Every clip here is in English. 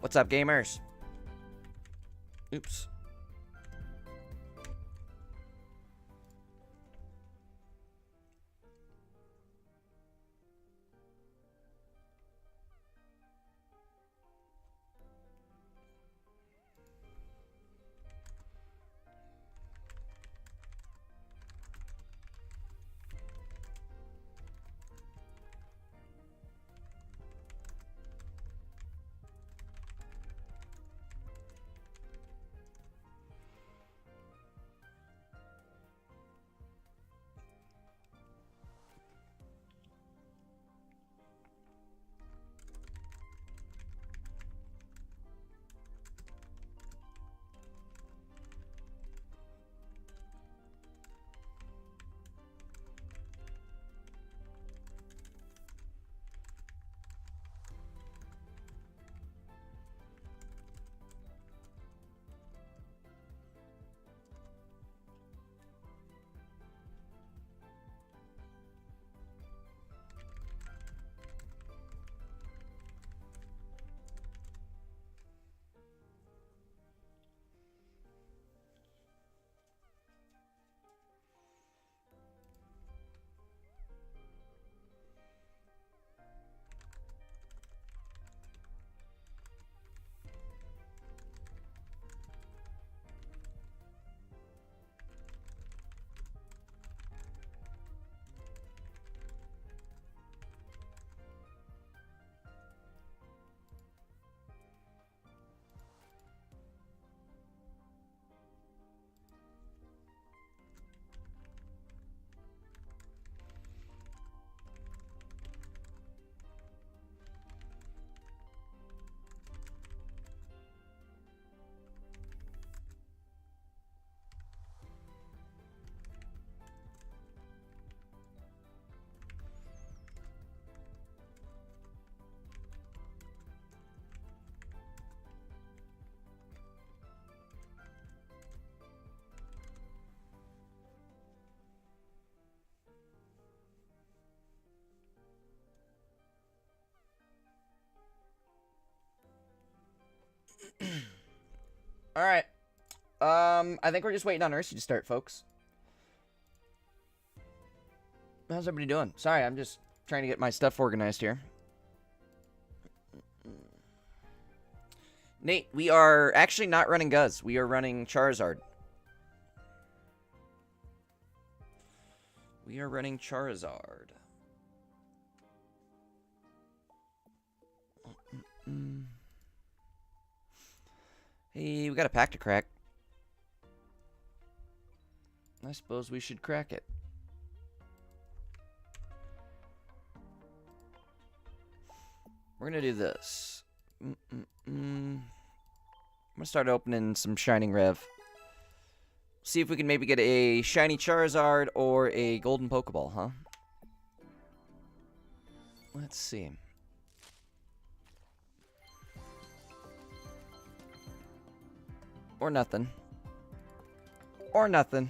What's up, gamers? Oops. All right. I think we're just waiting on Ursi to start, folks. How's everybody doing? Sorry, I'm just trying to get my stuff organized here. Nate, we are actually not running Guz. We are running Charizard. We are running Charizard. Hey, we got a pack to crack. I suppose we should crack it. We're gonna do this. I'm gonna start opening some Shining Rev. See if we can maybe get a shiny Charizard or a golden Pokeball, huh? Let's see. Or nothing. Or nothing.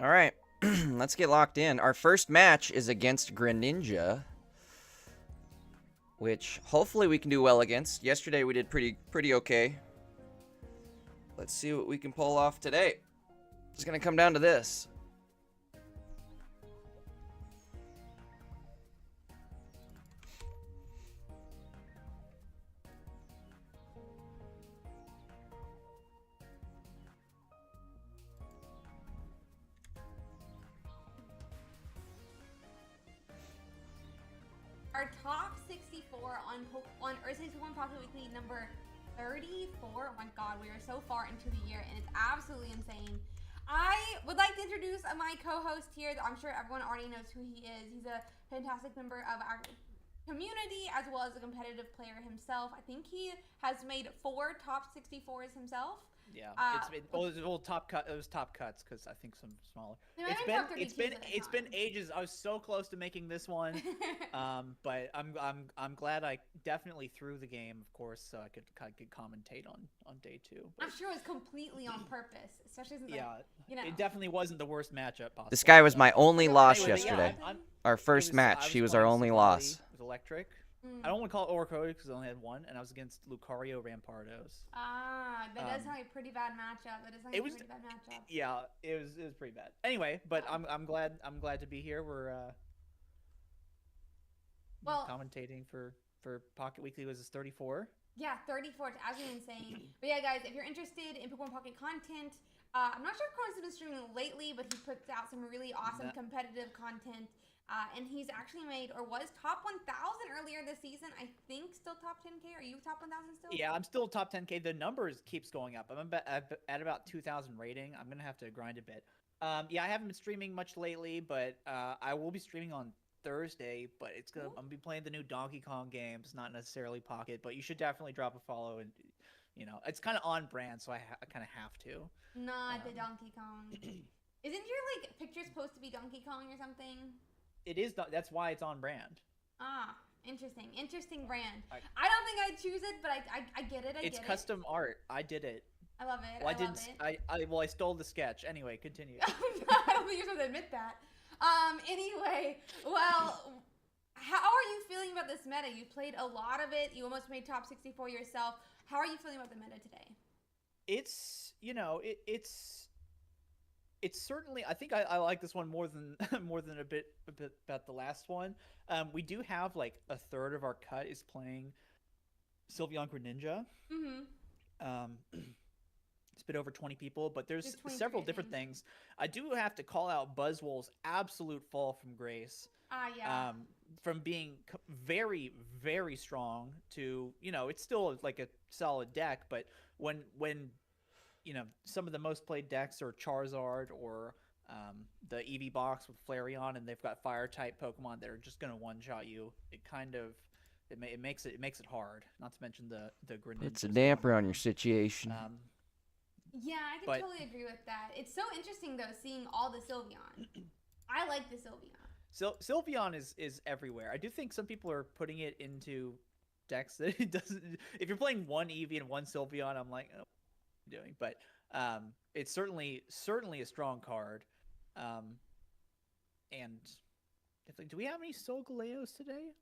All right, let's get locked in. Our first match is against Greninja, which hopefully we can do well against. Yesterday we did pretty okay. Let's see what we can pull off today. It's gonna come down to this. our top 64 on Earth 61 Pocket Weekly number 34. Oh my god, we are so far into the year and it's absolutely insane. I would like to introduce my co-host here. I'm sure everyone already knows who he is. He's a fantastic member of our community as well as a competitive player himself. I think he has made 4 top 64s himself. Yeah, it was top cut. It was top cuts because I think some smaller. It's been ages. I was so close to making this one, but I'm glad I definitely threw the game, of course, so I could commentate on day 2. But, I'm sure it was completely on purpose, especially since it definitely wasn't the worst matchup possible. This guy was my only loss Anyway, yesterday. Yeah, our first match, he was our only loss. It was electric. I don't want to call it Orco because I only had 1, and I was against Lucario Rampardos. Ah, that does sound like a pretty bad matchup. Yeah, it was pretty bad. Anyway, but I'm glad to be here. We're commentating for Pocket Weekly. Was 34? Yeah, 34. It's absolutely insane. But yeah, guys, if you're interested in Pokemon Pocket content, I'm not sure if Chronos has been streaming lately, but he puts out some really awesome competitive content. And he's actually made, or was, top 1,000 earlier this season. I think still top 10K. Are you top 1,000 still? Yeah, I'm still top 10K. The numbers keeps going up. I'm at about 2,000 rating. I'm going to have to grind a bit. Yeah, I haven't been streaming much lately, but I will be streaming on Thursday. But I'm going to be playing the new Donkey Kong games, not necessarily Pocket. But you should definitely drop a follow. And, it's kind of on brand, so I kind of have to. Not the Donkey Kong. Isn't your, picture supposed to be Donkey Kong or something? It is. That's why it's on brand. Ah, interesting. Interesting brand. I don't think I'd choose it, but I get it. It's custom art. I did it. I love it. Well, I stole the sketch. Anyway, continue. I don't think you're supposed to admit that. Anyway, well, how are you feeling about this meta? You played a lot of it. You almost made top 64 yourself. How are you feeling about the meta today? It's It's certainly. I think I like this one more than a bit about the last one. We do have a third of our cut is playing Sylveon Greninja. It's a bit over 20 people, but there's several different things. I do have to call out Buzzwole's absolute fall from grace. From being very, very strong to it's still like a solid deck, but when some of the most played decks are Charizard or the Eevee box with Flareon, and they've got Fire-type Pokemon that are just going to one-shot you. It makes it hard. Not to mention the Greninja. It's a damper on your situation. Yeah, I can totally agree with that. It's so interesting though, seeing all the Sylveon. I like the Sylveon. Sylveon is everywhere. I do think some people are putting it into decks that it doesn't. If you're playing one Eevee and one Sylveon, I'm like, oh, doing, but it's certainly a strong card, and definitely. Do we have any Solgaleos today?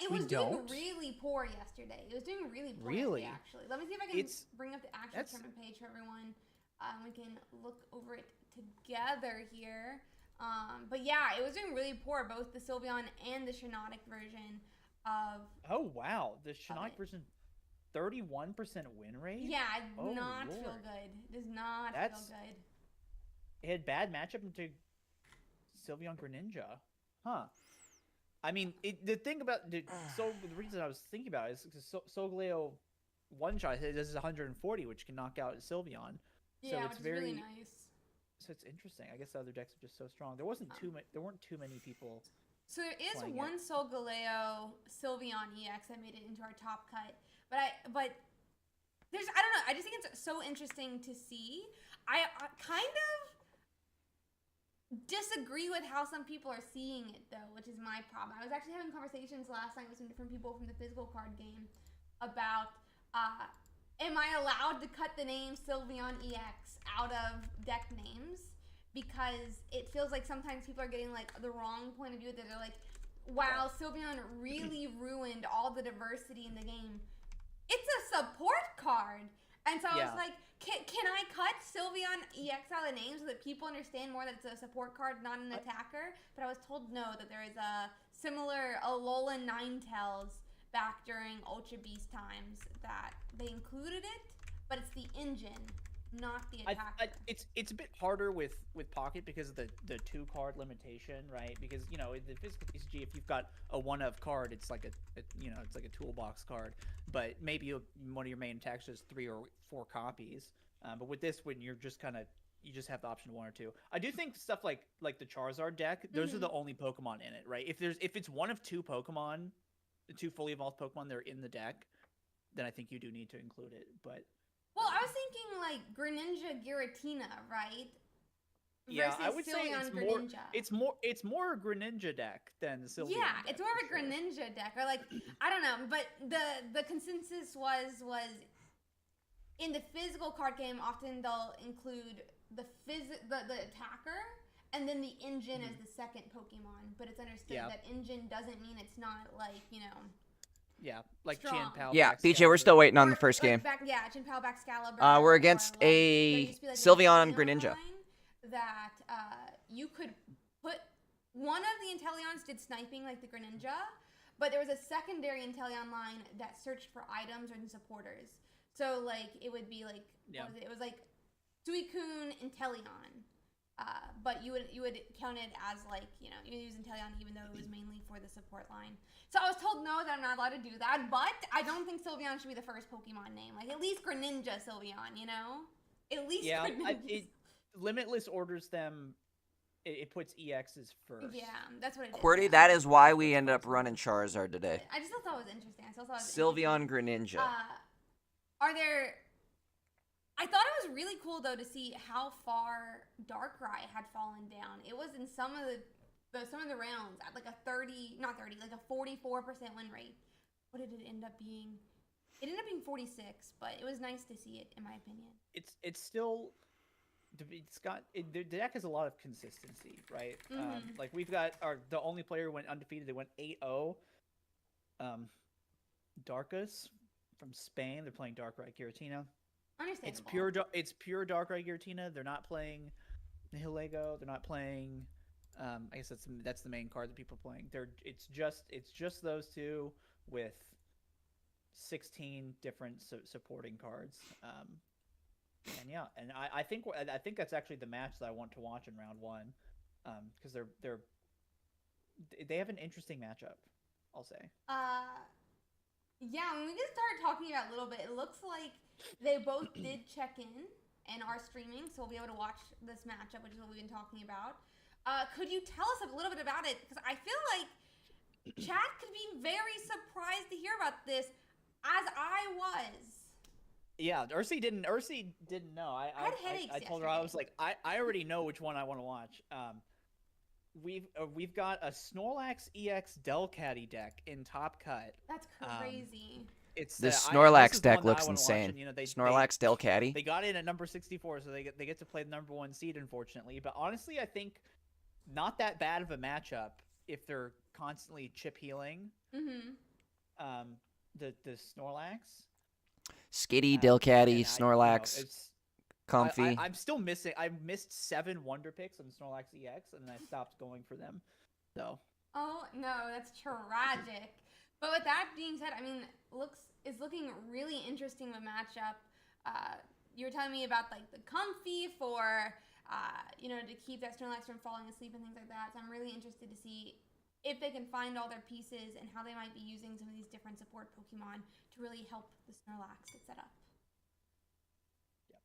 It was doing really poor yesterday. It was doing really poor yesterday, actually. Let me see if I can bring up the actual tournament page for everyone. We can look over it together here. But yeah, it was doing really poor, both the Sylveon and the Shiinotic version of. Oh wow, the Shiinotic version. 31% win rate? Yeah, it does not feel good. It does not feel good. It had bad matchup into Sylveon Greninja. Huh. I mean, the thing about the reason I was thinking about it is because Solgaleo one-shot does 140, which can knock out Sylveon. Yeah, so it's really nice. So it's interesting. I guess the other decks are just so strong. There weren't too many people. So there is one Solgaleo Sylveon EX that made it into our top cut. But there's, I don't know, I just think it's so interesting to see. I kind of disagree with how some people are seeing it though, which is my problem. I was actually having conversations last night with some different people from the physical card game about am I allowed to cut the name Sylveon EX out of deck names? Because it feels like sometimes people are getting the wrong point of view, that they're like, wow, Sylveon really ruined all the diversity in the game. It's a support card. And so I was like, can I cut Sylveon EX out of the name so that people understand more that it's a support card, not an attacker? But I was told no, that there is a similar Alolan Ninetales back during Ultra Beast times that they included it, but it's the engine not the attacker. It's a bit harder with Pocket because of the 2-card limitation, right? Because in the physical TCG, if you've got a 1-of card, it's like it's like a toolbox card. But maybe one of your main attacks is 3 or 4 copies. But with this, when you're just you just have the option of 1 or 2. I do think stuff like the Charizard deck, those are the only Pokemon in it, right? If it's 1 of 2 Pokemon, 2 fully evolved Pokemon that are in the deck, then I think you do need to include it. But well, I was thinking like Greninja Giratina, right? Yeah, versus I would say it's more a Greninja deck than Sylveon. Yeah, it's more of a Greninja deck, or like I don't know, but the consensus was in the physical card game. Often they'll include the attacker, and then the engine as the second Pokemon. But it's understood that engine doesn't mean it's not like Yeah, like strong. Chin Pal. Yeah, PJ, we're still waiting on the first game. Chin Pal, Excalibur. We're against a Sylveon Greninja. That you could put one of the Inteleons did sniping like the Greninja, but there was a secondary Inteleon line that searched for items and supporters. So like it would be like it was like Suicune Inteleon, but you would count it as like you would use Inteleon even though it was mainly for the support line. So I was told no, that I'm not allowed to do that, but I don't think Sylveon should be the first Pokemon name. Like at least Greninja Sylveon, at least Greninja. Limitless orders them. It puts EXs first. Yeah, that's what it is. QWERTY, that is why we ended up running Charizard today. I just thought it was interesting. Sylveon Greninja. I thought it was really cool though to see how far Darkrai had fallen down. It was in some of the rounds at like a 44% win rate. What did it end up being? It ended up being 46, but it was nice to see it in my opinion. It's still. The deck has a lot of consistency, right? Like we've got the only player who went undefeated. They went 8-0. Darkus from Spain. They're playing Darkrai Giratina. Understandable. It's pure Darkrai Giratina. They're not playing Nihilego. They're not playing. I guess that's the main card that people are playing. It's just those two with 16 different supporting cards. And I think that's actually the match that I want to watch in round 1, because they have an interesting matchup, I'll say. Yeah, when we just started talking about it a little bit, it looks like they both did check in and are streaming, so we'll be able to watch this matchup, which is what we've been talking about. Could you tell us a little bit about it? Because I feel like chat could be very surprised to hear about this, as I was. Yeah, Ursi didn't know. I had headaches. I told her, I was like, I already know which one I want to watch. We've got a Snorlax EX Delcatty deck in Top Cut. That's crazy. This Snorlax deck looks insane. Snorlax Delcatty. They got in at number 64, so they get to play the number 1 seed, unfortunately. But honestly, I think not that bad of a matchup if they're constantly chip healing. The Snorlax. Skitty, Delcatty, Snorlax, Comfy. I'm still missing. I missed 7 Wonder Picks on Snorlax EX, and I stopped going for them. So. Oh no, that's tragic. But with that being said, I mean, it's looking really interesting of a matchup. You were telling me about like the Comfy for to keep that Snorlax from falling asleep and things like that. So I'm really interested to see if they can find all their pieces and how they might be using some of these different support Pokemon to really help the Snorlax get set up. Yep.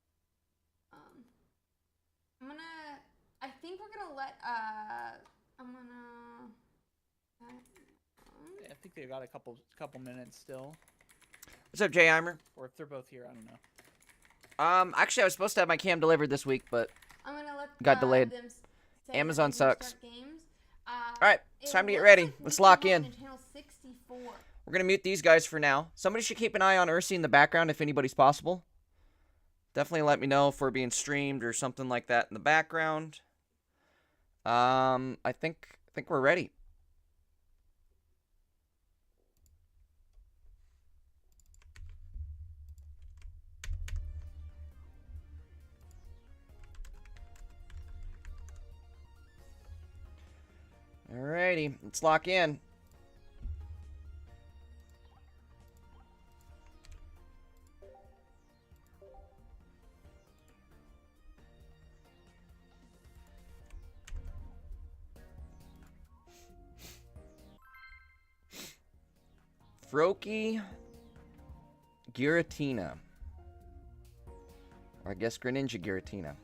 I think we're gonna let I think they've got a couple minutes still. What's up, Jay Eimer? Or if they're both here, I don't know. Actually, I was supposed to have my cam delivered this week, but I'm gonna let got delayed. Them Amazon sucks. All right, it's time to get ready. Let's lock in. Channel 64. We're going to mute these guys for now. Somebody should keep an eye on Ursi in the background if anybody's possible. Definitely let me know if we're being streamed or something like that in the background. I think we're ready. Alrighty, let's lock in. Froakie, Giratina. Or I guess Greninja Giratina.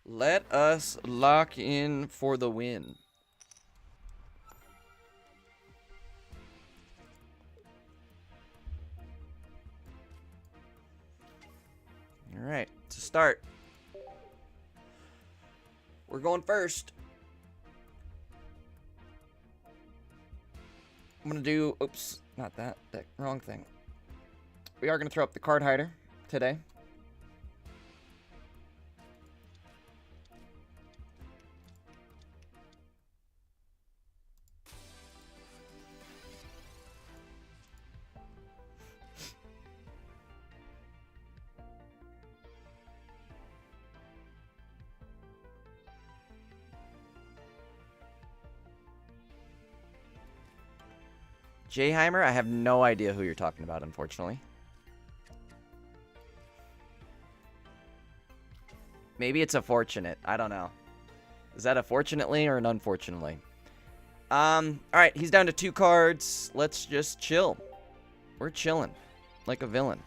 Let us lock in for the win. Alright, to start. We're going first. I'm gonna do, oops, not that, wrong thing. We are gonna throw up the card hider today. Jayheimer, I have no idea who you're talking about, unfortunately. Maybe it's a fortunate. I don't know. Is that a fortunately or an unfortunately? Alright, he's down to 2 cards. Let's just chill. We're chilling. Like a villain.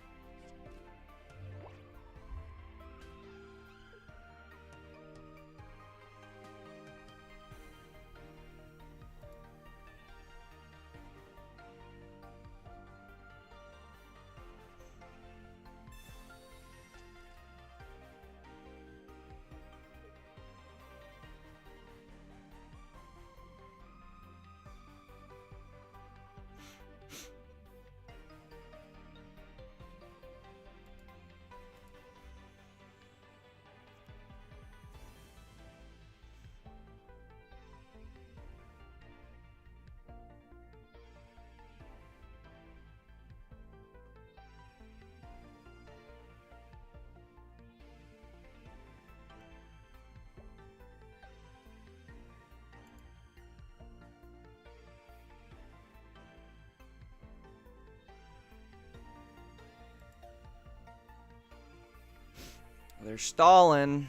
They're stalling.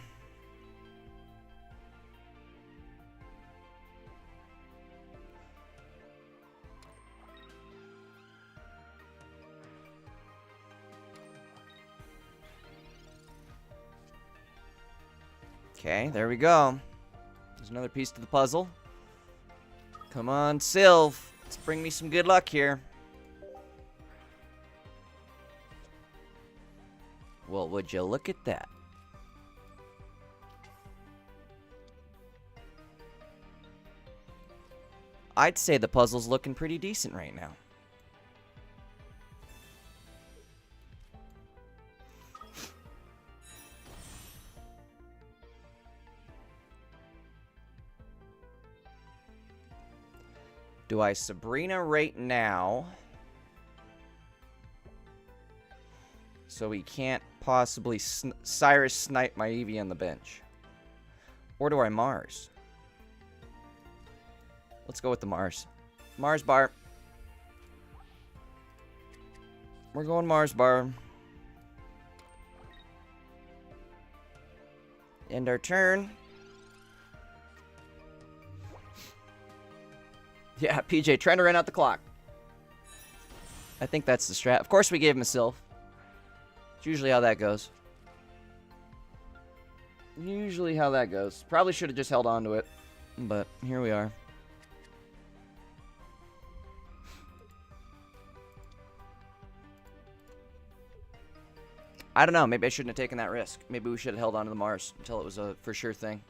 Okay, there we go. There's another piece to the puzzle. Come on, Sylv. Let's bring me some good luck here. Well, would you look at that? I'd say the puzzle's looking pretty decent right now. Do I Sabrina right now? So he can't possibly Cyrus snipe my Eevee on the bench. Or do I Mars? Let's go with the Mars. Mars bar. We're going Mars bar. End our turn. Yeah, PJ, trying to run out the clock. I think that's the strat. Of course we gave him a Sylph. It's usually how that goes. Usually how that goes. Probably should have just held on to it. But here we are. I don't know. Maybe I shouldn't have taken that risk. Maybe we should have held on to the Mars until it was a for sure thing.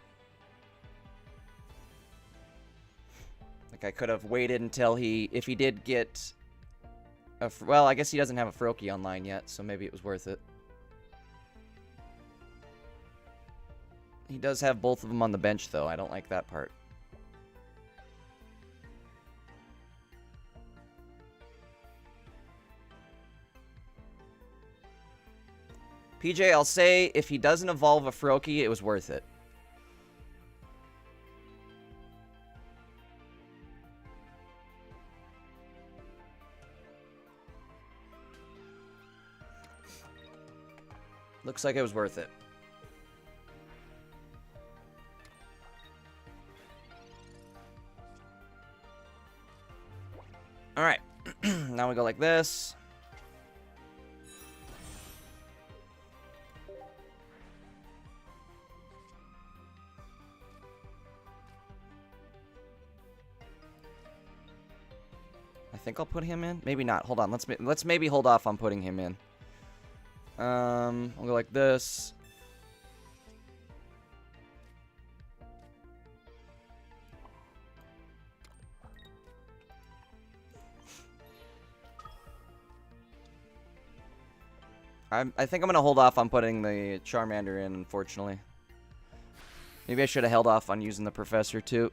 Like I could have waited until if he did get well, I guess he doesn't have a Froakie online yet, so maybe it was worth it. He does have both of them on the bench, though. I don't like that part. PJ, I'll say if he doesn't evolve a Froakie, it was worth it. Looks like it was worth it. go like this. I think I'll put him in. Maybe not. Hold on. Let's maybe hold off on putting him in. I'll go like this. I think I'm gonna hold off on putting the Charmander in, unfortunately. Maybe I should have held off on using the Professor too.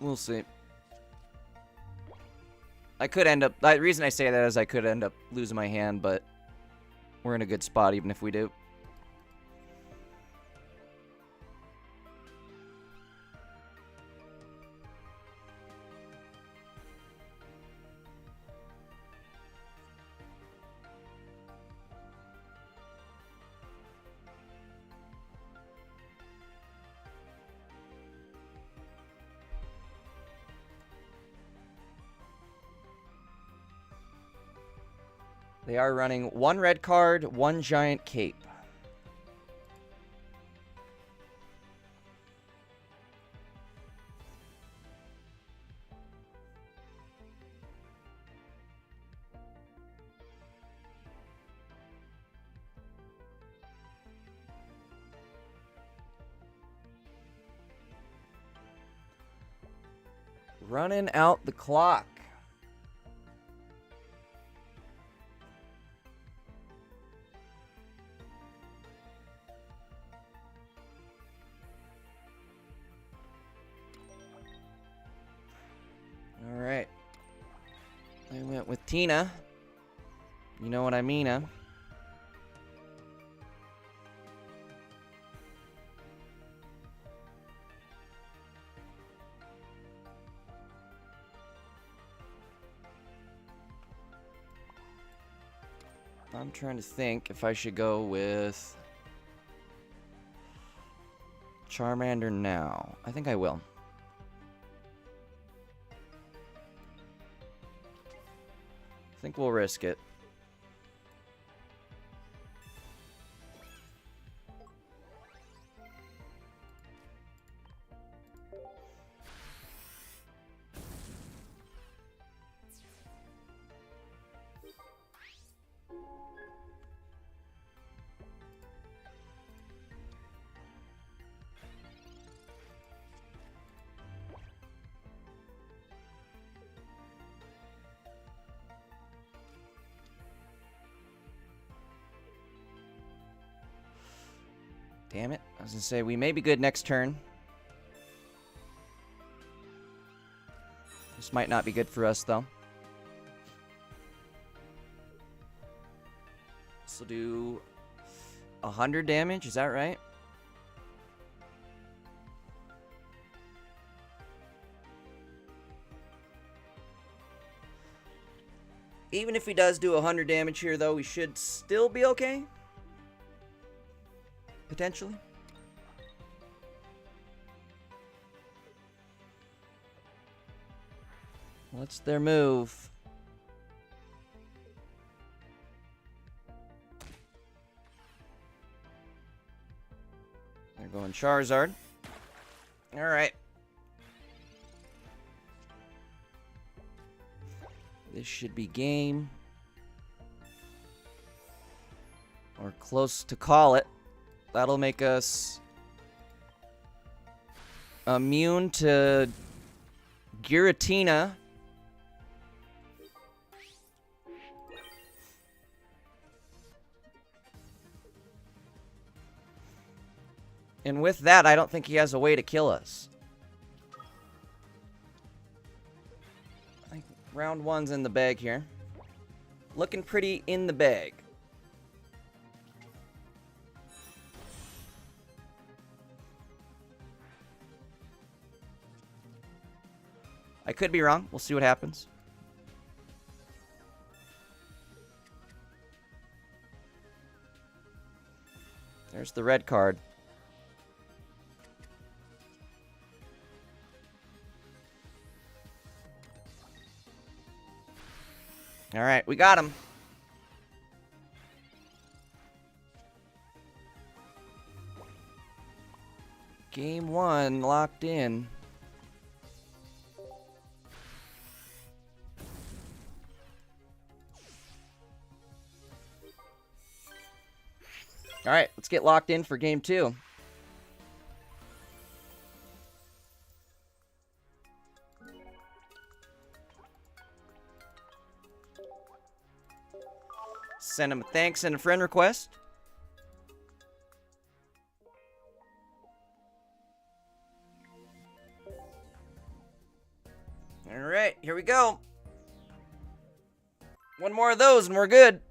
We'll see. I could end up... The reason I say that is I could end up losing my hand, but we're in a good spot even if we do. They are running 1 red card, 1 giant cape. Running out the clock. Alright. I went with Tina. You know what I mean, huh? I'm trying to think if I should go with Charmander now. I think I will. I think we'll risk it. Damn it. I was gonna say, we may be good next turn. This might not be good for us, though. This will do 100 damage, is that right? Even if he does do 100 damage here, though, we should still be okay. Potentially. What's their move? They're going Charizard. Alright. This should be game. Or close to call it. That'll make us immune to Giratina. And with that, I don't think he has a way to kill us. I think round 1's in the bag here. Looking pretty in the bag. I could be wrong. We'll see what happens. There's the red card. All right, we got him. Game 1 locked in. All right, let's get locked in for game 2. Send him a thanks and a friend request. All right, here we go. One more of those and we're good.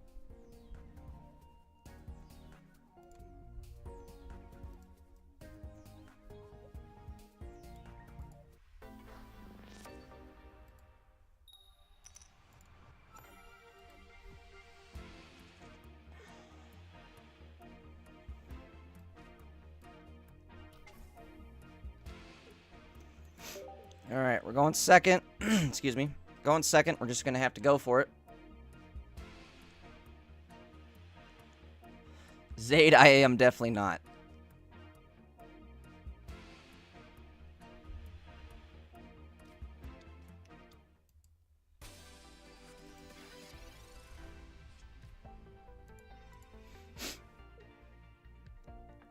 All right, we're going second. Excuse me. Going second. We're just going to have to go for it. Zaid, I am definitely not.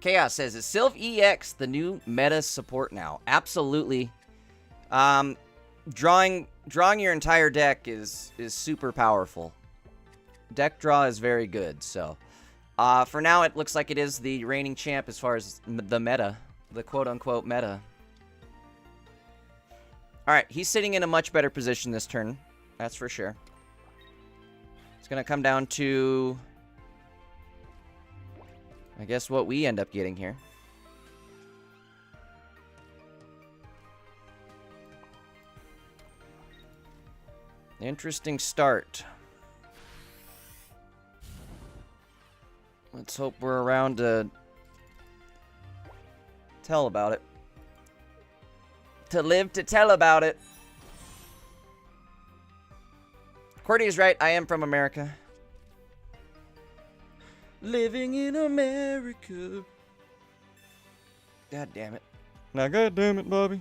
Chaos says, is Sylv EX the new meta support now? Absolutely. Drawing your entire deck is super powerful. Deck draw is very good, so for now it looks like it is the reigning champ as far as the meta, the quote-unquote meta. Alright, he's sitting in a much better position this turn, that's for sure. It's gonna come down to, I guess, what we end up getting here. Interesting start. Let's hope we're around to tell about it. To live to tell about it. Courtney's right, I am from America. Living in America. God damn it. Now god damn it, Bobby.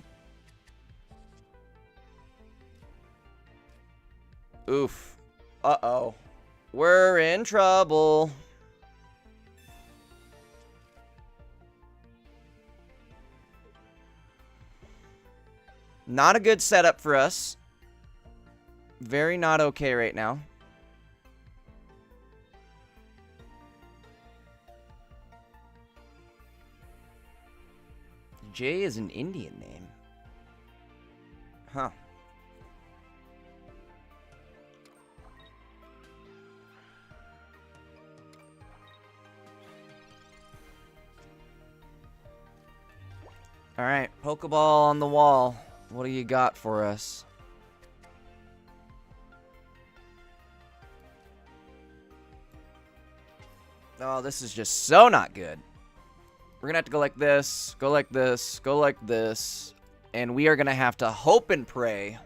Oof. Uh-oh. We're in trouble. Not a good setup for us. Very not okay right now. Jay is an Indian name. Huh. Alright, Pokeball on the wall. What do you got for us? Oh, this is just so not good. We're gonna have to go like this, go like this, go like this, and we are gonna have to hope and pray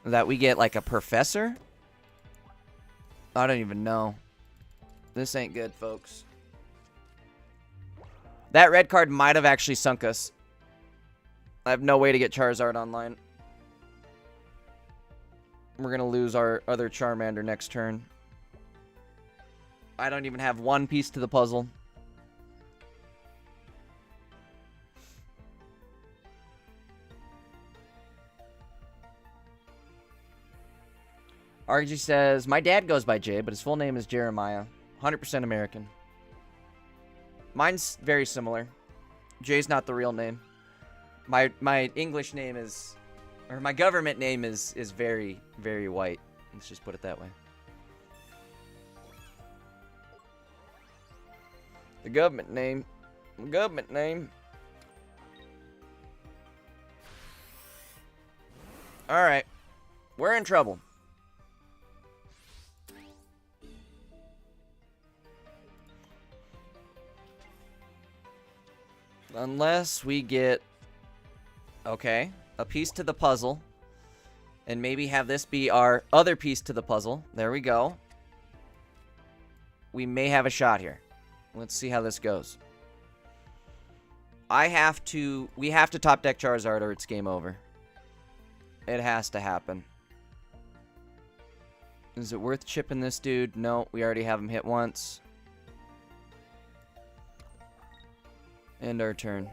that we get like a professor. I don't even know. This ain't good, folks. That red card might have actually sunk us. I have no way to get Charizard online. We're gonna lose our other Charmander next turn. I don't even have one piece to the puzzle. RG says, my dad goes by Jay, but his full name is Jeremiah. 100% American. Mine's very similar. Jay's not the real name. My English name is, or my government name is very, very white. Let's just put it that way. The government name. The government name. Alright. We're in trouble. Unless we get, okay, a piece to the puzzle. And maybe have this be our other piece to the puzzle. There we go. We may have a shot here. Let's see how this goes. We have to top deck Charizard or it's game over. It has to happen. Is it worth chipping this dude? No, we already have him hit once. End our turn.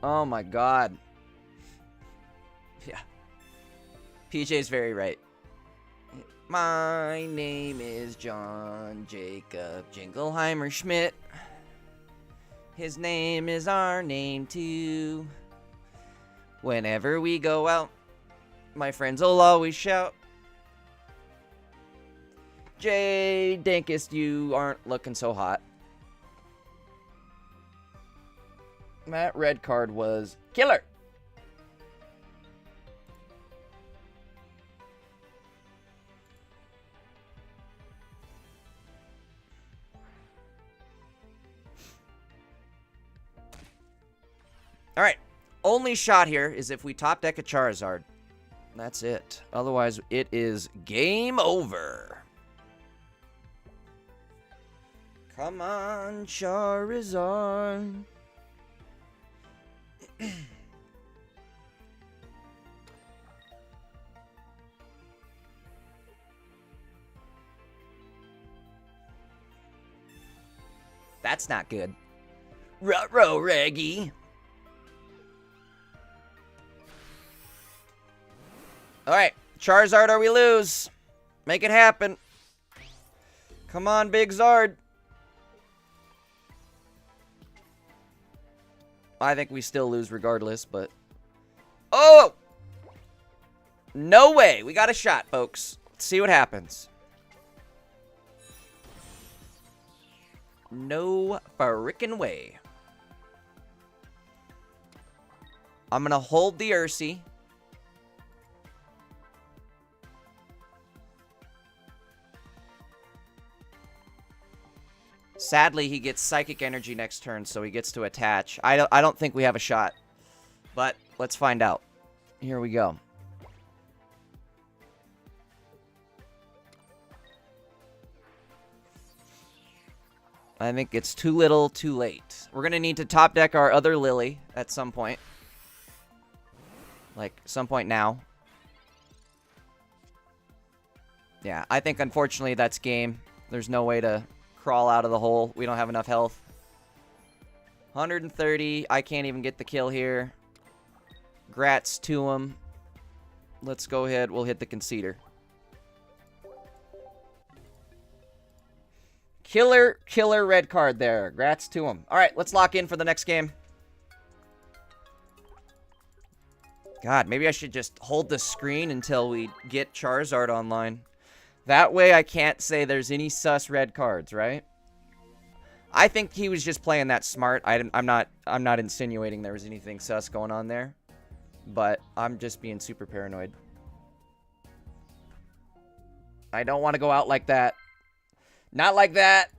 Oh my god. Yeah. PJ's very right. My name is John Jacob Jingleheimer Schmidt. His name is our name too. Whenever we go out, my friends will always shout, Jay Dankest, you aren't looking so hot. That red card was killer. Alright, only shot here is if we top deck a Charizard. That's it. Otherwise, it is game over. Come on, Charizard. That's not good. Ruh-roh, Reggie. Alright, Charizard or we lose. Make it happen. Come on, Big Zard. I think we still lose regardless, but... Oh! No way. We got a shot, folks. Let's see what happens. No frickin' way. I'm gonna hold the Ursi. Sadly, he gets Psychic Energy next turn, so he gets to attach. I don't think we have a shot. But let's find out. Here we go. I think it's too little, too late. We're going to need to top deck our other Lily at some point. Like, some point now. Yeah, I think, unfortunately, that's game. There's no way to crawl out of the hole. We don't have enough health. 130. I can't even get the kill here. Grats to him. Let's go ahead. We'll hit the Conceder. Killer red card there. Grats to him. All right, let's lock in for the next game. God, maybe I should just hold the screen until we get Charizard online. That way I can't say there's any sus red cards, right? I think he was just playing that smart. I'm not insinuating there was anything sus going on there. But I'm just being super paranoid. I don't want to go out like that. Not like that.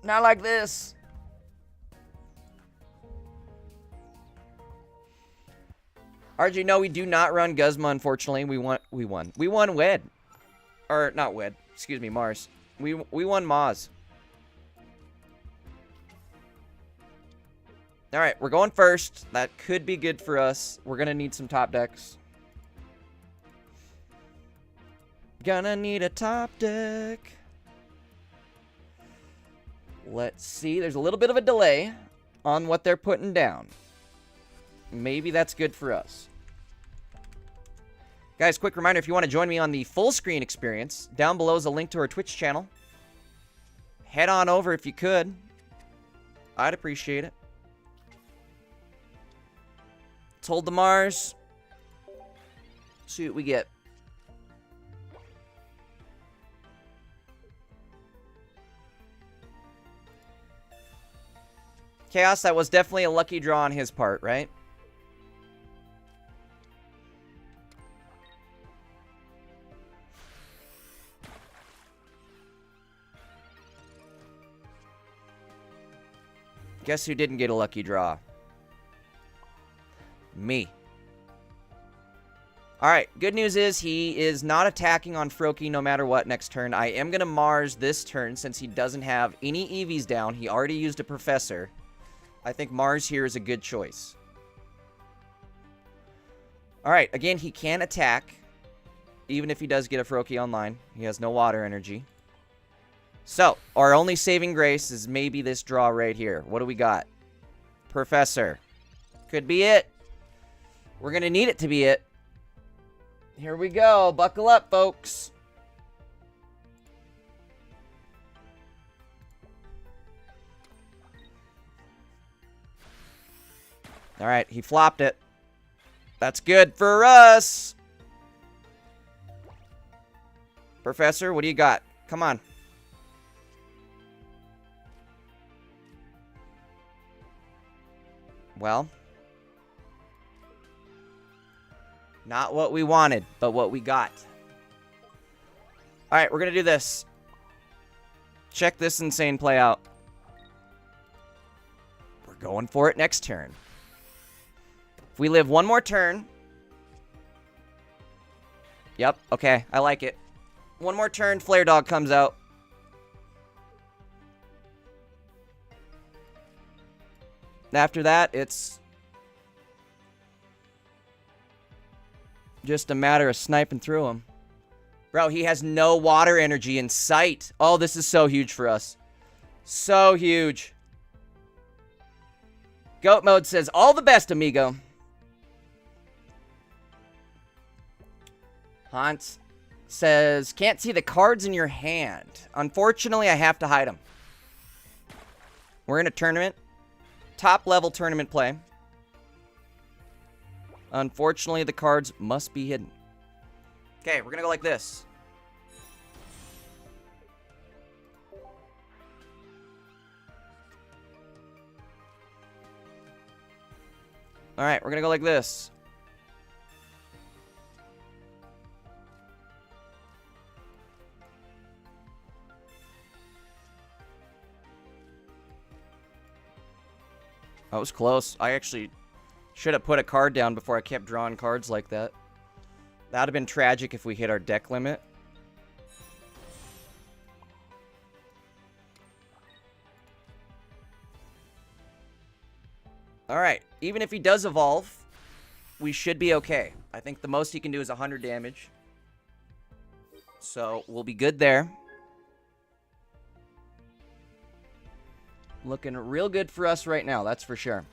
Not like this. RG, no, we do not run Guzma, unfortunately. We won Wed. Or, not Wed. Excuse me, Mars. We won Maz. Alright, we're going first. That could be good for us. We're going to need some top decks. Gonna need a top deck. Let's see. There's a little bit of a delay on what they're putting down. Maybe that's good for us. Guys, quick reminder, if you want to join me on the full screen experience, down below is a link to our Twitch channel. Head on over if you could. I'd appreciate it. Let's hold the Mars. See what we get. Chaos, that was definitely a lucky draw on his part, right? Guess who didn't get a lucky draw? me. Alright, good news is he is not attacking on Froakie no matter what next turn. I am going to Mars this turn since he doesn't have any Eevees down. He already used a Professor. I think Mars here is a good choice. Alright, again, he can attack. Even if he does get a Froakie online. He has no water energy. So, our only saving grace is maybe this draw right here. What do we got? Professor. Could be it. We're going to need it to be it. Here we go. Buckle up, folks. All right, he flopped it. That's good for us. Professor, what do you got? Come on. Well, not what we wanted, but what we got. All right, we're going to do this. Check this insane play out. We're going for it next turn. If we live one more turn. Yep, okay, I like it. One more turn, Flare Dog comes out. After that, it's just a matter of sniping through him. Bro, he has no water energy in sight. Oh, this is so huge for us. So huge. Goat Mode says, all the best, amigo. Hans says, can't see the cards in your hand. Unfortunately, I have to hide them. We're in a tournament. Top level tournament play. Unfortunately, the cards must be hidden. Okay, we're gonna go like this. Alright, we're gonna go like this. That was close. I actually should have put a card down before I kept drawing cards like that. That would have been tragic if we hit our deck limit. Alright, even if he does evolve, we should be okay. I think the most he can do is 100 damage. So, we'll be good there. Looking real good for us right now, that's for sure.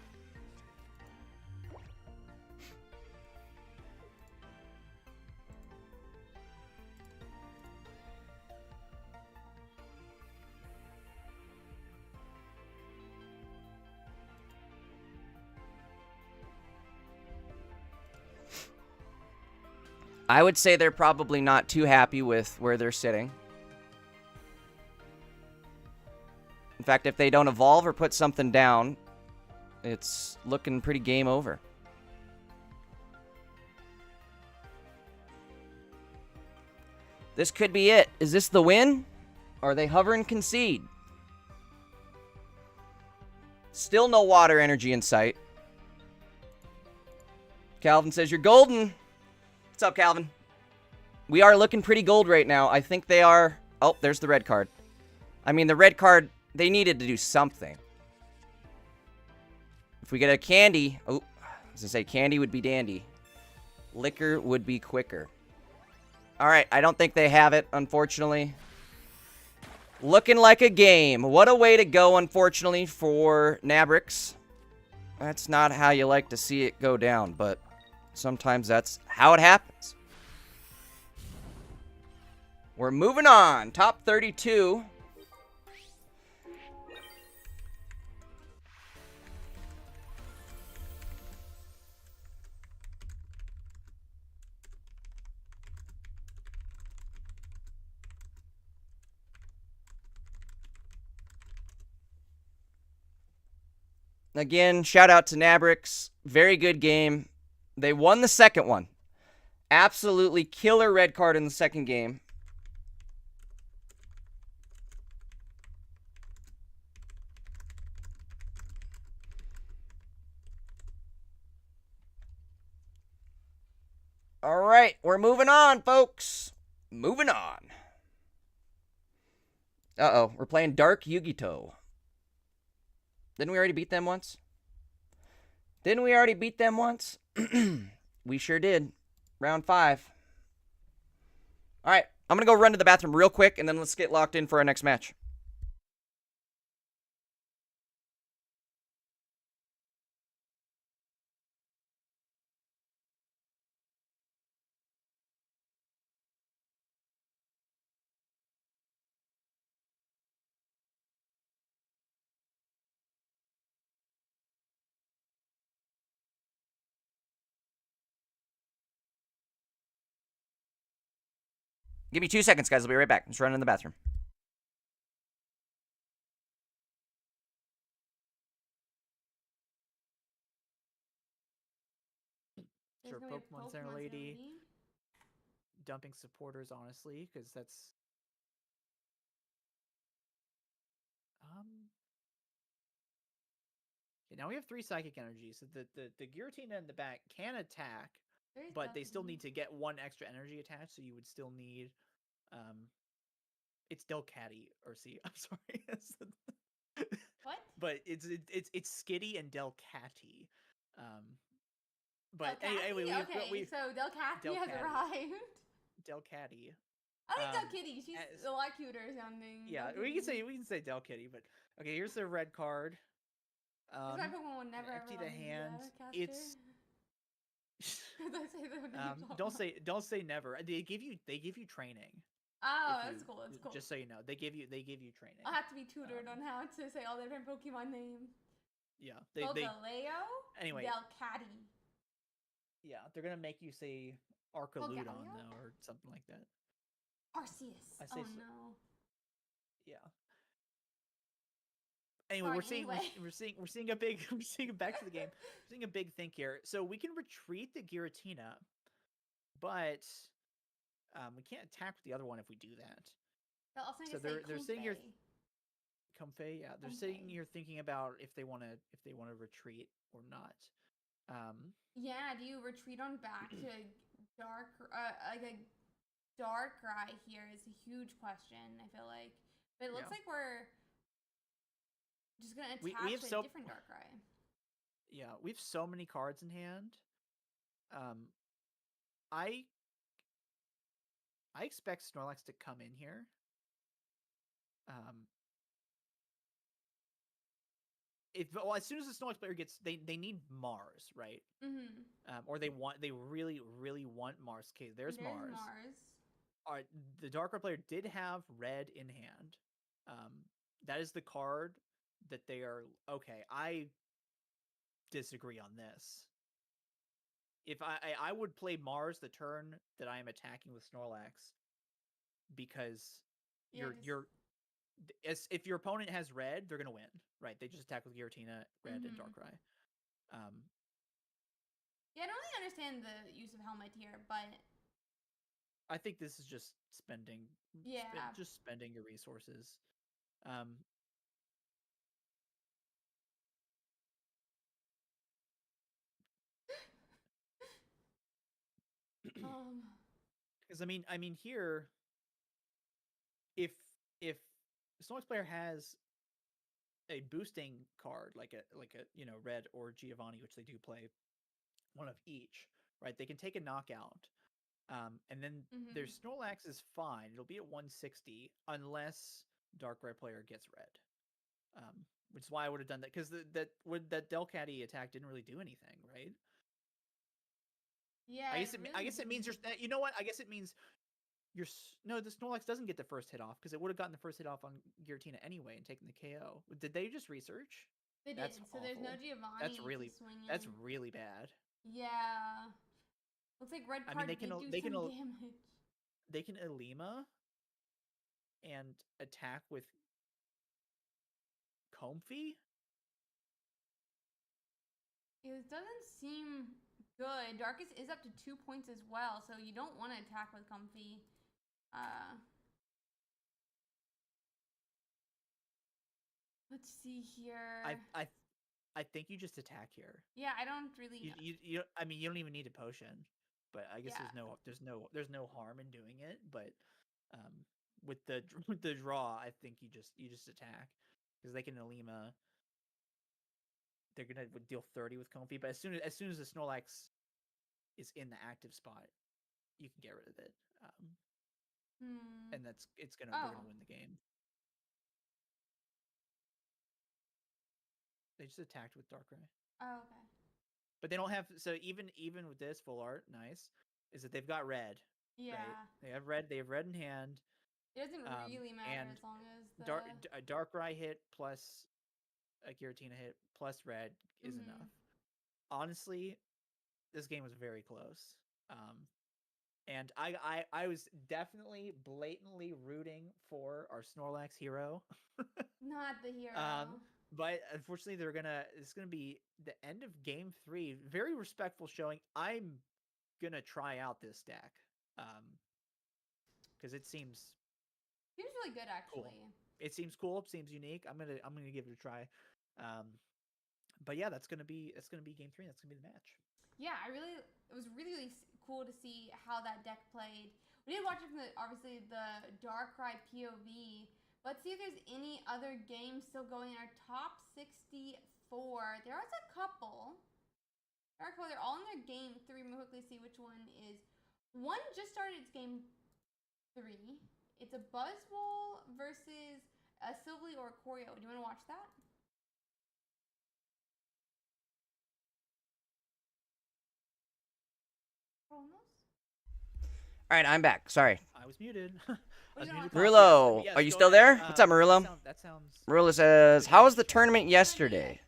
I would say they're probably not too happy with where they're sitting. In fact, if they don't evolve or put something down, it's looking pretty game over. This could be it. Is this the win? Or they hover and concede? Still no water energy in sight. Calvin says, you're golden. What's up, Calvin? We are looking pretty gold right now. I think they are... Oh, there's the red card. I mean, the red card... They needed to do something. If we get a candy... Oh, I was going to say candy would be dandy. Liquor would be quicker. Alright, I don't think they have it, unfortunately. Looking like a game. What a way to go, unfortunately, for Nabrix. That's not how you like to see it go down, but sometimes that's how it happens. We're moving on. Top 32. Again, shout out to Nabrix. Very good game. They won the second one. Absolutely killer red card in the second game. right, we're moving on, folks. Moving on. Uh-oh, we're playing Dark Yugito. Didn't we already beat them once? We sure did. Round 5. All right, I'm going to go run to the bathroom real quick, and then let's get locked in for our next match. Give me 2 seconds, guys. I'll be right back. Just running in the bathroom. Sure, Pokemon Center Lady. Dumping supporters, honestly, because that's... Okay, now we have 3 Psychic Energies. So the Giratina in the back can attack, but they still need to get 1 extra energy attached, so you would still need... It's Delcatty, or see, I'm sorry. What? But it's Skitty and Delcatty. But Delcatty? anyway, So Delcatty has arrived. Delcatty. I like Delkitty. She's a lot cuter sounding. Yeah, we can say Delkitty, but okay. Here's the red card. My Pokemon will never empty ever the hand. It's. Don't say never. They give you training. Oh, that's cool. That's cool. Just so you know, they give you training. I'll have to be tutored on how to say all the different Pokemon names. Yeah, Solgaleo. Anyway. Delcatty. Yeah, they're gonna make you say Arcaludon though, or something like that. Arceus. Oh no. Yeah. Anyway, we're seeing a big back to the game. We're seeing a big think here. So we can retreat the Giratina, but we can't attack the other one if we do that. So they're sitting here. Comfey, yeah, they're sitting here thinking about if they want to retreat or not. Yeah, do you retreat on back to dark, like a Darkrai here is a huge question, I feel like. But it looks like we're just going to attach a different Darkrai. Yeah, we have so many cards in hand. I expect Snorlax to come in here. As soon as the Snorlax player gets, they need Mars, right? Mm-hmm. Or they really want Mars. Okay, there's Mars. Alright, the Darkrai player did have red in hand. That is the card that they are... Okay, I disagree on this. If I would play Mars the turn that I am attacking with Snorlax, because if your opponent has red, they're gonna win, right? They just attack with Giratina, red, and Darkrai. Yeah, I don't really understand the use of Helmet here, but I think this is just spending. Yeah, just spending your resources. Because I mean here, if Snorlax player has a boosting card like a red or Giovanni, which they do play, one of each, right? They can take a knockout, and then their Snorlax is fine. It'll be at 160 unless Darkrai player gets red, which is why I would have done that, because that Delcatty attack didn't really do anything, right? Yeah, I guess it means you know what? I guess it means the Snorlax doesn't get the first hit off, because it would have gotten the first hit off on Giratina anyway and taken the KO. Did they just research? They did. So there's no Giovanni. That's really bad. Yeah. Looks like red card did do some damage. They can Elima and attack with Comfey? It doesn't seem good. Darkest is up to 2 points as well, so you don't want to attack with Comfey. Let's see here. I think you just attack here. Yeah, I don't really. You I mean, you don't even need a potion. but I guess there's no harm in doing it. But with the draw, I think you just attack because they can Alima. They're gonna deal 30 with Comfey, but as soon as the Snorlax is in the active spot, you can get rid of it. And they're gonna win the game. They just attacked with Darkrai. Oh, okay. But they don't have even with this full art, nice, is that they've got red. Yeah. Right? They have red in hand. It doesn't really matter as long as a Darkrai hit plus a Giratina hit plus red is enough. Honestly, this game was very close. And I was definitely blatantly rooting for our Snorlax hero. Not the hero. But unfortunately, it's gonna be the end of game 3. Very respectful showing. I'm gonna try out this deck, because it seems really good actually. Cool. It seems cool. It seems unique. I'm gonna give it a try. But yeah, that's gonna be game 3. That's gonna be the match. Yeah, it was really cool to see how that deck played. We did watch it from obviously the Darkrai POV. Let's see if there's any other games still going in our top 64. There was a couple. They're all in their game 3. We'll quickly see which one is. One just started its game 3. It's a Buzzwole versus a Sylvie or a Choreo. Do you want to watch that? All right, I'm back. Sorry. I was muted. Murillo, are you still there? What's up, Murillo? That sounds. Murillo says, "How was the tournament yesterday?"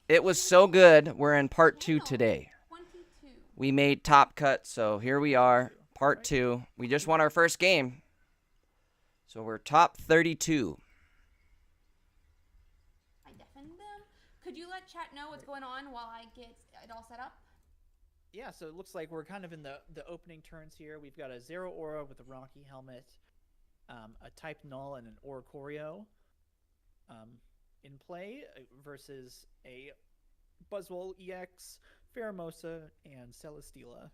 It was so good. We're in part 2 today. 22. We made top cut, so here we are, part 2. We just won our first game, so we're top 32. I deafened them. Could you let chat know what's going on while I get it all set up? Yeah, so it looks like we're kind of in the opening turns here. We've got a Zero Aura with a Rocky helmet, a Type Null, and an Oricorio in play versus a Buzzwole EX, Pheromosa, and Celesteela.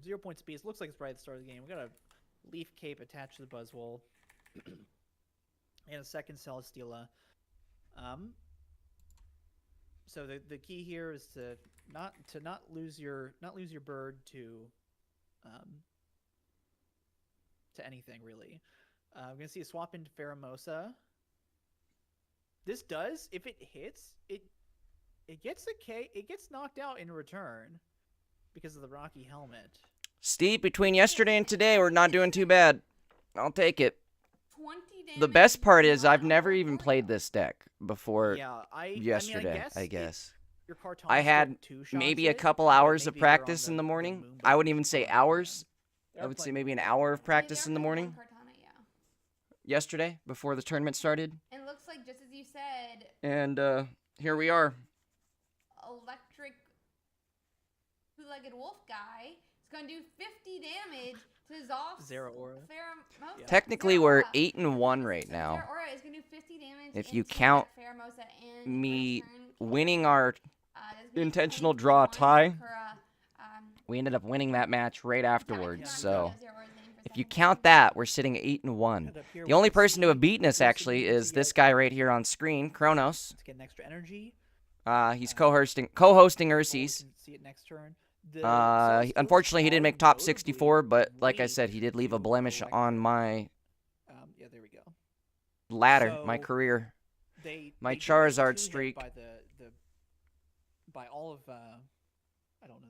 0 point speed. Looks like it's right at the start of the game. We got a Leaf Cape attached to the Buzzwole, and a second Celesteela. So the key here is to not lose your bird to anything really. I'm gonna see a swap into Pheromosa. This does, if it hits, it gets it gets knocked out in return because of the Rocky helmet. Steve, between yesterday and today, we're not doing too bad. I'll take it. 20 damage. The best part is I've never even played this deck before yesterday, I guess. Kartana I had maybe a couple hours of practice in the morning. I wouldn't even say hours. I would say maybe an hour of practice in the morning. Yesterday, before the tournament started. And it looks like, just as you said... And here we are. Electric two-legged wolf guy is going to do 50 damage to Zoff's Zero Aura. Pheromosa. Technically, we're 8-1 right now. Zero Aura is going to do 50 damage if you count me winning our intentional draw tie, we ended up winning that match right afterwards. So if you count that, we're sitting at 8-1. The only person to have beaten us actually is this guy right here on screen, Kronos. Let's get an extra energy. He's co-hosting Ursies. See it next turn. Unfortunately, he didn't make top 64, but like I said, he did leave a blemish on my yeah, there we go. ladder, my career, my Charizard streak. By all of I don't know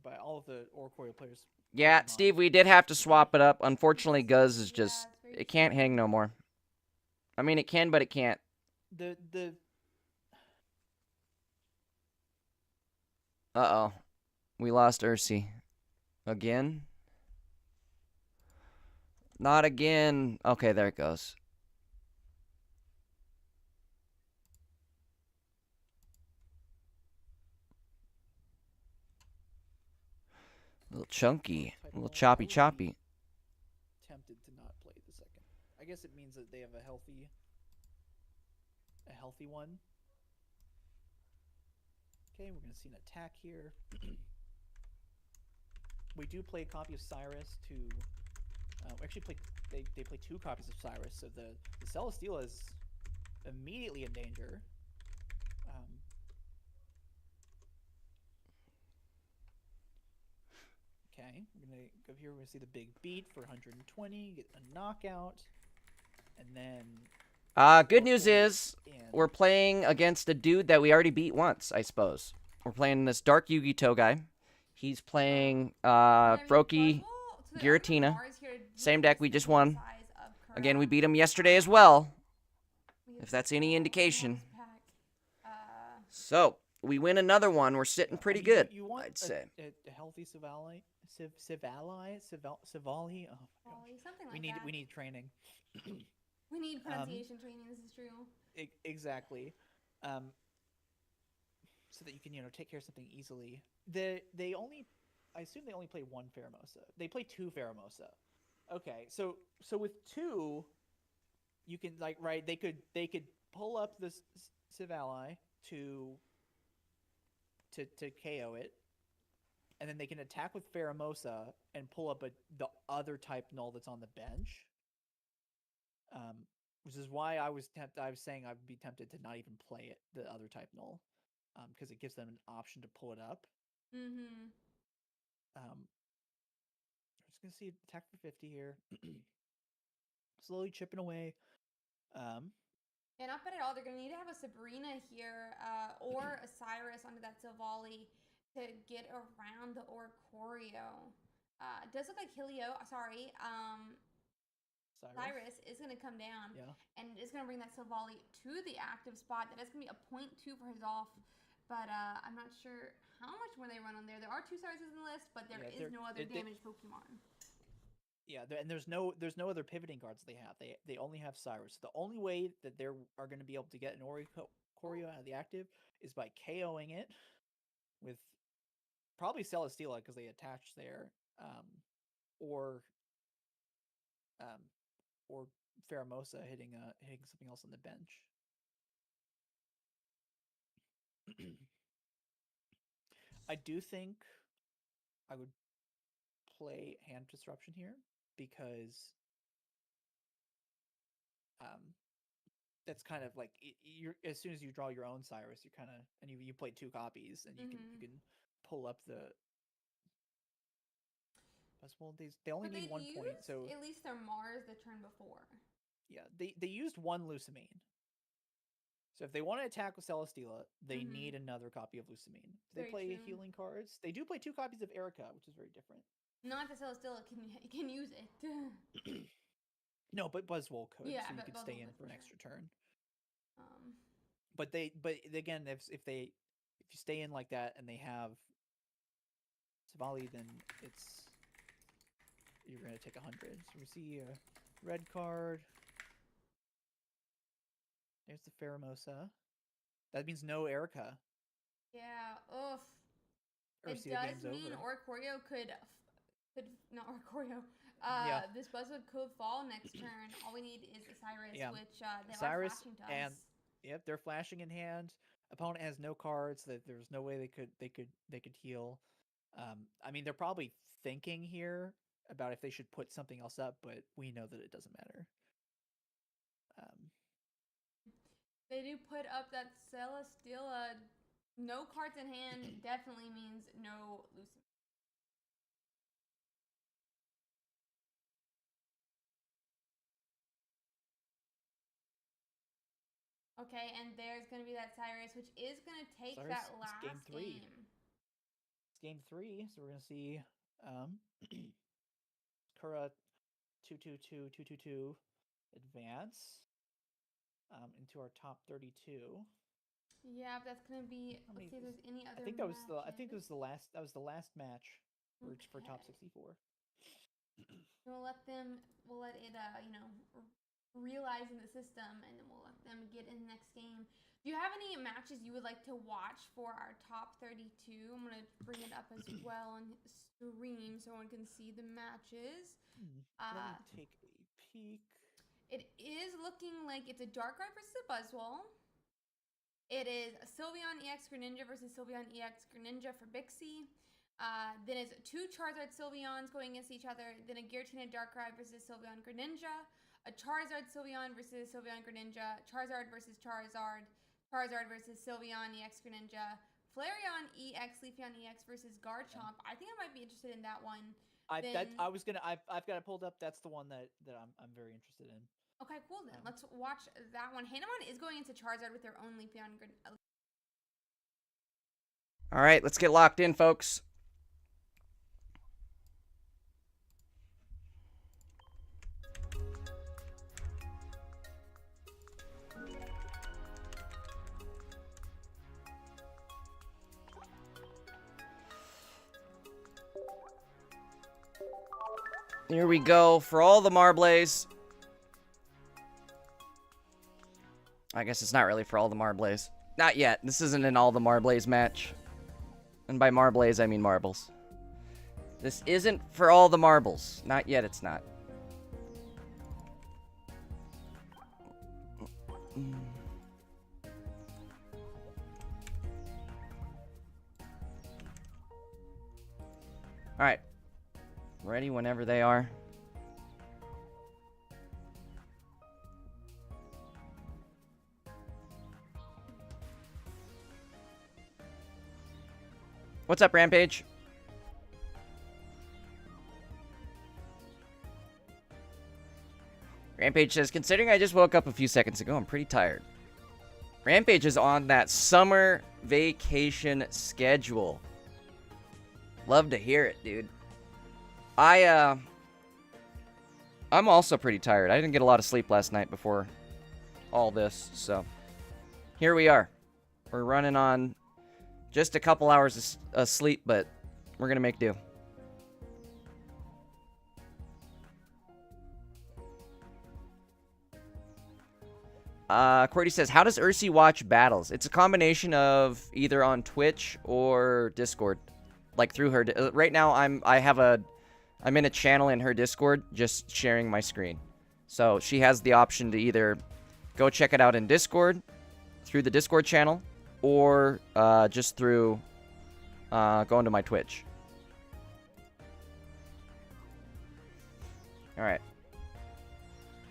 by all of the Oricorio players. Yeah, Steve, we did have to swap it up. Unfortunately, Guz is just it can't hang no more. I mean, it can, but it can't. Uh-oh. We lost Ursi. Again? Not again. Okay, there it goes. A little chunky. A little choppy. Tempted to not play the second. I guess it means that they have a healthy one. Okay, we're going to see an attack here. we do play a copy of Cyrus to. Actually, they play 2 copies of Cyrus, so the Celesteela is immediately in danger. Okay, we're gonna go here. We're gonna see the big beat for 120, get a knockout, and then. Good news is we're playing against a dude that we already beat once, I suppose. We're playing this Dark Yugito guy. He's playing Froakie Giratina. Same deck, we just won. Again, we beat him yesterday as well, if that's any indication. So, we win another one. We're sitting pretty good, I'd say. A healthy Sivali? Oh, something like that. We need training. We need pronunciation training. This is true. Exactly. So that you can take care of something easily. I assume they only play 1 Pheromosa. They play 2 Pheromosa. Okay, so with 2, you can they could pull up this Sivali to KO it, and then they can attack with Pheromosa and pull up the other type null that's on the bench. Which is why I was saying I'd be tempted to not even play it, the other type null, because it gives them an option to pull it up. Mm-hmm. I'm just gonna see attack for 50 here, slowly chipping away. Yeah, not bad at all. They're gonna need to have a Sabrina here, or a Cyrus onto that Silvally to get around the Oricorio. It does look like Cyrus is going to come down, and is going to bring that Silvally to the active spot. That is going to be a 0.2 for his off, but I'm not sure how much more they run on there. There are 2 Cyruses in the list, but there is no other damaged Pokemon. Yeah, and there's no other pivoting cards they have. They only have Cyrus. The only way that they are going to be able to get an Oricorio out of the active is by KOing it with probably Celesteela because they attach there, or Pheromosa hitting something else on the bench. I do think I would play Hand Disruption here because that's kind of like you're as soon as you draw your own Cyrus, you kind of and you play 2 copies and you can pull up the. Well, they only need 1 point, so at least their Mars the turn before. Yeah, they used 1 Lusamine. So if they want to attack with Celesteela, they need another copy of Lusamine. They play healing cards. They do play 2 copies of Erica, which is very different. Not that Celesteela can use it. No, but Buzzwole could, yeah, so you could stay in for an extra turn. But again, if you stay in like that and they have Savali, then you're gonna take 100. So we see a red card. There's the Pheromosa. That means no Erica. Yeah, oof. It does mean Oricorio could not Oricorio. This Buzzwood could fall next turn. All we need is a Cyrus, which they are flashing to us. And they're flashing in hand. Opponent has no cards. That there's no way they could heal. I mean, they're probably thinking here about if they should put something else up, but we know that it doesn't matter. They do put up that Celesteela. No cards in hand definitely means no Lusamine. Okay, and there's going to be that Cyrus, which is going to take that last game. It's game 3, so we're going to see Kura 222, 222 advance into our top 32. Yeah, but that's going to be. Let's see if there's any other. I think that was the last match for top 64. We'll let it realize in the system, and then we'll let them get in the next game. Do you have any matches you would like to watch for our top 32? I'm going to bring it up as well on stream so everyone can see the matches. Let me take a peek. It is looking like it's a Darkrai versus a Buzzwole. It is a Sylveon EX Greninja versus Sylveon EX Greninja for Bixie. Then is 2 Charizard Sylveons going against each other. Then a Giratina Darkrai versus Sylveon Greninja. A Charizard Sylveon versus Sylveon Greninja. Charizard versus Charizard. Charizard versus Sylveon EX Greninja. Flareon EX Leafeon EX versus Garchomp. I think I might be interested in that one. I've got it pulled up. That's the one that I'm very interested in. Okay, cool then. Let's watch that one. Hanamon is going into Charizard with their own Leafeon. All right, let's get locked in, folks. Here we go for all the Marbles. I guess it's not really for all the Marbles. Not yet. This isn't an all the Marbles match. And by Marbles, I mean marbles. This isn't for all the marbles. Not yet, it's not. Alright. Ready whenever they are. What's up, Rampage? Rampage says, considering I just woke up a few seconds ago, I'm pretty tired. Rampage is on that summer vacation schedule. Love to hear it, dude. I'm also pretty tired. I didn't get a lot of sleep last night before all this, so here we are. We're running on just a couple hours of sleep, but we're gonna make do. Cordy says, how does Ursi watch battles? It's a combination of either on Twitch or Discord. Like through her, right now I'm in a channel in her Discord, just sharing my screen. So she has the option to either go check it out in Discord, through the Discord channel, or just through going to my Twitch. Alright.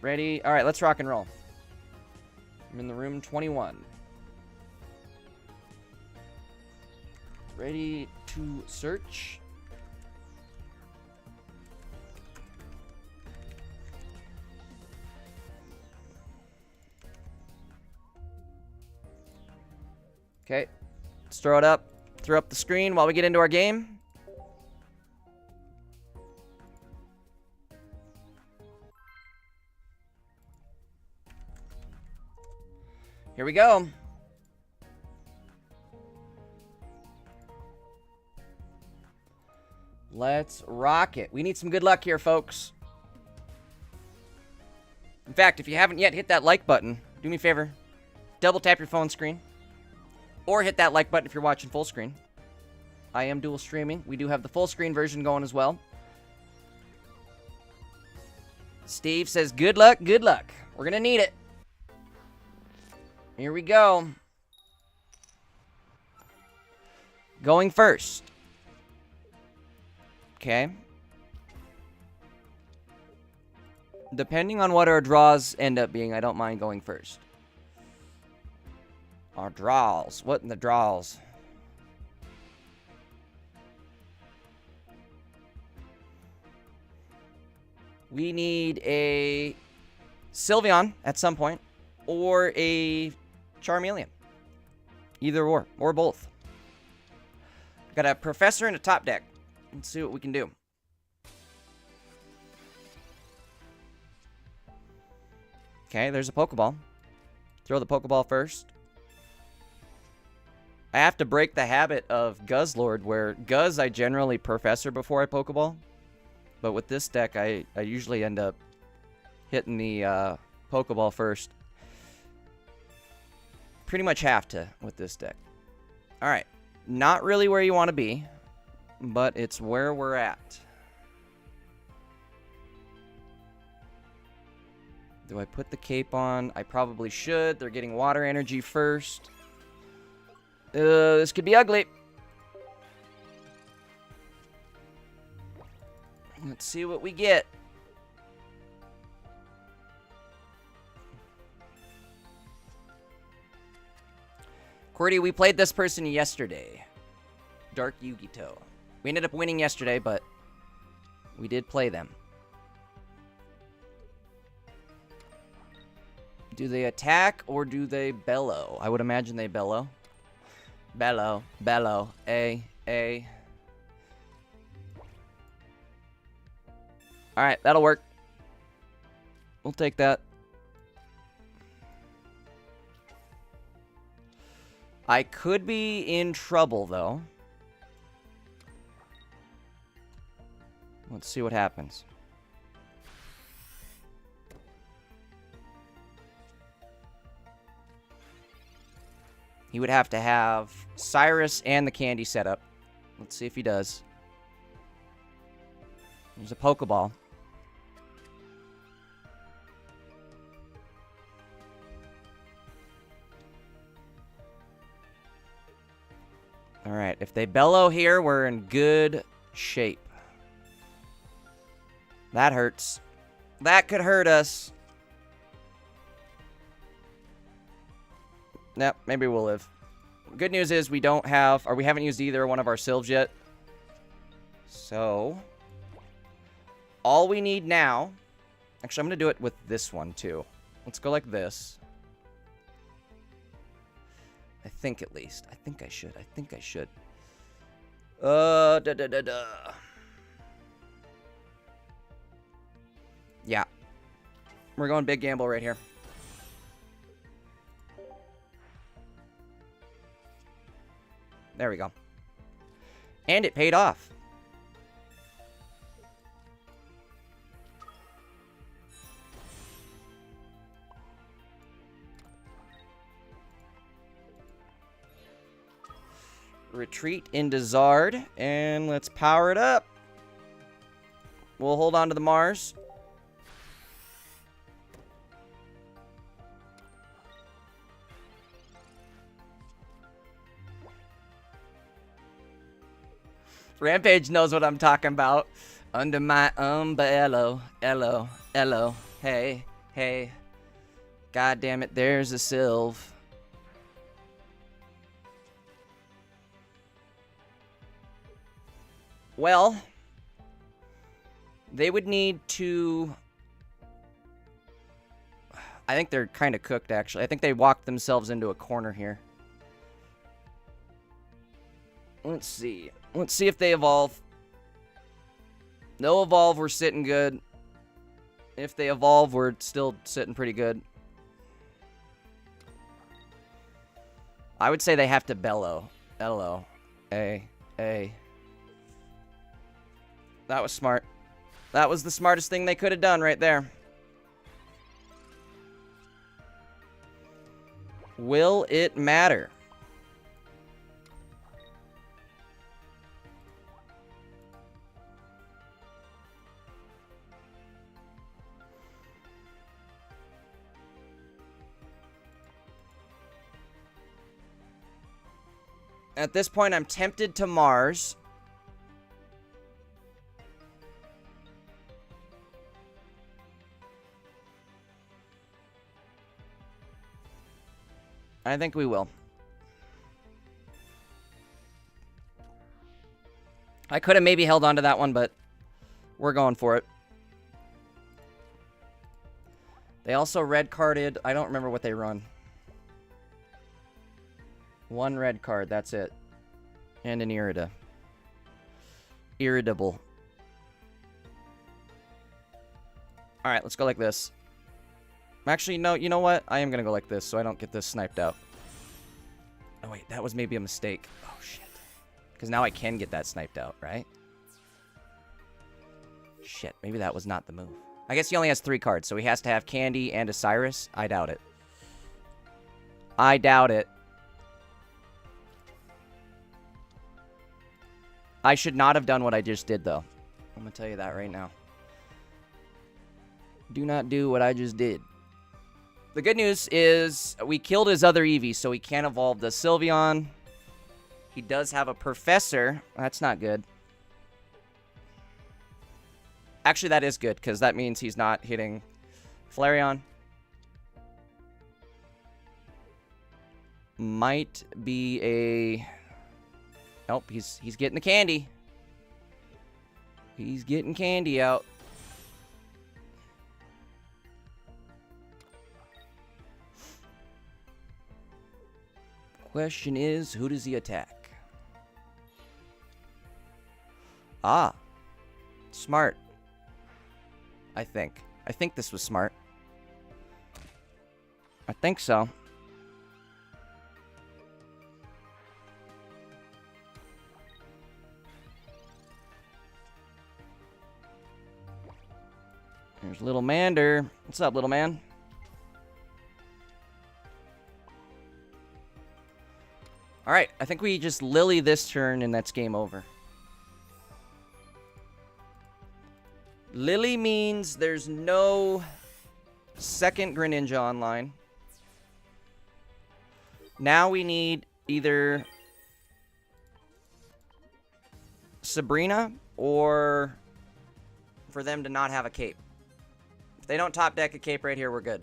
Ready? Alright, let's rock and roll. I'm in the room 21. Ready to search. Okay, let's throw it up. Throw up the screen while we get into our game. Here we go. Let's rock it. We need some good luck here, folks. In fact, if you haven't yet hit that like button, do me a favor. Double tap your phone screen. Or hit that like button if you're watching full screen. I am dual streaming. We do have the full screen version going as well. Steve says, good luck, good luck. We're going to need it. Here we go. Going first. Okay. Depending on what our draws end up being, I don't mind going first. Our draws. What in the draws? We need a Sylveon at some point, or a Charmeleon. Either or both. Got a Professor and a top deck. Let's see what we can do. Okay, there's a Pokeball. Throw the Pokeball first. I have to break the habit of Guzzlord, where Guzz I generally Professor before I Pokeball. But with this deck, I usually end up hitting the Pokeball first. Pretty much have to with this deck. Alright, not really where you want to be, but it's where we're at. Do I put the cape on? I probably should. They're getting water energy first. This could be ugly. Let's see what we get. Cordy, we played this person yesterday. Dark Yugito. We ended up winning yesterday, but we did play them. Do they attack or do they bellow? I would imagine they bellow. Bellow, bellow, A. Alright, that'll work. We'll take that. I could be in trouble, though. Let's see what happens. He would have to have Cyrus and the candy set up. Let's see if he does. There's a Pokeball. Alright, if they bellow here, we're in good shape. That hurts. That could hurt us. Nope, maybe we'll live. Good news is we don't have, or we haven't used either one of our sylves yet. So, all we need now, actually I'm going to do it with this one too. Let's go like this. I think at least. I think I should. Yeah. We're going big gamble right here. There we go. And it paid off. Retreat into Zard, and let's power it up. We'll hold on to the Mars. Rampage knows what I'm talking about. Under my umbrella, hello, hey. God damn it, there's a Sylve. Well, they would need to... I think they're kind of cooked, actually. I think they walked themselves into a corner here. Let's see. Let's see if they evolve. No evolve, we're sitting good. If they evolve, we're still sitting pretty good. I would say they have to bellow. Hello. A. That was smart. That was the smartest thing they could have done right there. Will it matter? At this point, I'm tempted to Mars. I think we will. I could have maybe held on to that one, but we're going for it. They also red carded. I don't remember what they run. One red card, that's it. And an Irritable. Alright, let's go like this. Actually, no, you know what? I am going to go like this so I don't get this sniped out. Oh, wait, that was maybe a mistake. Oh, shit. Because now I can get that sniped out, right? Shit, maybe that was not the move. I guess he only has 3 cards, so he has to have Candy and a Cyrus. I doubt it. I doubt it. I should not have done what I just did, though. I'm going to tell you that right now. Do not do what I just did. The good news is we killed his other Eevee, so he can't evolve the Sylveon. He does have a Professor. That's not good. Actually, that is good, because that means he's not hitting Flareon. Might be a... Nope, he's getting the candy. He's getting candy out. Question is, who does he attack? Ah. Smart. I think. I think this was smart. I think so. There's Little Mander. What's up, little man? Alright, I think we just Lily this turn and that's game over. Lily means there's no second Greninja online. Now we need either Sabrina or for them to not have a cape. If they don't top deck a cape right here, we're good.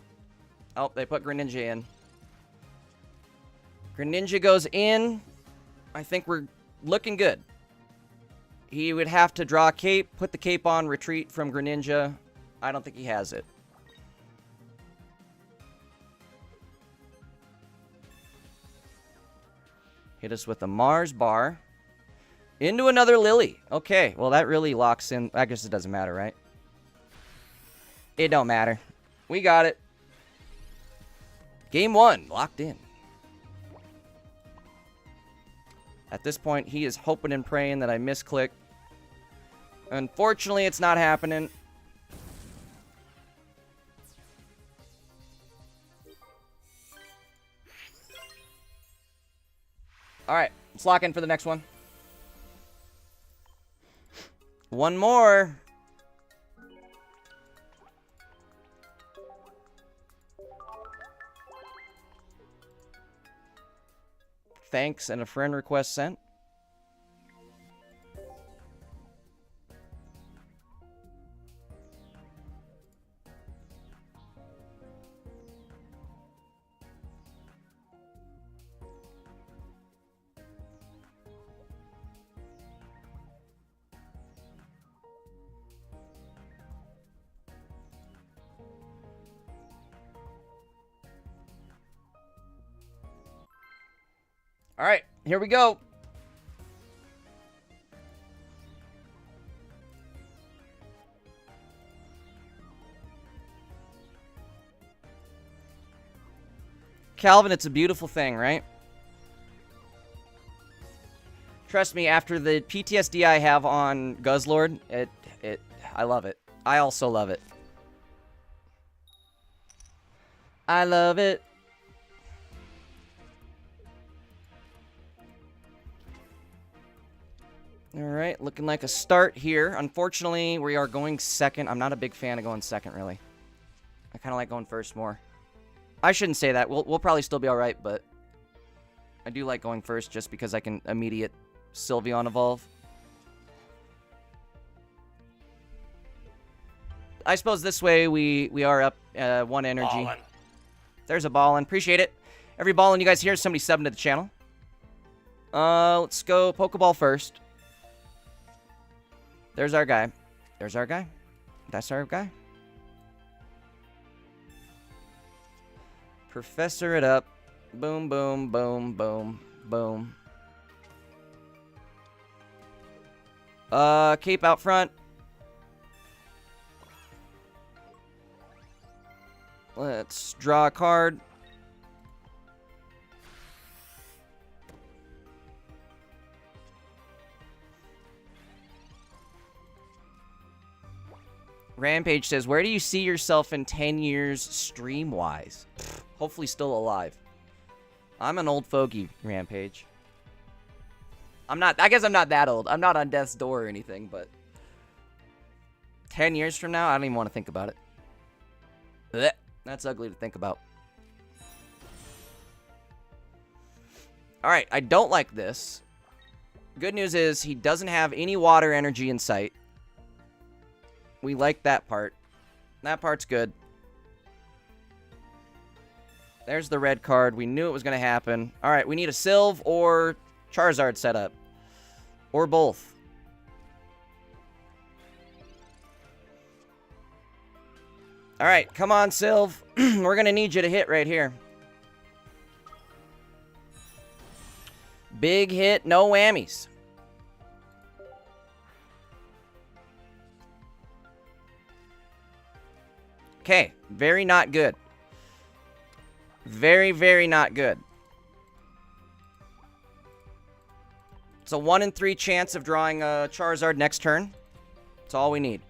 Oh, they put Greninja in. Greninja goes in. I think we're looking good. He would have to draw a cape, put the cape on, retreat from Greninja. I don't think he has it. Hit us with a Mars bar. Into another Lily. Okay, well that really locks in. I guess it doesn't matter, right? It don't matter. We got it. Game 1, locked in. At this point, he is hoping and praying that I misclick. Unfortunately, it's not happening. Alright, let's lock in for the next one. One more. Thanks and a friend request sent. All right, here we go. Calvin, it's a beautiful thing, right? Trust me, after the PTSD I have on Guzzlord, I love it. I also love it. I love it. Alright, looking like a start here. Unfortunately, we are going second. I'm not a big fan of going second, really. I kind of like going first more. I shouldn't say that. We'll probably still be alright, but I do like going first just because I can immediate Sylveon evolve. I suppose this way we are up 1 energy. Ballin'. There's a ballin'. Appreciate it. Every ballin' you guys hear, somebody subbing to the channel. Let's go Pokeball first. There's our guy. There's our guy. That's our guy. Professor it up. Boom, boom, boom, boom, boom. Cape out front. Let's draw a card. Rampage says, where do you see yourself in 10 years stream-wise? Hopefully still alive. I'm an old fogey, Rampage. I guess I'm not that old. I'm not on death's door or anything, but 10 years from now, I don't even want to think about it. Blech. That's ugly to think about. Alright, I don't like this. Good news is he doesn't have any water energy in sight. We like that part. That part's good. There's the red card. We knew it was going to happen. All right, we need a Sylve or Charizard setup. Or both. All right, come on, Sylve. We're going to need you to hit right here. Big hit, no whammies. Okay, very not good. Very, very not good. It's a 1 in 3 chance of drawing a Charizard next turn. That's all we need.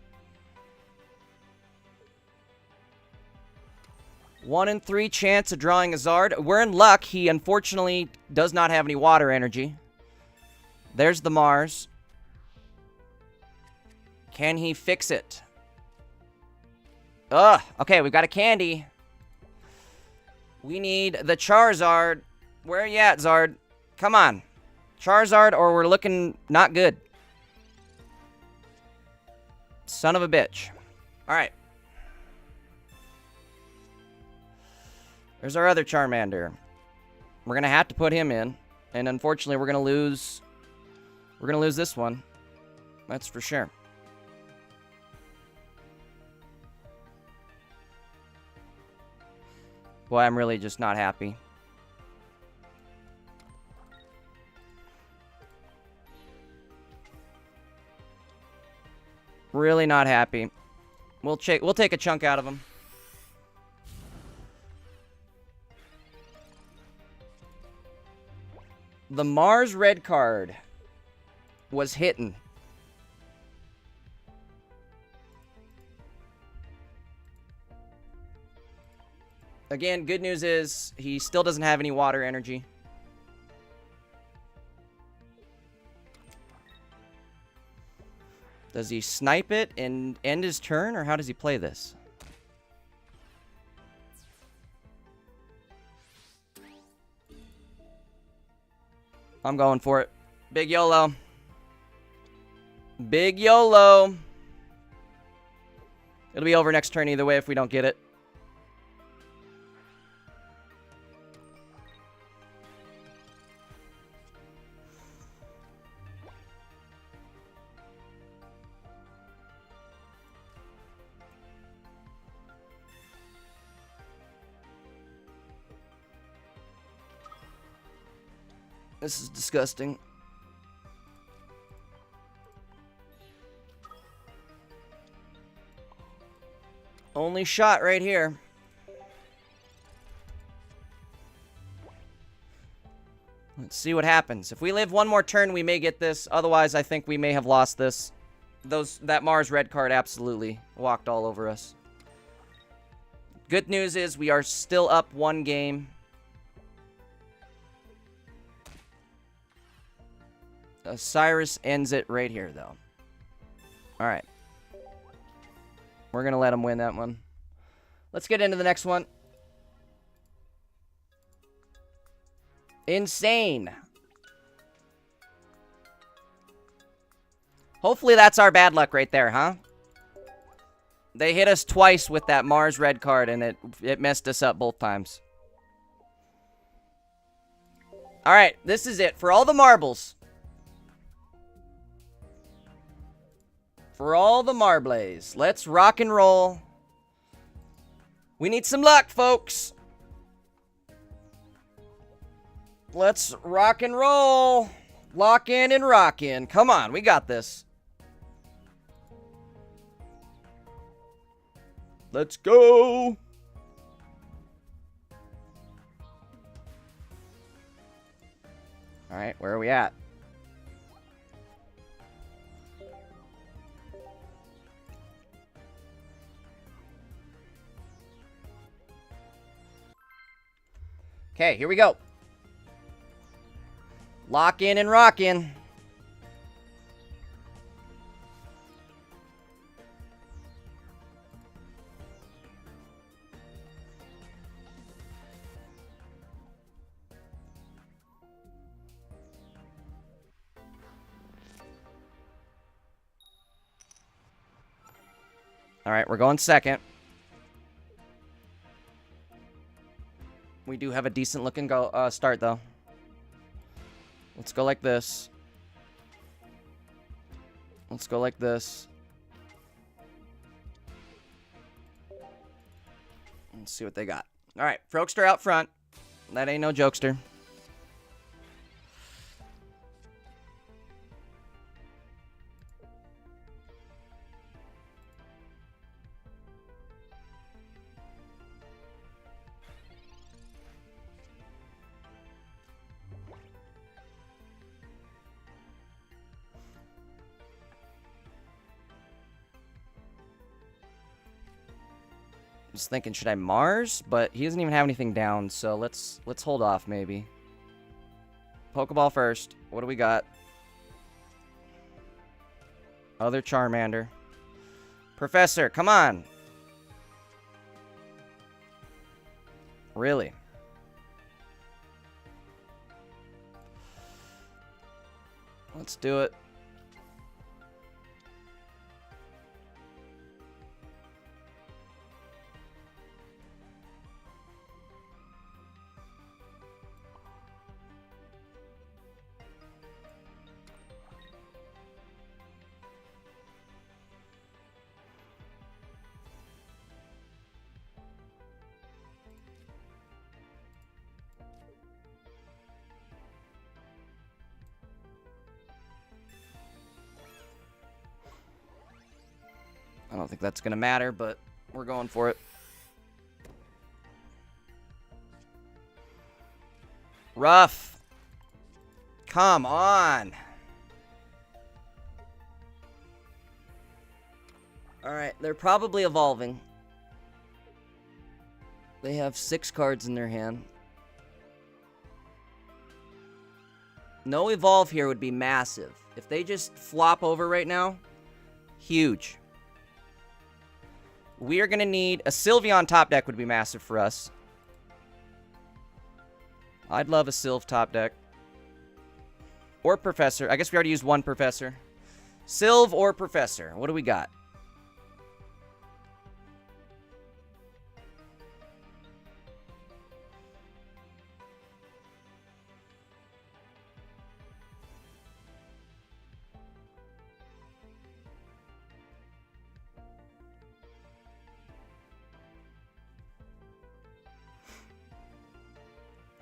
1 in 3 chance of drawing a Zard. We're in luck. He unfortunately does not have any water energy. There's the Mars. Can he fix it? Ugh. Okay, we've got a candy. We need the Charizard. Where are you at, Zard? Come on. Charizard, or we're looking not good. Son of a bitch. All right. There's our other Charmander. We're going to have to put him in. And unfortunately, we're going to lose... We're going to lose this one. That's for sure. Boy, I'm really just not happy. Really not happy. We'll take a chunk out of him. The Mars red card was hitting. Again, good news is he still doesn't have any water energy. Does he snipe it and end his turn, or how does he play this? I'm going for it. Big YOLO. Big YOLO. It'll be over next turn either way if we don't get it. This is disgusting. Only shot right here. Let's see what happens. If we live one more turn, we may get this. Otherwise, I think we may have lost this. That Mars red card absolutely walked all over us. Good news is we are still up 1 game. Cyrus ends it right here, though. Alright. We're going to let him win that one. Let's get into the next one. Insane. Hopefully that's our bad luck right there, huh? They hit us twice with that Mars red card, and it messed us up both times. Alright, this is it. For all the marbles. For all the marbles. Let's rock and roll. We need some luck, folks. Let's rock and roll. Lock in and rock in. Come on, we got this. Let's go. All right, where are we at? Okay, here we go. Lock in and rock in. All right, we're going second. We do have a decent looking start, though. Let's go like this. Let's go like this. Let's see what they got. All right, Frokester out front. That ain't no jokester. Just thinking, should I Mars? But he doesn't even have anything down, so let's hold off maybe. Pokeball first. What do we got? Other Charmander. Professor, come on. Really? Let's do it. I don't think that's going to matter, but we're going for it. Rough. Come on. All right, they're probably evolving. They have 6 cards in their hand. No evolve here would be massive. If they just flop over right now, huge. We are going to need... A Sylveon top deck would be massive for us. I'd love a Sylve top deck. Or Professor. I guess we already used one Professor. Sylve or Professor. What do we got?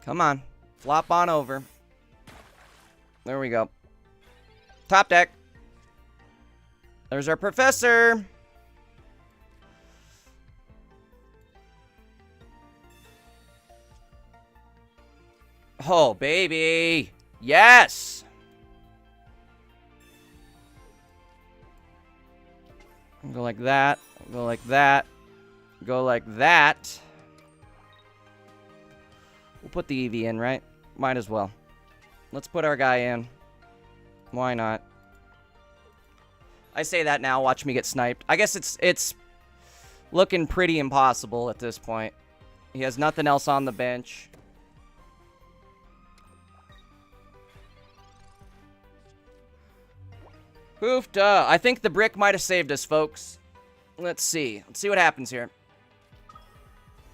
Come on. Flop on over. There we go. Top deck. There's our Professor. Oh, baby. Yes. Go like that. Go like that. Go like that. We'll put the Eevee in, right? Might as well. Let's put our guy in. Why not? I say that now, watch me get sniped. I guess it's looking pretty impossible at this point. He has nothing else on the bench. Hoofda. I think the brick might have saved us, folks. Let's see. Let's see what happens here.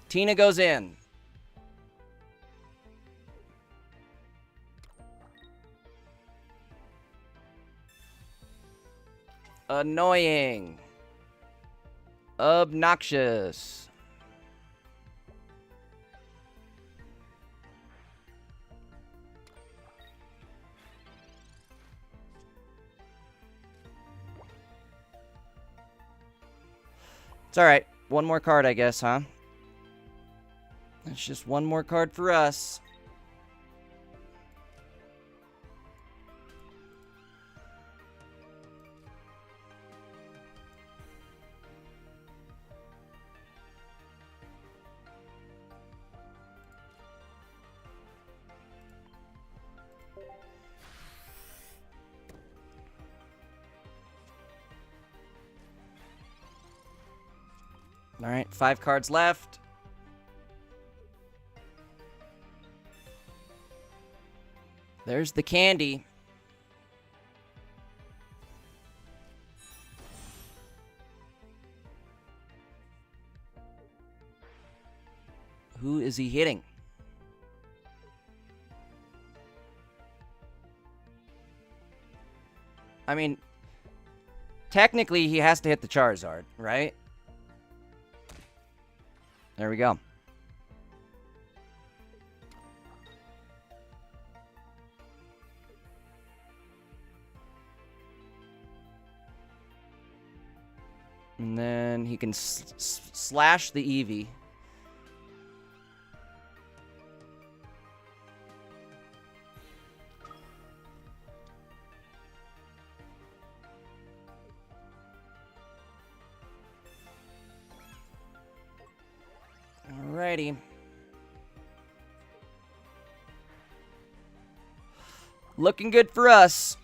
Tina goes in. Annoying. Obnoxious. It's alright. One more card, I guess, huh? That's just one more card for us. All right, 5 cards left. There's the candy. Who is he hitting? I mean, technically he has to hit the Charizard, right? There we go. And then he can slash the Eevee. Alrighty. Looking good for us.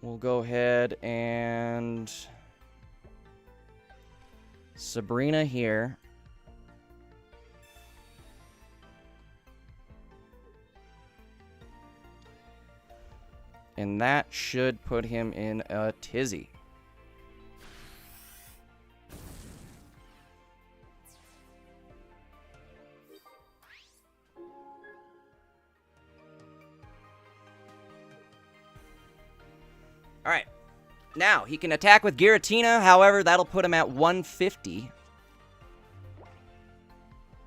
We'll go ahead and Sabrina here. And that should put him in a tizzy. Alright. Now, he can attack with Giratina. However, that'll put him at 150.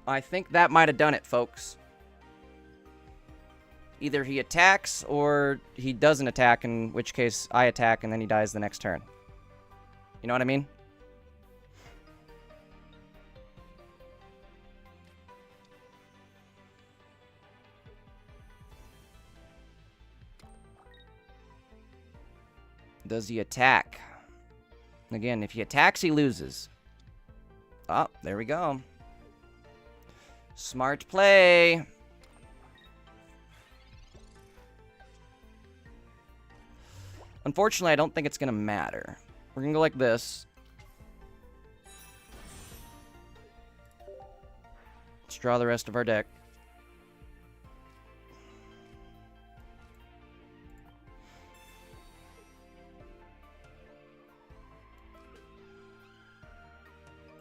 I think that might have done it, folks. Either he attacks or he doesn't attack, in which case I attack and then he dies the next turn. You know what I mean? Does he attack? Again, if he attacks, he loses. Oh, there we go. Smart play. Unfortunately, I don't think it's going to matter. We're going to go like this. Let's draw the rest of our deck.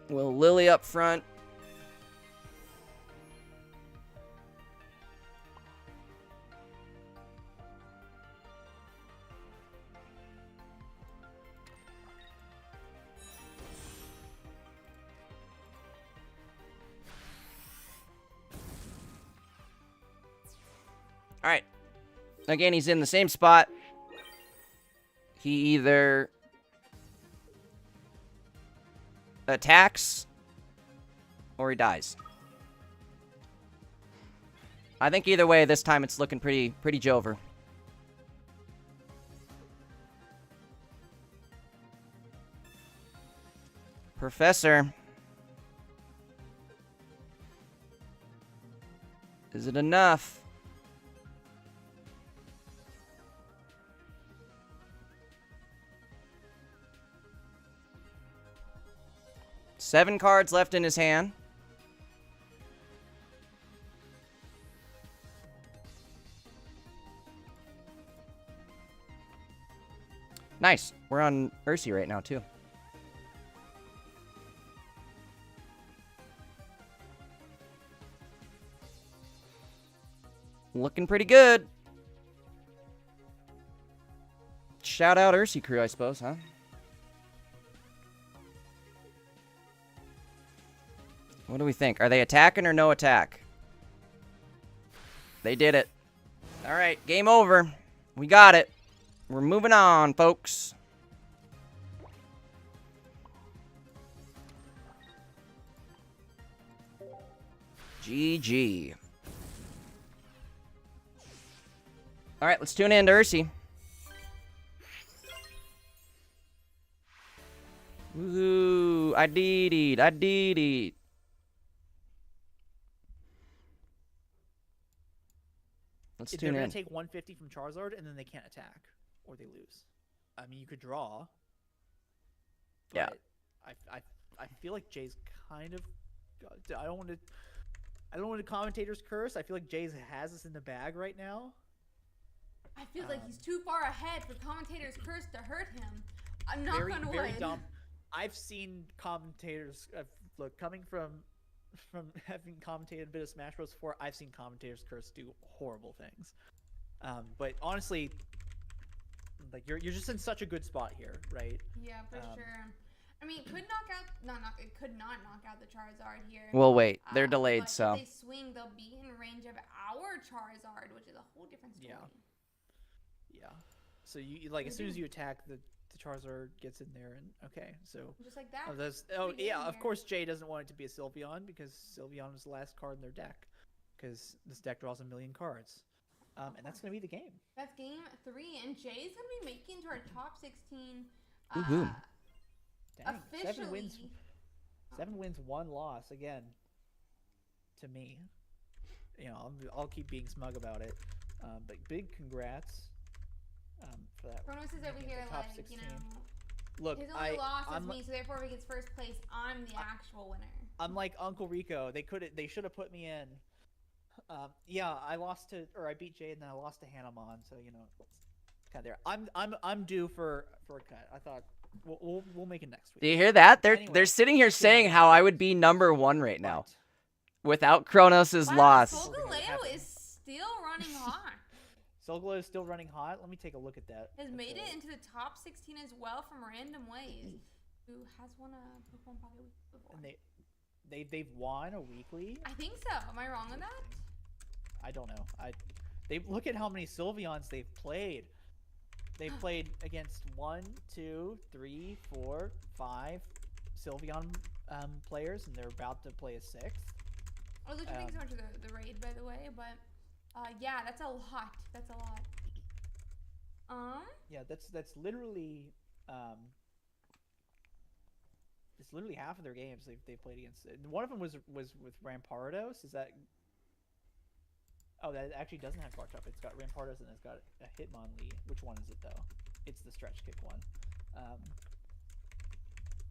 We'll Lily up front. Alright. Again, he's in the same spot. He either attacks or he dies. I think either way, this time it's looking pretty Jover. Professor. Is it enough? Seven cards left in his hand. Nice. We're on Ursi right now, too. Looking pretty good. Shout out Ursi crew, I suppose, huh? What do we think? Are they attacking or no attack? They did it. Alright, game over. We got it. We're moving on, folks. GG. Alright, let's tune in to Ursi. Woohoo! I did it. I did it. Let's tune in. They're going to take 150 from Charizard, and then they can't attack, or they lose. I mean, you could draw. Yeah. I feel like Jay's kind of. I don't want to commentator's curse. I feel like Jay's has us in the bag right now. I feel like he's too far ahead for commentator's curse to hurt him. I'm not gonna win. Very dumb. I've seen commentators look coming from having commentated a bit of Smash Bros. Before. I've seen commentators curse do horrible things. But honestly, like you're just in such a good spot here, right? Yeah, for sure. I mean, it could it could not knock out the Charizard here. Well, wait, they're delayed, so. If they swing, they'll be in range of our Charizard, which is a whole different story. Yeah. So you like as soon as you attack, the Charizard gets in there, and okay, so just like that. Of course Jay doesn't want it to be a Sylveon because Sylveon is the last card in their deck, because this deck draws 1 million cards, and that's gonna be the game. That's game 3, and Jay's gonna be making it to our top 16. Woohoo! Dang, officially. 7 wins, 1 loss again. To me, I'll keep being smug about it, but big congrats. For that. Kronos is over here like, 16. Look, his only loss is me, so therefore if he gets first place, I'm the actual winner. I'm like Uncle Rico. They should have put me in. Yeah, I beat Jay and then I lost to Hanamon, so kind of there. I'm due for a cut. I thought we'll make it next week. Do you hear that? They're Anyway, sitting here saying how I would be #1 right now without Kronos' loss. Solgaleo is still running hot. Solgaleo is still running hot. Let me take a look at that. Has made it into the top 16 as well from random ways. Who has won a Pokemon Pocket Week before? And they've won a weekly. I think so. Am I wrong on that? I don't know. They look at how many Sylveons they've played. They've played against 1, 2, 3, 4, 5 Sylveon players, and they're about to play a 6th. Oh, look, thanks so much for the raid, by the way. But yeah, that's a lot. That's a lot. Yeah, that's literally it's literally half of their games they've played against. One of them was with Rampardos. Is that? Oh, that actually doesn't have Quark Chop. It's got Rampardos and it's got a Hitmonlee. Which one is it though? It's the Stretch Kick one.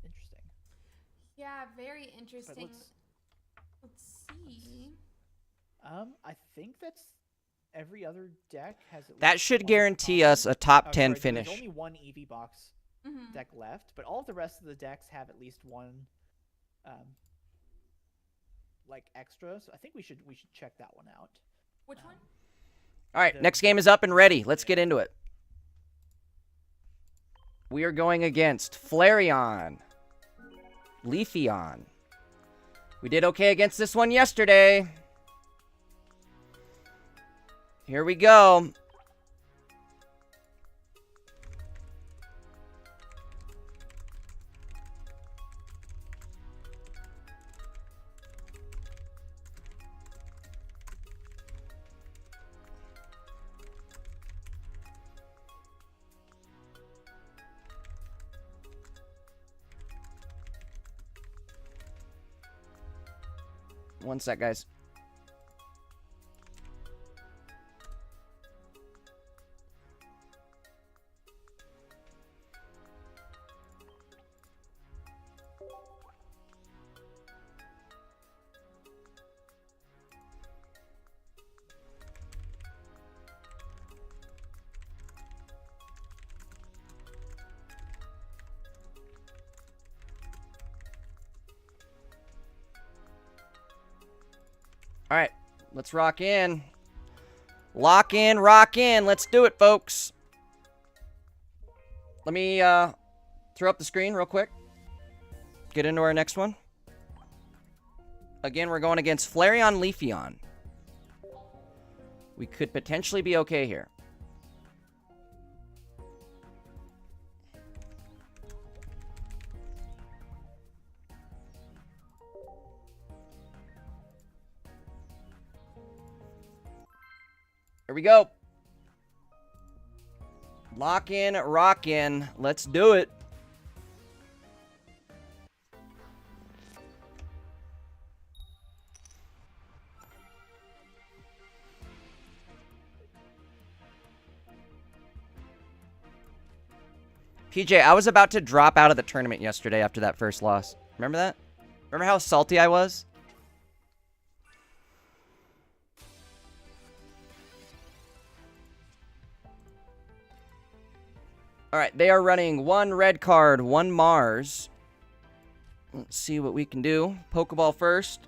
Interesting. Yeah, very interesting. Let's see. I think that's every other deck has. That should guarantee us a top 10 finish. There's only 1 Eevee box deck left, but all of the rest of the decks have at least 1, like extra. So I think we should check that one out. Which one? All right, next game is up and ready. Let's get into it. We are going against Flareon, Leafeon. We did okay against this one yesterday. Here we go. One sec, guys. All right, let's rock in. Lock in, rock in. Let's do it, folks. Let me throw up the screen real quick. Get into our next one. Again, we're going against Flareon, Leafeon. We could potentially be okay here. Here we go. Lock in, rock in. Let's do it. PJ, I was about to drop out of the tournament yesterday after that first loss. Remember that? Remember how salty I was? Alright, they are running 1 red card, 1 Mars. Let's see what we can do. Pokeball first.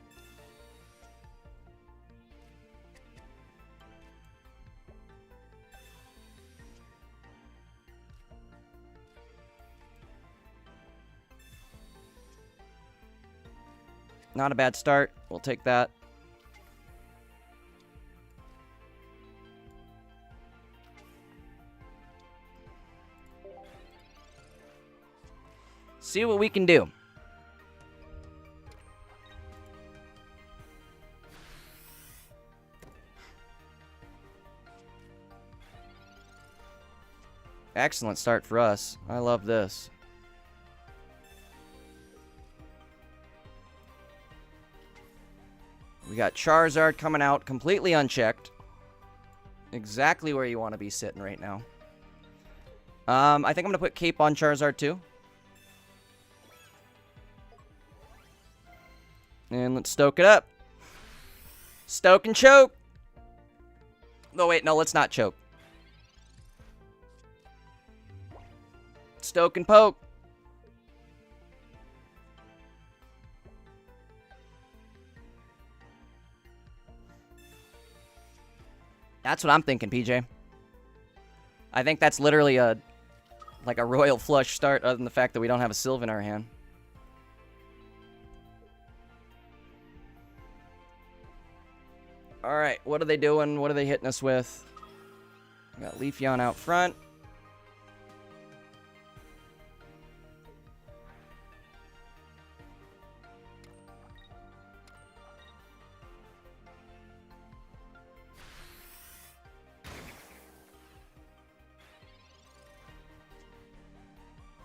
Not a bad start. We'll take that. See what we can do. Excellent start for us. I love this. We got Charizard coming out completely unchecked. Exactly where you want to be sitting right now. I think I'm going to put Cape on Charizard too. And let's stoke it up. Stoke and choke. Oh, wait, no, let's not choke. Stoke and poke. That's what I'm thinking, PJ. I think that's literally like a royal flush start, other than the fact that we don't have a Sylve in our hand. Alright, what are they doing? What are they hitting us with? We got Leafeon out front.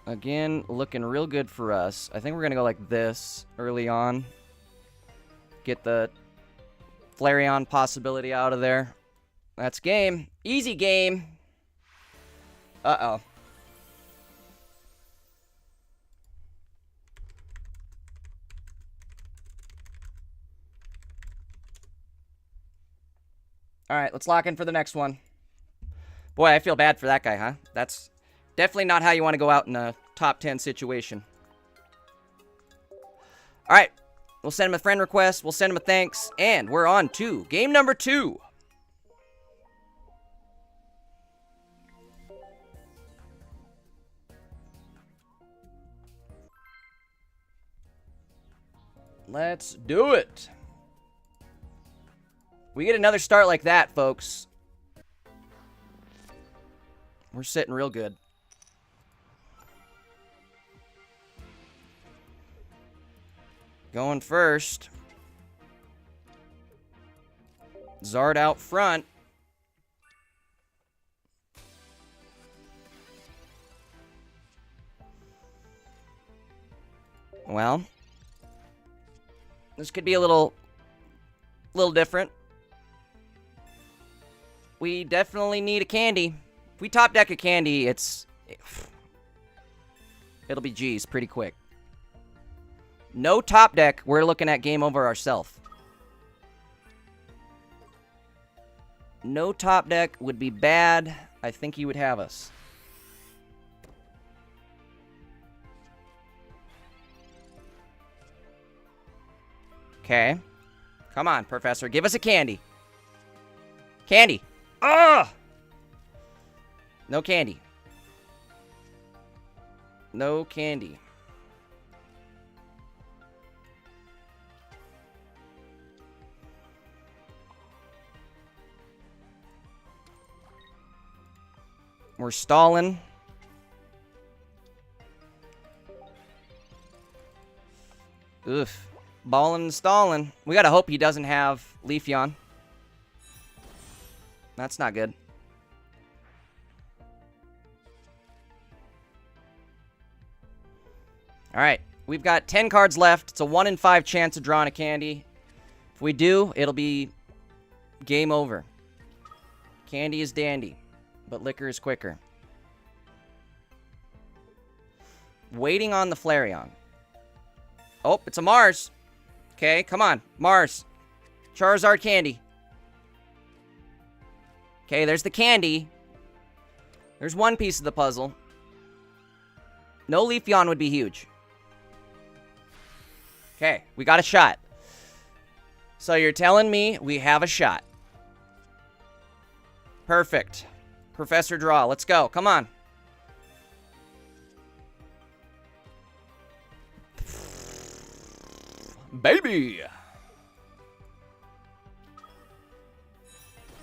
Again, looking real good for us. I think we're going to go like this early on. Get the Flareon possibility out of there. That's game. Easy game. Uh-oh. Alright, let's lock in for the next one. Boy, I feel bad for that guy, huh? That's definitely not how you want to go out in a top 10 situation. Alright. We'll send him a friend request. We'll send him a thanks. And we're on to game number 2. Let's do it. We get another start like that, folks. We're sitting real good. Going first. Zard out front. Well, this could be a little different. We definitely need a candy. If we top deck a candy, it'll be G's pretty quick. No top deck, we're looking at game over ourselves. No top deck would be bad. I think he would have us. Okay. Come on, Professor. Give us a candy. Candy. Ugh! No candy. No candy. We're stalling. Oof. Balling and stalling. We gotta hope he doesn't have Leafeon. That's not good. Alright. We've got 10 cards left. It's a 1 in 5 chance of drawing a candy. If we do, it'll be game over. Candy is dandy, but liquor is quicker. Waiting on the Flareon. Oh, it's a Mars. Okay, come on. Mars. Charizard candy. Okay, there's the candy. There's one piece of the puzzle. No Leafeon would be huge. Okay, we got a shot. So you're telling me we have a shot. Perfect. Professor Draw, let's go. Come on. Baby.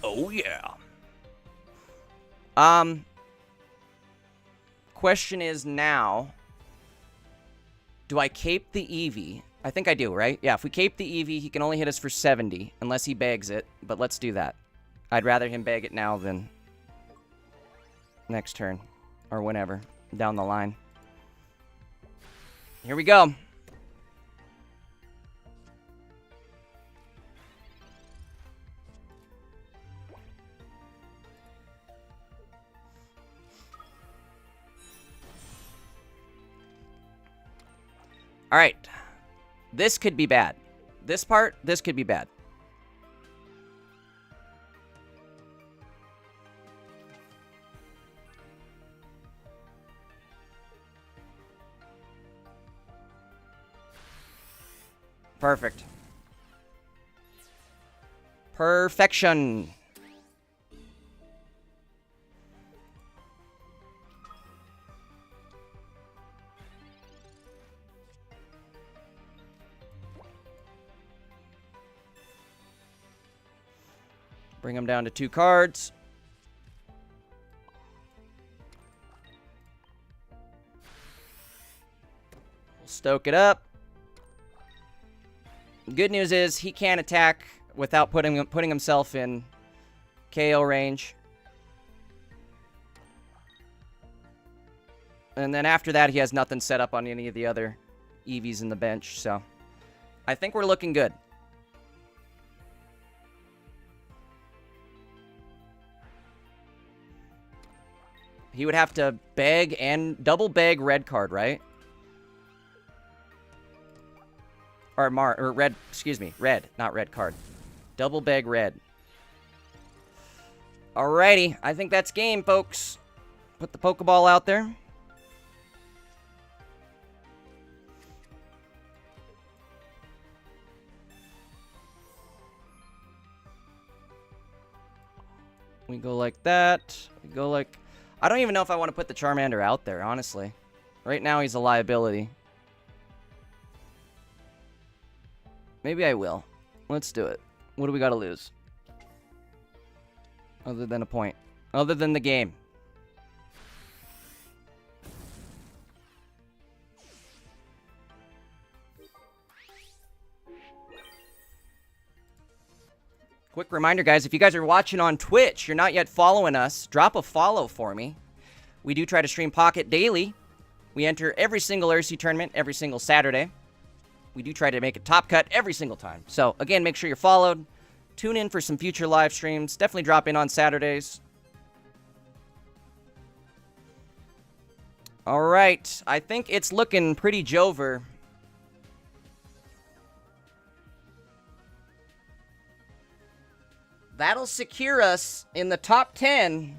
Oh, yeah. Question is now, do I cape the Eevee? I think I do, right? Yeah, if we cape the Eevee, he can only hit us for 70, unless he bags it, but let's do that. I'd rather him bag it now than next turn, or whenever, down the line. Here we go. All right. This could be bad. This could be bad. Perfect. Perfection. Bring them down to 2 cards. We'll stoke it up. Good news is he can't attack without putting himself in KO range. And then after that, he has nothing set up on any of the other Eevees in the bench. So I think we're looking good. He would have to beg and double beg red card, right? Or red, excuse me, red, not red card. Double beg red. Alrighty, I think that's game, folks. Put the Pokeball out there. We go like that. We go like... I don't even know if I want to put the Charmander out there, honestly. Right now, he's a liability. Maybe I will. Let's do it. What do we got to lose? Other than a point. Other than the game. Quick reminder, guys, if you guys are watching on Twitch, you're not yet following us, drop a follow for me. We do try to stream Pocket daily. We enter every single Ursi tournament every single Saturday. We do try to make a top cut every single time. So, again, make sure you're followed. Tune in for some future live streams. Definitely drop in on Saturdays. All right. I think it's looking pretty Jover. That'll secure us in the top 10.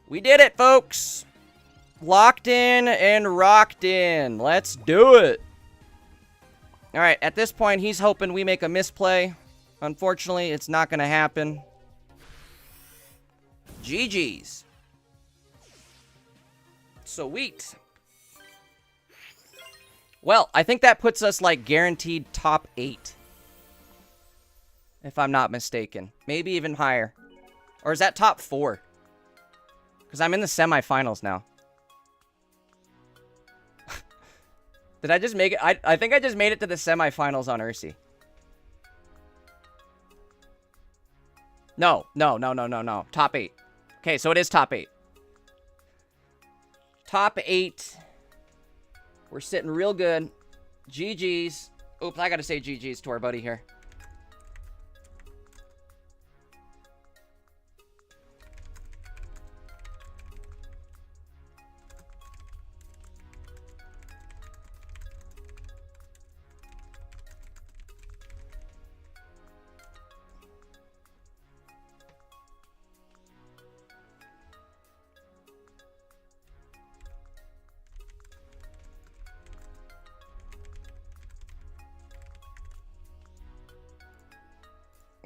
We did it, folks. Locked in and rocked in. Let's do it. All right, at this point, he's hoping we make a misplay. Unfortunately, it's not going to happen. GG's. Sweet. Well, I think that puts us, like, guaranteed top 8. If I'm not mistaken. Maybe even higher. Or is that top 4? Because I'm in the semifinals now. Did I just make it? I think I just made it to the semifinals on Ursi. No. Top 8. Okay, so it is top 8. Top 8. We're sitting real good. GG's. Oops, I gotta say GG's to our buddy here.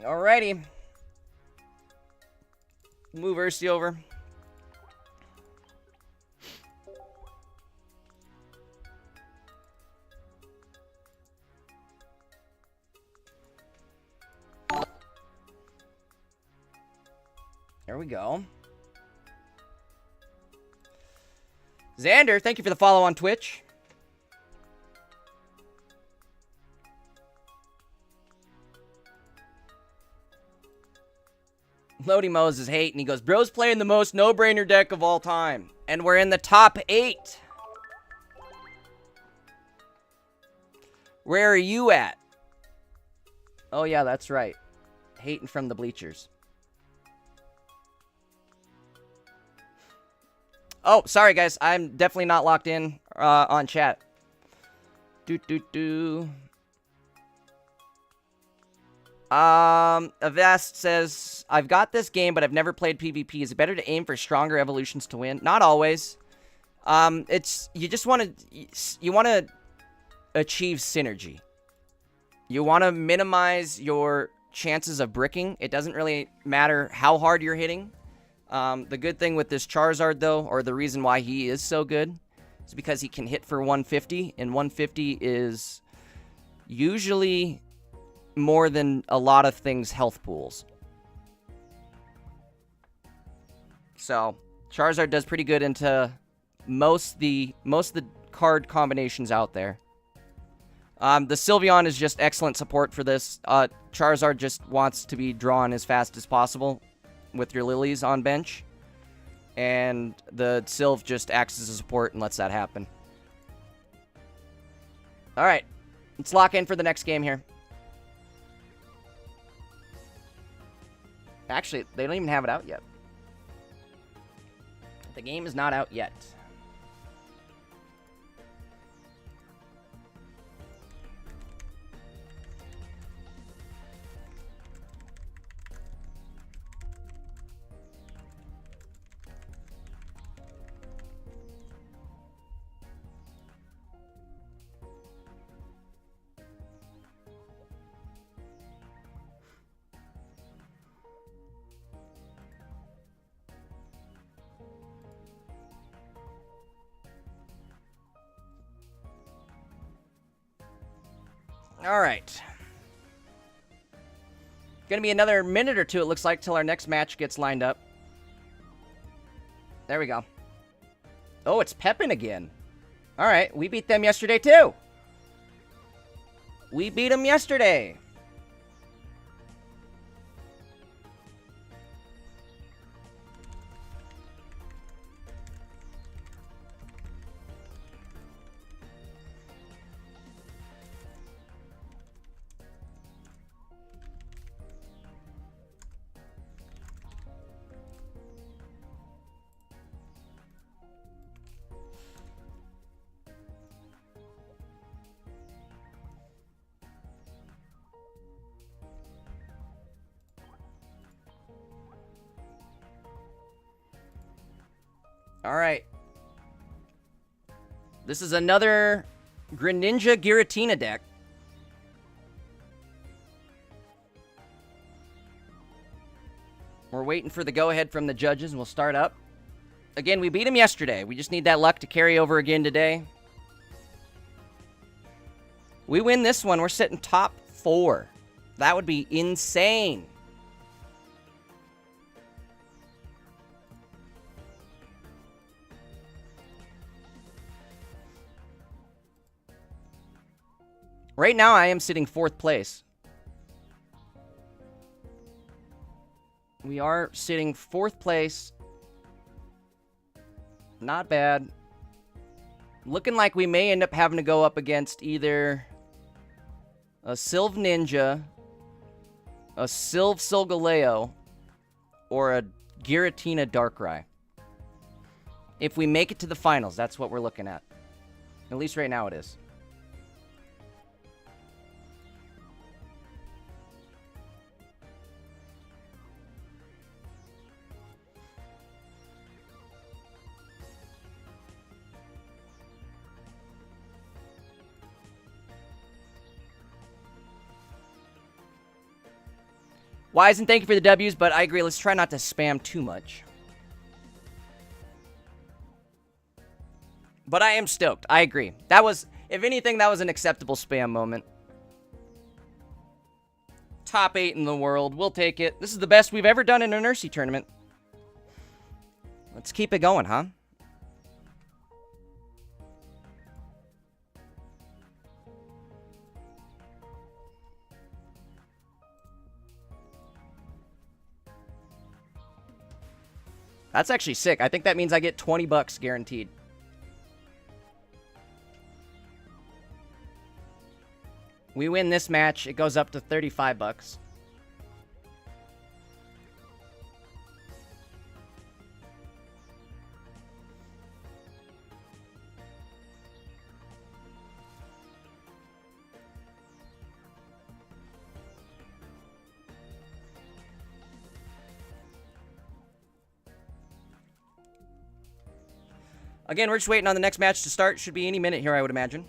Alrighty. Move Ursi over. There we go. Xander, thank you for the follow on Twitch. Lodi Mose is hating. He goes, bro's playing the most no-brainer deck of all time. And we're in the top 8. Where are you at? Oh, yeah, that's right. Hating from the bleachers. Oh, sorry, guys. I'm definitely not locked in on chat. Avast says, I've got this game, but I've never played PvP. Is it better to aim for stronger evolutions to win? Not always. You just want to achieve synergy. You want to minimize your chances of bricking. It doesn't really matter how hard you're hitting. The good thing with this Charizard, though, or the reason why he is so good, is because he can hit for 150, and 150 is usually more than a lot of things' health pools. So, Charizard does pretty good into most of the card combinations out there. The Sylveon is just excellent support for this. Charizard just wants to be drawn as fast as possible with your lilies on bench. And the Sylve just acts as a support and lets that happen. Alright. Let's lock in for the next game here. Actually, they don't even have it out yet. The game is not out yet. Alright. Gonna be another minute or two, it looks like, till our next match gets lined up. There we go. Oh, it's Pepin again. Alright, we beat them yesterday, too. We beat them yesterday. Alright. This is another Greninja Giratina deck. We're waiting for the go-ahead from the judges, and we'll start up. Again, we beat them yesterday. We just need that luck to carry over again today. We win this one, we're sitting top 4. That would be insane. Right now, I am sitting 4th place. We are sitting 4th place. Not bad. Looking like we may end up having to go up against either a Sylve Ninja, a Sylve Solgaleo, or a Giratina Darkrai. If we make it to the finals, that's what we're looking at. At least right now it is. Wise, and thank you for the W's, but I agree. Let's try not to spam too much. But I am stoked. I agree. That was, if anything, that was an acceptable spam moment. Top 8 in the world. We'll take it. This is the best we've ever done in an Ursi tournament. Let's keep it going, huh? That's actually sick. I think that means I get 20 bucks guaranteed. We win this match, it goes up to 35 bucks. Again, we're just waiting on the next match to start. Should be any minute here, I would imagine.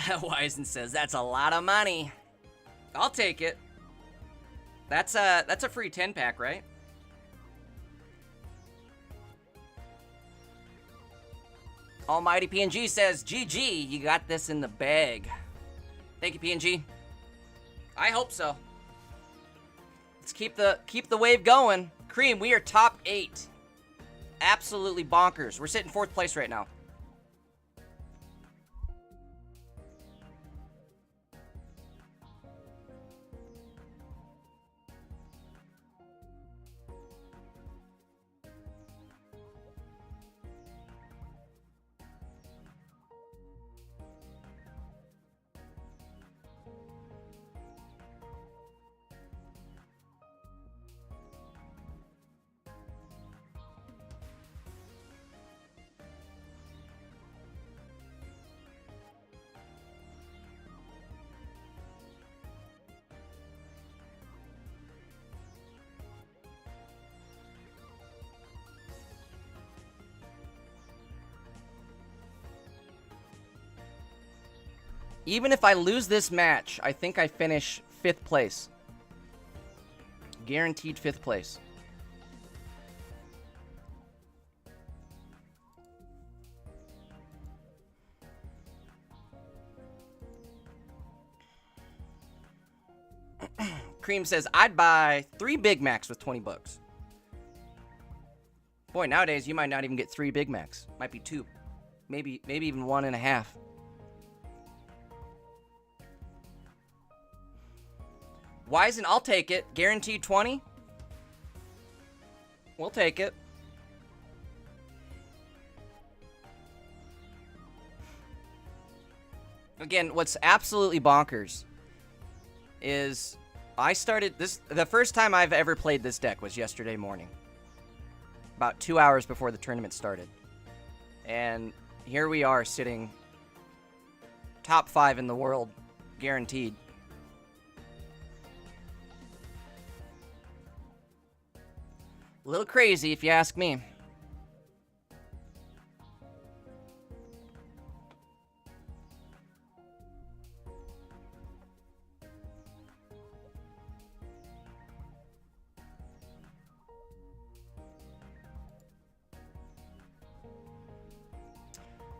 Wisen says, that's a lot of money. I'll take it. That's a free 10-pack, right? Almighty PNG says, GG, you got this in the bag. Thank you, PNG. I hope so. Let's keep the wave going. Cream, we are top 8. Absolutely bonkers. We're sitting 4th place right now. Even if I lose this match, I think I finish 5th place. Guaranteed 5th place. Cream says, I'd buy 3 Big Macs with 20 bucks. Boy, nowadays you might not even get 3 Big Macs. Might be 2. Maybe even 1.5. Wisen, I'll take it. Guaranteed 20. We'll take it. Again, what's absolutely bonkers is I started this. The first time I've ever played this deck was yesterday morning. About 2 hours before the tournament started. And here we are sitting top 5 in the world, guaranteed. A little crazy, if you ask me.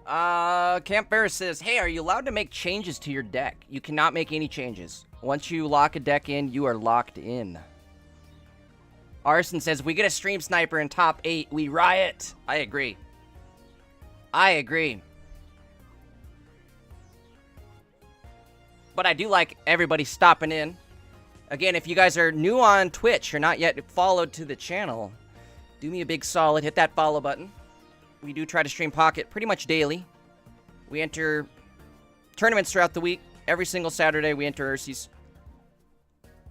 Camp Ferris says, hey, are you allowed to make changes to your deck? You cannot make any changes. Once you lock a deck in, you are locked in. Arson says, if we get a stream sniper in top 8, we riot. I agree. I agree. But I do like everybody stopping in. Again, if you guys are new on Twitch, you're not yet followed to the channel, do me a big solid, hit that follow button. We do try to stream Pocket pretty much daily. We enter tournaments throughout the week. Every single Saturday, we enter Ursies.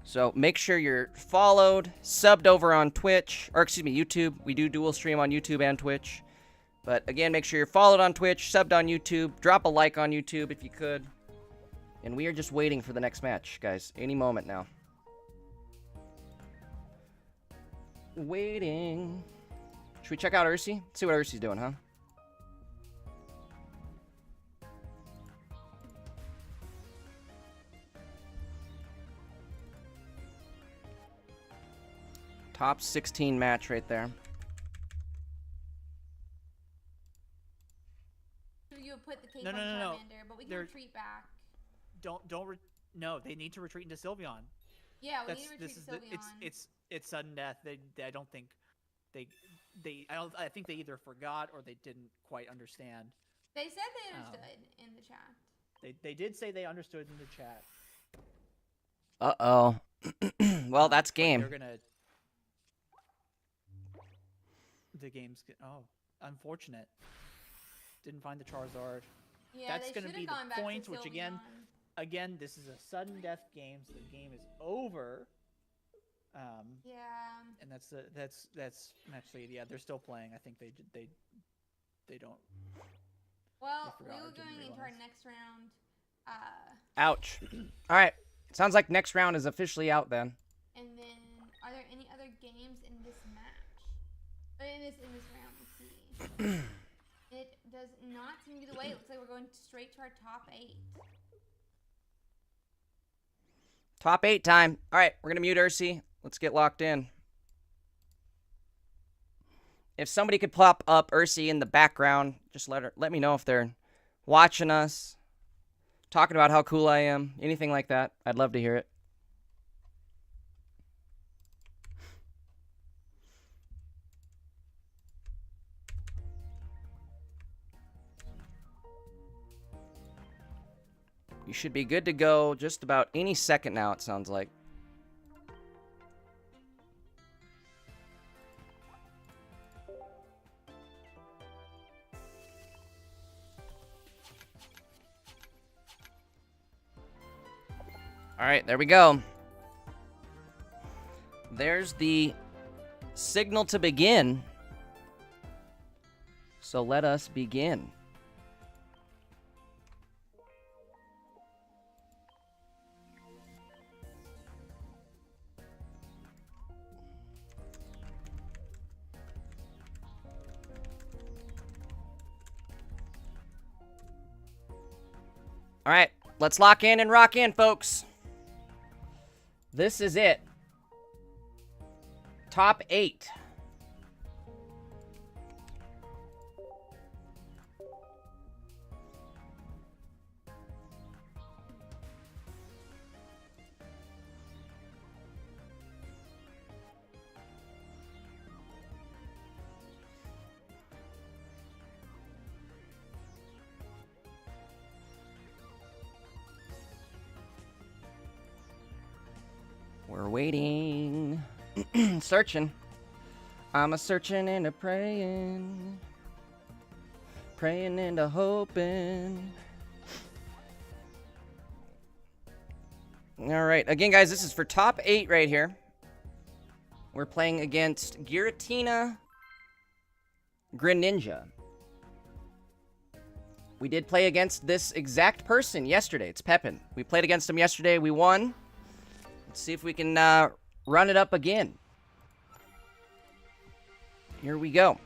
So make sure you're followed, subbed over on Twitch, or excuse me, YouTube. We do dual stream on YouTube and Twitch. But again, make sure you're followed on Twitch, subbed on YouTube, drop a like on YouTube if you could. And we are just waiting for the next match, guys. Any moment now. Waiting. Should we check out Ursi? See what Ursi's doing, huh? Top 16 match right there. So you put the cape No, on no, no, no. Charmander, but we can retreat back. No, they need to retreat into Sylveon. Yeah, we need to retreat to Sylveon. It's sudden death. I don't think I think they either forgot or they didn't quite understand. They said they understood in the chat. They did say they understood in the chat. Uh-oh. Well, that's game. They're gonna... The game's... Oh, unfortunate. Didn't find the Charizard. Yeah, that's gonna be the point, which again, this is a sudden death game, so the game is over. Yeah. And that's actually, yeah, they're still playing. I think they don't. Well, we were going into our next round. Ouch. All right. Sounds like next round is officially out then. And then, are there any other games in this match? In this round, let's see. It does not seem to be the way. It looks like we're going straight to our top 8. Top 8 time. All right, we're going to mute Ursi. Let's get locked in. If somebody could pop up Ursi in the background, just let me know if they're watching us, talking about how cool I am, anything like that. I'd love to hear it. You should be good to go just about any second now, it sounds like. All right, there we go. There's the signal to begin. So let us begin. All right, let's lock in and rock in, folks. This is it. Top 8. We're waiting. Searching. I'm a searching and a praying. Praying and a hoping. Alright, again guys, this is for top 8 right here. We're playing against Giratina Greninja. We did play against this exact person yesterday. It's Pepin. We played against him yesterday. We won. Let's see if we can run it up again. Here we go.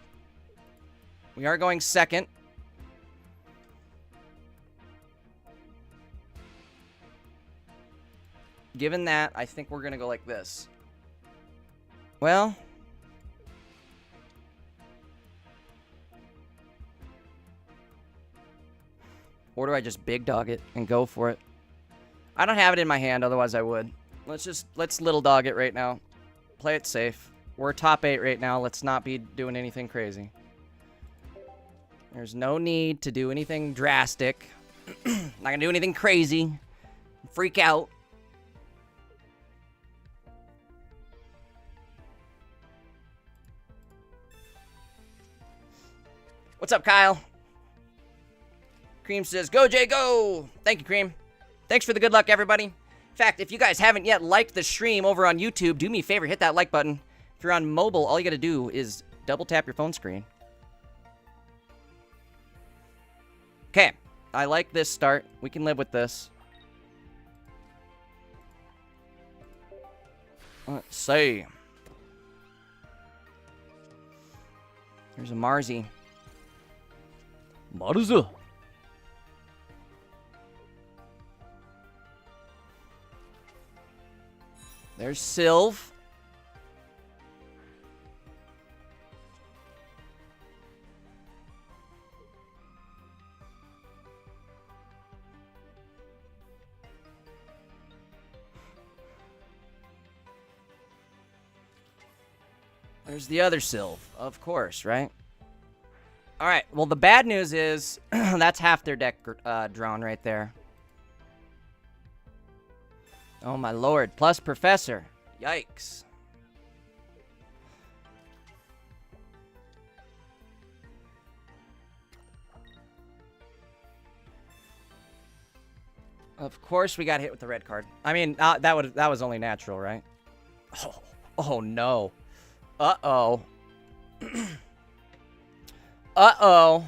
We are going second. Given that, I think we're going to go like this. Well, Or do I just big dog it and go for it? I don't have it in my hand, otherwise I would. Let's little dog it right now. Play it safe. We're top 8 right now. Let's not be doing anything crazy. There's no need to do anything drastic. Not gonna do anything crazy. Freak out. What's up, Kyle? Cream says, go, Jay, go! Thank you, Cream. Thanks for the good luck, everybody. In fact, if you guys haven't yet liked the stream over on YouTube, do me a favor, hit that like button. If you're on mobile, all you gotta do is double tap your phone screen. Okay, I like this start. We can live with this. Let's see. There's a Marzi. Marzi. There's Sylve. There's the other Sylve, of course, right? All right, well, the bad news is that's half their deck drawn right there. Oh, my lord. Plus Professor. Yikes. Of course we got hit with the red card. I mean, that was only natural, right? Oh no. Uh-oh. Uh-oh.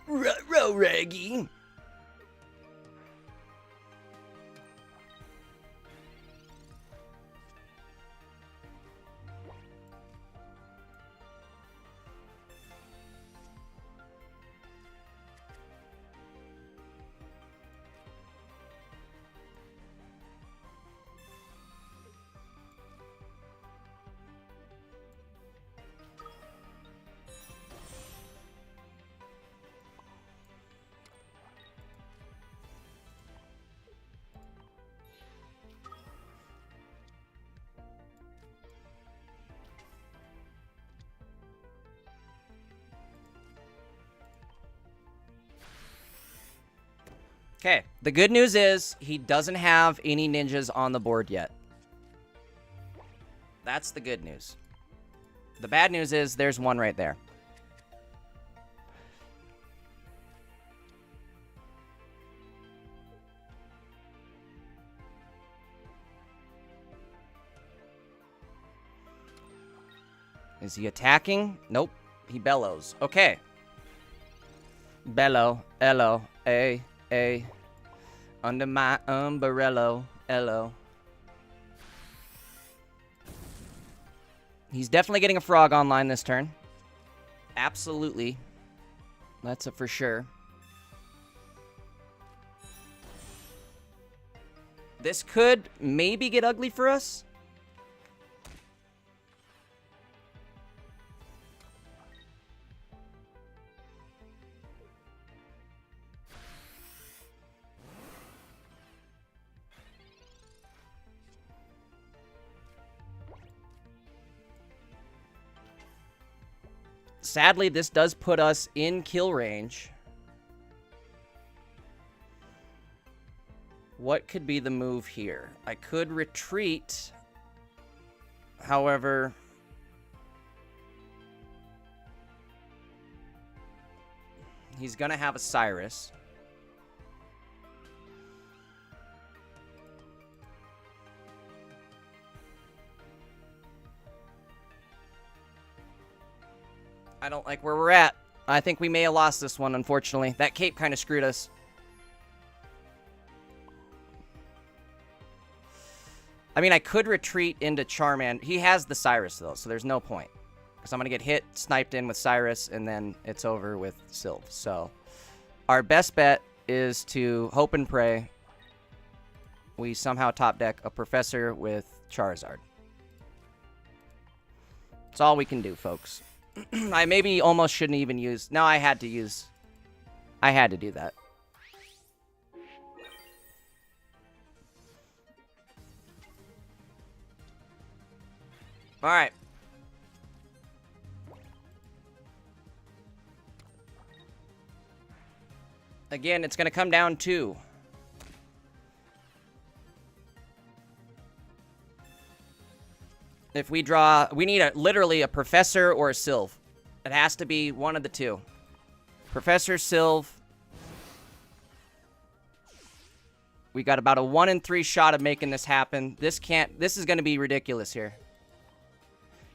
Ruh-roh, Reggie. Okay, the good news is he doesn't have any ninjas on the board yet. That's the good news. The bad news is there's one right there. Is he attacking? Nope. He bellows. Okay. Bellow. Ello. A. Under my umbrella. Ello. He's definitely getting a frog online this turn. Absolutely. That's a for sure. This could maybe get ugly for us. Sadly, this does put us in kill range. What could be the move here? I could retreat. However, he's going to have a Cyrus. I don't like where we're at. I think we may have lost this one, unfortunately. That cape kind of screwed us. I mean, I could retreat into Charmander. He has the Cyrus, though, so there's no point. Because I'm going to get hit, sniped in with Cyrus, and then it's over with Sylve. So, our best bet is to hope and pray we somehow top deck a Professor with Charizard. That's all we can do, folks. I maybe almost shouldn't even use... No, I had to use I had to do that. All right. Again, it's going to come down to... If we draw... We need literally a Professor or a Sylve. It has to be one of the two. Professor, Sylve. We got about a 1 in 3 shot of making this happen. This is going to be ridiculous here.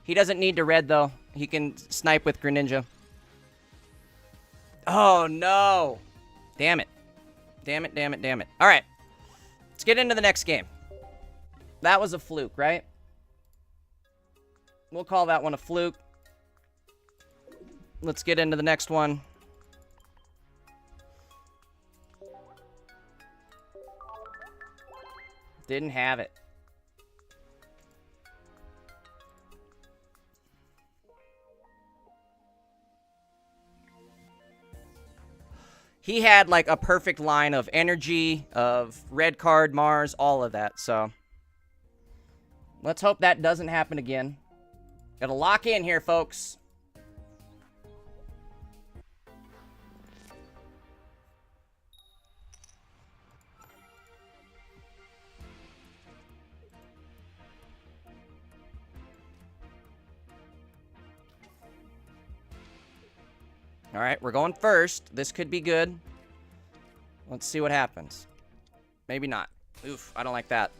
He doesn't need to red, though. He can snipe with Greninja. Oh, no. Damn it. Damn it, damn it, damn it. All right. Let's get into the next game. That was a fluke, right? We'll call that one a fluke. Let's get into the next one. Didn't have it. He had like a perfect line of energy, of red card, Mars, all of that. So let's hope that doesn't happen again. Gotta lock in here, folks. All right, we're going first. This could be good. Let's see what happens. Maybe not. Oof, I don't like that.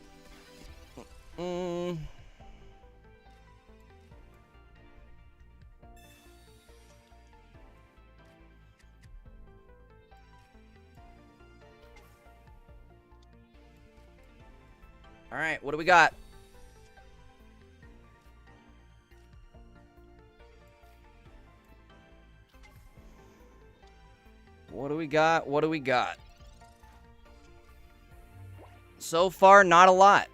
All right, what do we got? What do we got? What do we got? So far, not a lot.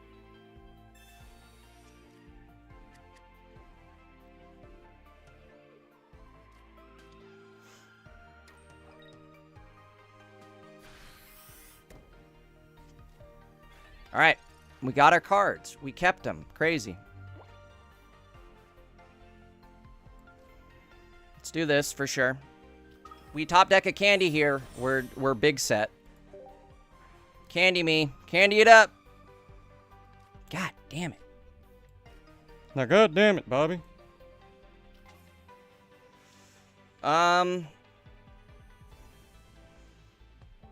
All right. We got our cards. We kept them. Crazy. Let's do this for sure. We top deck a candy here. We're big set. Candy me. Candy it up. God damn it. Now, god damn it, Bobby.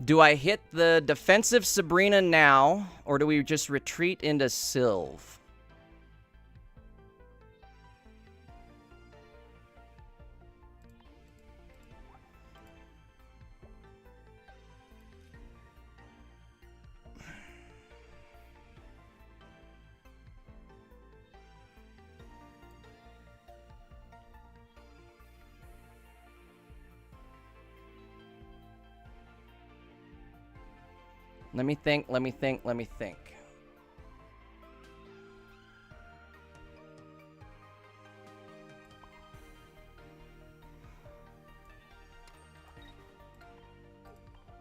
Do I hit the defensive Sabrina now, or do we just retreat into Sylve? Let me think, let me think, let me think.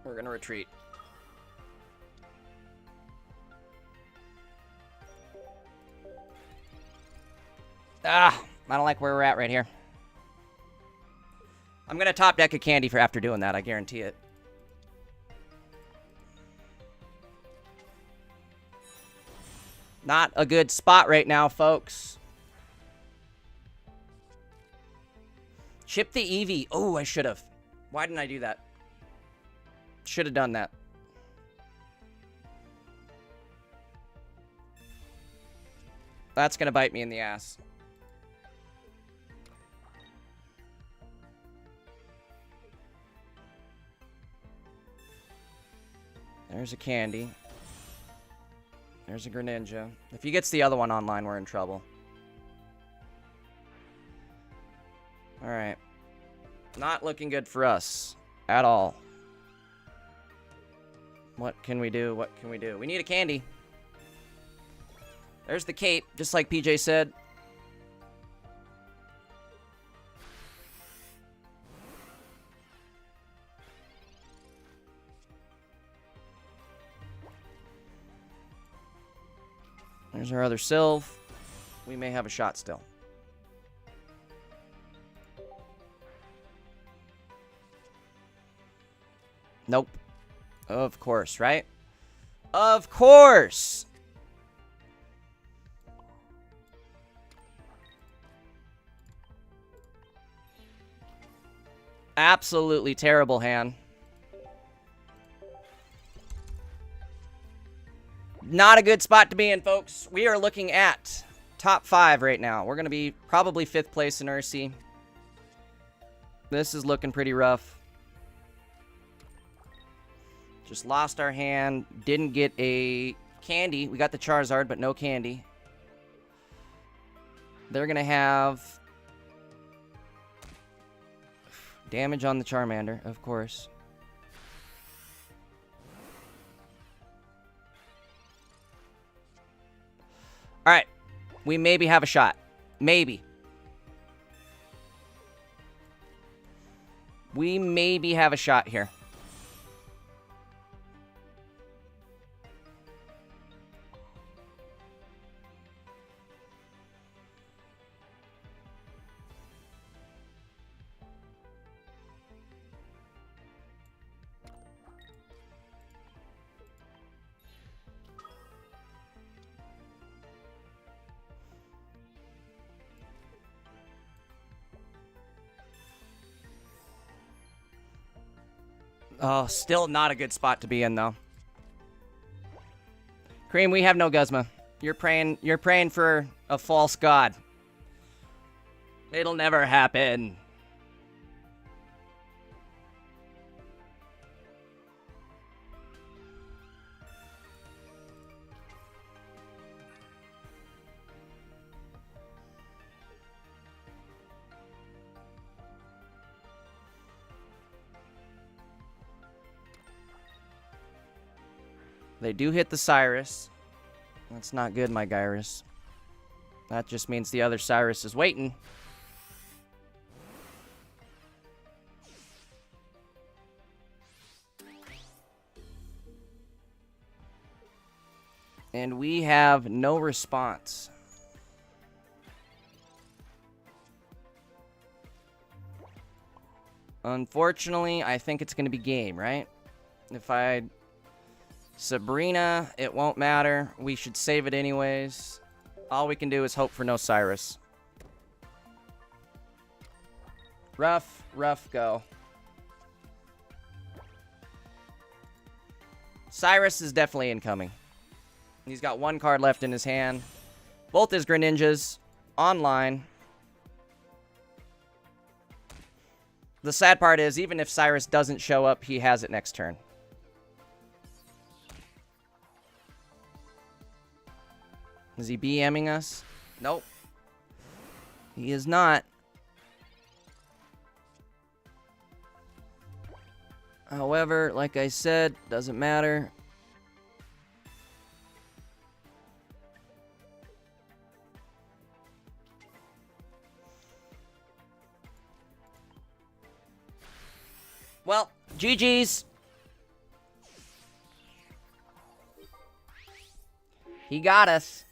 We're gonna retreat. Ah, I don't like where we're at right here. I'm gonna top deck a candy for after doing that, I guarantee it. Not a good spot right now, folks. Chip the Eevee. Oh, I should have. Why didn't I do that? Should have done that. That's going to bite me in the ass. There's a candy. There's a Greninja. If he gets the other one online, we're in trouble. Alright. Not looking good for us. At all. What can we do? What can we do? We need a candy. There's the cape, just like PJ said. There's our other Sylve. We may have a shot still. Nope. Of course, right? Of course! Absolutely terrible hand. Not a good spot to be in, folks. We are looking at top 5 right now. We're going to be probably 5th place in Ursi. This is looking pretty rough. Just lost our hand. Didn't get a candy. We got the Charizard, but no candy. They're going to have damage on the Charmander, of course. Alright. We maybe have a shot. Maybe. We maybe have a shot here. Oh, still not a good spot to be in, though. Cream, we have no Guzma. You're praying for a false god. It'll never happen. They do hit the Cyrus. That's not good, my Gyrus. That just means the other Cyrus is waiting. And we have no response. Unfortunately, I think it's going to be game, right? If I... Sabrina, it won't matter. We should save it anyways. All we can do is hope for no Cyrus. Rough, rough go. Cyrus is definitely incoming. He's got 1 card left in his hand. Both his Greninjas online. The sad part is, even if Cyrus doesn't show up, he has it next turn. Is he BMing us? Nope. He is not. However, like I said, doesn't matter. Well, GG's. He got us.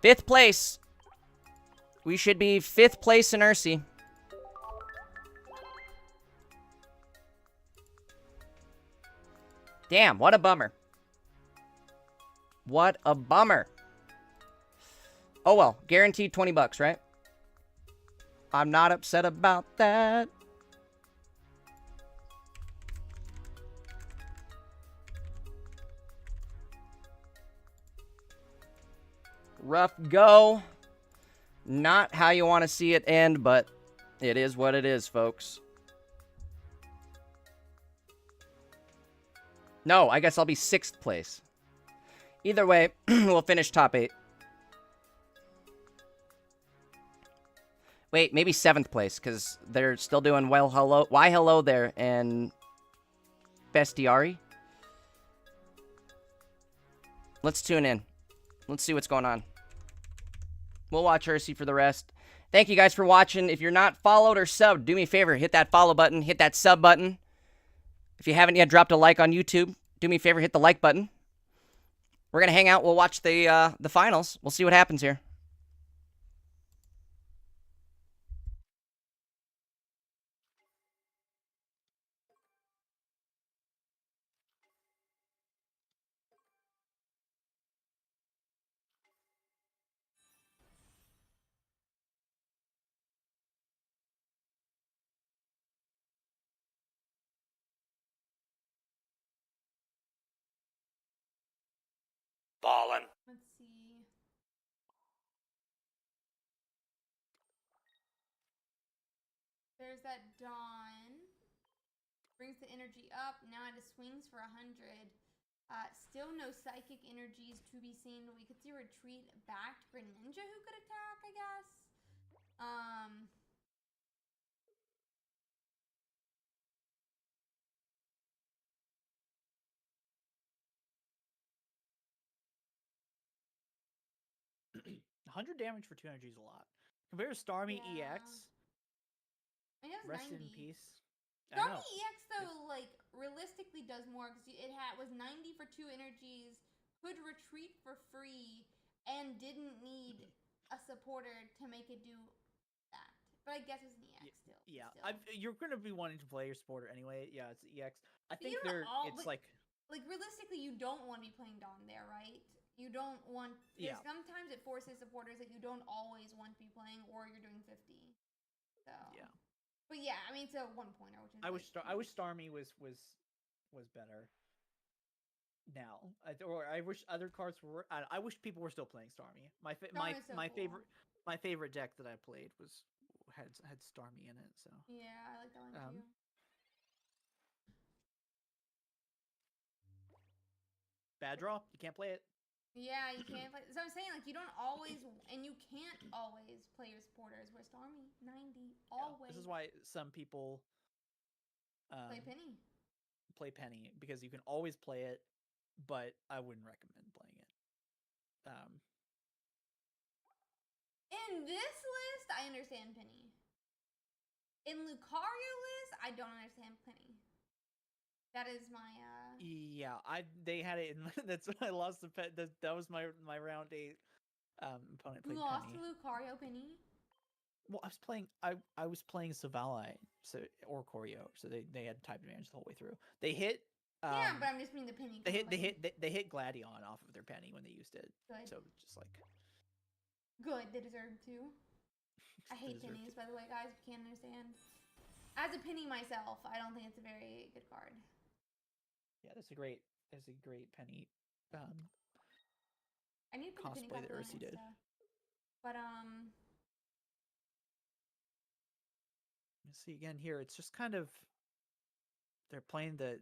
Fifth place. We should be 5th place in Ursi. Damn, what a bummer. What a bummer. Oh well, guaranteed 20 bucks, right? I'm not upset about that. Rough go. Not how you want to see it end, but it is what it is, folks. No, I guess I'll be 6th place. Either way, we'll finish top 8. Wait, maybe 7th place, because they're still doing well. Hello, why hello there, and Bestiari. Let's tune in. Let's see what's going on. We'll watch Ursi for the rest. Thank you guys for watching. If you're not followed or subbed, do me a favor, hit that follow button, hit that sub button. If you haven't yet dropped a like on YouTube, do me a favor, hit the like button. We're gonna hang out. We'll watch the finals. We'll see what happens here. Ballin'. Let's see. There's that Dawn. Brings the energy up. Now it swings for 100. Still no psychic energies to be seen. We could see a retreat back to Greninja who could attack, I guess. 100 damage for 2 energy is a lot. Compared to Starmie Yeah. EX, I mean, rest 90. in peace. Starmie EX though, like realistically, does more because was 90 for 2 energies, could retreat for free, and didn't need a supporter to make it do that. But I guess it's an EX still. Yeah, still. you're gonna be wanting to play your supporter anyway. Yeah, it's EX. I think it's like realistically, you don't want to be playing Dawn there, right? You don't want. Yeah. Sometimes it forces supporters that you don't always want to be playing, or you're doing 50. So. Yeah. But yeah, I mean it's a 1-pointer, which is. I wish Starmie was better. Now, I wish other cards were. I wish people were still playing Starmie. My favorite deck that I played had Starmie in it. So yeah, I like that one too. Bad draw. You can't play it. Yeah, you can't play. So I'm saying like you don't always, and you can't always play your supporters. Where Starmie 90 always. Yeah, this is why some people play Penny. Play Penny because you can always play it, but I wouldn't recommend playing it. In this list, I understand Penny. In Lucario list, I don't understand Penny. That is my Yeah, they had it in that's when I lost the pet. That was my round 8 opponent played lost Penny. to Lucario Penny? Well, I was playing Savalai, or Choreo, so they had type advantage the whole way through. They hit yeah, but I'm just meaning the Penny. They hit Gladion off of their Penny when they used it. Good. So just like good, they deserve to. I hate pennies, by the way, guys. If you can't understand, as a Penny myself, I don't think it's a very good card. Yeah, that's a great Penny. I need to put the Penny cosplay that Ursi did. But you see again here, it's just kind of they're playing the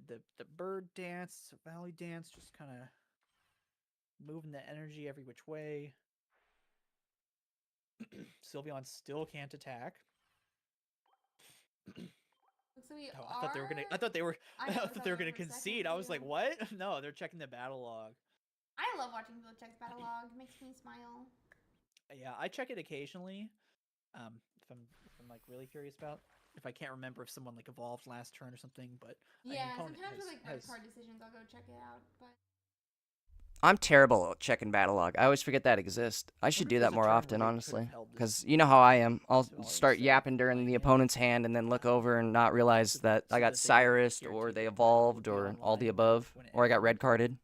bird dance, valley dance, just kind of moving the energy every which way. Sylveon still can't attack. So I thought they were gonna concede. I was like, what? No, they're checking the battle log. I love watching people check battle log. It makes me smile. Yeah, I check it occasionally. If I'm like really curious about, if I can't remember if someone like evolved last turn or something, but yeah, sometimes with like red card decisions, I'll go check it out. But I'm terrible at checking battle log. I always forget that exists. I should do that more often, honestly. Because you know how I am. I'll start yapping during the opponent's hand and then look over and not realize that I got Cyrus or they evolved or all the above. Or I got red carded.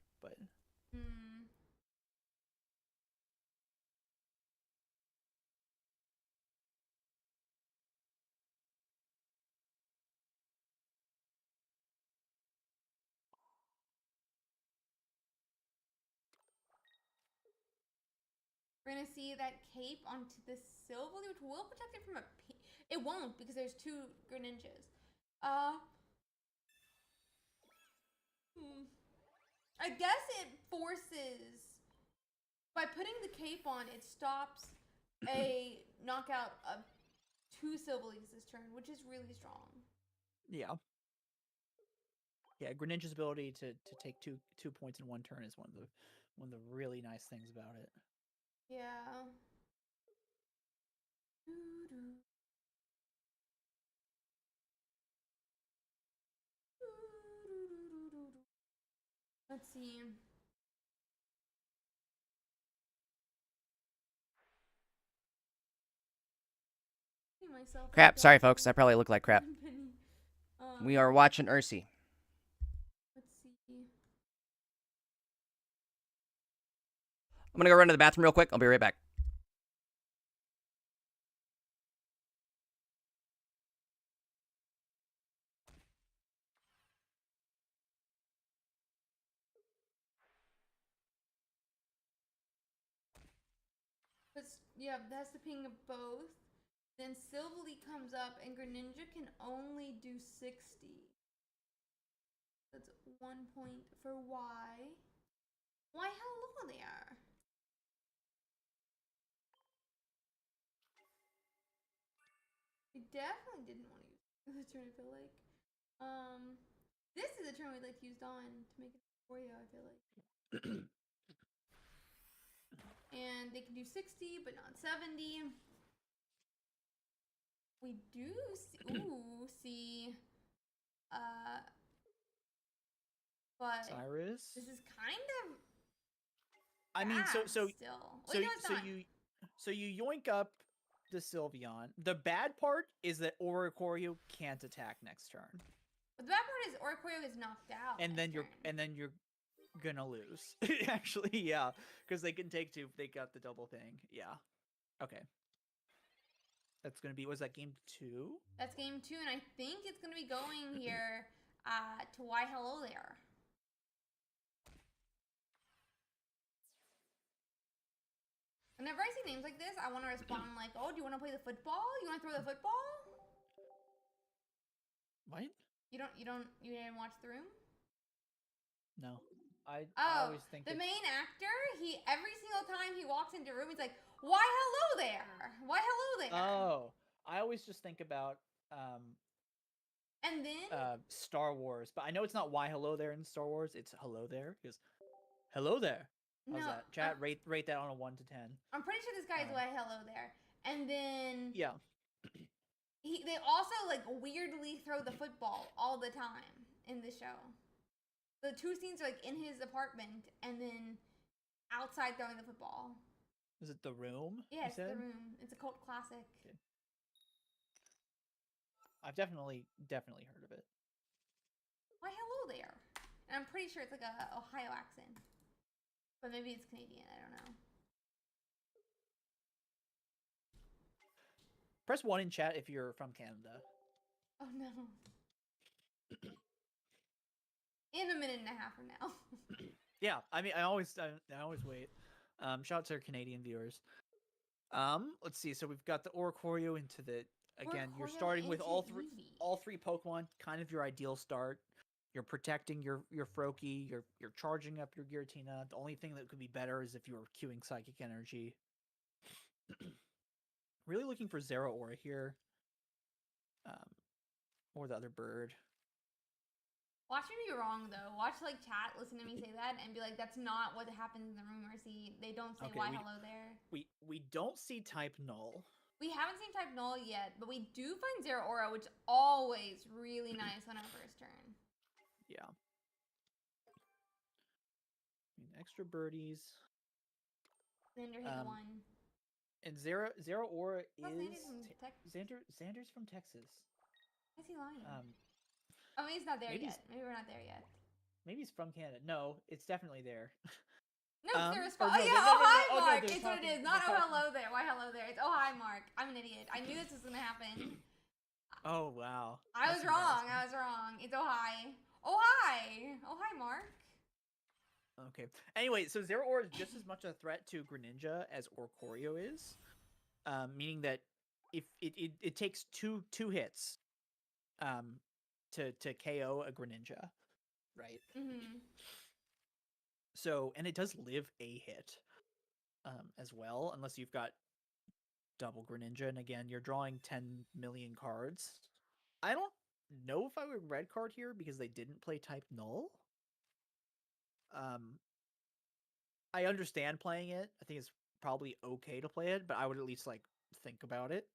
We're gonna see that cape onto the Silvally, which will protect it from a. It won't because there's 2 Greninjas. I guess it forces. By putting the cape on, it stops a knockout of 2 Silvalies this turn, which is really strong. Yeah. Yeah, Greninja's ability to take two points in one turn is one of the really nice things about it. Yeah. Let's see. Crap. Sorry, folks. I probably look like crap. We are watching Ursi. Let's see. I'm gonna go run to the bathroom real quick. I'll be right back. Yeah, that's the ping of both. Then Silvally comes up, and Greninja can only do 60. That's 1 point for Y. Why, hello there. We definitely didn't want to use this turn, I feel like. This is a turn we'd like to use Dawn to make it for you, I feel like. And they can do 60, but not 70. We do see, but Cyrus. This is kind of. I mean, so still. Wait, no, it's not. So you yoink up the Sylveon. The bad part is that Oricorio can't attack next turn. But the bad part is Oricorio is knocked out. And then you're gonna lose. Actually, yeah, because they can take 2. They got the double thing. Yeah. Okay. That's gonna be. Was that game 2? That's game 2, and I think it's gonna be going here to Why Hello There. Whenever I see names like this, I want to respond like, "Oh, do you want to play the football? You want to throw the football?" What? You didn't watch The Room? No. I always think the main actor, every single time he walks into a room, he's like, "Why hello there? Why hello there?" Oh, I always just think about and then Star Wars, but I know it's not why hello there in Star Wars. It's hello there because hello there. How's that? Chat, rate that on a 1 to 10. I'm pretty sure this guy is why hello there. And then yeah, they also like weirdly throw the football all the time in the show. The 2 scenes are like in his apartment and then outside throwing the football. Is it The Room? Yes, The Room. It's a cult classic. Okay. I've definitely heard of it. Why hello there? And I'm pretty sure it's like a Ohio accent. But maybe it's Canadian, I don't know. Press 1 in chat if you're from Canada. Oh no. In a minute and a half from now. Yeah, I mean, I always wait. Shout out to our Canadian viewers. Let's see. So we've got the Oricorio into the again. You're starting with all three Pokemon. Kind of your ideal start. You're protecting your Froakie. You're charging up your Giratina. The only thing that could be better is if you were queuing Psychic Energy. Really looking for Zeraora here. Or the other bird. Watch me be wrong though. Watch like chat, listen to me say that, and be like, "That's not what happens in the room." Or see, they don't say why hello there. We don't see type null. We haven't seen type null yet, but we do find Zeraora, which is always really nice on our first turn. Yeah. Extra birdies. Xander hit 1. And Zeraora is Xander's from Texas. Is he lying? Oh, maybe he's not there yet. Maybe we're not there yet. Maybe he's from Canada. No, it's definitely there. No, it's the response. Hi, Mark. It's what it is. Not hello there. Why hello there? It's hi, Mark. I'm an idiot. I knew this was gonna happen. Oh wow. I was wrong. It's hi. Oh hi, Mark. Okay. Anyway, so Zeraora is just as much a threat to Greninja as Oricorio is, meaning that if it takes two hits, to KO a Greninja, right? Mm-hmm. So, and it does live a hit, as well, unless you've got double Greninja, and again, you're drawing 10 million cards. I don't know if I would red card here because they didn't play type Null. I understand playing it. I think it's probably okay to play it, but I would at least like think about it.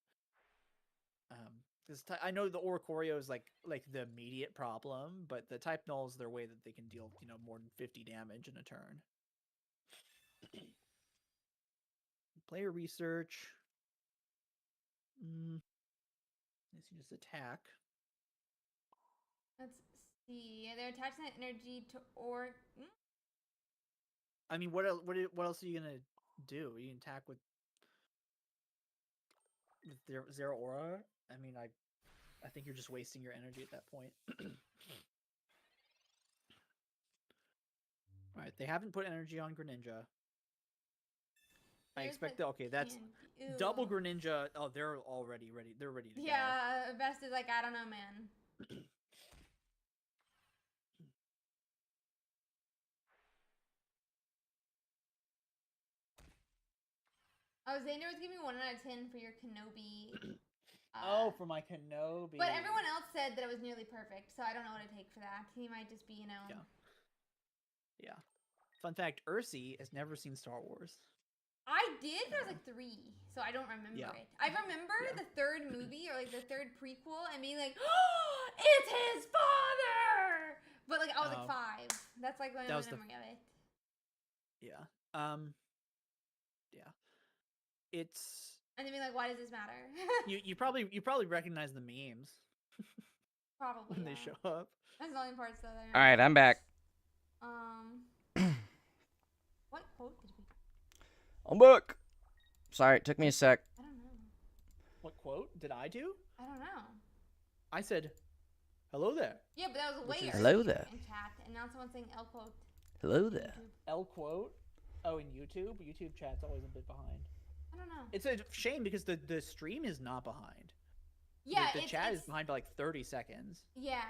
Because I know the Oricorio is like the immediate problem, but the type Null is their way that they can deal, more than 50 damage in a turn. Player research. Let's just attack. Let's see. They're attaching that energy to or. I mean, what else are you gonna do? You can attack with zero aura. I mean, I think you're just wasting your energy at that point. All right, they haven't put energy on Greninja. I expect that. Okay, that's double Greninja. Oh, they're already ready. They're ready to go. Yeah, Best is like, I don't know, man. Oh, Xander was giving me 1 out of 10 for your Kenobi. Oh, for my Kenobi. But everyone else said that it was nearly perfect, so I don't know what to take for that. He might just be, Yeah. Fun fact, Ursi has never seen Star Wars. I did, but I was like 3, so I don't remember it. I remember the third movie, or like the third prequel, and being like, oh, it's his father! But like, I was like 5. That's like my only memory of it. Yeah. Yeah. It's... And then be like, why does this matter? you probably recognize the memes. Probably, when they show up. That's the only parts that I Alright, I'm back. What quote did we... I'm back. Sorry, it took me a sec. I don't know. What quote did I do? I don't know. I said, hello there. Yeah, but that was way hello there. In chat, and now someone's saying L quote. Hello there. L quote? Oh, in YouTube? YouTube chat's always a bit behind. I don't know. It's a shame because the stream is not behind. Yeah, the chat is behind by like 30 seconds. Yeah.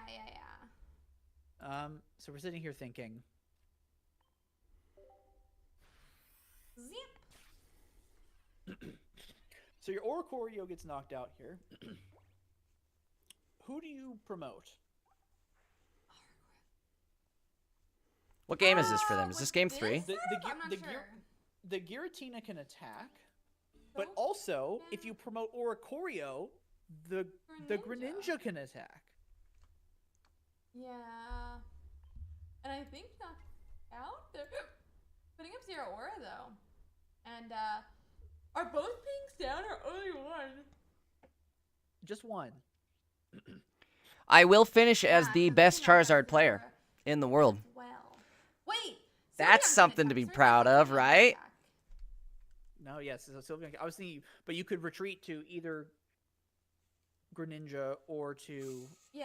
So we're sitting here thinking. Zip. So your Oricorio gets knocked out here. Who do you promote? What game is this for them? Is this game 3? The Giratina can attack, but also if you promote Oricorio, the Greninja can attack. Yeah. And I think not out. They're putting up 0 aura though. And are both pinks down or only one? Just one. I will finish as the best Charizard player in the world. Well. Wait. That's something to be proud of, right? No, yes, Sylveon. I was thinking, but you could retreat to either Greninja or to the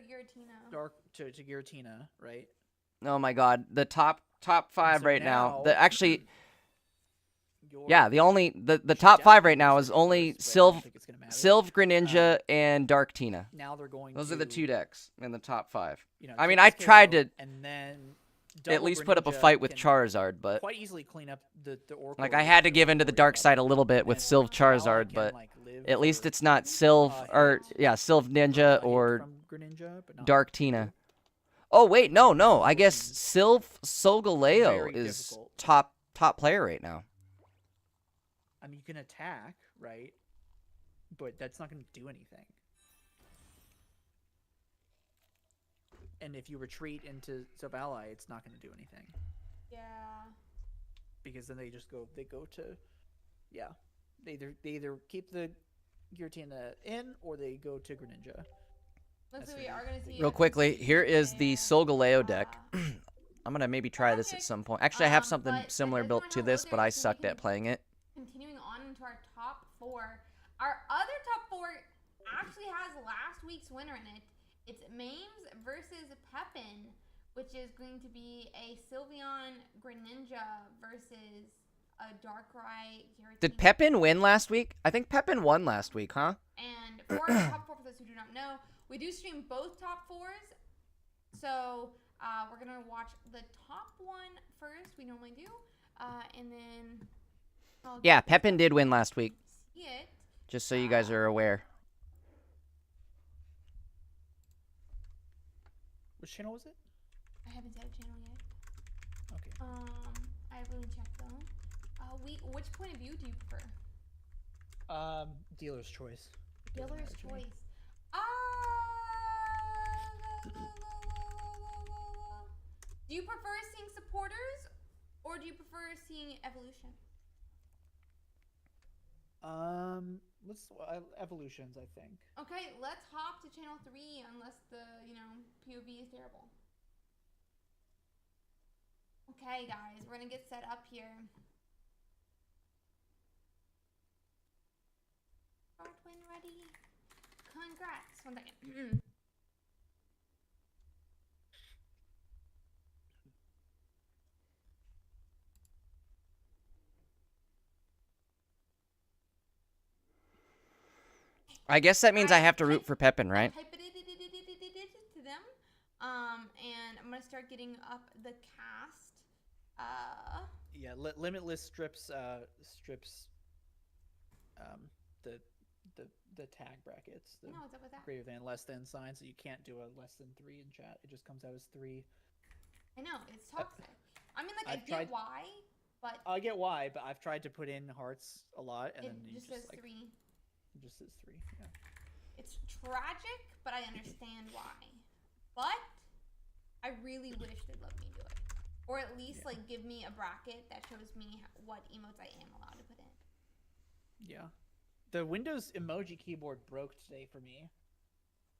Giratina. To Giratina, right? Oh my God, the top 5 so right now. The the top 5 right now is only Sylve Greninja and Dark Tina. Now they're going. Those are the 2 decks in the top 5. I mean, I tried to and then at least put up a fight with Charizard, but quite easily clean up the Oracle. like I had to give into the dark side a little bit with Sylve Charizard, but at least it's not Sylve Sylve Ninja or Dark Tina. Oh wait, no. I guess Sylve Solgaleo is top player right now. I mean, you can attack, right? But that's not going to do anything. And if you retreat into sub-ally, it's not going to do anything. Yeah. Because then they go to, they either keep the Giratina in or they go to Greninja. Looks like we are going to see. Real quickly, here is the Solgaleo deck. I'm going to maybe try this at some point. Actually, I have something similar built to this, but I sucked at playing it. Continuing on into our top 4. Our other top 4 actually has last week's winner in it. It's Mames versus Pepin, which is going to be a Sylveon Greninja versus a Darkrai Giratina. Did Pepin win last week? I think Pepin won last week, huh? And for our top 4, for those who do not know, we do stream both top 4s. So we're going to watch the top one first. We normally do. And then... Yeah, Pepin did win last week. it. Just so you guys are aware. Which channel was it? I haven't set a channel yet. Okay. I haven't checked though. Which point of view do you prefer? Dealer's choice. Dealer's choice. Do you prefer seeing supporters, or do you prefer seeing evolution? Let's evolutions, I think. Okay, let's hop to channel 3 unless the, POV is terrible. Okay, guys, we're gonna get set up here. Start when ready. Congrats. 1 second. I guess that means I have to root for Pepin, right? I type it to them. And I'm gonna start getting up the cast. Yeah, limitless strips the tag brackets. The what's up with that? greater than, less than sign, so you can't do a less than 3 in chat. It just comes out as 3. I know, it's toxic. I mean, like, I get why, but... I get why, but I've tried to put in hearts a lot, and then it just says 3. It just says 3, yeah. It's tragic, but I understand why. But I really wish they'd let me do it. Or at least, like, give me a bracket that shows me what emotes I am allowed to put in. Yeah. The Windows emoji keyboard broke today for me.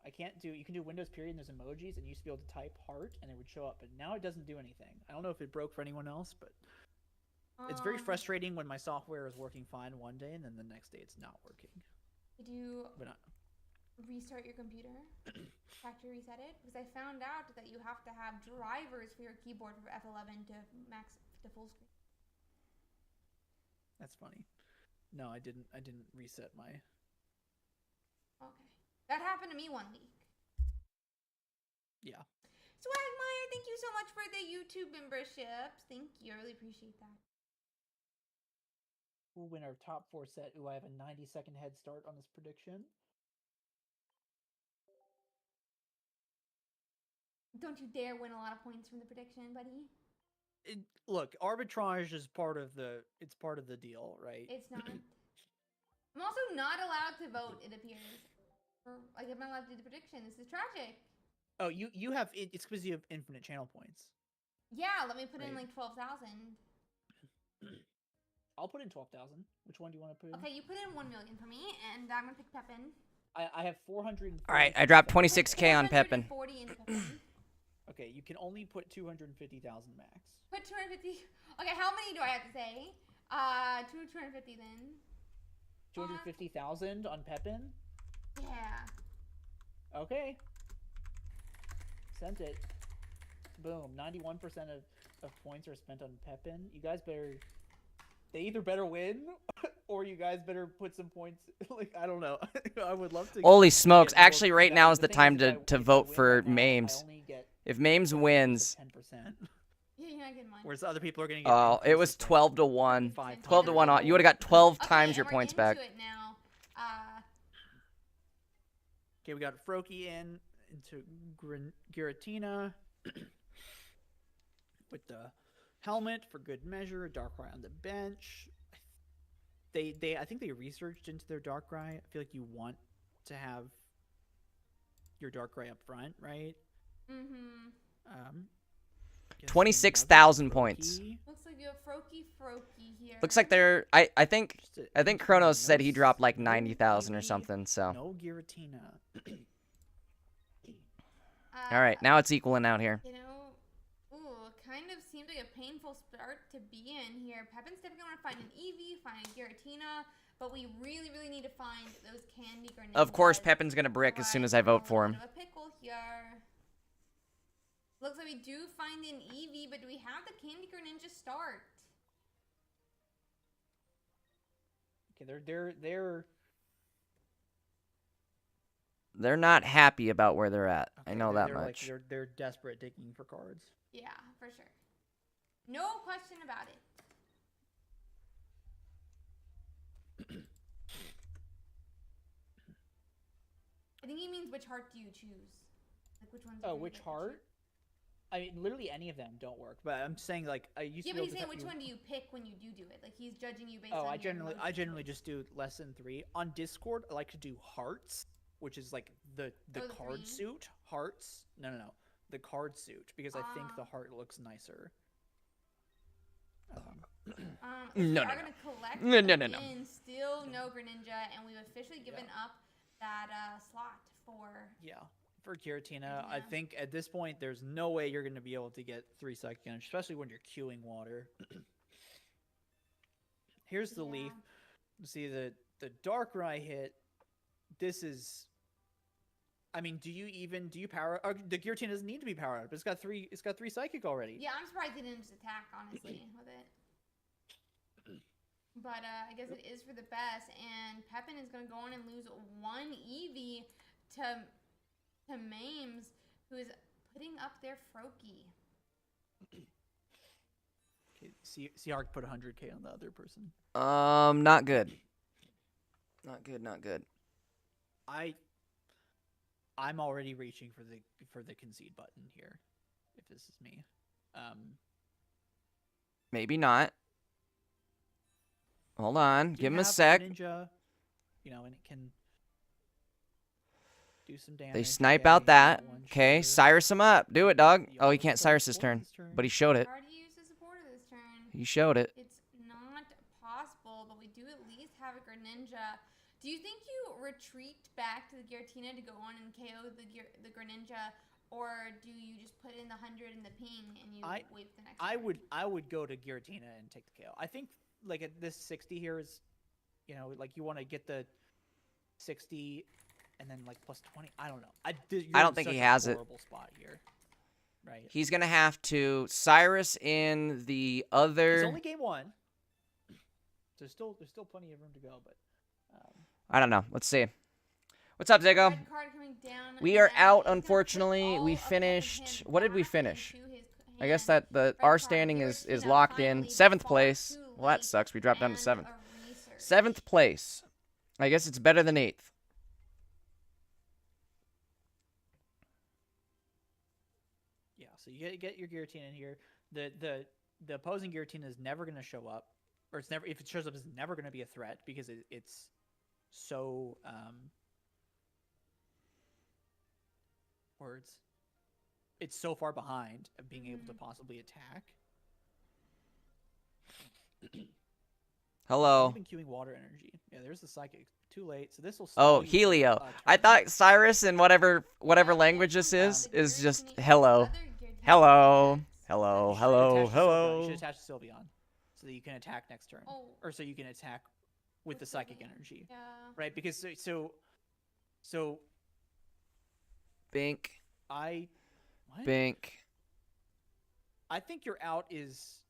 You can do Windows period and there's emojis, and you used to be able to type heart and it would show up, but now it doesn't do anything. I don't know if it broke for anyone else, but it's very frustrating when my software is working fine one day and then the next day it's not working. Did you restart your computer? Factory reset it? Because I found out that you have to have drivers for your keyboard for F11 to max to full screen. That's funny. No, I didn't reset my... Okay. That happened to me 1 week. Yeah. Swagmire, thank you so much for the YouTube memberships. Thank you. I really appreciate that. We'll win our top 4 set. Ooh, I have a 90-second head start on this prediction. Don't you dare win a lot of points from the prediction, buddy. Look, arbitrage is part of the deal, right? It's not. I'm also not allowed to vote, it appears. Like, I'm not allowed to do the prediction. This is tragic. Oh, you have it's because you have infinite channel points. Yeah, let me put in like 12,000. I'll put in 12,000. Which one do you want to put in? Okay, you put in 1 million for me, and I'm gonna pick Pepin. I have 400. All right, I dropped 26K on Pepin. 440 into Pepin. Okay, you can only put 250,000 max. Put 250. Okay, how many do I have to say? 250 then. 250,000 on Pepin? Yeah. Okay. Sent it. Boom. 91% of points are spent on Pepin. You guys better... They either better win, or you guys better put some points... Like, I don't know. I would love to... Holy smokes. Actually, right now is the time to vote for Mames. If Mames wins... 10%. Yeah, you're not getting mine. Whereas other people are going to get... Oh, it was 12 to 1. 5 12 to 1. You would have got 12 times your we're points into back. It now. Okay, we got Froakie into Giratina with the helmet for good measure. Darkrai on the bench. I think they researched into their Darkrai. I feel like you want to have your Darkrai up front, right? Mm-hmm. 26,000 points. Looks like you have Froakie here. Looks like they're... I think Kronos said he dropped like 90,000 or something, so... No Giratina. All right, now it's equaling out here. You know, kind of seems like a painful start to be in here. Pepin's definitely going to find an Eevee, find a Giratina, but we really, really need to find those candy grenades. Of course, Pepin's going to brick as soon as I vote for him. A pickle here. Looks like we do find an Eevee, but do we have the Candy Greninja start? Okay, they're not happy about where they're at. okay, I know that much. Like, they're desperate digging for cards. Yeah, for sure. No question about it. I think he means which heart do you choose? Like which ones? Oh, which heart? I mean, literally any of them don't work. But I'm saying like I used to. Yeah, but he's saying which one do you pick when you do it? Like he's judging you based on. Oh, I your generally just do less than 3 on Discord. I like to do hearts, which is like the card green? suit hearts. No, the card suit because I think the heart looks nicer. If we are gonna collect No. Still no Greninja, and we've officially given up that slot for Giratina. I think at this point there's no way you're gonna be able to get 3 Psychic Energy, especially when you're queuing water. Here's the leaf. See the Darkrai hit. This is. I mean, do you power? The Giratina doesn't need to be powered up. It's got 3 Psychic already. Yeah, I'm surprised they didn't just attack honestly with it. But I guess it is for the best, and Pepin is gonna go on and lose 1 Eevee to Mames, who is putting up their Froakie. Okay, Seahawk put 100K on the other person. Not good. Not good. I'm already reaching for the concede button here. If this is me, Maybe not. Hold on, give him a sec. Ninja, and it can do some damage. They snipe out that. Okay, Cyrus him up. Do it, dog. Oh, he can't Cyrus his turn, but he showed it. Already used the supporter this turn. He showed it. It's not possible, but we do at least have a Greninja. Do you think you retreat back to the Giratina to go on and KO the Greninja, or do you just put in the 100 and the ping and you wait for the next turn? I would go to Giratina and take the KO. I think like at this 60 here is, like you want to get the 60 and then like plus 20. I don't know. I don't think he has it. Horrible spot here, right? He's gonna have to Cyrus in the other. It's only game 1. There's still plenty of room to go, but. I don't know. Let's see. What's up, Zago? We are out, unfortunately. We finished. What did we finish? I guess that our standing is locked in. 7th place. Well, that sucks. We dropped down to 7th. 7th place. I guess it's better than 8th. Yeah, so you get your Giratina in here. The opposing Giratina is never going to show up, or it's never. If it shows up, it's never going to be a threat because it's so it's so far behind of being able to possibly attack. Hello. I've been queuing water energy. Yeah, there's the Psychic. Too late. So this will. Oh, Helio. I thought Cyrus in whatever language this is just hello. Hello. Hello. Hello. You should attach Sylveon so that you can attack next turn, or so you can attack with the Psychic Energy. Yeah. Right, because so. Bink. What? Bink. I think your out is.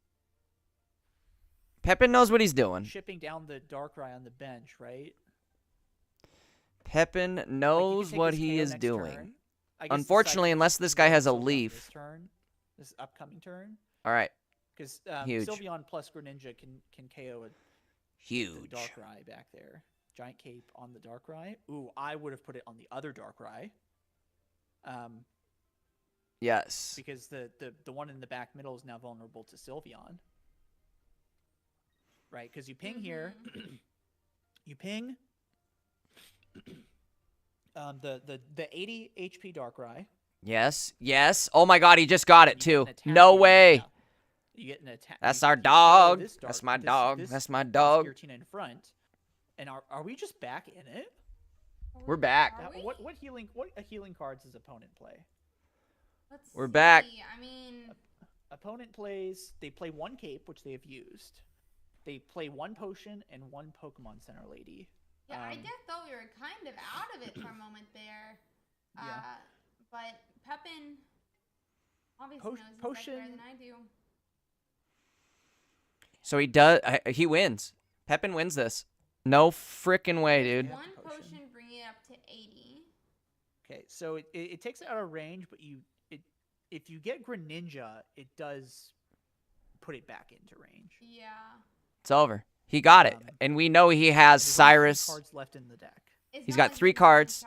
Pepin knows what he's doing. Shipping down the Darkrai on the bench, right? Pepin knows what he is doing. Unfortunately, unless this guy has a leaf. This upcoming turn. All right. Because Huge. Sylveon plus Greninja can KO Huge. the Darkrai back there. Giant Cape on the Darkrai. Ooh, I would have put it on the other Darkrai. Yes. Because the one in the back middle is now vulnerable to Sylveon. Right, because you ping here. You ping the 80 HP Darkrai. Yes. Oh my god, he just got it too. No here. way. Yeah. You get an attack. That's our dog. That's my dog. That's my dog. Giratina in front. And are we just back in it? We're back. What healing cards does opponent play? We're back. I mean, opponent plays. They play 1 cape, which they have used. They play 1 potion and 1 Pokemon Center Lady. Yeah, I just thought we were kind of out of it for a moment there. Yeah. But Pepin obviously knows this better than I do. So he does. He wins. Pepin wins this. No freaking way, dude. 1 potion, bring it up to 80. Okay, so it takes it out of range, but if you get Greninja, it does put it back into range. Yeah. It's over. He got it, and we know he has Cyrus. Cards left in the deck. He's got 3 cards.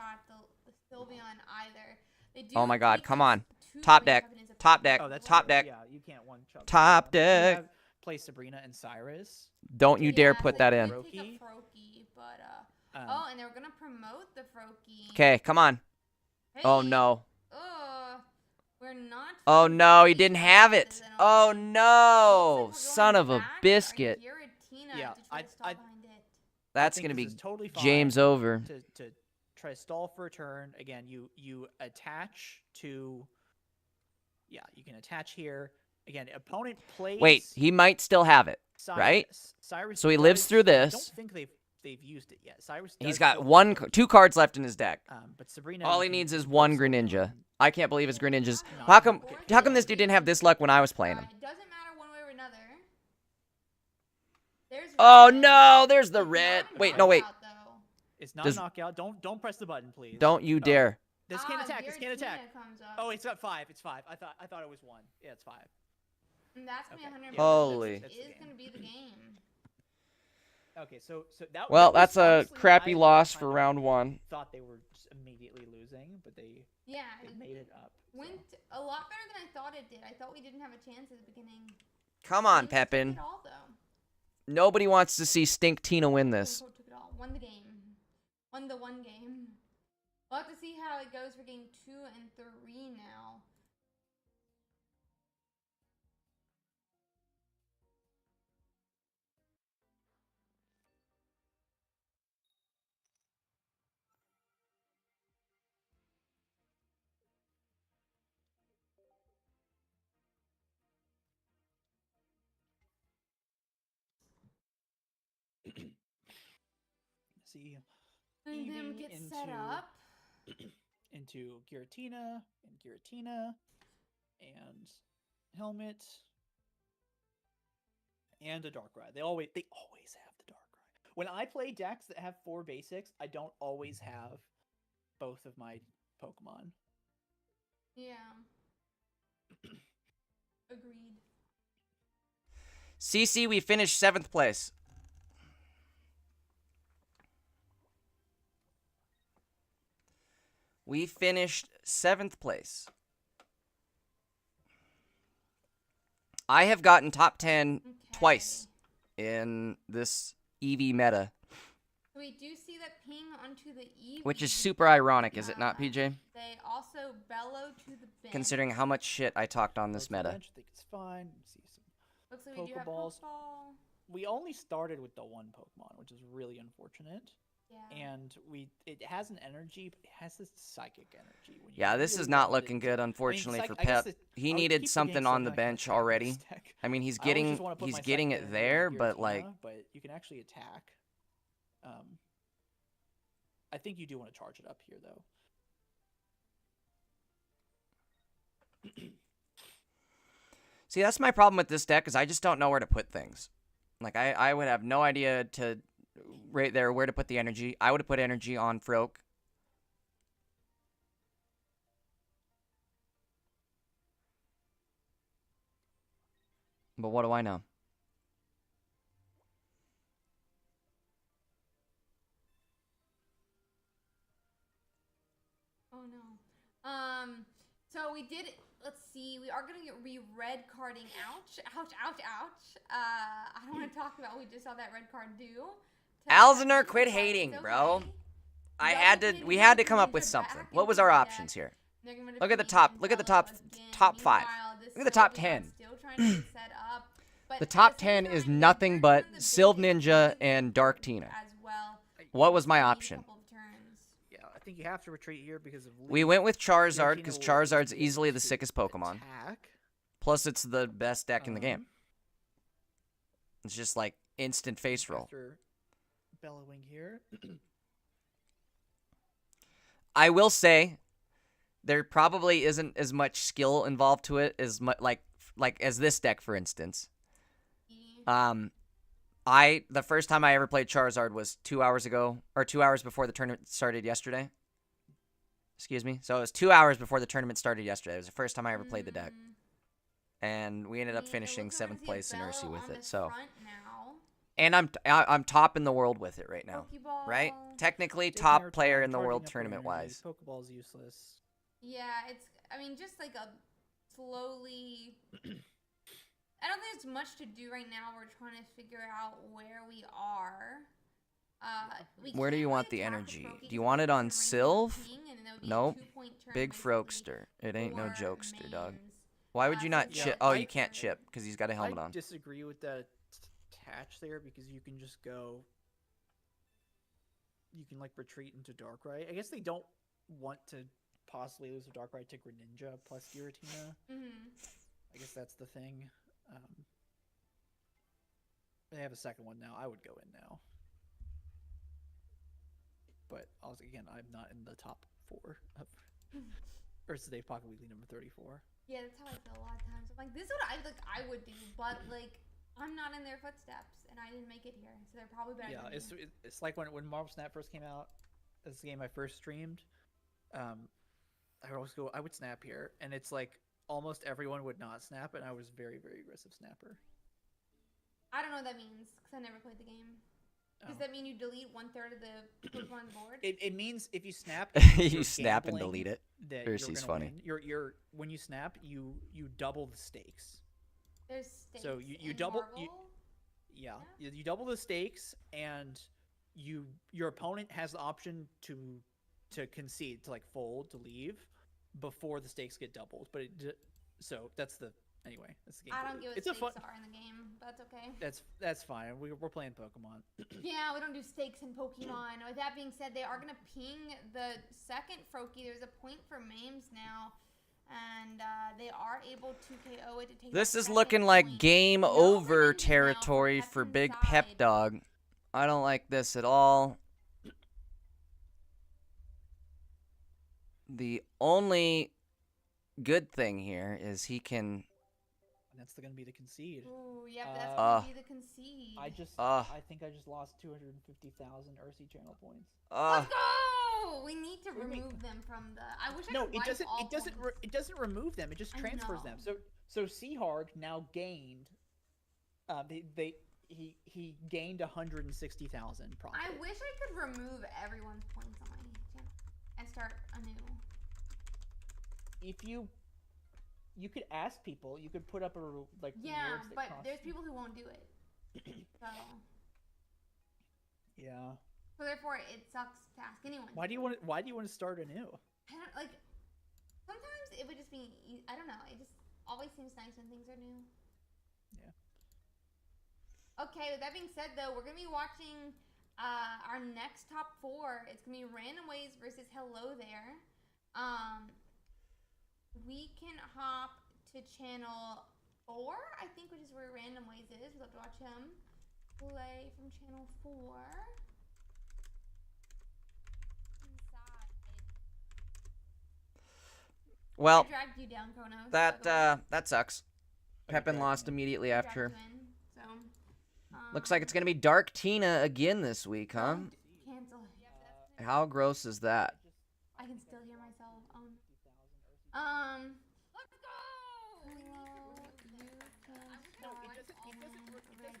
Sylveon either. They do Oh my God, take come those on. two Top green deck. Trevenants if Top they deck. Oh, can that's Top work. deck. Yeah, you can't one chug. Top deck. Play Sabrina and Cyrus. Don't you dare Yeah, put so that they in. could take a Froakie, but and they were gonna promote the Froakie. Okay, come on. Hey, Oh no. We're not. Oh feeling no, he great didn't about have it. this, I don't Oh think. no. Looks like we're Son going of a back biscuit. to Giratina Yeah, to try to stall behind it. That's I think gonna this be is totally fine James over. to try to stall for a turn. Again, you attach to. Yeah, you can attach here. Again, opponent plays. Wait, he might still have it, right? Cyrus So he lives through I don't this. think they've used it yet. Cyrus. He's does got still have it. 2 cards left in his deck. But Sabrina. All you he can needs is put 1 Sylveon Greninja. on. I can't believe his Greninjas. Not How come this dude didn't have this luck when I was playing him? It doesn't matter one way or another. There's Oh red. no, there's the It's red. not a Wait, no wait. knockout, though. It's not Does- a knockout. Don't press the button, please. Don't you dare. This can't attack. This can't Giratina attack. comes up. Oh, it's got 5. It's 5. I thought it was 1. Yeah, it's 5. And that's gonna be Okay. 100. Yeah, Holy. that's the Is game. gonna be the game. Okay, so that. Well, that was that's a honestly, crappy I loss kind for of round 1. Thought they were just immediately losing, but they Yeah, made it up. so. went a lot better than I thought it did. I thought we didn't have a chance at the beginning. Come on, They just took Pepin. it all, though. Nobody wants to see Stink Tina win this. Quote, took it all. Won the game. Won the one game. We'll have to see how it goes for game 2 and 3 now. See, And then Eevee get set up. into Giratina and Helmet and a Darkrai. They always have the Darkrai. When I play decks that have 4 basics, I don't always have both of my Pokemon. Yeah. Agreed. CC, we finished 7th place. We finished 7th place. I have gotten top 10 twice in this Eevee meta, We do see that ping onto the Eevee. which is super ironic, is it not, PJ? They also bellow to the bench. Considering how much shit I talked on this meta. I think it's fine. See some. Looks like we do have Pokeballs. Pokeball. We only started with the 1 Pokemon, which is really unfortunate. Yeah. And it has an energy, but it has this psychic energy. When you Yeah, this really is not want it looking to- good, unfortunately, for I guess Pep. I He would needed keep something forgetting on the Psychic bench Energy in already. this deck. I mean, he's I always getting just wanna put my it Psychic Energy there, on but like, Giratina, but you can actually attack. I think you do want to charge it up here, though. see, that's my problem with this deck is I just don't know where to put things. Like, I would have no idea to right there where to put the energy. I would have put energy on Froak. But what do I know? Oh no. So we did. Let's see. We are gonna get red carding. Ouch! Ouch! Ouch! Ouch! I don't want to talk about what we just saw that red card do. to Alzheimer, Pepin, quit but hating, it's bro. okay. We had to come up with something. What was our options here? Look at the top. Look at the top 5. Look at the top 10. The top 10 is nothing but Sylve Ninja and Dark Tina. What was my option? Yeah, I think you have to retreat here because of. We went with Charizard Giratina because will Charizard's be able easily the to sickest Pokemon. Attack. Plus, it's the best deck in the game. It's just like instant face roll. After bellowing here. I will say, there probably isn't as much skill involved to it as like as this deck, for instance. The first time I ever played Charizard was 2 hours ago, or 2 hours before the tournament started yesterday. Excuse me. So it was 2 hours before the tournament started yesterday. It was the first time I ever played the deck. And we ended up finishing 7th place in Ursi with it. So, And I'm top in the world with it right now, Pokeball. right? Technically, Taking top our player time, in the charging world up your tournament energy. wise. Pokeball's useless. Yeah, it's. I mean, just like a slowly. I don't think there's much to do right now. We're trying to figure out where we are. Where do you can't want really the attack energy? Froakie Do you 'cause want we it can on ring Sylv? ping, and then that would be a Nope. 2-point turn Big basically Frokester. It ain't no for jokester, dog. mains. Why would you not so chip? yeah, Oh, I- you can't chip because he's got a helmet I on. disagree with that attach there because you can just go. You can like retreat into Darkrai. I guess they don't want to possibly lose a Darkrai to Greninja plus Giratina. I guess that's the thing. They have a second one now. I would go in now. But also, again, I'm not in the top 4 of Earth's Day Pocket Weekly number 34. Yeah, that's how I feel a lot of times. I'm like, this is what I would do, but like I'm not in their footsteps, and I didn't make it here, so they're probably better. Yeah, than me. it's like when Marvel Snap first came out. This game I first streamed. I would snap here, and it's like almost everyone would not snap, and I was very, very aggressive snapper. I don't know what that means because I never played the game. Does that mean you delete 1/3 of the Pokemon board? It means if you snap, You snap and gambling delete it. that Percy's you're funny. win. You're when you snap, you double the stakes. There's stakes. So you in double Marvel? yeah, you double the stakes, and your opponent has the option to concede, to like fold, to leave before the stakes get doubled. But so that's the anyway. That's the game. I don't get what it's stakes a fun. are in the game. That's okay. That's fine. We're playing Pokemon. Yeah, we don't do stakes in Pokemon. With that being said, they are gonna ping the second Froakie. There's a point for Mames now, and they are able to KO it to take. This that is second looking like point. game No over Greninja now territory Pep's for Big inside. Pep Dog. I don't like this at all. The only good thing here is he can. That's going to be the concede. Ooh, yep, that's gonna be the concede. I think I just lost 250,000 Ursi channel points. Let's go! We need to remove them from the. I wish I No, could it wipe doesn't. all It doesn't. points. It doesn't remove them. It just I transfers them. know. So Seahawk now gained. He gained 160,000 profit. I wish I could remove everyone's points on my channel and start anew. If you could ask people, you could put up a like. Yeah, rewards that but cost there's you- people who won't do it. So Yeah. therefore it sucks to ask anyone. Why do you want to start anew? I don't like. Sometimes it would just be. I don't know. It just always seems nice when things are new. Yeah. Okay. With that being said, though, we're gonna be watching our next top 4. It's gonna be Random Ways versus Hello There. We can hop to channel 4, I think, which is where Random Ways is. We'll have to watch him play from channel 4. Well, I dragged you down, Kronos. that sucks. Pepin lost immediately I dragged after. you in, so, Looks like it's gonna be Dark Tina again this week, huh? cancel. How gross is that? I can still hear myself. Let's go! No, it doesn't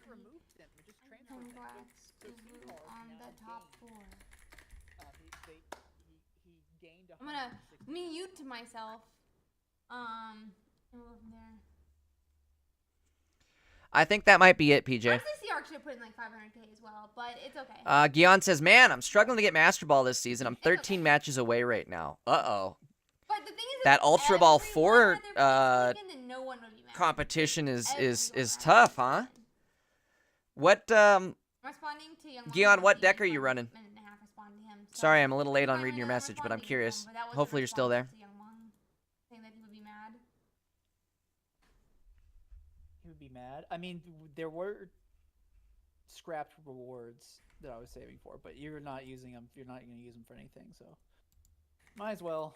remove them. It just transfers them. Congrats to you on the top 4. He gained. I'm gonna mute myself. And we'll go from there. I think that might be it, PJ. Honestly, CR should have put in like 500k as well, but it's okay. Gion says, "Man, I'm struggling to get Master Ball this season. I'm 13 matches away right now. Uh-oh. But the thing is, That if Ultra Ball everyone 4 had their picks taken, then no one would be mad. competition is Everyone tough, would. huh? What I'm responding to Young Gion, Lion, what he deck just are you went running? a minute and a half responding to him, so Sorry, I'm a little late it's on fine reading right your now, I'm message, but I'm responding to him, curious. but that was a Hopefully you're still there. response to Young Lion, saying that he would be mad. He would be mad. I mean, there were scrapped rewards that I was saving for, but you're not using them. You're not going to use them for anything, so might as well.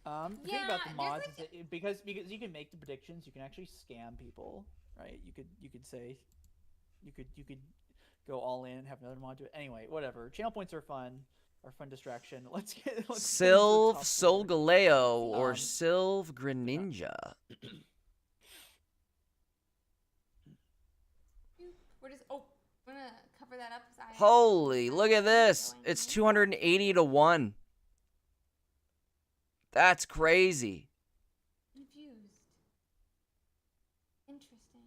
The thing about the there's mods like is that because you can make the predictions, you can actually scam people, right? You could say, you could go all in and have another mod do it. Anyway, whatever. Channel points are fun distraction. Let's get into the Sylv top 4. Solgaleo or Sylv Greninja. We're just. Oh, gonna cover that up. Holy, look at this. It's 280 to 1. That's crazy. Confused. Interesting.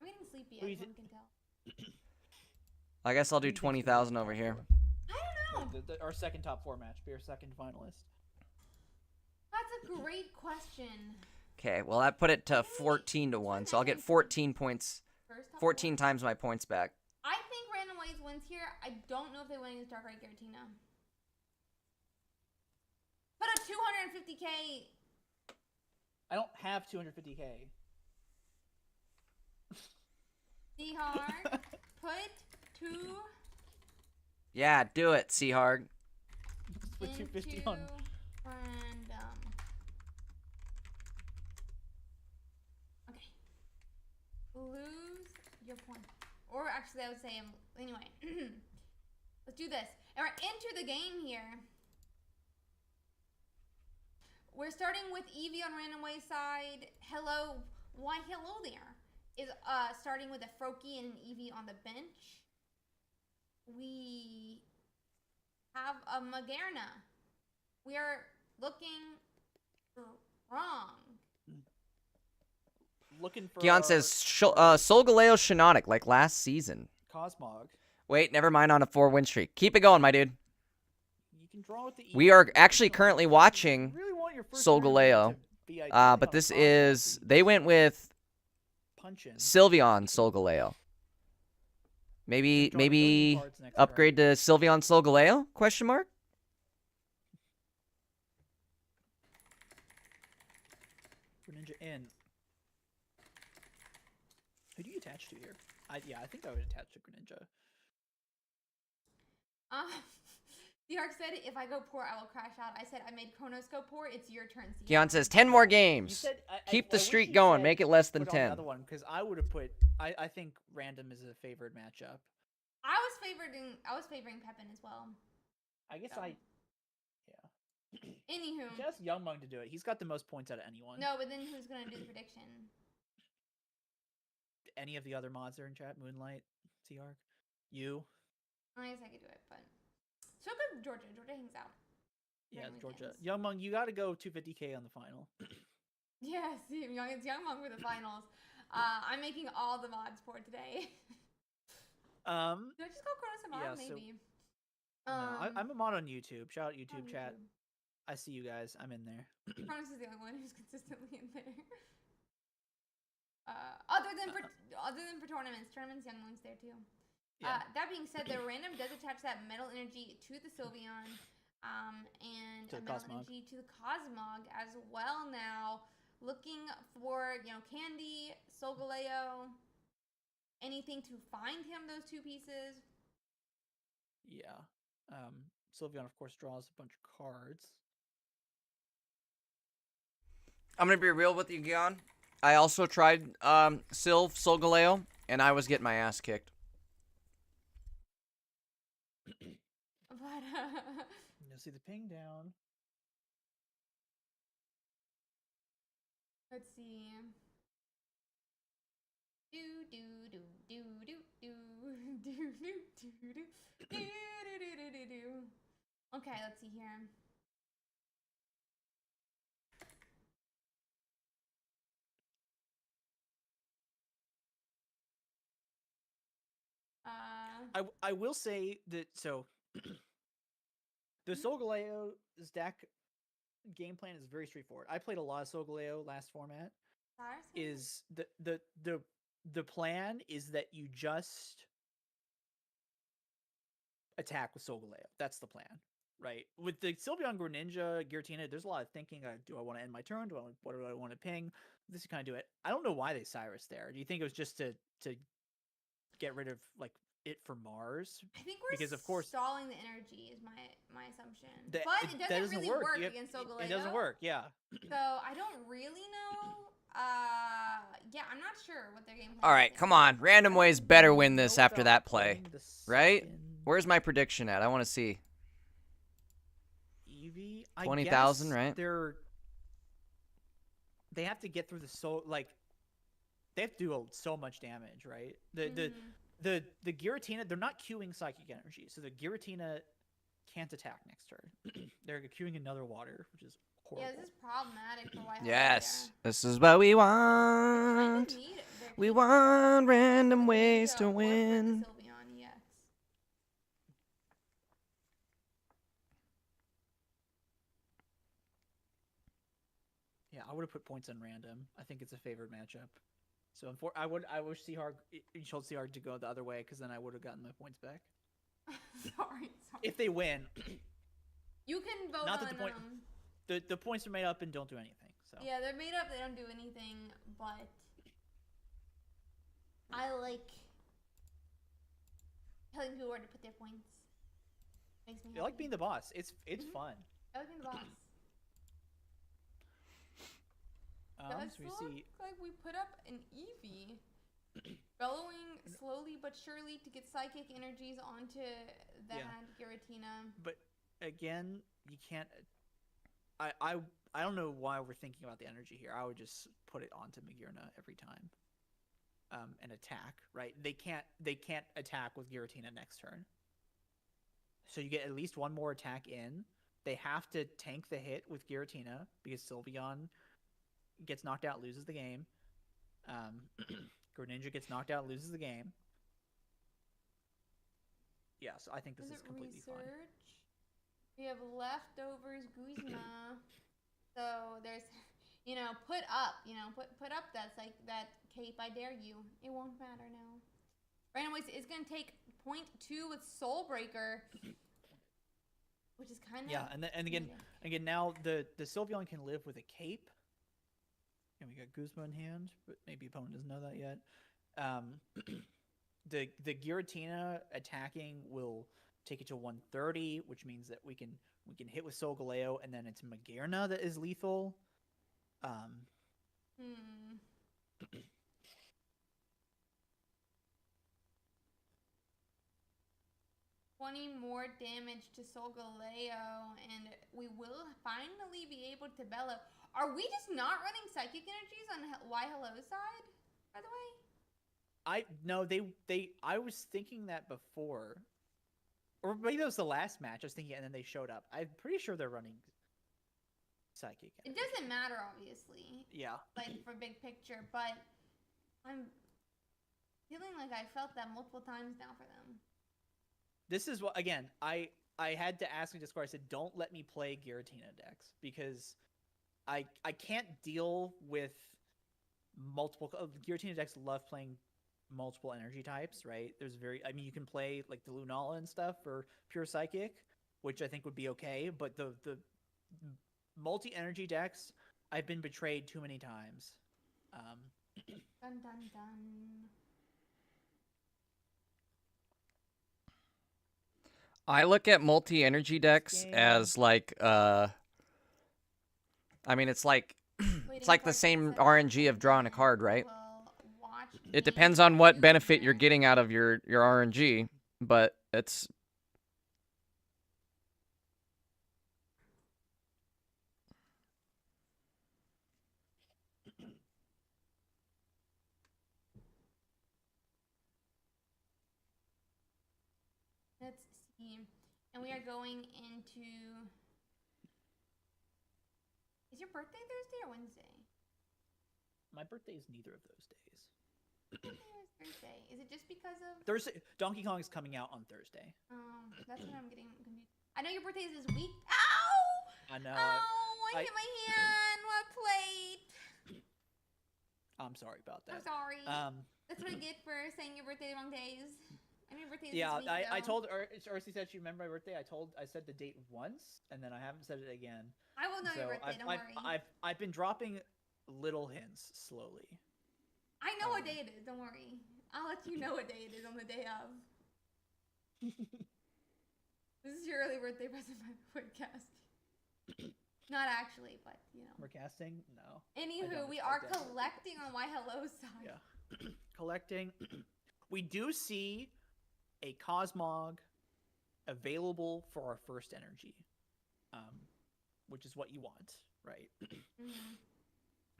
I'm getting sleepy, Who as you one can tell. I guess I'll do 20,000 over here. I don't know. Our second top 4 match. Be our second finalist. That's a great question. Okay, well, that put it to 14 to 1, so I'll get 14 points. 14 times my points back. I think Random Ways wins here. I don't know if they win against Dark Red Giratina. Put a 250k. I don't have 250k. Seahard. Put 2. Yeah, do it, Seahard. Put 250 on. Random. Okay. Lose your point. Or actually, I would say, anyway. Let's do this. And we're into the game here. We're starting with Eevee on Random Way side. Hello. Why, hello there. Is starting with a Froakie and an Eevee on the bench. We have a Magearna. We are looking wrong. Looking for. Gion says Solgaleo Shiinotic like last season. Cosmog. Wait, never mind on a 4-win streak. Keep it going, my dude. You can draw with the We are actually currently watching really want your first Solgaleo. to be ideally on But this Cosmog, is, so you they went with punch in. Sylveon Solgaleo. Maybe Draw 30 cards next upgrade to Sylveon Solgaleo? Question mark? Greninja in. Who do you attach to here? Yeah, I think I would attach to Greninja. The Arc said, if I go poor, I will crash out. I said, I made Chronos go poor. It's your turn. Gion says 10 more You games. said, Keep I the wish streak you going. said Make it less than put on 10. Another one, because I would have put. I think random is a favored matchup. I was favoring Pepin as well. I guess So. Yeah. Anywho. Just Youngmung to do it. He's got the most points out of anyone. No, but then who's gonna do the prediction? Any of the other mods are in chat. Moonlight, T-Arc, you. I guess I could do it, but so could Georgia. Georgia hangs out. Yeah, Random Georgia. weekends. Youngmung, you got to go 250k on the final. Yes, it's Youngmong for the finals. I'm making all the mods for today. Did I just go Chronos and mod? yeah, so- Maybe. No, I'm a mod on YouTube. Shout out YouTube on chat. YouTube. I see you guys. I'm in there. Chronos is the only one who's consistently in there. Other than for tournaments, Youngmong's there too. Yeah. That being said, the random does attach that metal energy to the Sylveon, and To a the metal Cosmog. energy to the Cosmog as well. Now, looking for Candy, Solgaleo, anything to find him those 2 pieces. Yeah. Sylveon, of course, draws a bunch of cards. I'm going to be real with you, Gion. I also tried Solgaleo, and I was getting my ass kicked. But You'll see the ping down. let's see. Do do do do do do do do do do do do do do do. Okay, let's see here. I will say that the Solgaleo's deck game plan is very straightforward. I played a lot of Solgaleo last format. Is the plan is that you just attack with Solgaleo. That's the plan, right? With the Sylveon, Greninja, Giratina, there's a lot of thinking. Do I want to end my turn? What do I want to ping? This is kind of do it. I don't know why they Cyrus there. Do you think it was just to get rid of like it for Mars? I think we're because of course stalling the energy is my assumption. that, but it doesn't really work You against Solgaleo. It doesn't work, yeah. So I don't really know. Yeah, I'm not sure what their game plan is. All right, come on. Random Ways better win this after that play. Right? Where's my prediction at? I want to see. Eevee? 20,000, right? They have to get through the they have to do so much damage, right? The Giratina, they're not queuing Psychic Energy, so the Giratina can't attack next turn. They're queuing another water, which is horrible. Yeah, this is problematic for White. Yes, this is what we want. We want random ways to win. Yeah, I would have put points on random. I think it's a favored matchup. So I wish Seahawk, you told Seahawk to go the other way, because then I would have gotten my points back. sorry. If they win. You can vote Not on that the points are made up and don't do anything. So yeah, they're made up. They don't do anything. But I like telling people where to put their points. Makes me happy. I like being the boss. It's fun. I like being the boss. So we see. Like we put up an Eevee, bellowing slowly but surely to get psychic energies onto that Giratina. But again, you can't. I don't know why we're thinking about the energy here. I would just put it onto Magearna every time. And attack, right? They can't attack with Giratina next turn. So you get at least one more attack in. They have to tank the hit with Giratina because Sylveon gets knocked out, loses the game. Greninja gets knocked out, loses the game. Yeah, so I think this is completely fine. We have leftovers Guzma. So there's, put up, put up that cape. I dare you. It won't matter now. Random Waste is going to take 0.2 with Soul Breaker, which is kind of and again now the Sylveon can live with a cape. And we got Guzma in hand, but maybe opponent doesn't know that yet. The Giratina attacking will take it to 130, which means that we can hit with Solgaleo, and then it's Magearna that is lethal. 20 more damage to Solgaleo, and we will finally be able to bellow. Are we just not running Psychic Energies on Y Hello's side, by the way? I was thinking that before. Or maybe that was the last match. I was thinking, and then they showed up. I'm pretty sure they're running Psychic Energies. It doesn't matter, obviously. Yeah. Like, for big picture, but I'm feeling like I felt that multiple times now for them. This is what, again, I had to ask in Discord. I said, don't let me play Giratina decks, because I can't deal with multiple. Giratina decks love playing multiple energy types, right? You can play like the Lunala and stuff for pure Psychic, which I think would be okay, but the multi-energy decks, I've been betrayed too many times. Dun dun dun. I look at multi-energy decks as like it's like the same RNG of drawing a card, right? It depends on what benefit you're getting out of your RNG, but it's Let's see. And we are going into... Is your birthday Thursday or Wednesday? My birthday is neither of those days. Thursday. Is it just because of... Thursday? Donkey Kong is coming out on Thursday. That's when I'm getting confused. I know your birthday is this week. Ow! I know. I hit my hand. What plate? I'm sorry about that. I'm sorry. That's what I get for saying your birthday the wrong days. I know your birthday is this week, I told Ursi said she remembered my birthday. I said the date once, and then I haven't said it again. I will know your birthday. Don't worry. I've been dropping little hints slowly. I know what day it is. Don't worry. I'll let you know what day it is on the day of. This is your early birthday present by the podcast. Not actually, but We're casting? No. Anywho, we are collecting on Y Hello's side. Yeah. Collecting. We do see a Cosmog available for our first energy, which is what you want, right?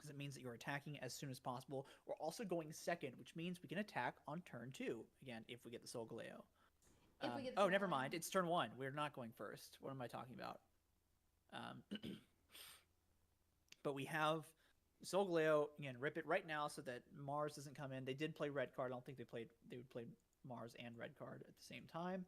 because it means that you're attacking as soon as possible. We're also going second, which means we can attack on turn 2 again if we get the Solgaleo. Oh, never mind. It's turn 1. We're not going first. What am I talking about? But we have Solgaleo. Again, rip it right now so that Mars doesn't come in. They did play red card. I don't think they would play Mars and red card at the same time.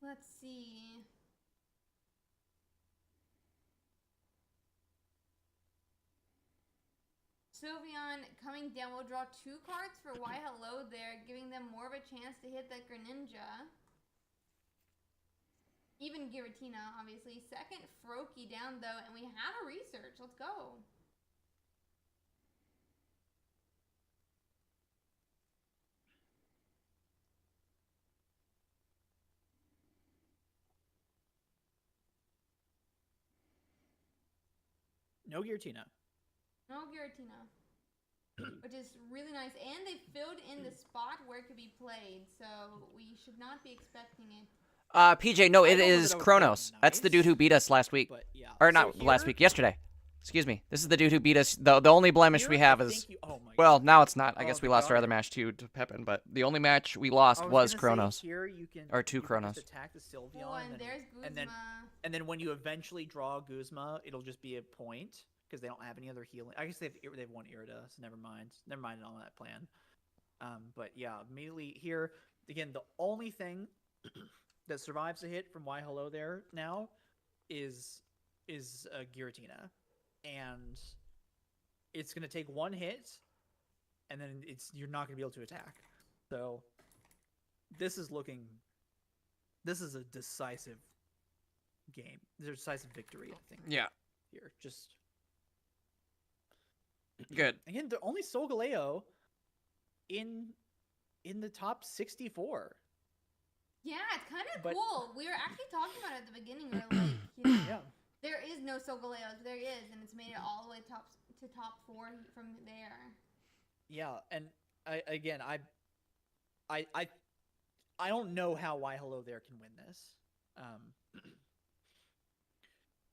Let's see. Sylveon coming down will draw 2 cards for Why Hello there, giving them more of a chance to hit the Greninja. Even Giratina, obviously. Second Froakie down, though, and we have a research. Let's go. No Giratina. No Giratina. Which is really nice. And they filled in the spot where it could be played, so we should not be expecting it. PJ, no, it is Kronos. Nice. That's the dude who beat us last week. But, yeah. Or not last week, yesterday. Excuse me. This is the dude who beat us. The only blemish we have is... well, now it's not. I guess we lost our other match too to Pepin, but the only match we lost was Kronos. Here you can, or 2 Kronos. Attack the Sylveon, oh, and there's Guzma. And then when you eventually draw Guzma, it'll just be a point because they don't have any other healing. I guess they have one Irida, so never mind. Never mind on that plan. But yeah, immediately here again, the only thing that survives a hit from Why Hello there now is Giratina, and it's gonna take 1 hit, and then you're not gonna be able to attack. So this is a decisive game. There's a decisive victory, I think. Yeah. Here, just good. Again, the only Solgaleo in the top 64. Yeah, it's kind of cool. We were actually talking about it at the beginning. We were like, you know, yeah. There is no Solgaleo. There is, and it's made it all the way to top 4 from there. Yeah, and I don't know how Why Hello there can win this,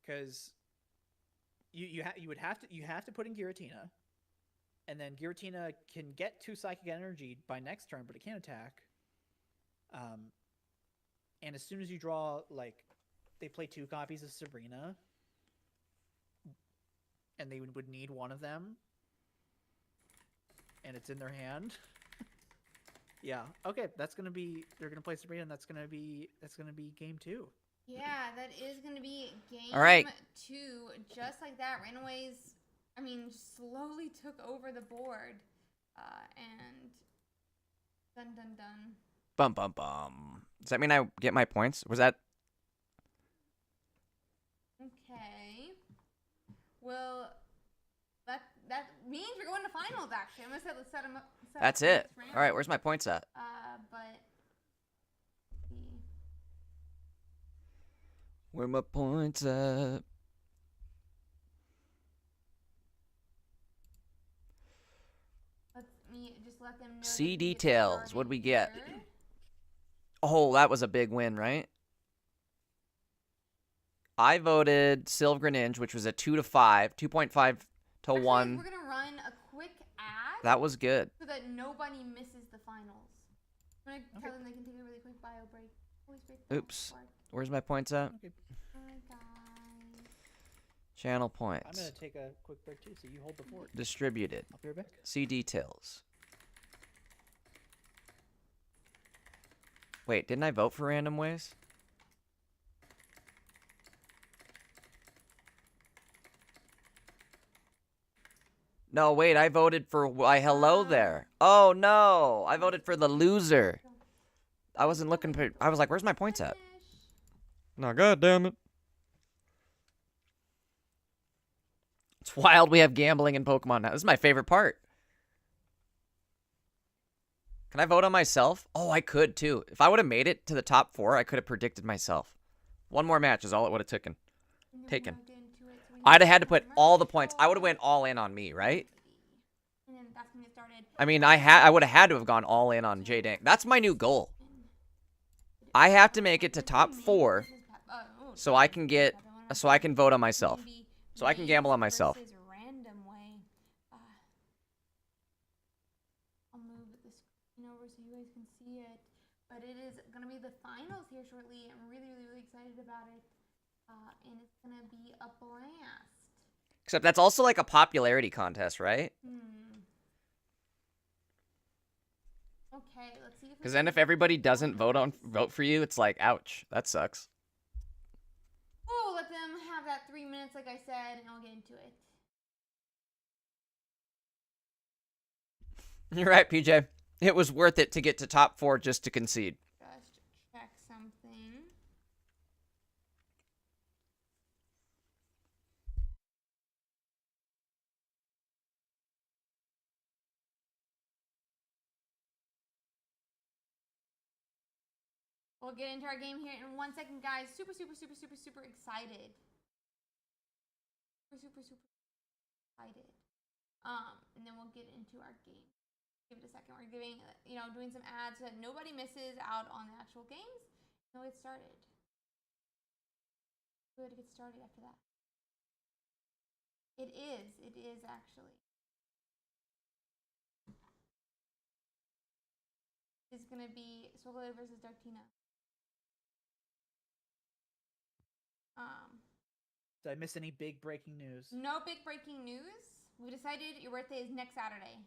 because you have to put in Giratina, and then Giratina can get 2 Psychic Energy by next turn, but it can't attack. And as soon as you draw, like, they play 2 copies of Sabrina, and they would need one of them, and it's in their hand. Yeah. Okay, they're gonna play Sabrina, and that's gonna be game 2. Yeah, that is gonna be game All right. 2, just like that. Ranaways, I mean, slowly took over the board, and dun dun dun. Bum bum bum. Does that mean I get my points? Was that? Okay. Well, that means we're going to finals. Actually, I'm gonna set them up. That's it. All right, where's my points at? But. Where my points at? Let them know. See details. What'd we get? Oh, that was a big win, right? I voted Sylve Greninja, which was a 2 to 5, 2.5 to 1. We're gonna run a quick ad. That was good. So that nobody misses the finals. I'm gonna tell them they can take a really quick bio break. Oops. Where's my points at? Okay. Channel points. I'm gonna take a quick break too, so you hold the fort. Distributed. I'll be right back. See details. Wait, didn't I vote for Random Ways? No, wait, I voted for Why Hello there. Oh, no. I voted for the loser. I wasn't looking for... I was like, where's my points at? No, god damn it. It's wild we have gambling in Pokemon now. This is my favorite part. Can I vote on myself? Oh, I could, too. If I would have made it to the top 4, I could have predicted myself. 1 more match is all it would have taken. I'd have had to put all the points. I would have went all in on me, right? I mean, I would have had to have gone all in on J-Dang. That's my new goal. I have to make it to top 4 so I can get, so I can vote on myself. So I can gamble on myself. Random way. I'll move the screen over so you guys can see it. But it is gonna be the finals here shortly. I'm really excited about it. And it's gonna be a blast. Except that's also like a popularity contest, right? Okay, let's see if. Because then if everybody doesn't vote for you, it's like, ouch, that sucks. Oh, let them have that 3 minutes, like I said, and I'll get into it. You're right, PJ. It was worth it to get to top 4 just to concede. Just check something. We'll get into our game here in 1 second, guys. Super excited. Super excited. And then we'll get into our game. Give it a second. We're doing some ads so that nobody misses out on the actual games. And we'll get started. We'll get started after that. It is actually. It's gonna be Solgaleo versus Darktina. Did I miss any big breaking news? No big breaking news. We decided your birthday is next Saturday.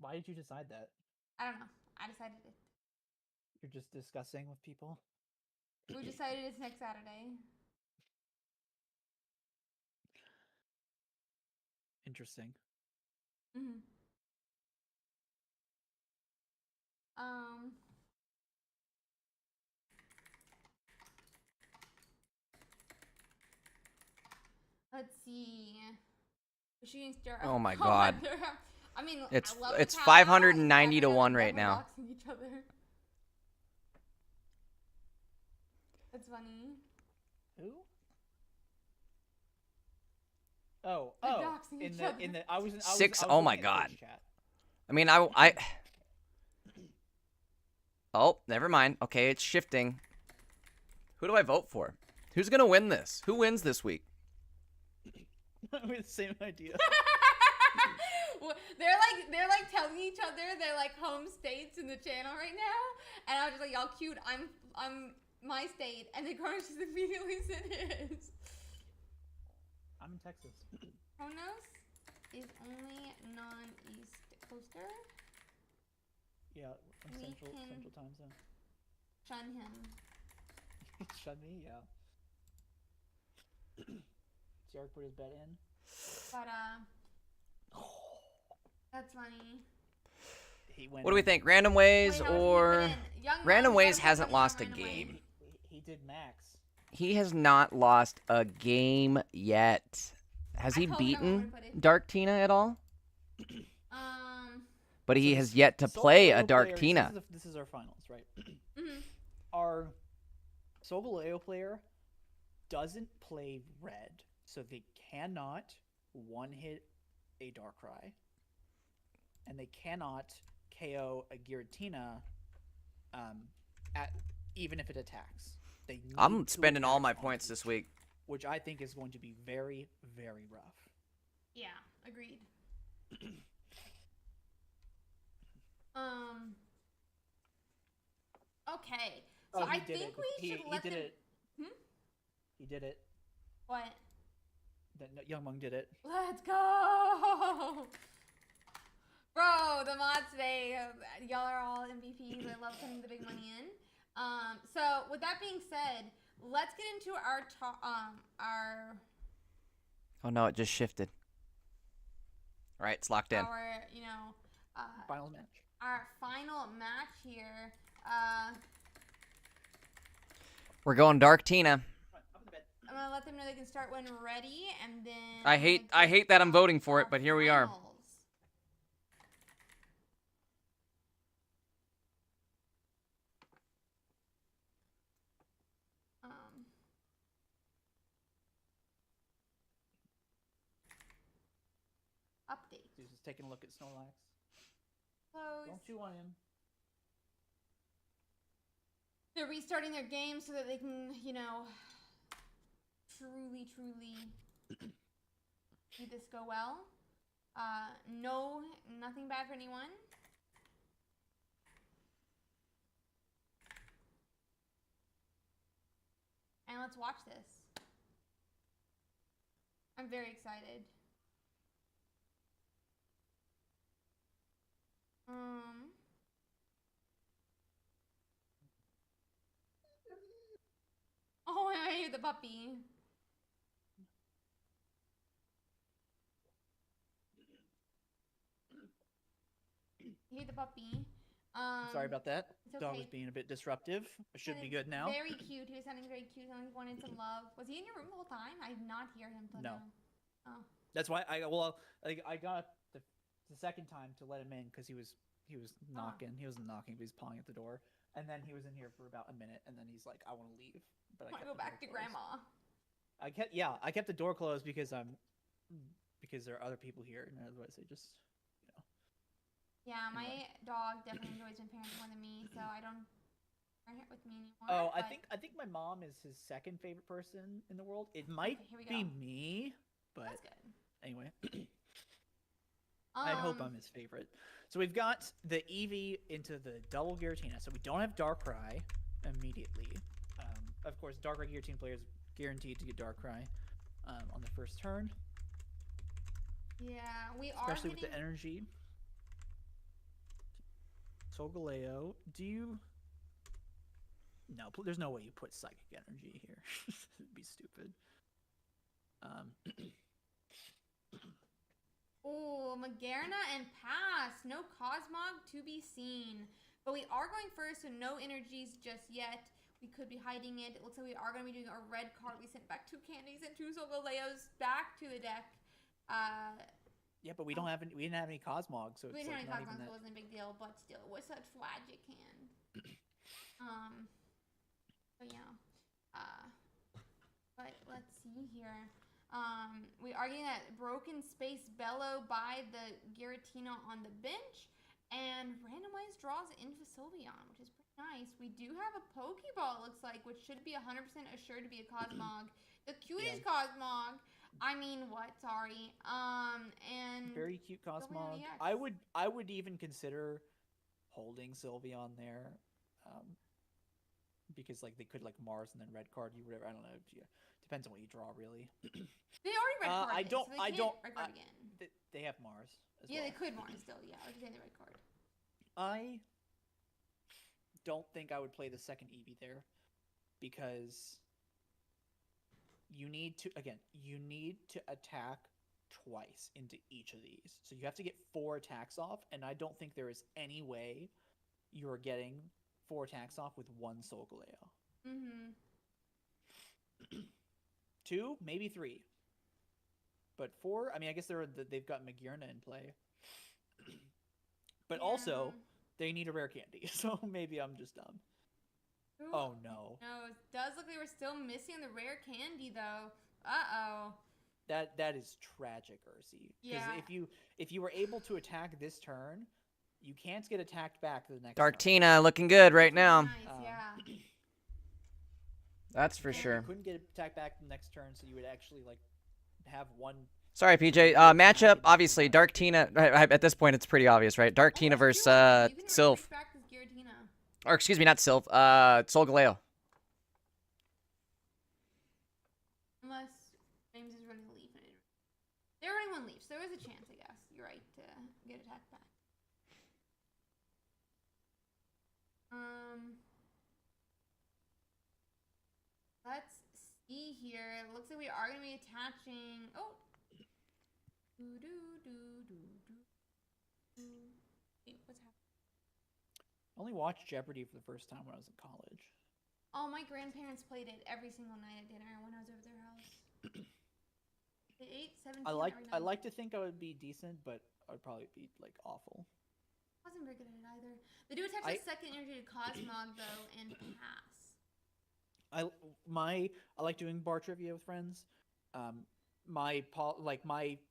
Why did you decide that? I don't know. I decided it. You're just discussing with people? We decided it's next Saturday. Interesting. Let's see. Shooting star. Oh my god. I mean, it's I love 590 to 1 right now. Each other. That's funny. Who? Oh, in the I was oh my god. I mean, I Oh, never mind. Okay, it's shifting. Who do I vote for? Who's gonna win this? Who wins this week? We have the same idea. they're like telling each other their like home states in the channel right now, and I was just like, y'all cute. I'm my state, and then Carlos just immediately said his. I'm in Texas. Kronos is only non-East Coaster. Yeah, from Central Time Zone. Shun him. Shun me, yeah. Jarek put his bet in. But that's funny. What do we think? Random Ways or Random Ways hasn't lost a game. He did max. He has not lost a game yet. Has he beaten Darktina at all? But he has yet to play a Darktina. This is our finals, right? Our Solgaleo player doesn't play red, so they cannot one-hit a Darkrai, and they cannot KO a Giratina, even if it attacks. I'm spending all my points this week, which I think is going to be very, very rough. Yeah, agreed. Okay, so I think we should let them. He did it. What? Young Mung did it. Let's go! Bro, the mods today, y'all are all MVPs. I love putting the big money in. So with that being said, let's get into our Oh no, it just shifted. All right, it's locked in. Our, final match. Our final match here. We're going Darktina. I'm gonna let them know they can start when ready, and then I hate that I'm voting for it, but here we are. Update. He's just taking a look at Snorlax. Close. Don't chew on him. They're restarting their game so that they can, you know, truly see this go well. No, nothing bad for anyone. And let's watch this. I'm very excited. Oh, I hear the puppy. I hear the puppy. Sorry about that. It's Dog okay. was being a bit disruptive. It should be good now. Very cute. He was sounding very cute. He wanted some love. Was he in your room the whole time? I did not hear him till now. Oh. That's why I got the second time to let him in because he was knocking. He wasn't knocking, but he was pawing at the door. And then he was in here for about a minute, and then he's like, "I want to leave." But I want to go back to grandma. I kept the door closed because there are other people here, and otherwise they just, you know. Yeah, my dog definitely enjoys my parents more than me, so I don't bring it with me anymore. Oh, I think my mom is his second favorite person in the world. It might be me, but that's good. Anyway. I hope I'm his favorite. So we've got the Eevee into the double Giratina. So we don't have Darkrai immediately. Of course, Darkrai Giratina players guaranteed to get Darkrai on the first turn. Yeah, we are. Especially with the energy. Solgaleo, do you? No, there's no way you put Psychic Energy here. It'd be stupid. Oh, Magearna and pass. No Cosmog to be seen. But we are going first, so no energies just yet. We could be hiding it. It looks like we are going to be doing a red card. We sent back 2 candies and 2 Solgaleos back to the deck. Yeah, but we didn't have any Cosmog, so we it's didn't like have any Cosmog, so it wasn't a big deal. But still, it was such tragic hand. So yeah. But let's see here. We are getting that broken space bellow by the Giratina on the bench, and randomized draws into Sylveon, which is pretty nice. We do have a Pokeball, it looks like, which should be 100% assured to be a Cosmog. The cutest Cosmog. I mean, what? Sorry. And very cute Cosmog. I would even consider holding Sylveon there, because like they could like Mars and then red card you, whatever. I don't know. Depends on what you draw, really. They already red card. I don't. Red card again. They have Mars. Yeah, they could Mars still. Yeah, like saying the red card. I don't think I would play the second Eevee there, because you need to attack twice into each of these. So you have to get 4 attacks off, and I don't think there is any way you are getting 4 attacks off with 1 Solgaleo. Mm-hmm. 2, maybe 3. But 4, I mean, I guess they've got Magearna in play. But also, they need a rare candy, so maybe I'm just dumb. Ooh. Oh, no. No, it does look like we're still missing the rare candy, though. Uh-oh. That is tragic, Ursi. Because if you were able to attack this turn, you can't get attacked back the next Darktina looking good right now. Nice, yeah. That's for sure. You couldn't get attacked back the next turn, so you would actually like have one. Sorry, PJ. Matchup, obviously, Darktina. At this point, it's pretty obvious, right? Darktina versus Sylph. Or excuse me, not Sylph. Solgaleo. Unless James is running a leaf. They're running 1 leaf, so there is a chance, I guess. You're right, to get attacked back. Let's see here. It looks like we are going to be attaching. Oh. Wait, what's happening? I only watched Jeopardy for the first time when I was in college. Oh, my grandparents played it every single night at dinner when I was over their house. They ate 17 I like to think I would be decent, but I would probably be like awful. I wasn't very good at it either. They do attach a second energy to Cosmog though and pass. I like doing bar trivia with friends. my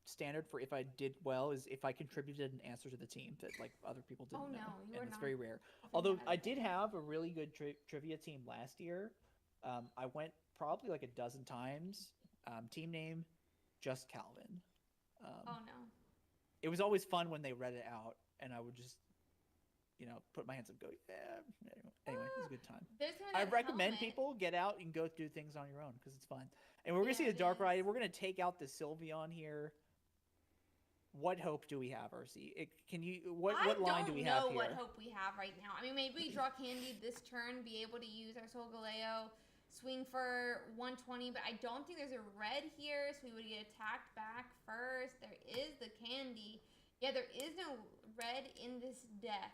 standard for if I did well is if I contributed an answer to the team that like other people didn't know, and it's very rare. Although I did have a really good trivia team last year. I went probably like a dozen times. Team name, just Calvin. Oh no! It was always fun when they read it out, and I would just, put my hands up, and go, yeah. Anyway, it was a good time. I recommend people get out and go do things on your own because it's fun. And we're gonna see the Darkrai. We're gonna take out the Sylveon here. What hope do we have, RC? What line do we have here? I don't know what hope we have right now. I mean, maybe we draw Candy this turn, be able to use our Solgaleo, swing for 120, but I don't think there's a red here, so we would get attacked back first. There is the Candy. Yeah, there is no red in this deck.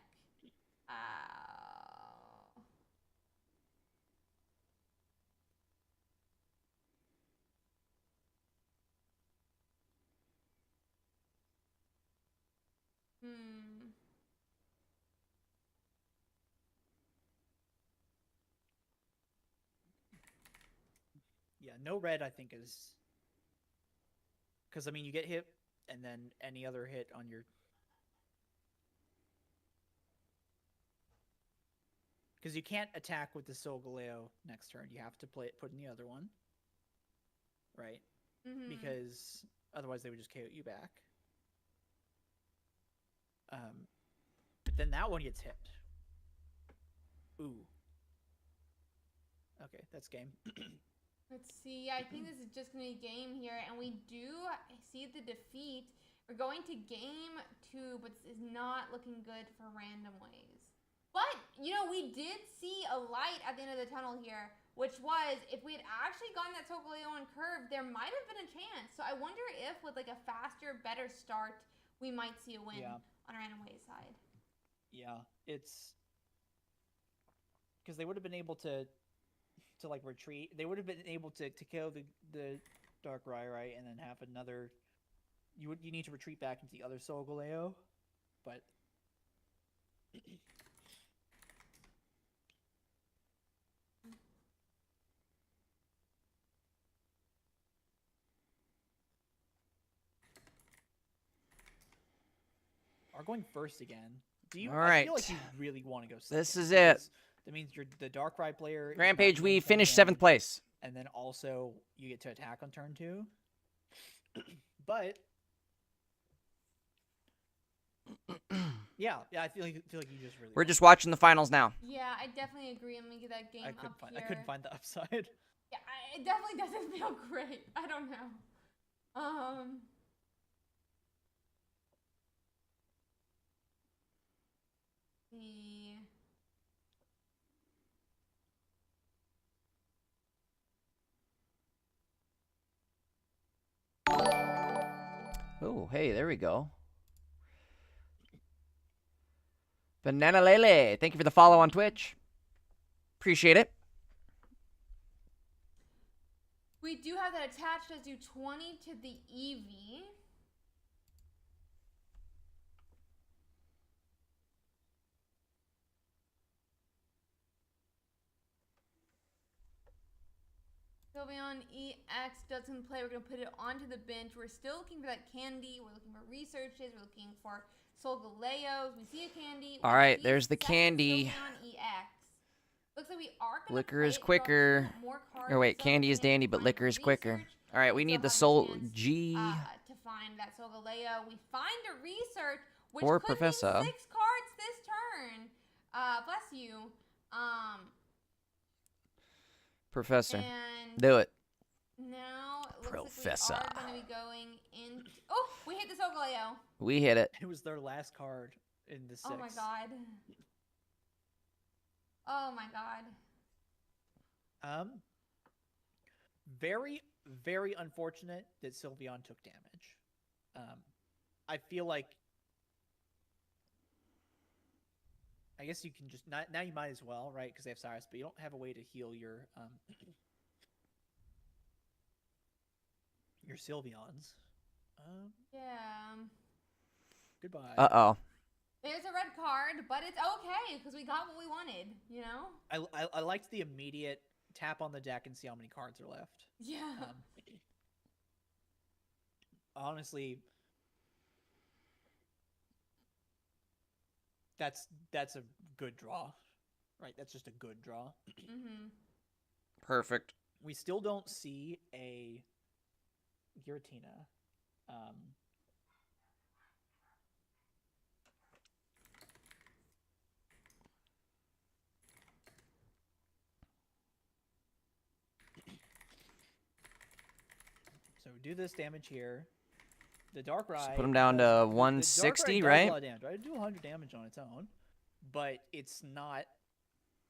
Yeah, no red, I think, is... Because, I mean, you get hit, and then any other hit on your... Because you can't attack with the Solgaleo next turn. You have to put in the other one. Right? Mm-hmm. Because otherwise they would just KO you back. But then that one gets hit. Ooh. Okay, that's game. Let's see. I think this is just going to be game here. And we do see the defeat. We're going to game 2, but this is not looking good for Random Ways. But, we did see a light at the end of the tunnel here, which was, if we had actually gotten that Solgaleo on curve, there might have been a chance. So I wonder if with like a faster, better start, we might see a win on Random Ways side. Yeah, it's... Because they would have been able to like retreat. They would have been able to kill the Darkrai, right, and then have another. You need to retreat back into the other Solgaleo, but. Are going first again. Do you? All right. I feel like you really want to go second. This is it. That means you're the Darkrai player. Rampage, we finished 7th place. And then also you get to attack on turn 2. But yeah, I feel like you just really. We're just watching the finals now. Yeah, I definitely agree. I'm gonna get that game I here. couldn't find the upside. Yeah, it definitely doesn't feel great. I don't know. Oh, hey, there we go. Banana Lele, thank you for the follow on Twitch. Appreciate it. We do have that attached as do 20 to the Eevee. Sylveon EX doesn't play. We're going to put it onto the bench. We're still looking for that Candy. We're looking for researches. We're looking for Solgaleos. We see a Candy. All right, there's the Candy. Sylveon EX. Looks like we are going to Liquor is quicker. Or wait, Candy is dandy, but Liquor is quicker. All right, we need the Soul G. To find that Solgaleo. We find a research, which Or could Professor. mean 6 cards this turn. Bless you. Professor. And Do it. now it looks Professor. like we are going to be going in. Oh, we hit the Solgaleo. We hit it. It was their last card in the 6. Oh my god. Oh my god. Very, very unfortunate that Sylveon took damage. I feel like I guess you can just now you might as well, right? Because they have Cyrus, but you don't have a way to heal your Sylveons. Yeah. Goodbye. Uh-oh. There's a red card, but it's okay because we got what we wanted, you know? I liked the immediate tap on the deck and see how many cards are left. Yeah. honestly, that's a good draw, right? That's just a good draw. Perfect. We still don't see a Giratina. So we do this damage here. The Darkrai. Just put him down to 160, the Darkrai right? does a lot of damage. I do 100 damage on its own, but it's not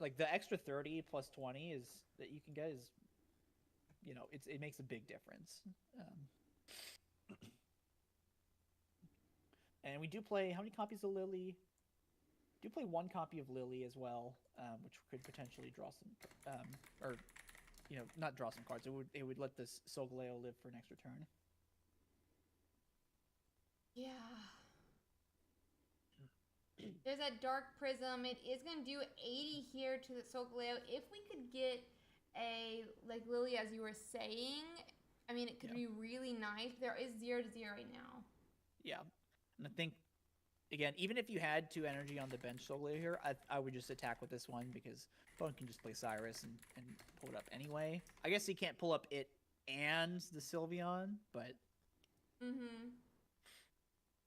like the extra 30 plus 20 is that you can get is, you know, it makes a big difference. And we do play how many copies of Lily? Do play one copy of Lily as well, which could potentially draw some, or you know, not draw some cards. It would let this Solgaleo live for an extra turn. Yeah. There's that Dark Prism. It is going to do 80 here to the Solgaleo. If we could get a, like Lily, as you were saying, I mean, it could be really nice. There is 0 to 0 right now. Yeah. And I think, again, even if you had 2 energy on the bench Solgaleo here, I would just attack with this one because opponent can just play Cyrus and pull it up anyway. I guess he can't pull up it and the Sylveon, but...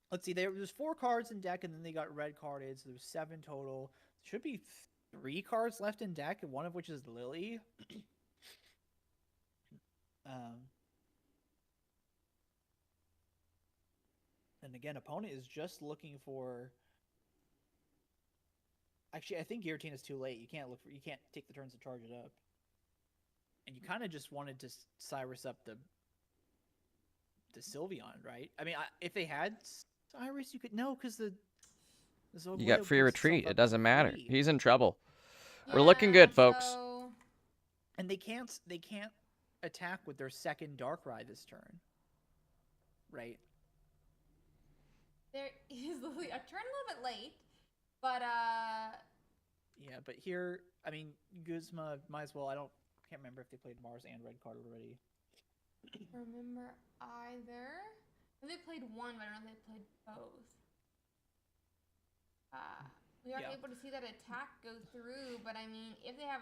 Let's see, there's 4 cards in deck, and then they got red carded, so there's 7 total. Should be 3 cards left in deck, and one of which is Lily. And again, opponent is just looking for... Actually, I think Giratina is too late. You can't take the turns to charge it up. And you kind of just wanted to Cyrus up the Sylveon, right? I mean, if they had Cyrus, you could because you got free retreat. It doesn't matter. He's in trouble. We're looking good, folks. And they can't attack with their second Darkrai this turn, right? There is Lily a turn a little bit late, but yeah, but here, I mean, Guzma might as well. Can't remember if they played Mars and red card already. Remember either. They played one, but I don't know if they played both. We aren't able to see that attack go through, but I mean, if they have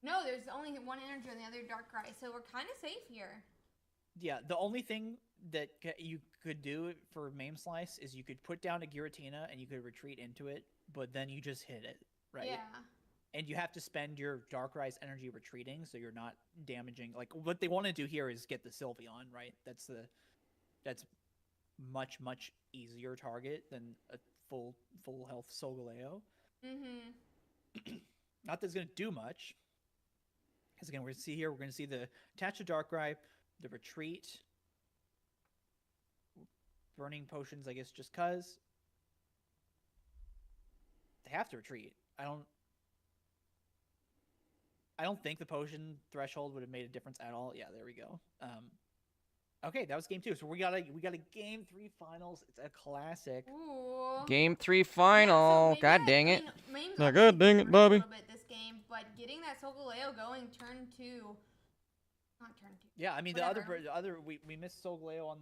no, there's only one energy on the other Darkrai, so we're kind of safe here. Yeah, the only thing that you could do for Mame Slice is you could put down a Giratina and you could retreat into it, but then you just hit it, right? Yeah. And you have to spend your Darkrai's energy retreating, so you're not damaging. Like, what they want to do here is get the Sylveon, right? That's much easier target than a full health Solgaleo. Not that it's gonna do much, because again, we're gonna see the attach a Darkrai, the retreat, burning potions. I guess just cause they have to retreat. I don't think the potion threshold would have made a difference at all. Yeah, there we go. Okay, that was game 2. So we got a game 3 finals. It's a classic. Ooh. Game 3 final. Yeah, so God dang it. God dang it, Bobby. A little bit this game, but getting that Solgaleo going turn 2. Not turn 2. Yeah, I mean whatever. the other we missed Solgaleo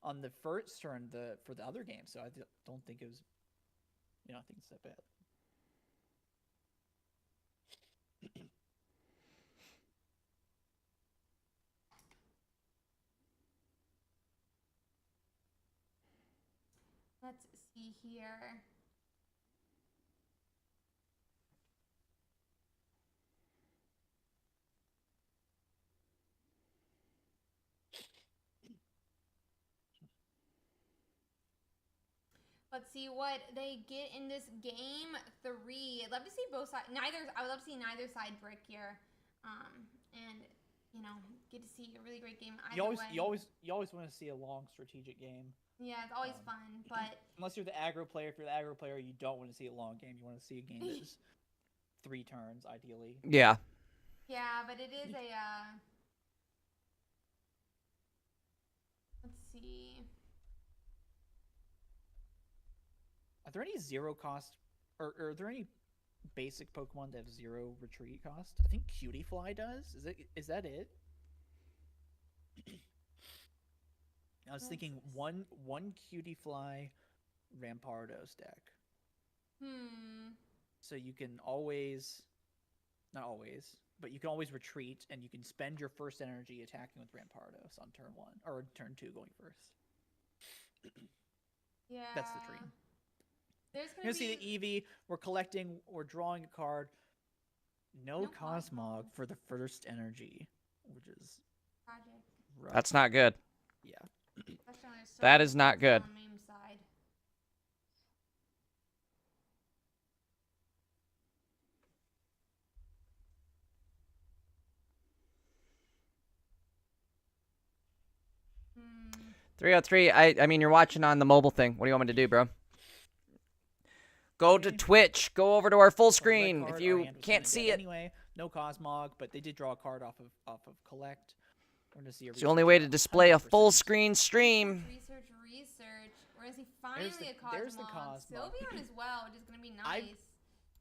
on the first turn for the other game, so I don't think it was, I think it's that bad. Let's see here. Let's see what they get in this game 3. I'd love to see both sides. I would love to see neither side brick here, and get to see a really great game. You always want to see a long strategic game. Yeah, it's always fun, but unless you're the aggro player, if you're the aggro player, you don't want to see a long game. You want to see a game that's 3 turns, ideally. Yeah. Yeah, but it is a. Let's see. Are there any 0 cost, or are there any basic Pokemon that have 0 retreat cost? I think Cutie Fly does. Is that it? I was thinking one Cutie Fly Rampardos deck. So you can always, not always, but you can always retreat, and you can spend your first energy attacking with Rampardos on turn 1 or turn 2 going first. Yeah. That's the dream. There's You're gonna see the Eevee. We're collecting. We're drawing a card. No Cosmog for the first energy, which is tragic. Rough. That's not good. Yeah. That is not good. Hmm. 303. I mean, you're watching on the mobile thing. What do you want me to do, bro? Go to Twitch. Go over to our full screen. If you can't see it. Anyway, no Cosmog, but they did draw a card off of collect. We're gonna see. It's the only way to display a full screen stream. Research. We're gonna see finally a Cosmog. There's the Cosmog. Sylveon as well, which is gonna be nice.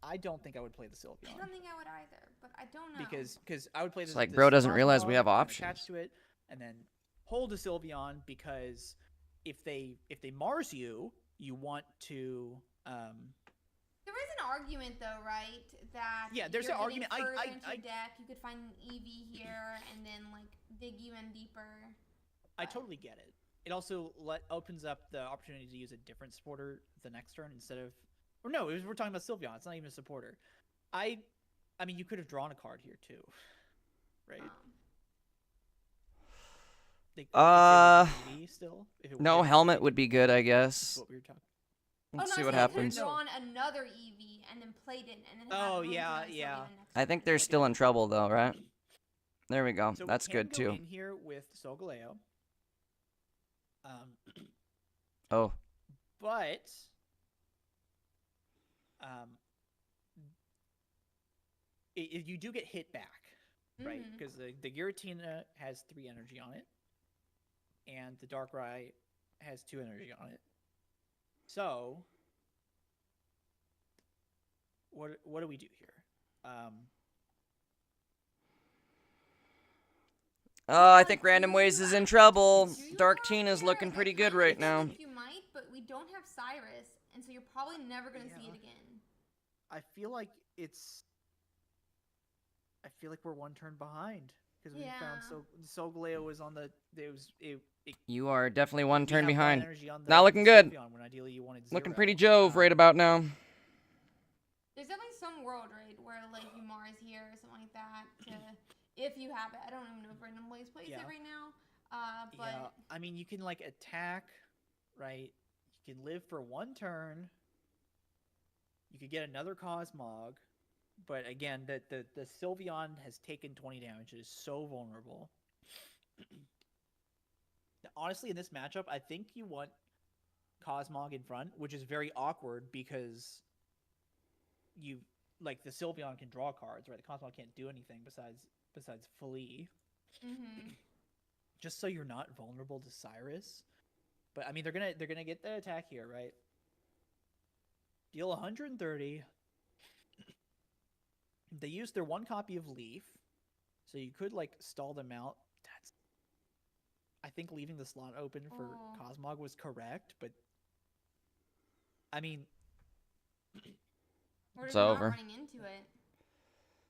I don't think I would play the Sylveon. I don't think I would either, but I don't know. Because I would play this. It's like bro doesn't realize we have options. Attached to it, and then hold a Sylveon because if they Mars you, you want to. There is an argument though, right? That there's an argument. Into your deck, you could find an Eevee here and then like dig even deeper. I totally get it. It also opens up the opportunity to use a different supporter the next turn instead of. Or no, we're talking about Sylveon. It's not even a supporter. I mean, you could have drawn a card here too, right? Still, no helmet would be good, I guess. What we were talking. Let's see what happens. Drawn another Eevee and then played it and then. Oh yeah. I think they're still in trouble though, right? There we go. So that's good too. In here with Solgaleo. Oh. But. You do get hit back, right? Because the Giratina has 3 energy on it, and the Darkrai has 2 energy on it. So, what do we do here? I think Random Ways is in trouble. Dark Tina's looking pretty good right now. You might, but we don't have Cyrus, and so you're probably never going to see it again. I feel like we're one turn behind because we found Solgaleo was on the. You are definitely one turn behind. Not looking good. Looking pretty Jove right about now. There's definitely some world, right, where like you Mars here or something like that. If you have it, I don't even know if Random Ways plays it right now. But I mean, you can like attack, right? You can live for 1 turn. You could get another Cosmog, but again, the Sylveon has taken 20 damage. It is so vulnerable. Honestly, in this matchup, I think you want Cosmog in front, which is very awkward because the Sylveon can draw cards, right? The Cosmog can't do anything besides flee. Just so you're not vulnerable to Cyrus. But I mean, they're gonna get the attack here, right? Deal 130. They used their 1 copy of Leaf, so you could like stall them out. I think leaving the slot open for Cosmog was correct, but I mean, it's over. Running into it.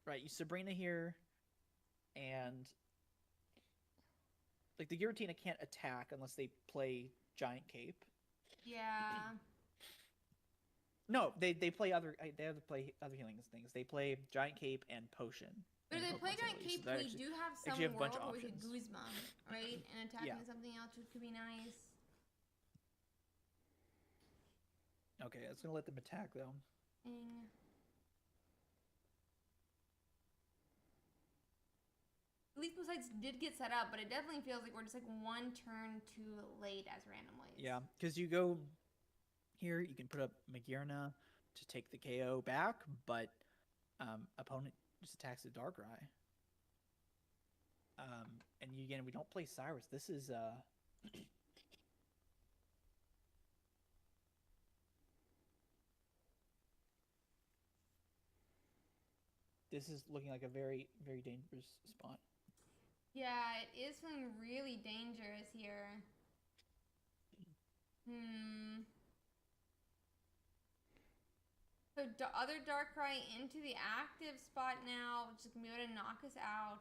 Right, you Sabrina here, and like the Giratina can't attack unless they play Giant Cape. Yeah. No, they play other healing things. They play Giant Cape and Potion. But if they play Giant Cape, we do have some world where we could Guzma, right? And attacking something else, which could be nice. Okay, I was gonna let them attack though. Leaf Besides did get set up, but it definitely feels like we're just like 1 turn too late as Random Ways. Yeah, because you go here, you can put up Magearna to take the KO back, but opponent just attacks the Darkrai. And again, we don't play Cyrus. This is this is looking like a very, very dangerous spot. Yeah, it is feeling really dangerous here. So other Darkrai into the active spot now, which is going to be able to knock us out.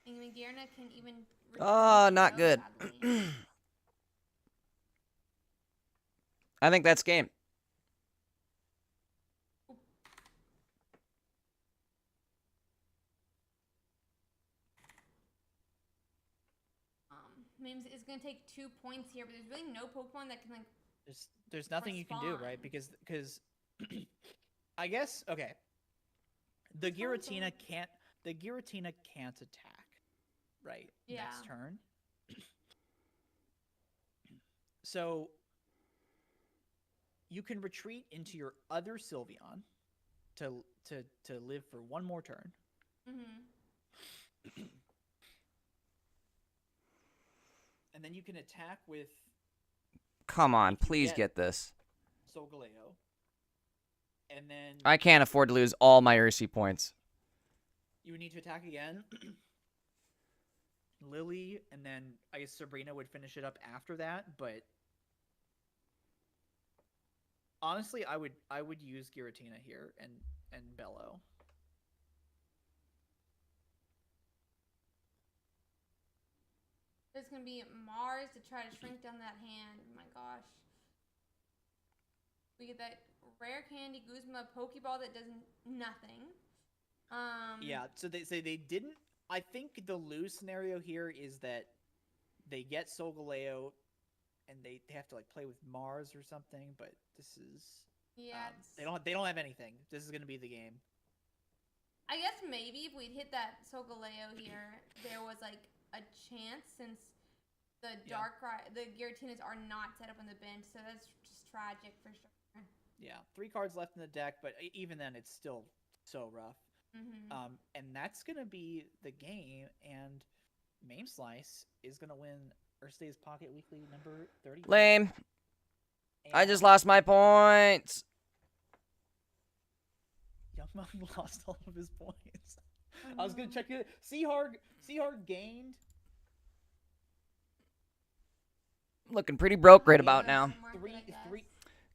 And Magearna can even... Oh, not good. I think that's game. Memes is going to take 2 points here, but there's really no Pokemon that can, like... There's nothing respond. you can do, right? Because I guess, okay. The Giratina can't attack, right? Yeah. Next turn. So you can retreat into your other Sylveon to live for one more turn. And then you can attack with... Come on, please get this. Solgaleo. And then... I can't afford to lose all my Ursi points. You would need to attack again. Lily, and then I guess Sabrina would finish it up after that, but... Honestly, I would use Giratina here and Bellow. There's going to be Mars to try to shrink down that hand. Oh my gosh. We get that rare candy Guzma Pokeball that does nothing. Yeah, so they say they didn't... I think the lose scenario here is that they get Solgaleo and they have to like play with Mars or something, but this is... Yeah, they don't have anything. This is going to be the game. I guess maybe if we'd hit that Solgaleo here, there was like a chance, since the the Giratinas are not set up on the bench, so that's just tragic for sure. Yeah, 3 cards left in the deck, but even then, it's still so rough. And that's gonna be the game, and Mame Slice is gonna win Earth's Pocket Weekly number 30. Lame. I just lost my points. Youngmon lost all of his points. I was gonna check it. Seahard gained. Looking pretty broke right about now. Three.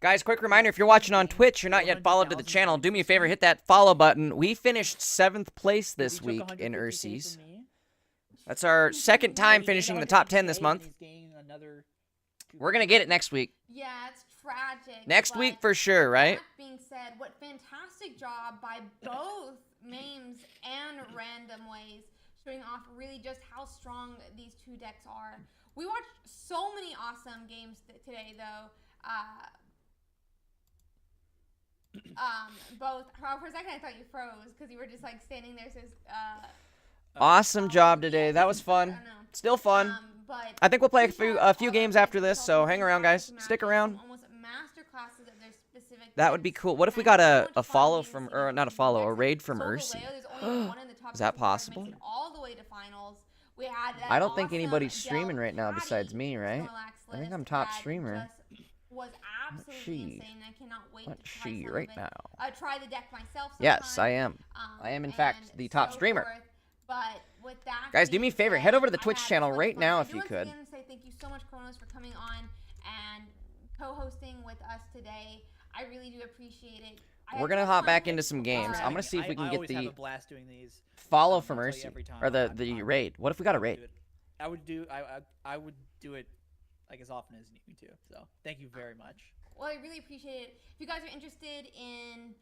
Guys, quick reminder, if you're watching on Twitch, you're not yet followed to the channel, do me a favor, hit that follow button. We finished 7th place this week in Ursies. That's our second time finishing the top 10 this month. We're going to get it next week. Yeah, it's tragic. Next week for sure, right? That being said, what fantastic job by both Mames and Random Ways, showing off really just how strong these two decks are. We watched so many awesome games today, though. Both. For a second, I thought you froze because you were just like standing there. Awesome job today. That was fun. Still fun. But I think we'll play a few games after this, so hang around, guys. Stick around. That would be cool. What if we got a follow from, or not a follow, a raid from Ursi? Is that possible? I don't think anybody's streaming right now besides me, right? I think I'm top streamer. Was absolutely insane. I cannot wait to try she right now? Try the deck myself. Yes, I am. I am in fact the top streamer. But with that, guys, do me a favor. Head over to the Twitch channel right now if you could. Again, say thank you so much, Kronos, for coming on and co-hosting with us today. I really do appreciate it. We're gonna hop back into some games. I'm gonna see if we can get the blast doing these. Follow from Ursi or the raid. What if we got a raid? I would do it like as often as you need me to. So thank you very much. Well, I really appreciate it. If you guys are interested in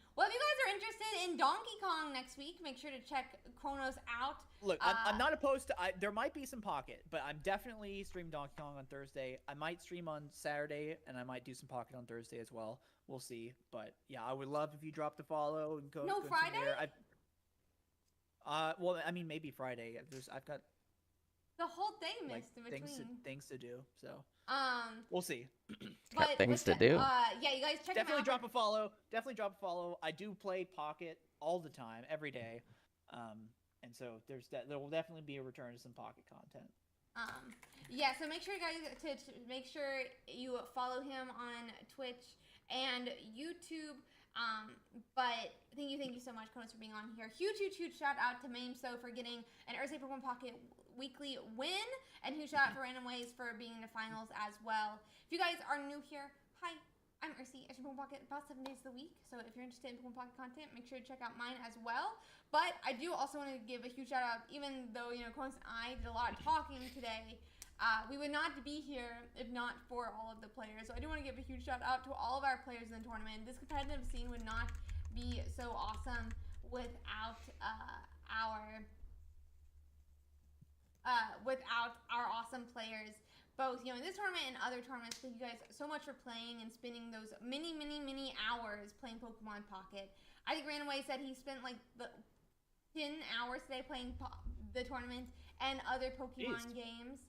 Donkey Kong next week, make sure to check Kronos out. Look, I'm not opposed to. There might be some Pocket, but I'm definitely stream Donkey Kong on Thursday. I might stream on Saturday, and I might do some Pocket on Thursday as well. We'll see. But yeah, I would love if you dropped a follow and go. No, Friday. Well, I mean maybe Friday. I've got the whole thing missed in between. Things to do. So we'll see. Got things to do. Yeah, you guys check Definitely drop a follow. Definitely drop a follow. I do play Pocket all the time, every day. And so there will definitely be a return to some Pocket content. Yeah, so make sure you guys to make sure you follow him on Twitch and YouTube. But thank you so much, Kronos, for being on here. Huge shout out to Mameso for getting an Earthside Pokemon Pocket weekly win. And huge shout out for Random Ways for being in the finals as well. If you guys are new here, hi, I'm Ursi. I stream Pokemon Pocket about 7 days of the week. So if you're interested in Pokemon Pocket content, make sure to check out mine as well. But I do also want to give a huge shout out, even though, you know, Cronus and I did a lot of talking today. We would not be here if not for all of the players. So I do want to give a huge shout out to all of our players in the tournament. This competitive scene would not be so awesome without our awesome players, both, you know, in this tournament and other tournaments. Thank you guys so much for playing and spending those many hours playing Pokemon Pocket. I think Random Way said he spent like 10 hours today playing the tournament and other Pokemon games.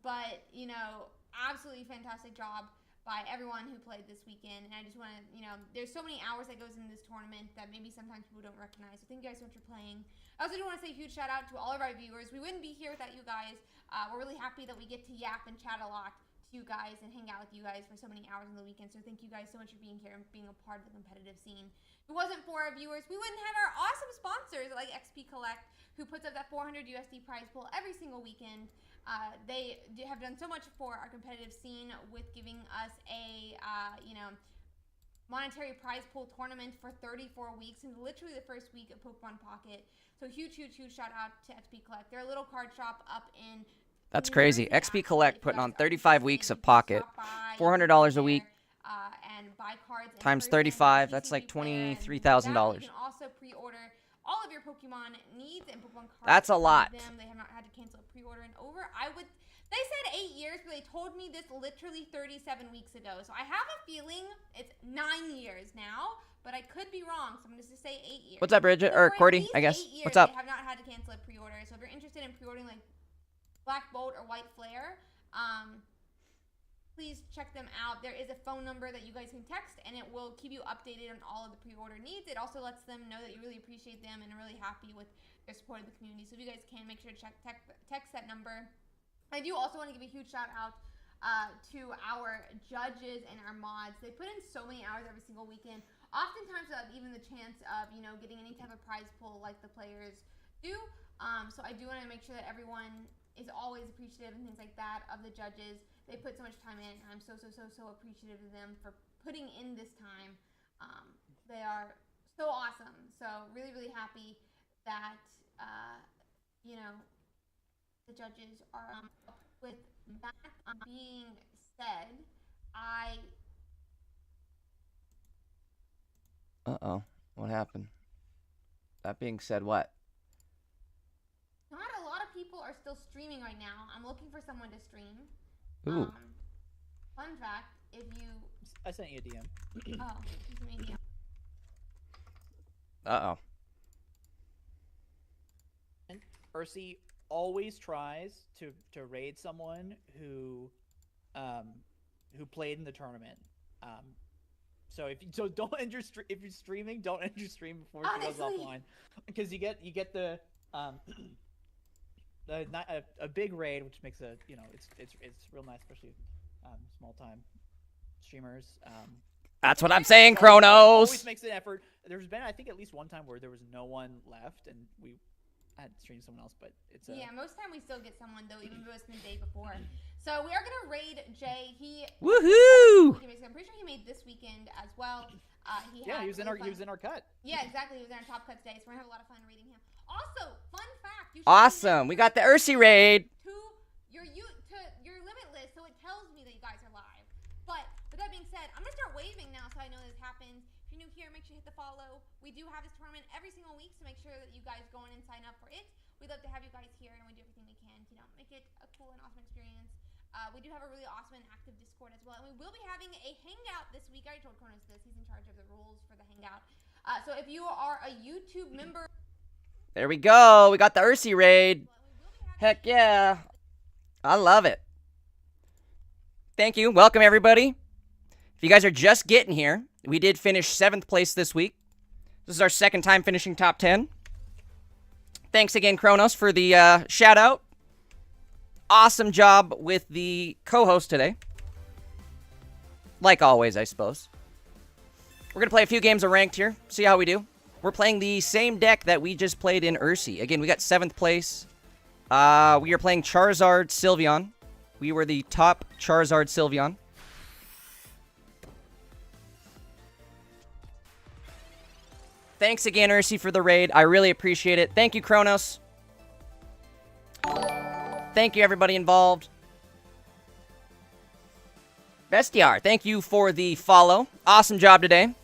But, you know, absolutely fantastic job by everyone who played this weekend. And I just want to, you know, there's so many hours that goes into this tournament that maybe sometimes people don't recognize. So thank you guys so much for playing. I also do want to say a huge shout out to all of our viewers. We wouldn't be here without you guys. We're really happy that we get to yap and chat a lot to you guys and hang out with you guys for so many hours on the weekend. So thank you guys so much for being here and being a part of the competitive scene. If it wasn't for our viewers, we wouldn't have our awesome sponsors like XP Collect, who puts up that 400 USD prize pool every single weekend. They have done so much for our competitive scene with giving us a, you know, monetary prize pool tournament for 34 weeks and literally the first week of Pokemon Pocket. So huge shout out to XP Collect. They're a little card shop up in... That's crazy. XP Collect putting on 35 weeks of Pocket, $400 a week, and buy cards times 35, that's like $23,000. You can also pre-order all of your Pokemon needs and Pokemon cards. That's a lot. They have not had to cancel a pre-order in over. They said 8 years, but they told me this literally 37 weeks ago. So I have a feeling it's 9 years now, but I could be wrong. So I'm going to say 8 years. What's up, Bridget? Or Cordy, I guess. What's up? They have not had to cancel a pre-order. So if you're interested in pre-ordering like Black Bolt or White Flare, please check them out. There is a phone number that you guys can text, and it will keep you updated on all of the pre-order needs. It also lets them know that you really appreciate them and are really happy with their support of the community. So if you guys can, make sure to text that number. I do also want to give a huge shout out to our judges and our mods. They put in so many hours every single weekend, oftentimes without even the chance of, you know, getting any type of prize pool like the players do. So I do want to make sure that everyone is always appreciative and things like that of the judges. They put so much time in, and I'm so appreciative of them for putting in this time. They are so awesome. So really happy that, you know, the judges are with that being said, Uh-oh. What happened? That being said, what? Not a lot of people are still streaming right now. I'm looking for someone to stream. Ooh. Fun fact, if you... I sent you a DM. Oh, you sent me a DM. Uh-oh. And Ursi always tries to raid someone who played in the tournament. So if you're streaming, don't end your stream before she goes offline, because you get the a big raid, which makes it's real nice, especially small time streamers. That's what I'm saying, Kronos. Always makes an effort. There's been, I think, at least one time where there was no one left, and I had streamed someone else, but it's yeah. Most of the time we still get someone though, even if it was the day before. So we are gonna raid Jay. Woohoo! I'm pretty sure he made this weekend as well. He was in our cut. Yeah, exactly. He was in our top cut today, so we're gonna have a lot of fun raiding him. Also, fun fact. Awesome. We got the Ursi raid. To your limit list, so it tells me that you guys are live. But with that being said, I'm gonna start waving now, so I know this happens. If you're new here, make sure you hit the follow. We do have this tournament every single week, so make sure that you guys go in and sign up for it. We'd love to have you guys here, and we do everything we can to make it a cool and awesome experience. We do have a really awesome and active Discord as well, and we will be having a hangout this week. I already told Cronus this; he's in charge of the rules for the hangout. So if you are a YouTube member, there we go. We got the Ursi raid. Heck yeah! I love it. Thank you. Welcome everybody. If you guys are just getting here, we did finish 7th place this week. This is our second time finishing top 10. Thanks again, Kronos, for the shout out. Awesome job with the co-host today. Like always, I suppose. We're going to play a few games of ranked here. See how we do. We're playing the same deck that we just played in Ursi. Again, we got 7th place. We are playing Charizard Sylveon. We were the top Charizard Sylveon. Thanks again, Ursi, for the raid. I really appreciate it. Thank you, Kronos. Thank you, everybody involved. Bestiar, thank you for the follow. Awesome job today.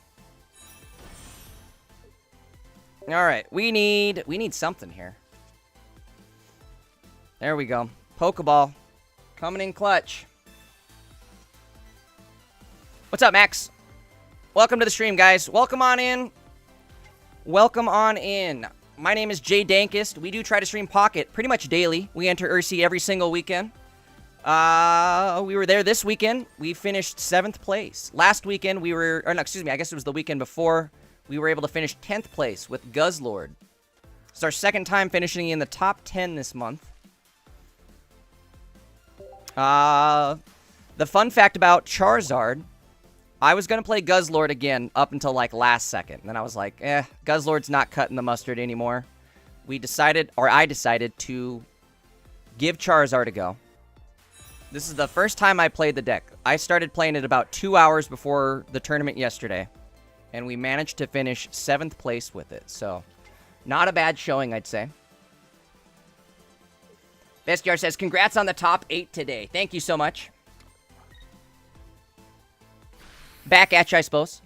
All right, we need something here. There we go. Pokeball. Coming in clutch. What's up, Max? Welcome to the stream, guys. Welcome on in. Welcome on in. My name is Jay Dankist. We do try to stream Pocket pretty much daily. We enter Ursi every single weekend. We were there this weekend. We finished 7th place. Last weekend we were, or no, excuse me, I guess it was the weekend before. We were able to finish 10th place with Guzzlord. It's our second time finishing in the top 10 this month. The fun fact about Charizard, I was going to play Guzzlord again up until, like, last second. And then I was like, Guzzlord's not cutting the mustard anymore. I decided to give Charizard a go. This is the first time I played the deck. I started playing it about 2 hours before the tournament yesterday. And we managed to finish 7th place with it. So, not a bad showing, I'd say. Bestiar says, congrats on the top 8 today. Thank you so much. Back at you, I suppose.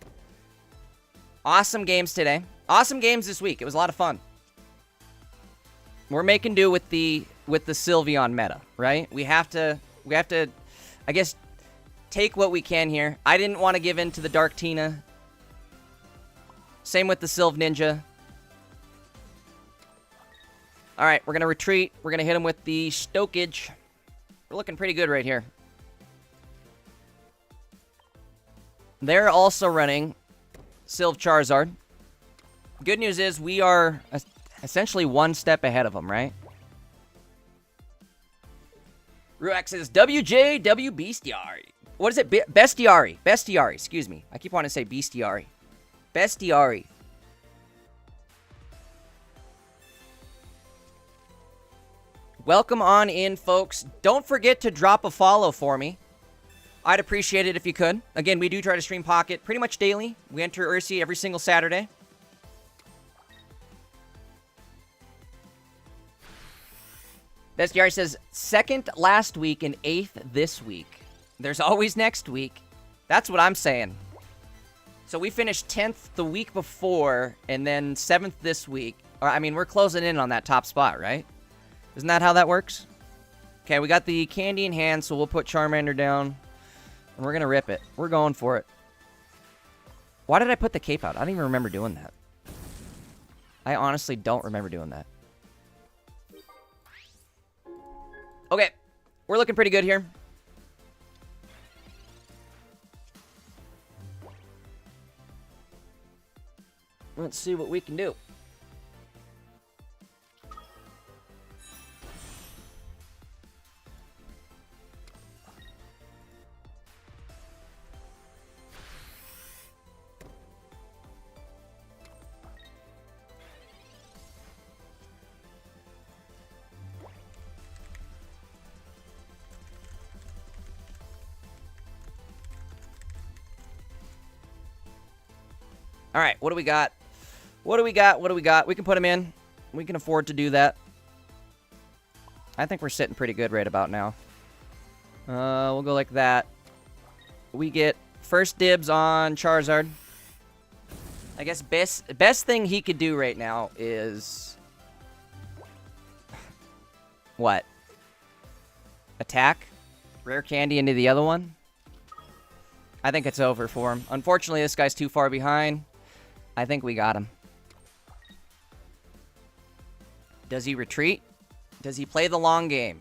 Awesome games today. Awesome games this week. It was a lot of fun. We're making do with the Sylveon meta, right? We have to, I guess, take what we can here. I didn't want to give in to the Dark Tina. Same with the Sylve Ninja. All right, we're going to retreat. We're going to hit him with the Stokage. We're looking pretty good right here. They're also running Sylve Charizard. Good news is we are essentially one step ahead of them, right? Ruax says, WJW Bestiari. What is it? Bestiari. Bestiari, excuse me. I keep wanting to say Bestiari. Bestiari. Welcome on in, folks. Don't forget to drop a follow for me. I'd appreciate it if you could. Again, we do try to stream Pocket pretty much daily. We enter Ursi every single Saturday. Bestiari says, 2nd last week and 8th this week. There's always next week. That's what I'm saying. So we finished 10th the week before, and then 7th this week. Or, I mean, we're closing in on that top spot, right? Isn't that how that works? Okay, we got the candy in hand, so we'll put Charmander down. And we're going to rip it. We're going for it. Why did I put the cape out? I don't even remember doing that. I honestly don't remember doing that. Okay. We're looking pretty good here. Let's see what we can do. All right, what do we got? What do we got? What do we got? We can put him in. We can afford to do that. I think we're sitting pretty good right about now. We'll go like that. We get first dibs on Charizard. I guess best thing he could do right now is... what? Attack? Rare candy into the other one? I think it's over for him. Unfortunately, this guy's too far behind. I think we got him. Does he retreat? Does he play the long game?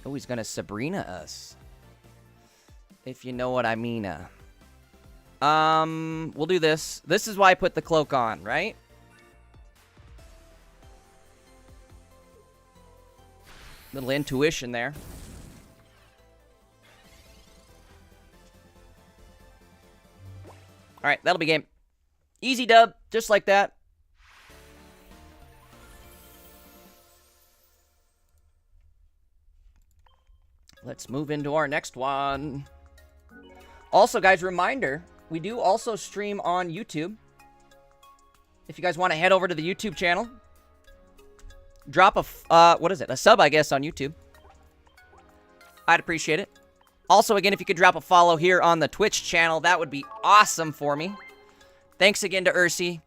Oh, he's gonna Sabrina us. If you know what I mean. We'll do this. This is why I put the cloak on, right? Little intuition there. Alright, that'll be game. Easy dub, just like that. Let's move into our next one. Also, guys, reminder, we do also stream on YouTube. If you guys want to head over to the YouTube channel, drop a sub, I guess, on YouTube. I'd appreciate it. Also, again, if you could drop a follow here on the Twitch channel, that would be awesome for me. Thanks again to Ursi.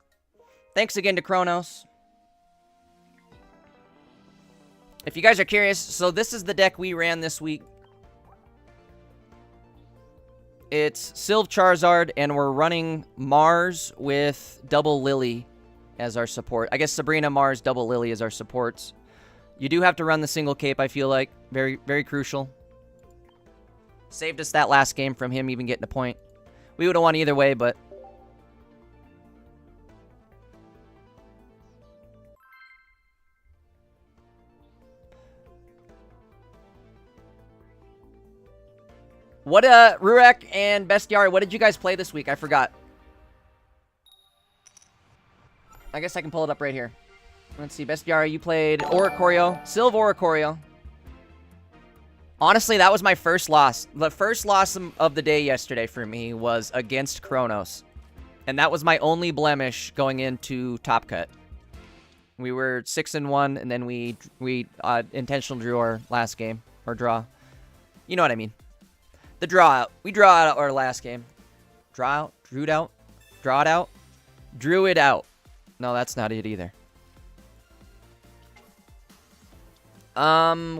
Thanks again to Kronos. If you guys are curious, so this is the deck we ran this week. It's Sylve Charizard, and we're running Mars with double Lily as our support. I guess Sabrina, Mars, double Lily as our supports. You do have to run the single cape, I feel like. Very, very crucial. Saved us that last game from him even getting a point. We would have won either way, but... What, Rurak and Bestiari, what did you guys play this week? I forgot. I guess I can pull it up right here. Let's see, Bestiari, you played Oricorio. Sylve Oricorio. Honestly, that was my first loss. The first loss of the day yesterday for me was against Kronos. And that was my only blemish going into Top Cut. We were 6-1, and then we intentional drew our last game. Or draw. You know what I mean. The draw out. We draw out our last game. Draw out? Drew it out? Draw it out? Drew it out. No, that's not it either.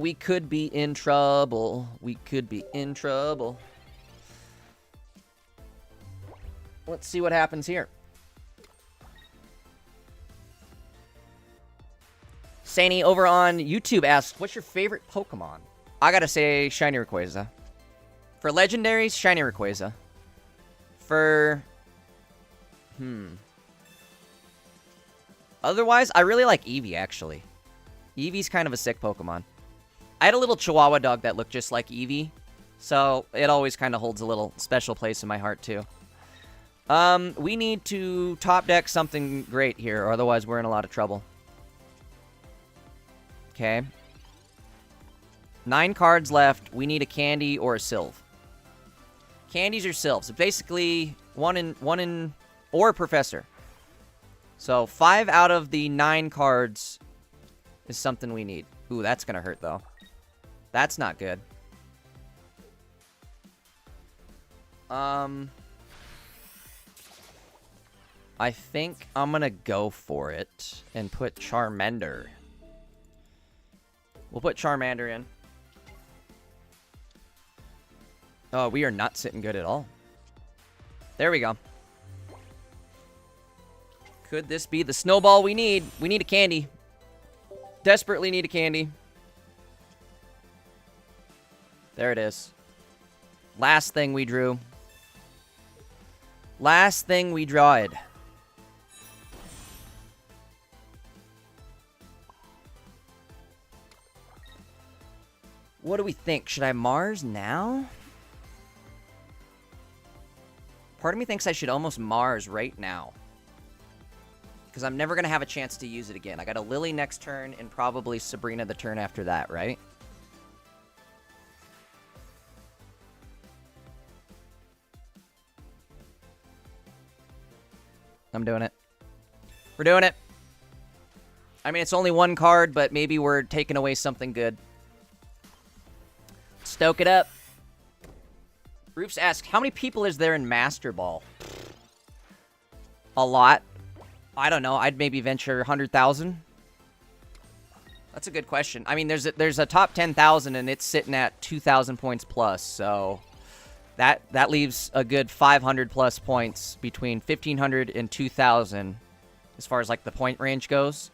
We could be in trouble. We could be in trouble. Let's see what happens here. Sani over on YouTube asks, what's your favorite Pokemon? I gotta say Shiny Rayquaza. For legendaries, Shiny Rayquaza. For... Otherwise, I really like Eevee, actually. Eevee's kind of a sick Pokemon. I had a little Chihuahua dog that looked just like Eevee, so it always kind of holds a little special place in my heart, too. We need to top deck something great here, or otherwise we're in a lot of trouble. Okay. 9 cards left. We need a Candy or a Sylve. Candies or Sylves. Basically, one in, or a Professor. So 5 out of the 9 cards is something we need. Ooh, that's gonna hurt, though. That's not good. I think I'm gonna go for it and put Charmander. We'll put Charmander in. Oh, we are not sitting good at all. There we go. Could this be the snowball we need? We need a candy. Desperately need a candy. There it is. Last thing we drew. Last thing we drawed. What do we think? Should I Mars now? Part of me thinks I should almost Mars right now. Because I'm never going to have a chance to use it again. I got a Lily next turn and probably Sabrina the turn after that, right? I'm doing it. We're doing it. I mean, it's only 1 card, but maybe we're taking away something good. Stoke it up. Roofs asks, how many people is there in Master Ball? A lot. I don't know. I'd maybe venture 100,000. That's a good question. I mean, there's a top 10,000 and it's sitting at 2,000 points plus. So that leaves a good 500 plus points between 1,500 and 2,000 as far as like the point range goes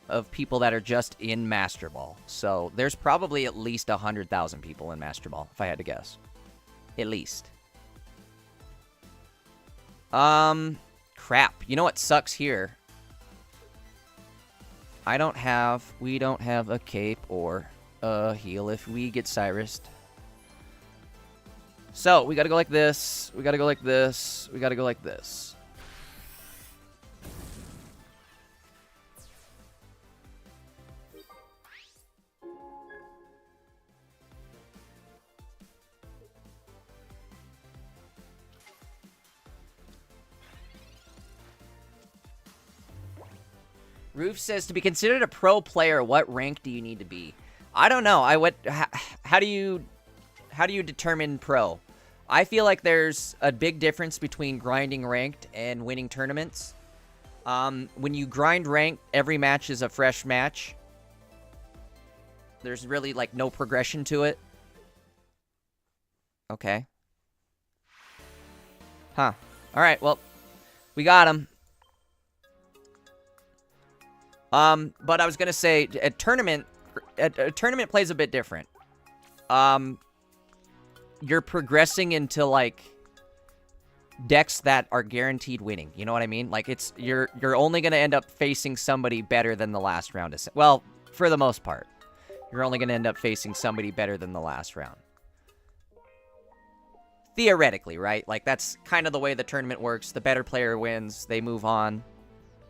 of people that are just in Master Ball. So there's probably at least 100,000 people in Master Ball, if I had to guess. At least. Crap. You know what sucks here? We don't have a cape or a heal if we get Cyrus'd. So, we gotta go like this. We gotta go like this. We gotta go like this. Roof says, to be considered a pro player, what rank do you need to be? I don't know. How do you determine pro? I feel like there's a big difference between grinding ranked and winning tournaments. When you grind ranked, every match is a fresh match. There's really, like, no progression to it. Okay. Huh. Alright, well, we got him. But I was gonna say, a tournament plays a bit different. You're progressing into, like, decks that are guaranteed winning. You know what I mean? Like, you're only gonna end up facing somebody better than the last round. Well, for the most part. You're only gonna end up facing somebody better than the last round. Theoretically, right? Like, that's kind of the way the tournament works. The better player wins, they move on.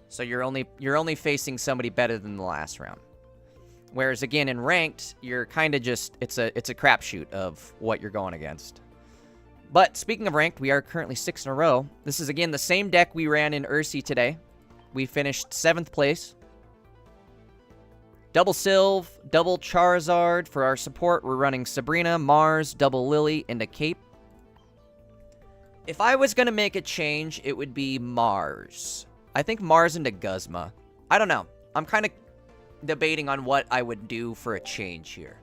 So you're only facing somebody better than the last round. Whereas again in ranked, you're kind of just it's a crapshoot of what you're going against. But speaking of ranked, we are currently 6 in a row. This is again the same deck we ran in Ursi today. We finished 7th place. Double Sylve, double Charizard for our support. We're running Sabrina, Mars, double Lily, and a Cape. If I was going to make a change, it would be Mars. I think Mars into Guzma. I don't know. I'm kind of debating on what I would do for a change here.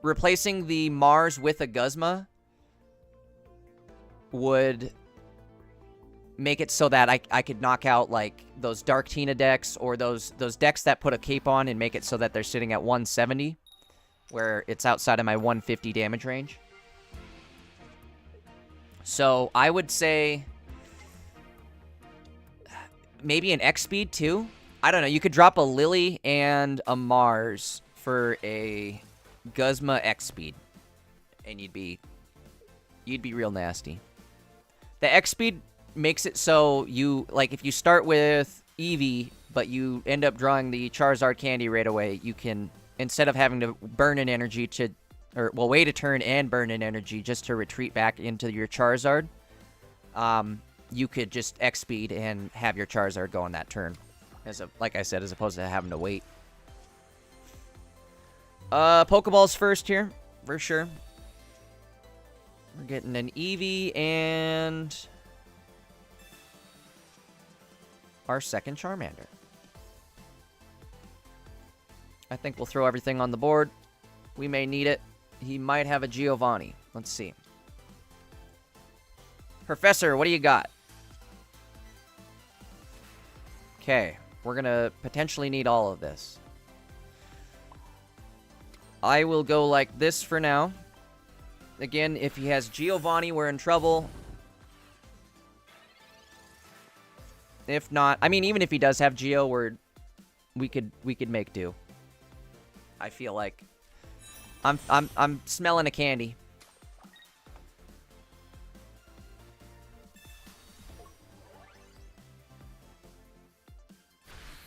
Replacing the Mars with a Guzma would make it so that I could knock out, like, those Dark Tina decks or those decks that put a Cape on and make it so that they're sitting at 170, where it's outside of my 150 damage range. So I would say maybe an X speed too. I don't know. You could drop a Lily and a Mars for a Guzma X speed, and you'd be real nasty. The X speed makes it so you, like, if you start with Eevee but you end up drawing the Charizard candy right away, you can, instead of having to burn an energy to, or, well, wait a turn and burn an energy just to retreat back into your Charizard, you could just X-speed and have your Charizard go on that turn. Like I said, as opposed to having to wait. Pokeballs first here, for sure. We're getting an Eevee and our second Charmander. I think we'll throw everything on the board. We may need it. He might have a Giovanni. Let's see. Professor, what do you got? Okay, we're gonna potentially need all of this. I will go like this for now. Again, if he has Giovanni, we're in trouble. If not, I mean, even if he does have Geo, we could make do. I feel like I'm smelling a candy.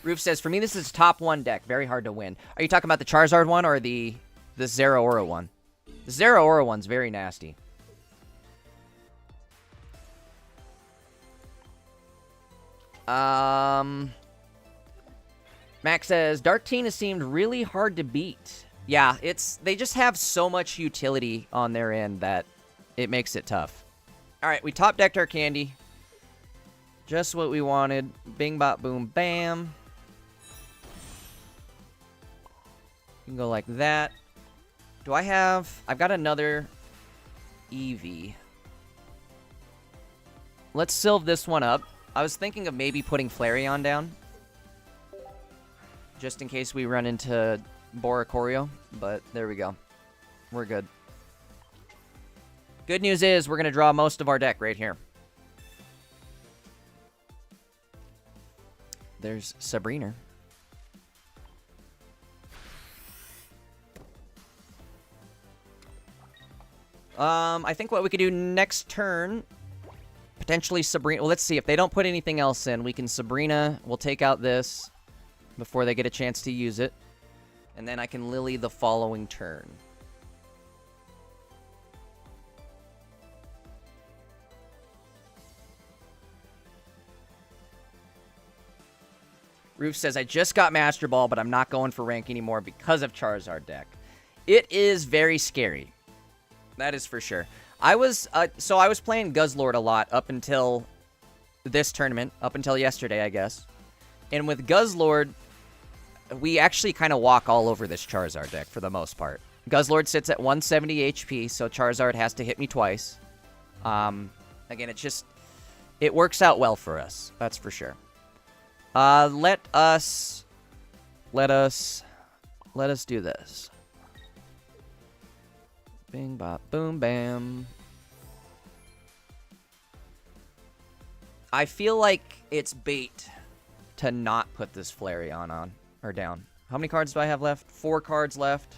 Roof says, for me, this is top 1 deck. Very hard to win. Are you talking about the Charizard one or the Zeraora one? The Zeraora one's very nasty. Max says, Dark Tina seemed really hard to beat. Yeah, they just have so much utility on their end that it makes it tough. Alright, we top decked our candy. Just what we wanted. Bing, bop, boom, bam. You can go like that. I've got another Eevee. Let's Sylve this one up. I was thinking of maybe putting Flareon down. Just in case we run into Boricorio, but there we go. We're good. Good news is we're going to draw most of our deck right here. There's Sabrina. I think what we could do next turn, potentially Sabrina. Well, let's see. If they don't put anything else in, we can Sabrina. We'll take out this before they get a chance to use it. And then I can Lily the following turn. Roof says, I just got Master Ball, but I'm not going for rank anymore because of Charizard deck. It is very scary. That is for sure. I was playing Guzzlord a lot up until this tournament, up until yesterday, I guess. And with Guzzlord, we actually kind of walk all over this Charizard deck for the most part. Guzzlord sits at 170 HP, so Charizard has to hit me twice. Again, it works out well for us. That's for sure. Let us do this. Bing, bop, boom, bam. I feel like it's bait to not put this Flareon on or down. How many cards do I have left? 4 cards left.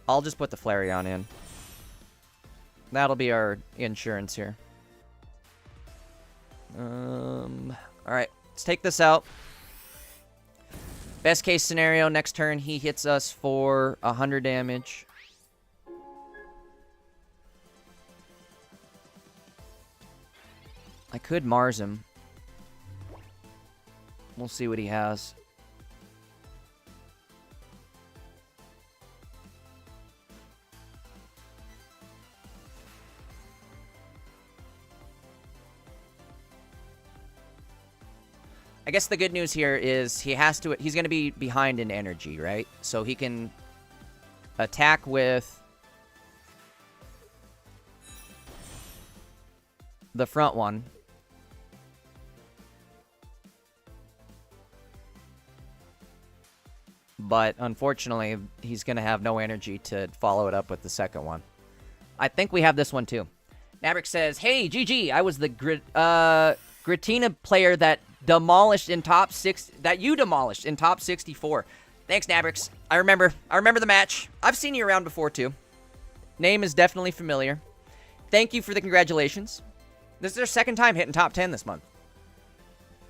I'll just put the Flareon in. That'll be our insurance here. Alright, let's take this out. Best case scenario, next turn he hits us for 100 damage. I could Mars him. We'll see what he has. I guess the good news here is he's going to be behind in energy, right? So he can attack with the front one. But unfortunately, he's going to have no energy to follow it up with the second one. I think we have this one too. Nabrick says, hey, GG, I was the Gratina player that demolished in top 6 that you demolished in top 64. Thanks, Nabrix. I remember the match. I've seen you around before too. Name is definitely familiar. Thank you for the congratulations. This is their second time hitting top 10 this month.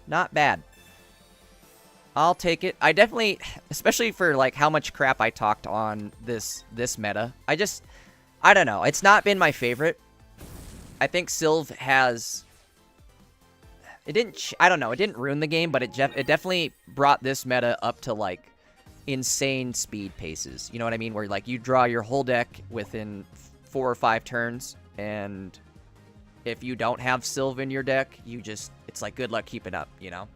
Not bad. I'll take it. I definitely, especially for like how much crap I talked on this meta. I don't know. It's not been my favorite. I think Sylve has. I don't know, it didn't ruin the game, but it definitely brought this meta up to, like, insane speed paces. You know what I mean? Where, like, you draw your whole deck within 4 or 5 turns, and if you don't have Sylve in your deck, it's like, good luck keeping up, you know?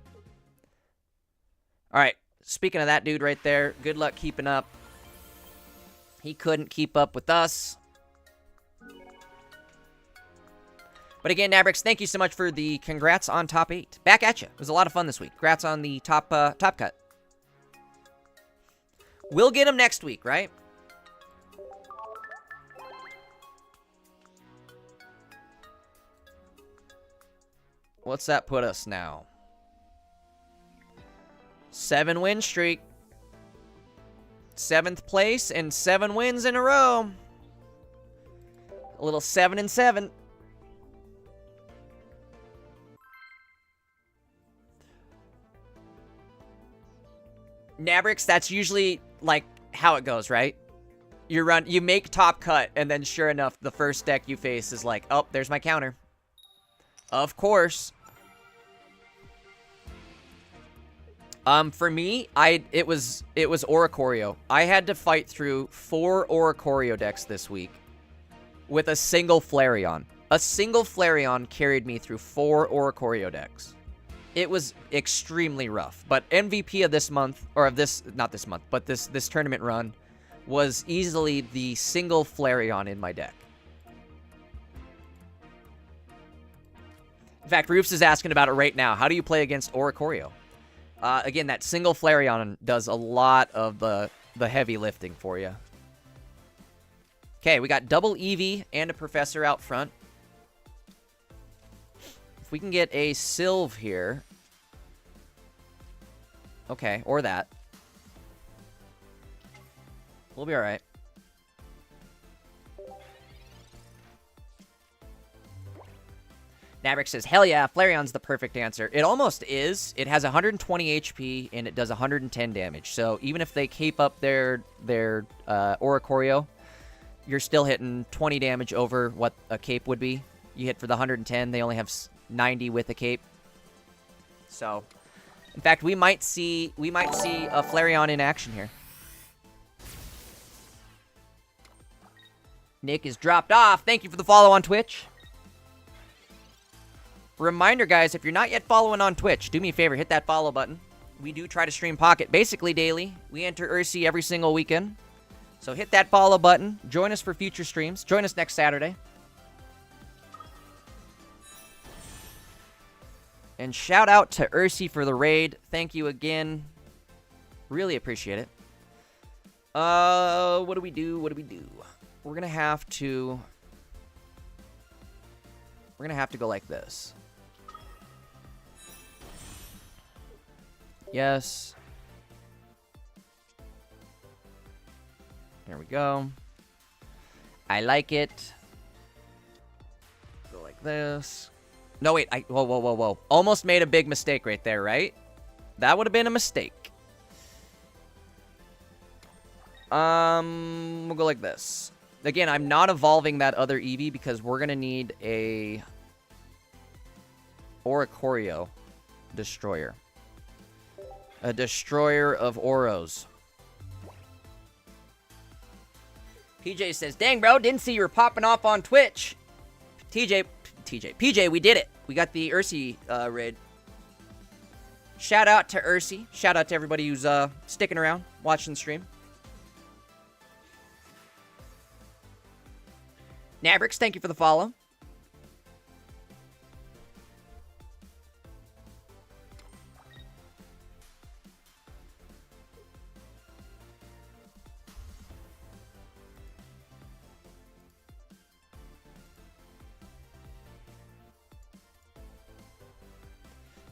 Alright, speaking of that dude right there, good luck keeping up. He couldn't keep up with us. But again, Nabrix, thank you so much for the congrats on top 8. Back at you. It was a lot of fun this week. Congrats on the top cut. We'll get him next week, right? What's that put us now? 7 win streak. 7th place and 7 wins in a row. A little 7-7. Nabrix, that's usually, like, how it goes, right? You make top cut, and then sure enough, the first deck you face is like, oh, there's my counter. Of course. For me, it was Oricorio. I had to fight through 4 Oricorio decks this week with a single Flareon. A single Flareon carried me through 4 Oricorio decks. It was extremely rough, but MVP of this month, or of this, not this month, but this tournament run, was easily the single Flareon in my deck. In fact, Roofs is asking about it right now. How do you play against Oricorio? Again, that single Flareon does a lot of the heavy lifting for you. Okay, we got double Eevee and a Professor out front. If we can get a Sylve here. Okay, or that. We'll be alright. Nabrick says, hell yeah, Flareon's the perfect answer. It almost is. It has 120 HP, and it does 110 damage. So even if they keep up their Oricorio, you're still hitting 20 damage over what a cape would be. You hit for the 110, they only have 90 with a cape. So In fact, we might see a Flareon in action here. Nick is dropped off. Thank you for the follow on Twitch. Reminder, guys, if you're not yet following on Twitch, do me a favor, hit that follow button. We do try to stream Pocket basically daily. We enter Ursi every single weekend. So hit that follow button. Join us for future streams. Join us next Saturday. And shout out to Ursi for the raid. Thank you again. Really appreciate it. What do we do? What do we do? We're gonna have to go like this. Yes. There we go. I like it. Go like this. No, wait. Whoa. Almost made a big mistake right there, right? That would have been a mistake. We'll go like this. Again, I'm not evolving that other Eevee because we're going to need a Oricorio destroyer. A destroyer of Oros. PJ says, dang, bro, didn't see you were popping off on Twitch. PJ, we did it. We got the Ursi raid. Shout out to Ursi. Shout out to everybody who's sticking around, watching the stream. Nabrix, thank you for the follow.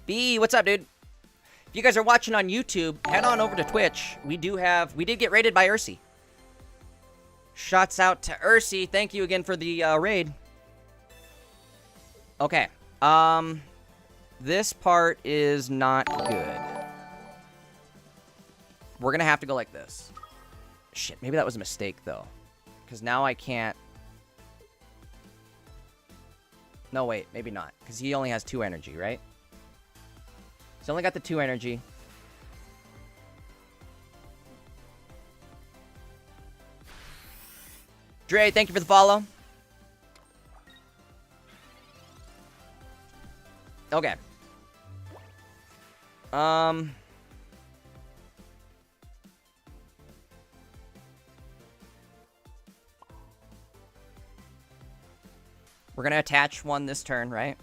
B, what's up, dude? If you guys are watching on YouTube, head on over to Twitch. We did get raided by Ursi. Shots out to Ursi. Thank you again for the raid. Okay. This part is not good. We're gonna have to go like this. Shit, maybe that was a mistake, though. Because now I can't... No, wait, maybe not. Because he only has 2 energy, right? He's only got the 2 energy. Dre, thank you for the follow. Okay. We're gonna attach one this turn, right?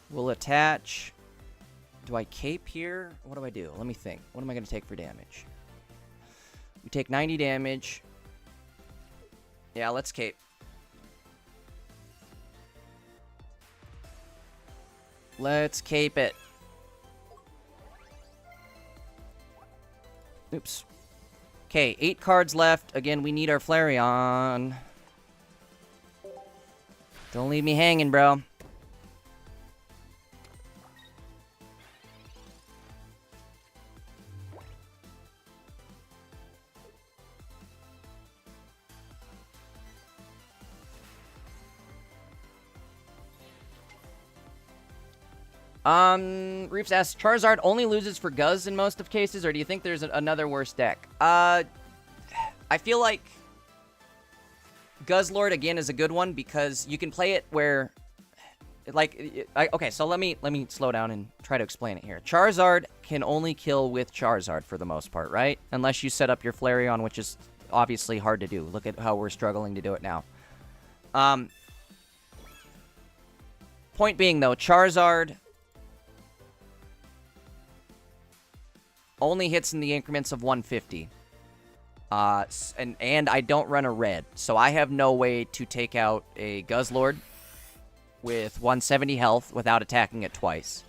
We'll attach... Do I cape here? What do I do? Let me think. What am I gonna take for damage? We take 90 damage. Yeah, let's cape. Let's cape it. Oops. Okay, 8 cards left. Again, we need our Flareon. Don't leave me hanging, bro. Reefs asks, Charizard only loses for Guzz in most of cases, or do you think there's another worse deck? I feel like Guzzlord, again, is a good one because you can play it where, like, okay, so let me slow down and try to explain it here. Charizard can only kill with Charizard for the most part, right? Unless you set up your Flareon, which is obviously hard to do. Look at how we're struggling to do it now. Point being, though, Charizard only hits in the increments of 150. And I don't run a red, so I have no way to take out a Guzzlord with 170 health without attacking it twice.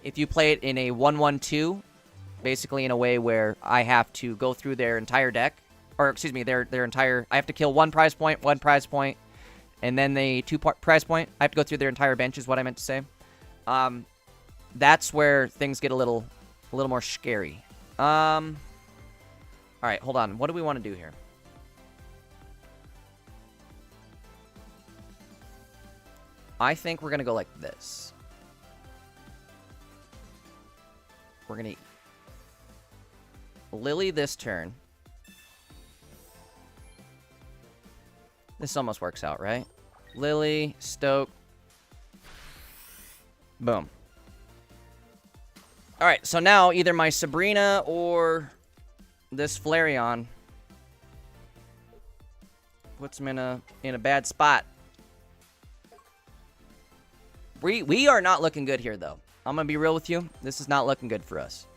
If you play it in a 1-1-2, basically in a way where I have to go through their entire deck, or excuse me, their entire... I have to kill one prize point, and then the 2 prize point. I have to go through their entire bench is what I meant to say. That's where things get a little more scary. Alright, hold on. What do we want to do here? I think we're going to go like this. We're going to Lily this turn. This almost works out, right? Lily, Stoke. Boom. Alright, so now either my Sabrina or this Flareon puts him in a bad spot. We are not looking good here, though. I'm going to be real with you. This is not looking good for us.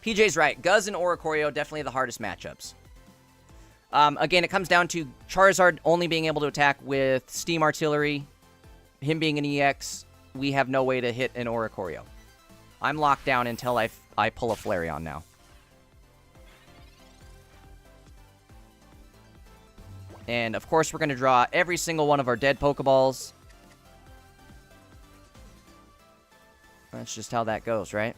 PJ's right. Guzz and Oricorio, definitely the hardest matchups. Again, it comes down to Charizard only being able to attack with Steam Artillery. Him being an EX, we have no way to hit an Oricorio. I'm locked down until I pull a Flareon now. And, of course, we're going to draw every single one of our dead Pokeballs. That's just how that goes, right?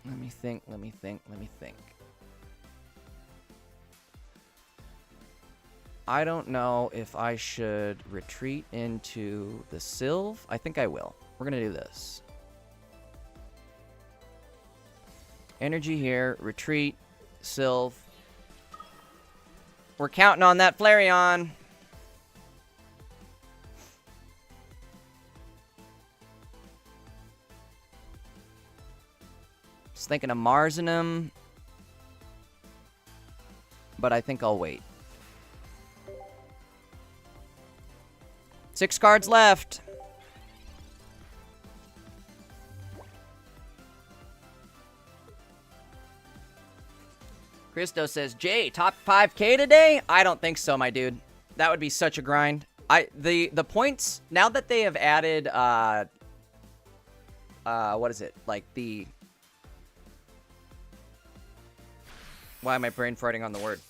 Let me think. I don't know if I should retreat into the Sylve. I think I will. We're going to do this. Energy here. Retreat. Sylve. We're counting on that Flareon. Just thinking of Marzinum. But I think I'll wait. 6 cards left. Christo says, Jay, top 5K today? I don't think so, my dude. That would be such a grind. The points, now that they have added, what is it? Like the... Why am I brain farting on the word?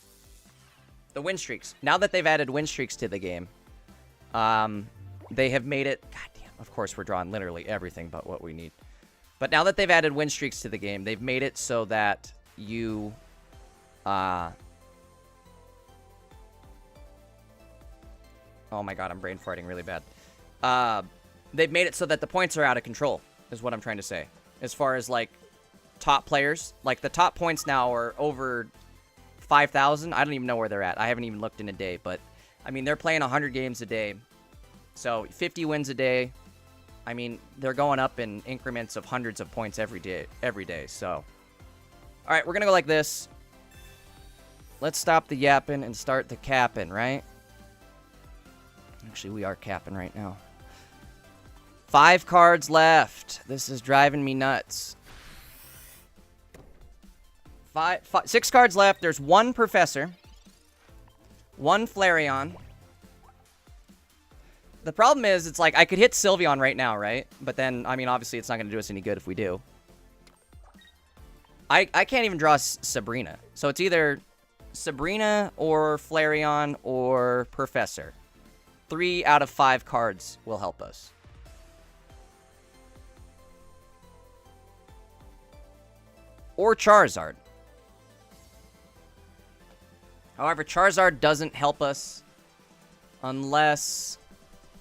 The win streaks. Now that they've added win streaks to the game, they have made it... God damn, of course we're drawing literally everything but what we need. But now that they've added win streaks to the game, they've made it so that you... oh my god, I'm brain farting really bad. They've made it so that the points are out of control, is what I'm trying to say. As far as, like, top players. Like, the top points now are over 5,000. I don't even know where they're at. I haven't even looked in a day, but... I mean, they're playing 100 games a day. So, 50 wins a day. I mean, they're going up in increments of hundreds of points every day. So, alright, we're gonna go like this. Let's stop the yapping and start the capping, right? Actually, we are capping right now. 5 cards left. This is driving me nuts. 6 cards left. There's 1 Professor. 1 Flareon. The problem is, it's like, I could hit Sylveon right now, right? But then, I mean, obviously, it's not going to do us any good if we do. I can't even draw Sabrina. So it's either Sabrina or Flareon or Professor. 3 out of 5 cards will help us. Or Charizard. However, Charizard doesn't help us unless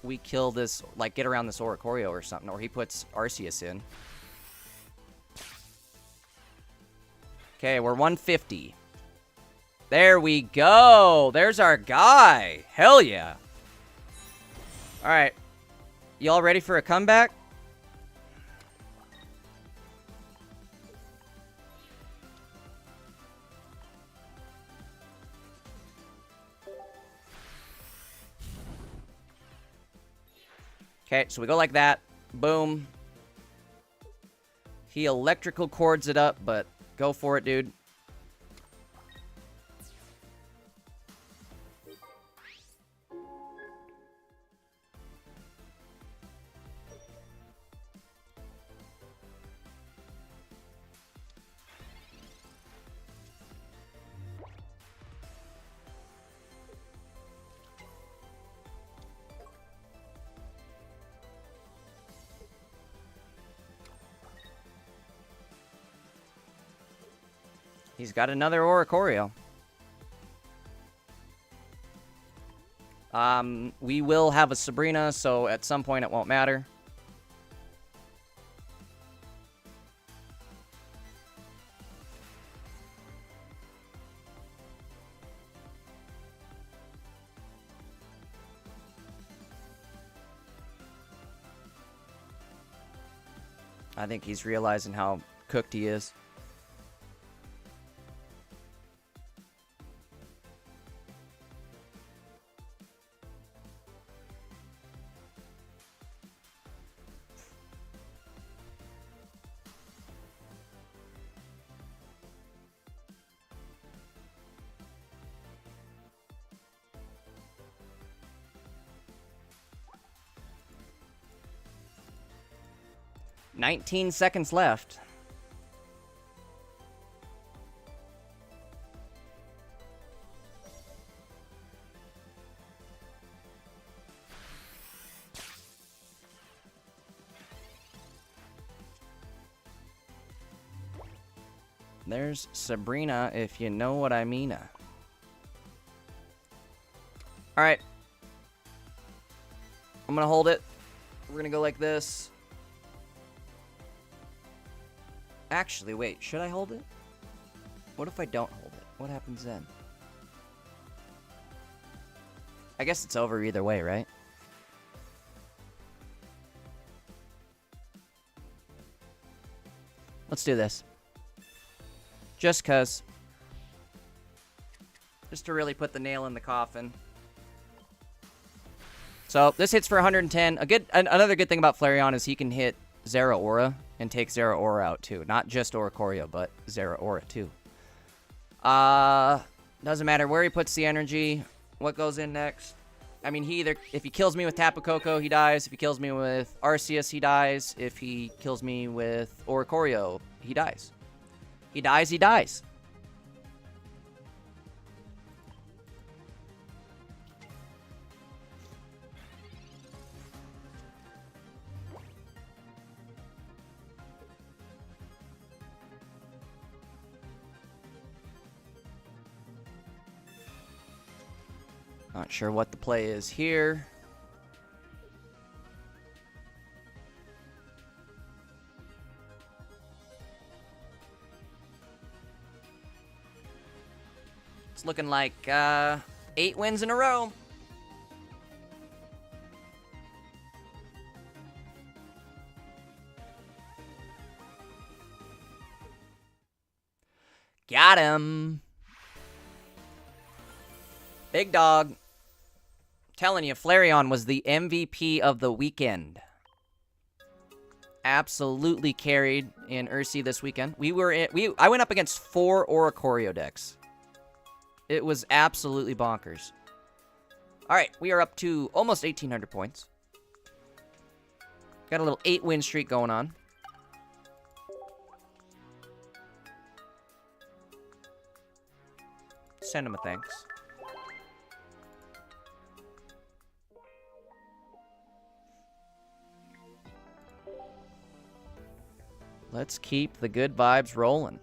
we kill this, like, get around this Oricorio or something, or he puts Arceus in. Okay, we're 150. There we go. There's our guy. Hell yeah. All right. Y'all ready for a comeback? Okay, so we go like that. Boom. He electrical cords it up, but go for it, dude. He's got another Oricorio. We will have a Sabrina, so at some point it won't matter. I think he's realizing how cooked he is. $19 left. There's Sabrina, if you know what I mean. Alright. I'm gonna hold it. We're gonna go like this. Actually, wait, should I hold it? What if I don't hold it? What happens then? I guess it's over either way, right? Let's do this. Just 'cause. Just to really put the nail in the coffin. So, this hits for 110. Another good thing about Flareon is he can hit Zeraora and take Zeraora out too. Not just Oricorio, but Zeraora too. Doesn't matter where he puts the energy, what goes in next. I mean, if he kills me with Tapu Koko, he dies. If he kills me with Arceus, he dies. If he kills me with Oricorio, he dies. He dies, he dies. Not sure what the play is here. It's looking like 8 wins in a row. Got him. Big dog. Telling you, Flareon was the MVP of the weekend. Absolutely carried in Ursi this weekend. I went up against 4 Oricorio decks. It was absolutely bonkers. Alright, we are up to almost 1,800 points. Got a little 8-win streak going on. Send him a thanks. Let's keep the good vibes rolling.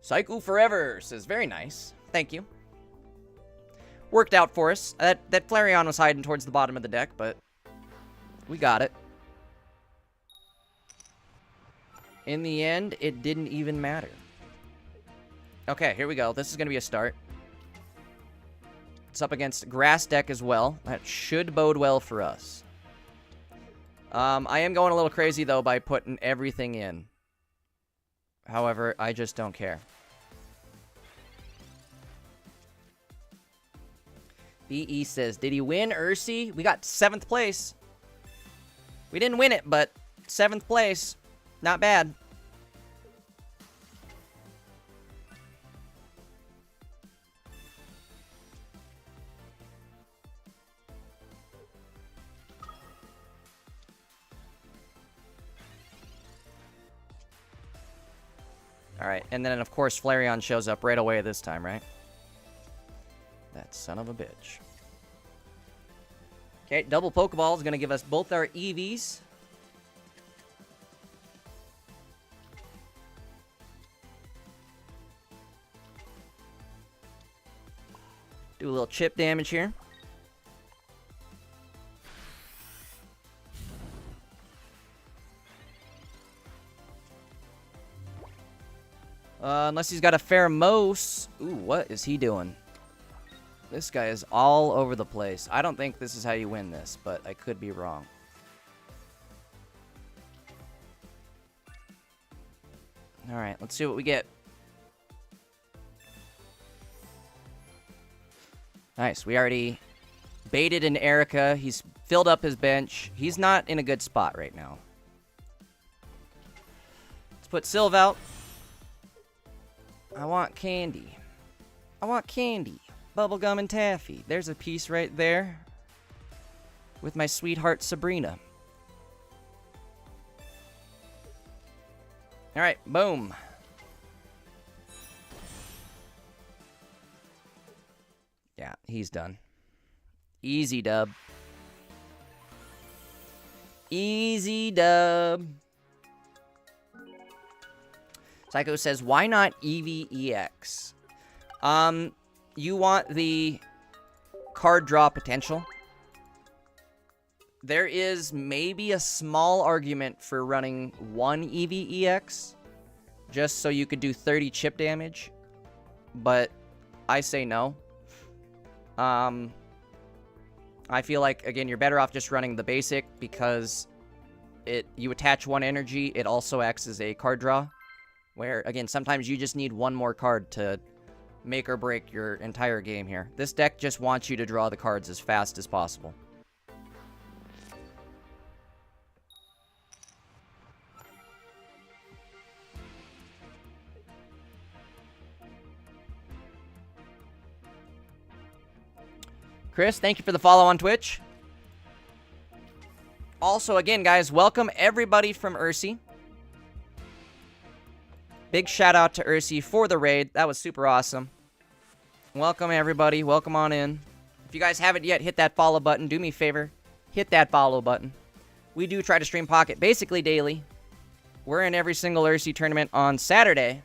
Cycle Forever says, very nice. Thank you. Worked out for us. That Flareon was hiding towards the bottom of the deck, but we got it. In the end, it didn't even matter. Okay, here we go. This is going to be a start. It's up against Grass deck as well. That should bode well for us. I am going a little crazy, though, by putting everything in. However, I just don't care. BE says, did he win Ursi? We got 7th place. We didn't win it, but 7th place. Not bad. Alright, and then, of course, Flareon shows up right away this time, right? That son of a bitch. Okay, double Pokeball is going to give us both our Eevees. Do a little chip damage here. Unless he's got a Pheromose. Ooh, what is he doing? This guy is all over the place. I don't think this is how you win this, but I could be wrong. Alright, let's see what we get. Nice, we already baited in Erica. He's filled up his bench. He's not in a good spot right now. Let's put Sylve out. I want candy. I want candy. Bubblegum and taffy. There's a piece right there. With my sweetheart Sabrina. Alright, boom. Yeah, he's done. Easy dub. Easy dub. Psycho says, why not Eevee EX? You want the card draw potential. There is maybe a small argument for running one Eevee EX, just so you could do 30 chip damage, but I say no. I feel like, again, you're better off just running the basic, because you attach one energy, it also acts as a card draw, where, again, sometimes you just need one more card to make or break your entire game here. This deck just wants you to draw the cards as fast as possible. Chris, thank you for the follow on Twitch. Also, again, guys, welcome everybody from Ursi. Big shout out to Ursi for the raid. That was super awesome. Welcome, everybody. Welcome on in. If you guys haven't yet, hit that follow button. Do me a favor. Hit that follow button. We do try to stream Pocket basically daily. We're in every single Ursi tournament on Saturday.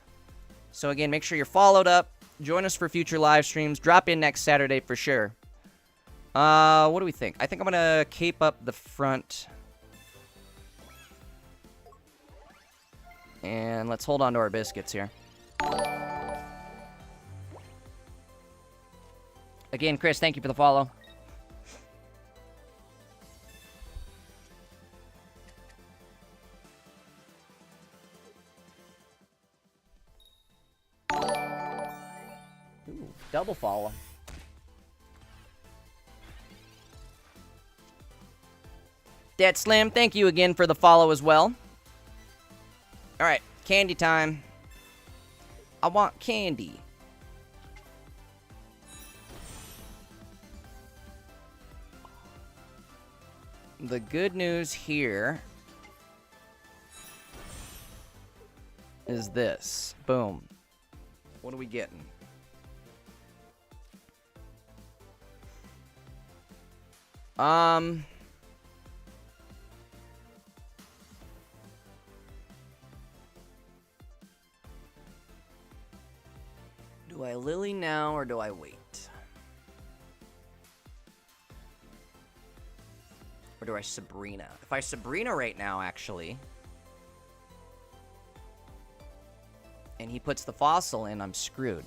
So, again, make sure you're followed up. Join us for future live streams. Drop in next Saturday for sure. What do we think? I think I'm gonna cape up the front. And let's hold on to our biscuits here. Again, Chris, thank you for the follow. Ooh, double follow. Dead Slim, thank you again for the follow as well. Alright, candy time. I want candy. The good news here is this. Boom. What are we getting? Do I Lily now, or do I wait? Or do I Sabrina? If I Sabrina right now, actually, and he puts the fossil in, I'm screwed.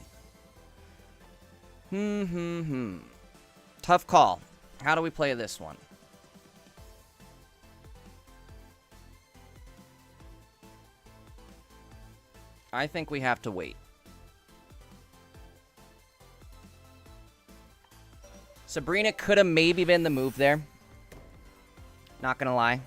Tough call. How do we play this one? I think we have to wait. Sabrina could have maybe been the move there. Not gonna lie.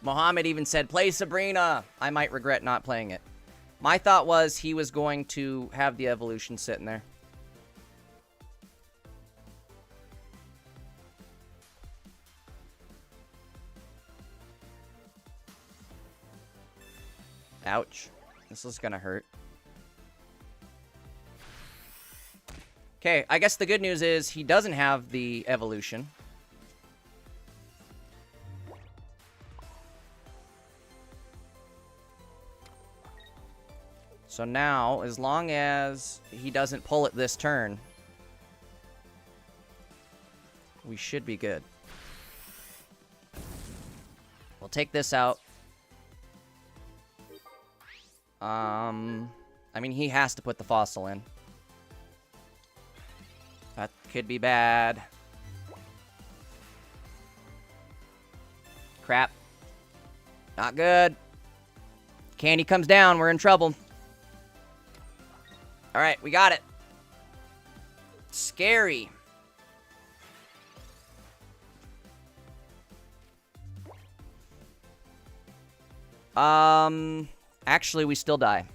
Mohammed even said, play Sabrina. I might regret not playing it. My thought was he was going to have the evolution sitting there. Ouch. This is gonna hurt. Okay, I guess the good news is he doesn't have the evolution. So now, as long as he doesn't pull it this turn, we should be good. We'll take this out. I mean, he has to put the fossil in. That could be bad. Crap. Not good. Candy comes down. We're in trouble. Alright, we got it. Scary. Actually, we still die.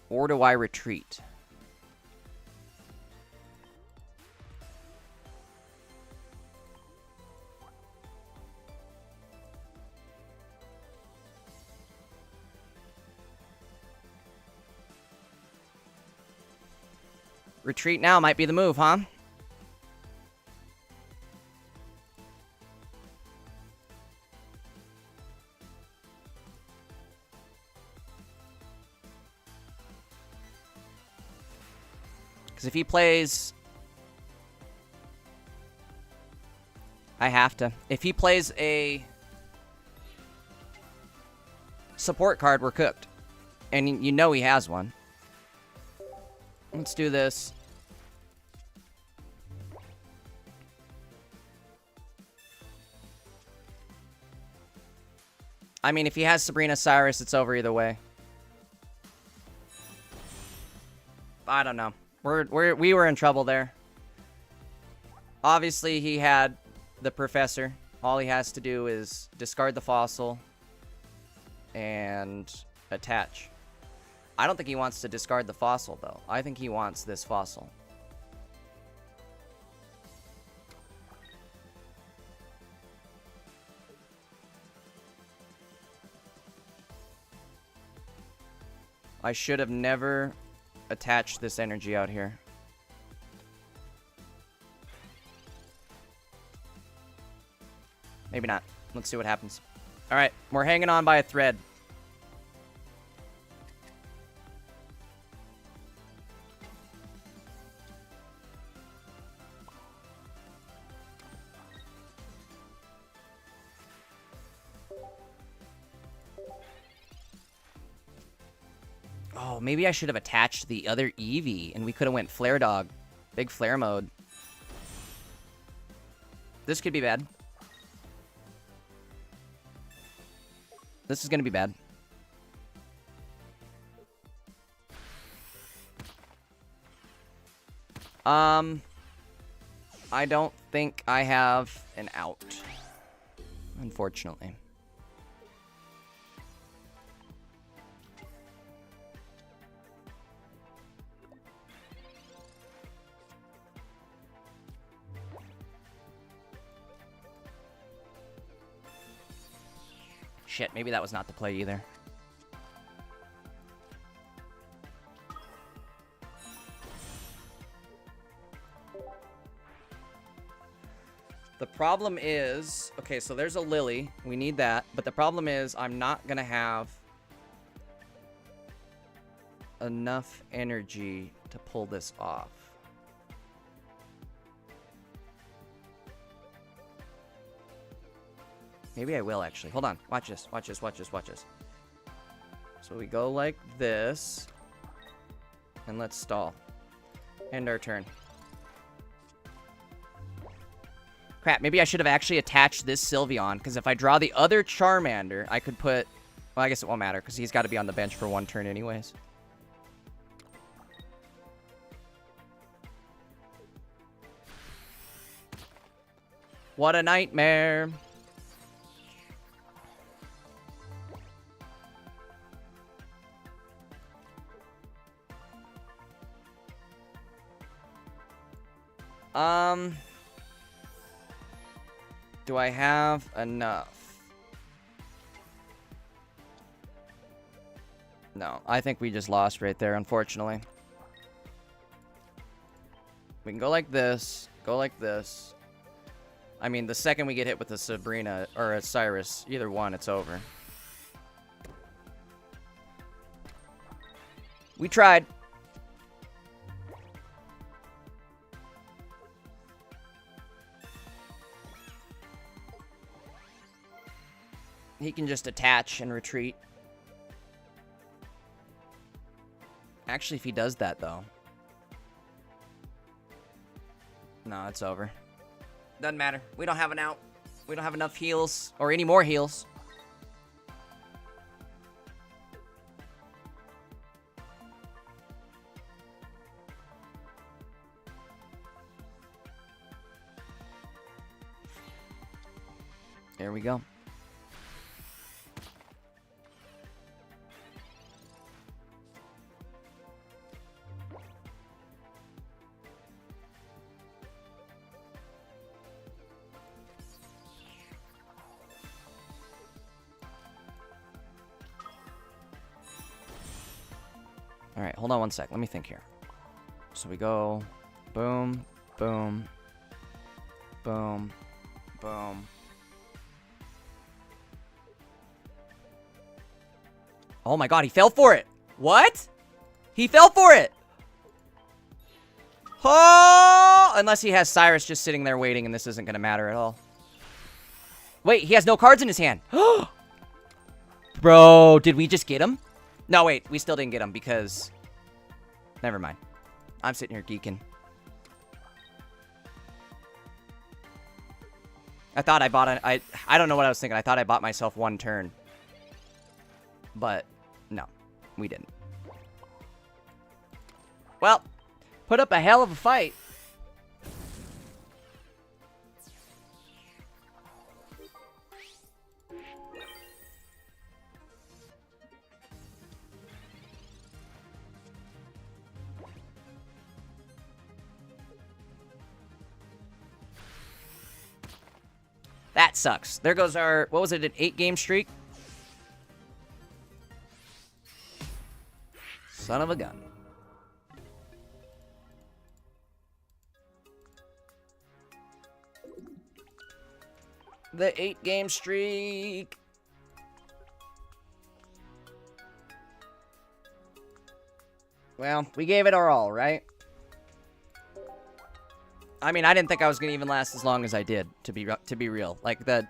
Or do I retreat? Retreat now might be the move, huh? Because if he plays... I have to. If he plays a support card, we're cooked. And you know he has one. Let's do this. I mean, if he has Sabrina Cyrus, it's over either way. I don't know. We were in trouble there. Obviously, he had the Professor. All he has to do is discard the fossil and attach. I don't think he wants to discard the fossil, though. I think he wants this fossil. I should have never attached this energy out here. Maybe not. Let's see what happens. Alright, we're hanging on by a thread. Oh, maybe I should have attached the other Eevee, and we could have went Flare Dog. Big Flare mode. This could be bad. This is going to be bad. I don't think I have an out. Unfortunately. Shit, maybe that was not the play either. The problem is... Okay, so there's a Lily. We need that. But the problem is I'm not going to have enough energy to pull this off. Maybe I will, actually. Hold on. Watch this. Watch this. Watch this. Watch this. So we go like this. And let's stall. End our turn. Crap. Maybe I should have actually attached this Sylveon. Because if I draw the other Charmander, I could put... Well, I guess it won't matter. Because he's got to be on the bench for one turn anyways. What a nightmare. Do I have enough? No, I think we just lost right there, unfortunately. We can go like this. Go like this. I mean, the second we get hit with a Sabrina or a Cyrus, either one, it's over. We tried. He can just attach and retreat. Actually, if he does that, though. No, it's over. Doesn't matter. We don't have an out. We don't have enough heals. Or any more heals. There we go. All right, hold on one sec. Let me think here. So we go boom, boom, boom, boom. Oh my god, he fell for it. What? He fell for it. Oh, unless he has Cyrus just sitting there waiting and this isn't going to matter at all. Wait, he has no cards in his hand. Bro, did we just get him? No, wait, we still didn't get him because... Never mind. I'm sitting here geeking. I thought I bought an... I don't know what I was thinking. I thought I bought myself one turn. But, no. We didn't. Well, put up a hell of a fight. That sucks. There goes our, what was it, an 8-game streak? Son of a gun. The 8-game streak. Well, we gave it our all, right? I mean, I didn't think I was going to even last as long as I did, to be real. Like, the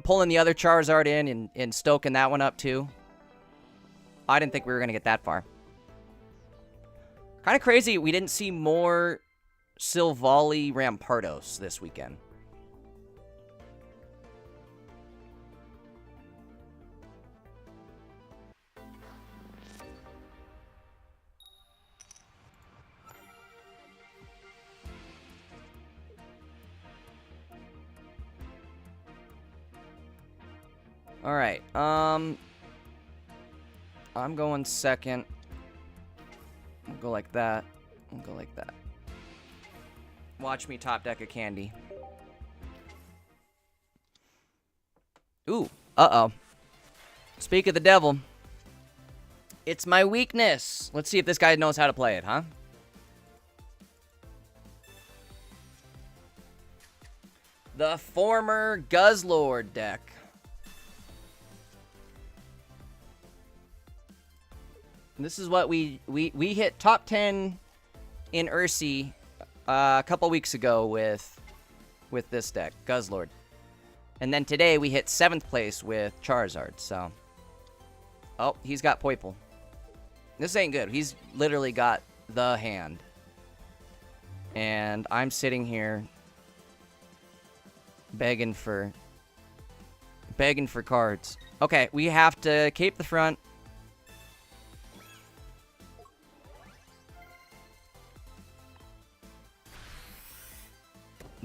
pulling the other Charizard in and stoking that one up, too. I didn't think we were going to get that far. Kind of crazy we didn't see more Silvally Rampardos this weekend. Alright, I'm going second. We'll go like that. We'll go like that. Watch me top deck a candy. Ooh, uh-oh. Speak of the devil. It's my weakness. Let's see if this guy knows how to play it, huh? The former Guzzlord deck. This is what we hit top 10 in Ursi a couple weeks ago with this deck, Guzzlord. And then today we hit 7th place with Charizard, so. Oh, he's got Poiple. This ain't good. He's literally got the hand. And I'm sitting here begging for cards. Okay, we have to cape the front.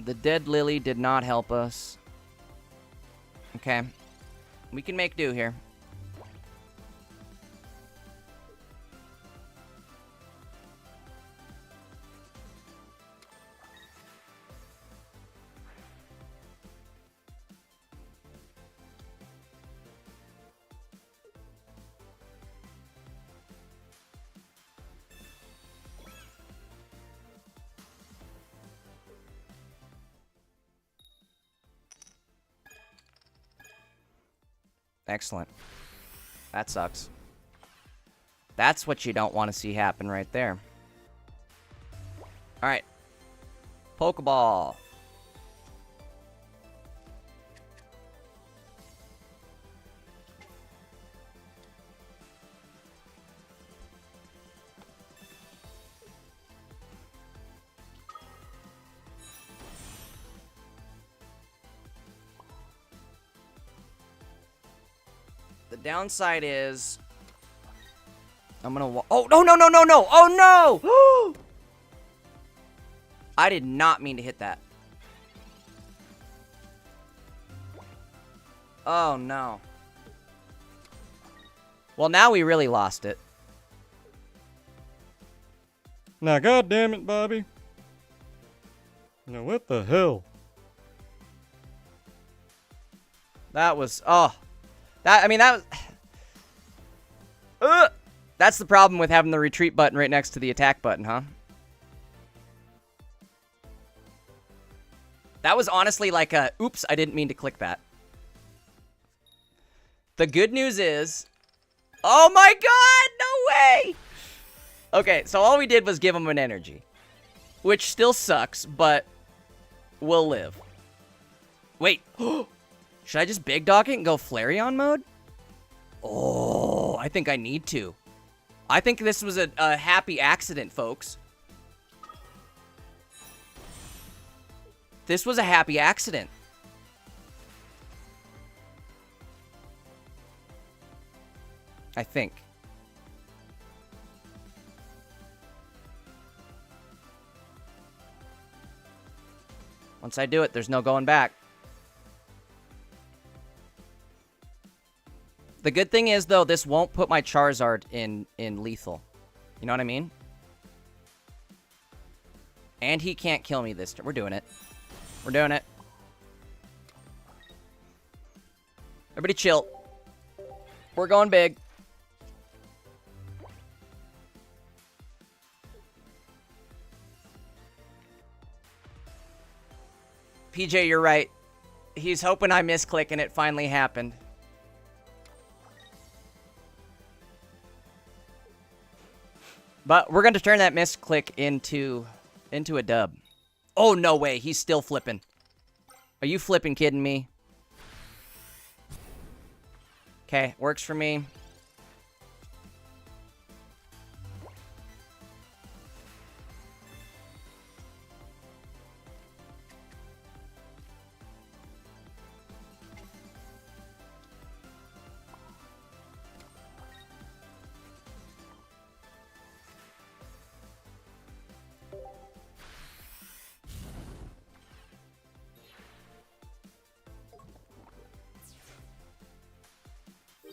The dead Lily did not help us. Okay. We can make do here. Excellent. That sucks. That's what you don't want to see happen right there. Alright. Pokeball. The downside is I'm gonna oh, no, no, no, no, no! Oh, no! I did not mean to hit that. Oh, no. Well, now we really lost it. Now, God damn it, Bobby. Now, what the hell? That was, oh. That, I mean, that was... That's the problem with having the retreat button right next to the attack button, huh? That was honestly like a, oops, I didn't mean to click that. The good news is, oh my god, no way! Okay, so all we did was give him an energy. Which still sucks, but we'll live. Wait, should I just big dog it and go Flareon mode? Oh, I think I need to. I think this was a happy accident, folks. This was a happy accident. I think. Once I do it, there's no going back. The good thing is, though, this won't put my Charizard in lethal. You know what I mean? And he can't kill me this turn. We're doing it. We're doing it. Everybody chill. We're going big. PJ, you're right. He's hoping I misclick and it finally happened. But we're going to turn that misclick into a dub. Oh, no way. He's still flipping. Are you flipping kidding me? Okay, works for me.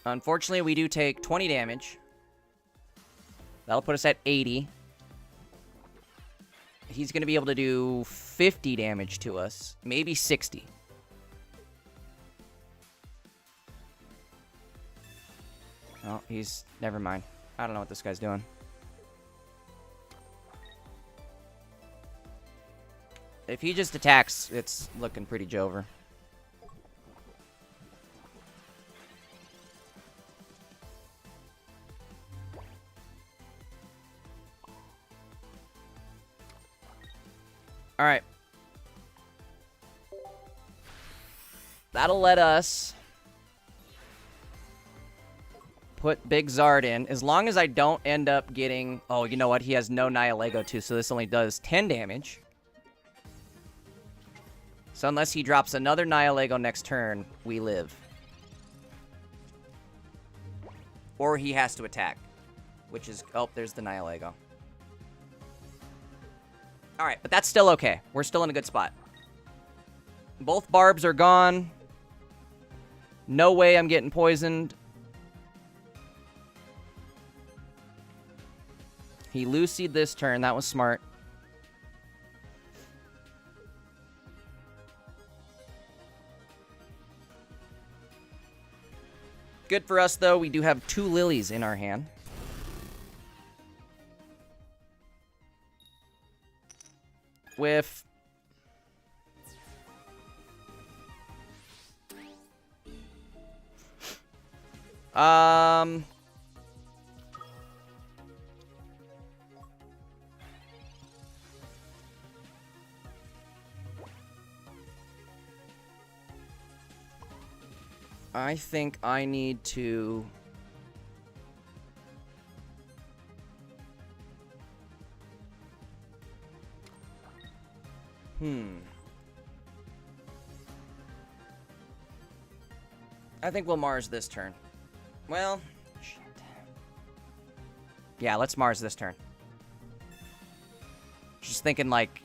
Unfortunately, we do take 20 damage. That'll put us at 80. He's going to be able to do 50 damage to us. Maybe 60. Oh, he's... Never mind. I don't know what this guy's doing. If he just attacks, it's looking pretty Jover. Alright. That'll let us put Big Zard in. As long as I don't end up getting... Oh, you know what? He has no Nihilego too, so this only does 10 damage. So unless he drops another Nihilego next turn, we live. Or he has to attack. Which is... Oh, there's the Nihilego. Alright, but that's still okay. We're still in a good spot. Both barbs are gone. No way I'm getting poisoned. He Lucied this turn. That was smart. Good for us, though. We do have 2 lilies in our hand. With... I think I need to... I think we'll Mars this turn. Well, shit. Yeah, let's Mars this turn. Just thinking, like,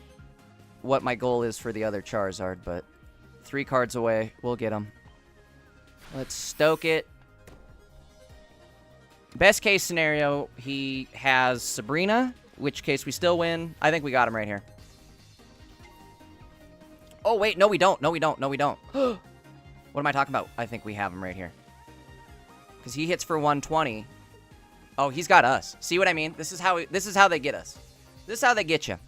what my goal is for the other Charizard, but 3 cards away, we'll get him. Let's stoke it. Best case scenario, he has Sabrina, which case we still win. I think we got him right here. Oh, wait, no, we don't. No, we don't. No, we don't. What am I talking about? I think we have him right here. Because he hits for 120. Oh, he's got us. See what I mean? This is how they get us. This is how they get you.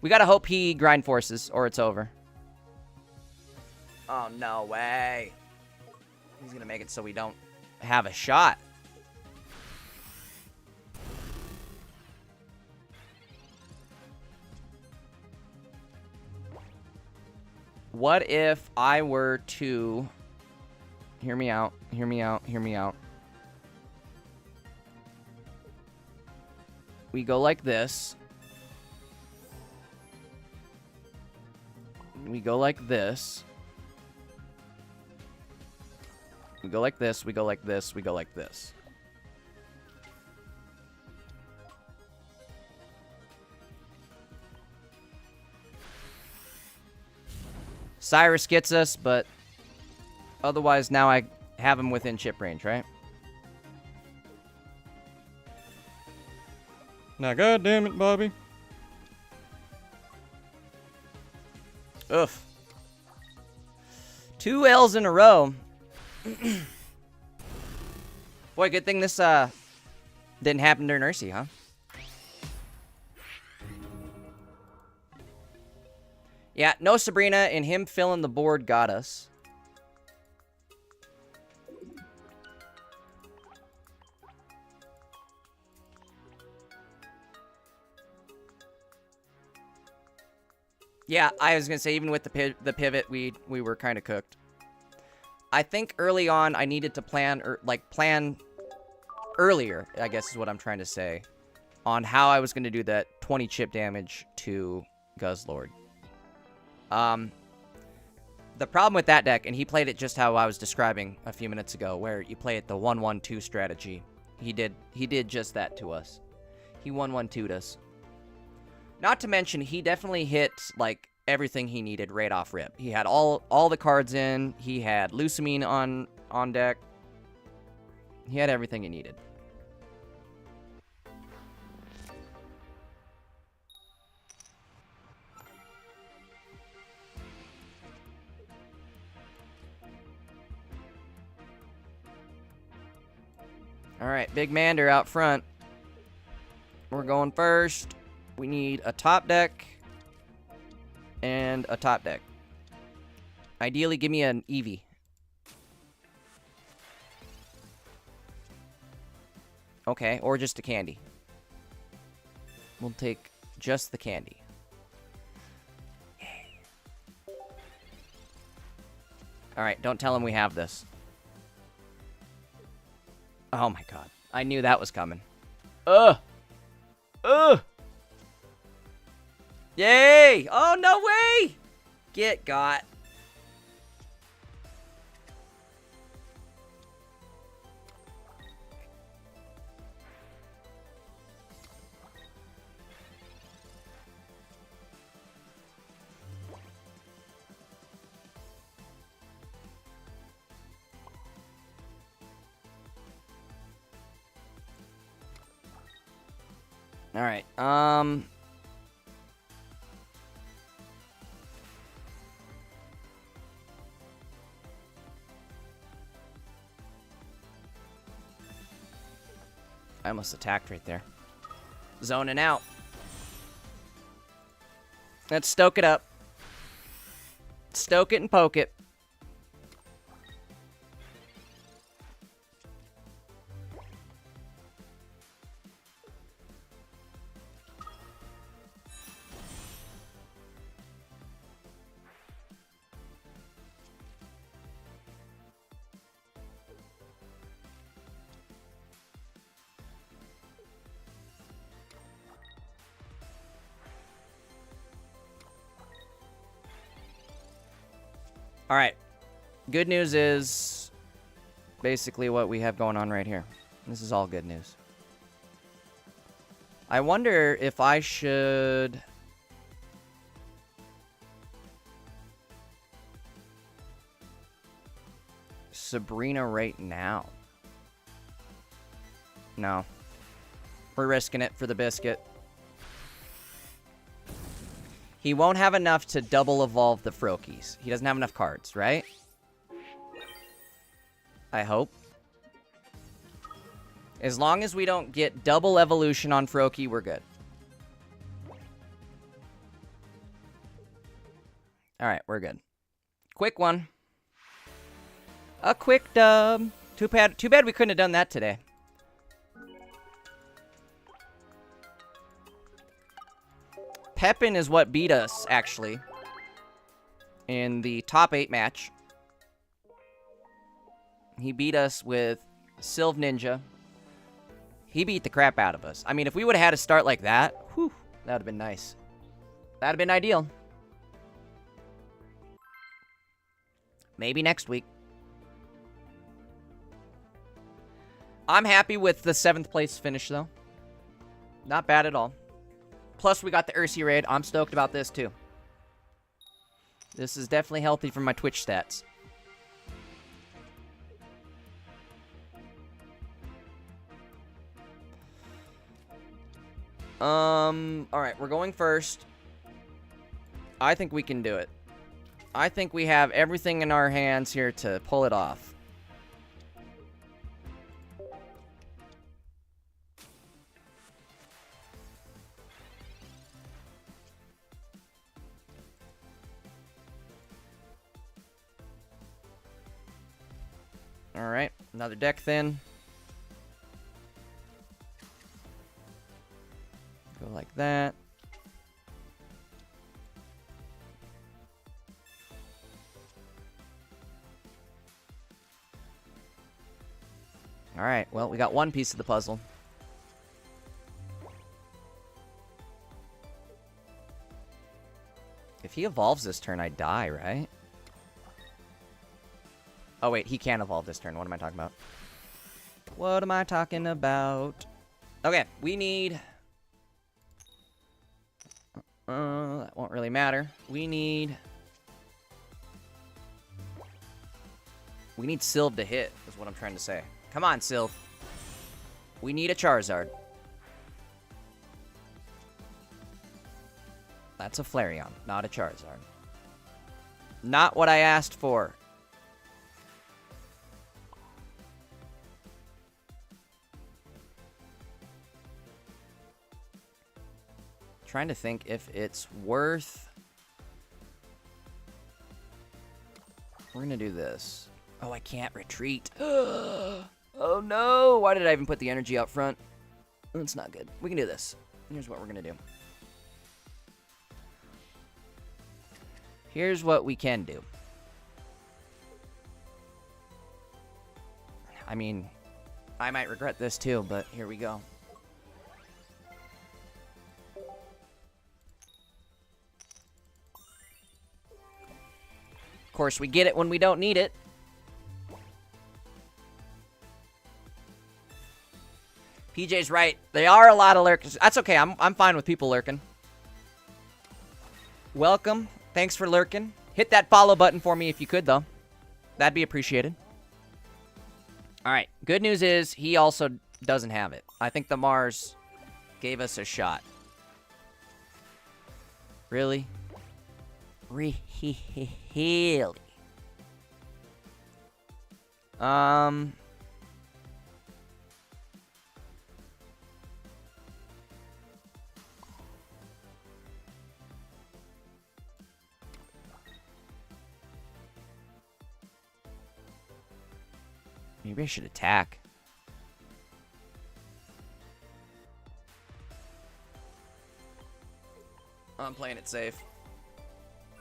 We gotta hope he grind forces, or it's over. Oh, no way. He's gonna make it so we don't have a shot. What if I were to... Hear me out, hear me out, hear me out. We go like this. We go like this. We go like this, we go like this, we go like this. Cyrus gets us, but otherwise now I have him within chip range, right? Now, God damn it, Bobby. Oof. 2 L's in a row. Boy, good thing this didn't happen during Ursi, huh? Yeah, no Sabrina, and him filling the board got us. Yeah, I was gonna say, even with the pivot, we were kind of cooked. I think early on I needed to plan earlier, I guess is what I'm trying to say, on how I was gonna do that 20 chip damage to Guzzlord. The problem with that deck, and he played it just how I was describing a few minutes ago, where you play it the 1-1-2 strategy. He did just that to us. He 1-1-2'd us. Not to mention, he definitely hit, like, everything he needed right off rip. He had all the cards in. He had Lucamine on deck. He had everything he needed. Alright, Big Mander out front. We're going first. We need a top deck and a top deck. Ideally, give me an Eevee. Okay, or just a candy. We'll take just the candy. Alright, don't tell him we have this. Oh my god. I knew that was coming. Ugh! Ugh! Yay! Oh, no way! Get got. All right. I almost attacked right there. Zoning out. Let's stoke it up. Stoke it and poke it. Alright. Good news is basically what we have going on right here. This is all good news. I wonder if I should... Sabrina right now. No. We're risking it for the biscuit. He won't have enough to double evolve the Froakies. He doesn't have enough cards, right? I hope. As long as we don't get double evolution on Froakie, we're good. Alright, we're good. Quick one. A quick dub. Too bad we couldn't have done that today. Pepin is what beat us, actually, in the top 8 match. He beat us with Sylve Ninja. He beat the crap out of us. I mean, if we would have had a start like that, whew, that would have been nice. That would have been ideal. Maybe next week. I'm happy with the 7th place finish, though. Not bad at all. Plus, we got the Ursi raid. I'm stoked about this, too. This is definitely healthy for my Twitch stats. Alright, we're going first. I think we can do it. I think we have everything in our hands here to pull it off. Alright, another deck thin. Go like that. Alright, well, we got one piece of the puzzle. If he evolves this turn, I die, right? Oh, wait, he can't evolve this turn. What am I talking about? What am I talking about? Okay, we need... that won't really matter. We need Sylve to hit, is what I'm trying to say. Come on, Sylve. We need a Charizard. That's a Flareon, not a Charizard. Not what I asked for. Trying to think if it's worth... We're gonna do this. Oh, I can't retreat. Oh no! Why did I even put the energy out front? That's not good. We can do this. Here's what we're gonna do. Here's what we can do. I mean, I might regret this too, but here we go. Of course, we get it when we don't need it. PJ's right. There are a lot of lurkers. That's okay. I'm fine with people lurking. Welcome. Thanks for lurking. Hit that follow button for me if you could, though. That'd be appreciated. All right. Good news is he also doesn't have it. I think the Mars gave us a shot. Really? Really? Maybe I should attack. I'm playing it safe.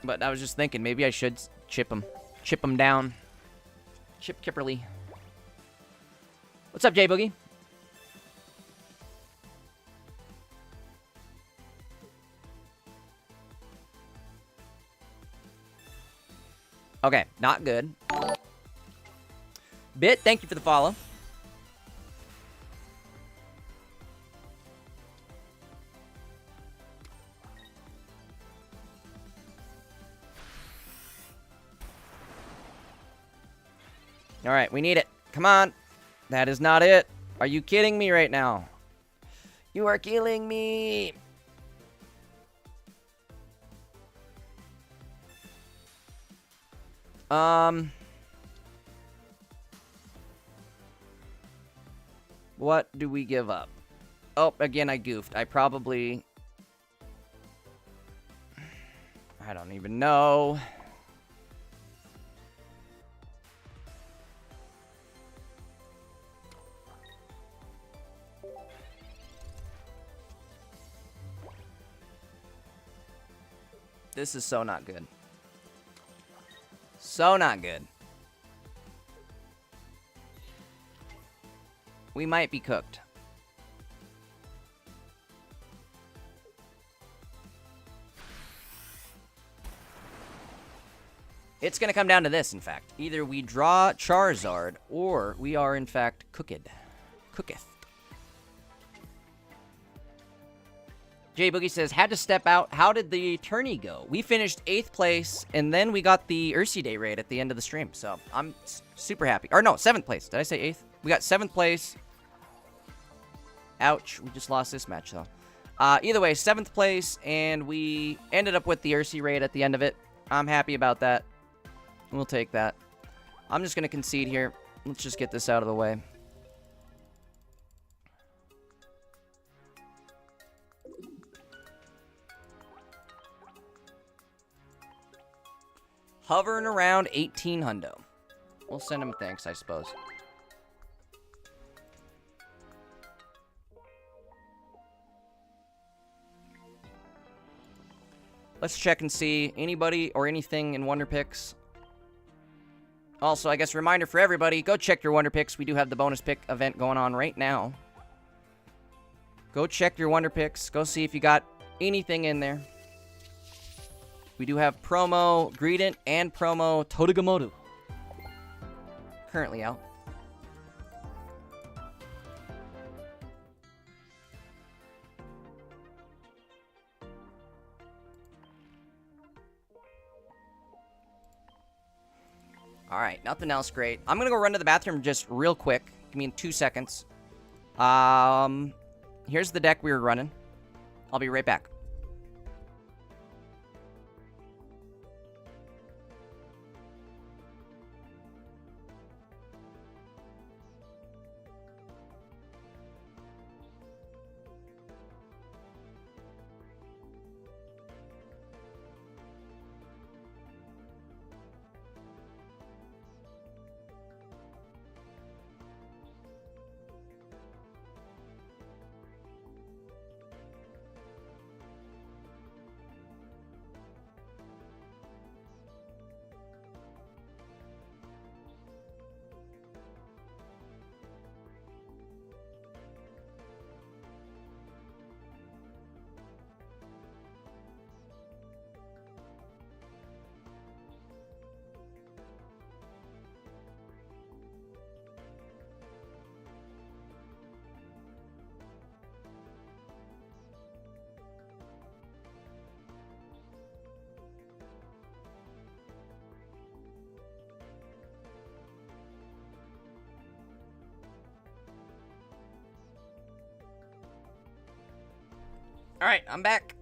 But I was just thinking, maybe I should chip him. Chip him down. Chip Kipperly. What's up, J Boogie? Okay, not good. Bit, thank you for the follow. All right, we need it. Come on. That is not it. Are you kidding me right now? You are killing me. What do we give up? Oh, again, I goofed. I don't even know. This is so not good. So not good. We might be cooked. It's going to come down to this, in fact. Either we draw Charizard, or we are, in fact, cooked. Cooketh. Jay Boogie says, had to step out. How did the tourney go? We finished 8th place, and then we got the Ursi Day raid at the end of the stream. So, I'm super happy. Or no, 7th place. Did I say 8th? We got 7th place. Ouch. We just lost this match, though. Either way, 7th place, and we ended up with the Ursi raid at the end of it. I'm happy about that. We'll take that. I'm just going to concede here. Let's just get this out of the way. Hovering around 18 hundo. We'll send him thanks, I suppose. Let's check and see anybody or anything in Wonder Picks. Also, I guess reminder for everybody, go check your Wonder Picks. We do have the bonus pick event going on right now. Go check your Wonder Picks. Go see if you got anything in there. We do have promo Greedent and promo Totagamoru currently out. All right, nothing else great. I'm going to go run to the bathroom just real quick. Give me 2 seconds. Here's the deck we were running. I'll be right back. All right, I'm back.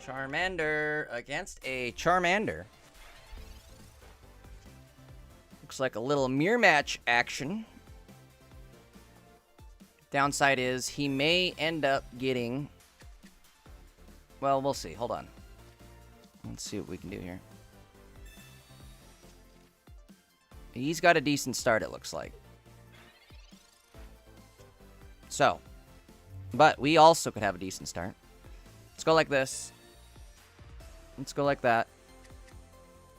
Charmander against a Charmander. Looks like a little mirror match action. Downside is he may end up getting... Well, we'll see. Hold on. Let's see what we can do here. He's got a decent start, it looks like. So. But we also could have a decent start. Let's go like this. Let's go like that.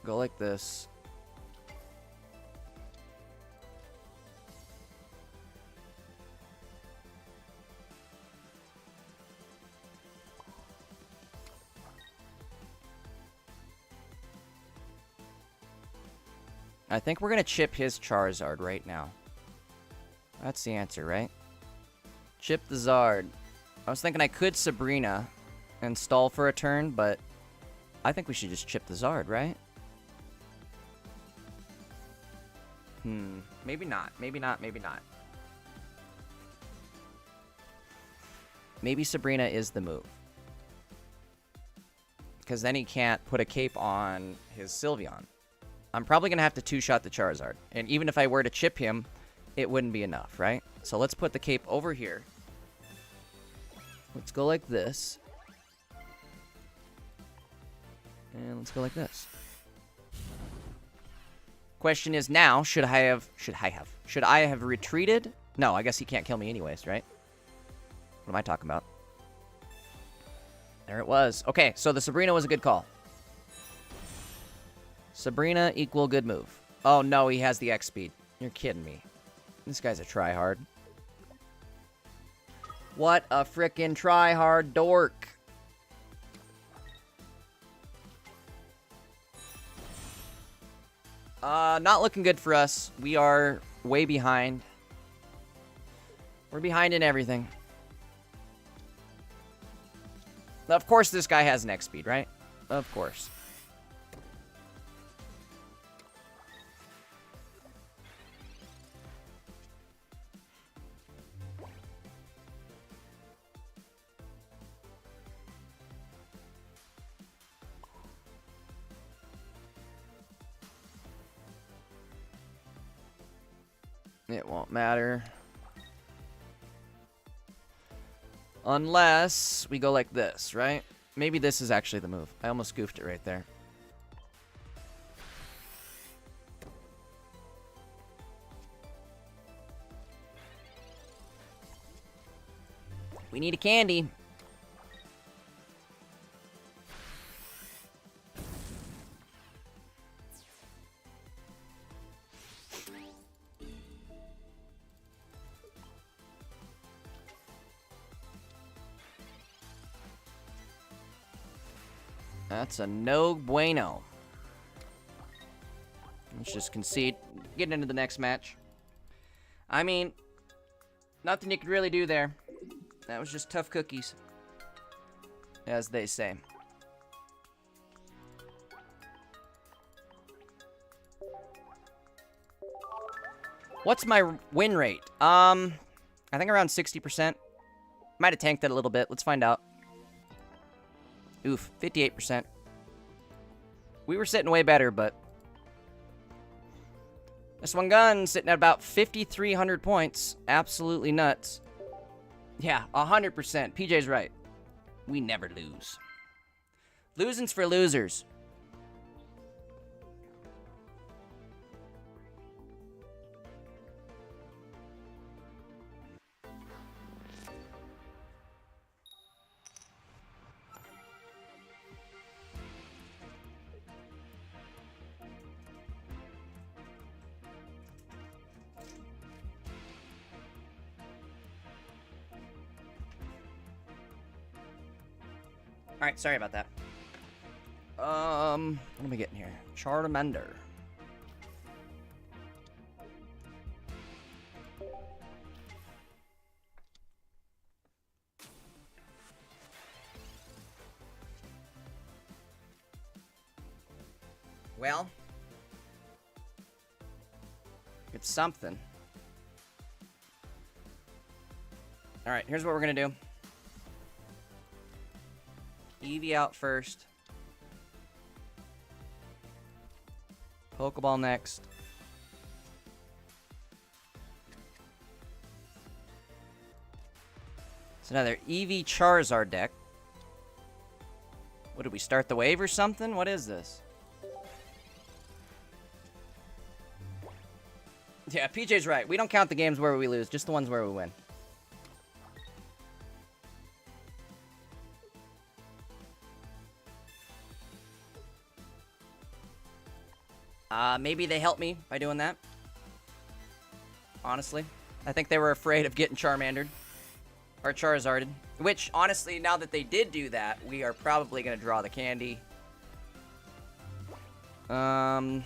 Go like this. I think we're going to chip his Charizard right now. That's the answer, right? Chip the Zard. I was thinking I could Sabrina and stall for a turn, but I think we should just chip the Zard, right? Maybe not. Maybe not. Maybe not. Maybe Sabrina is the move. Because then he can't put a cape on his Sylveon. I'm probably going to have to two-shot the Charizard. And even if I were to chip him, it wouldn't be enough, right? So let's put the cape over here. Let's go like this. And let's go like this. Question is now, should I have retreated? No, I guess he can't kill me anyways, right? What am I talking about? There it was. Okay, so the Sabrina was a good call. Sabrina equal good move. Oh no, he has the X speed. You're kidding me. This guy's a tryhard. What a frickin' tryhard dork. Not looking good for us. We are way behind. We're behind in everything. Of course this guy has an X speed, right? Of course. It won't matter. Unless we go like this, right? Maybe this is actually the move. I almost goofed it right there. We need a candy. That's a no bueno. Let's just concede. Getting into the next match. I mean, nothing you could really do there. That was just tough cookies, as they say. What's my win rate? I think around 60%. Might have tanked that a little bit. Let's find out. Oof, 58%. We were sitting way better, but this one gun sitting at about 5,300 points. Absolutely nuts. Yeah, 100%. PJ's right. We never lose. Losing's for losers. Alright, sorry about that. What am I getting here? Charmander. Well, it's something. Alright, here's what we're gonna do. Eevee out first. Pokeball next. It's another Eevee Charizard deck. What, did we start the wave or something? What is this? Yeah, PJ's right. We don't count the games where we lose, just the ones where we win. Maybe they helped me by doing that. Honestly. I think they were afraid of getting Charmandered. Or Charizarded. Which, honestly, now that they did do that, we are probably going to draw the candy. Let's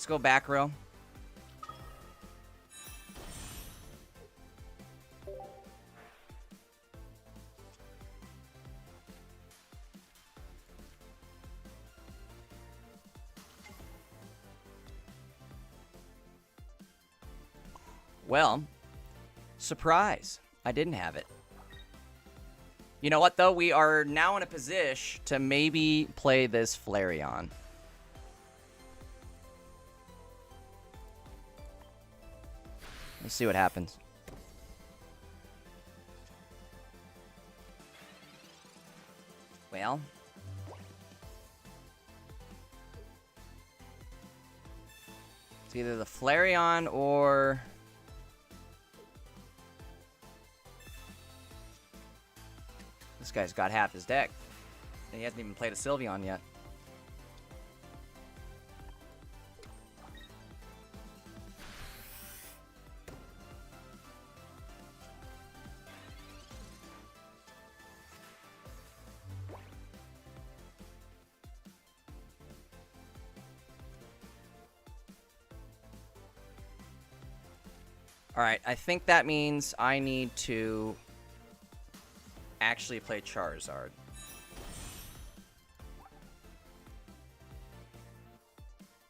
go back row. Well, surprise. I didn't have it. You know what, though? We are now in a position to maybe play this Flareon. Let's see what happens. Well. It's either the Flareon or... This guy's got half his deck. And he hasn't even played a Sylveon yet. Alright, I think that means I need to actually play Charizard.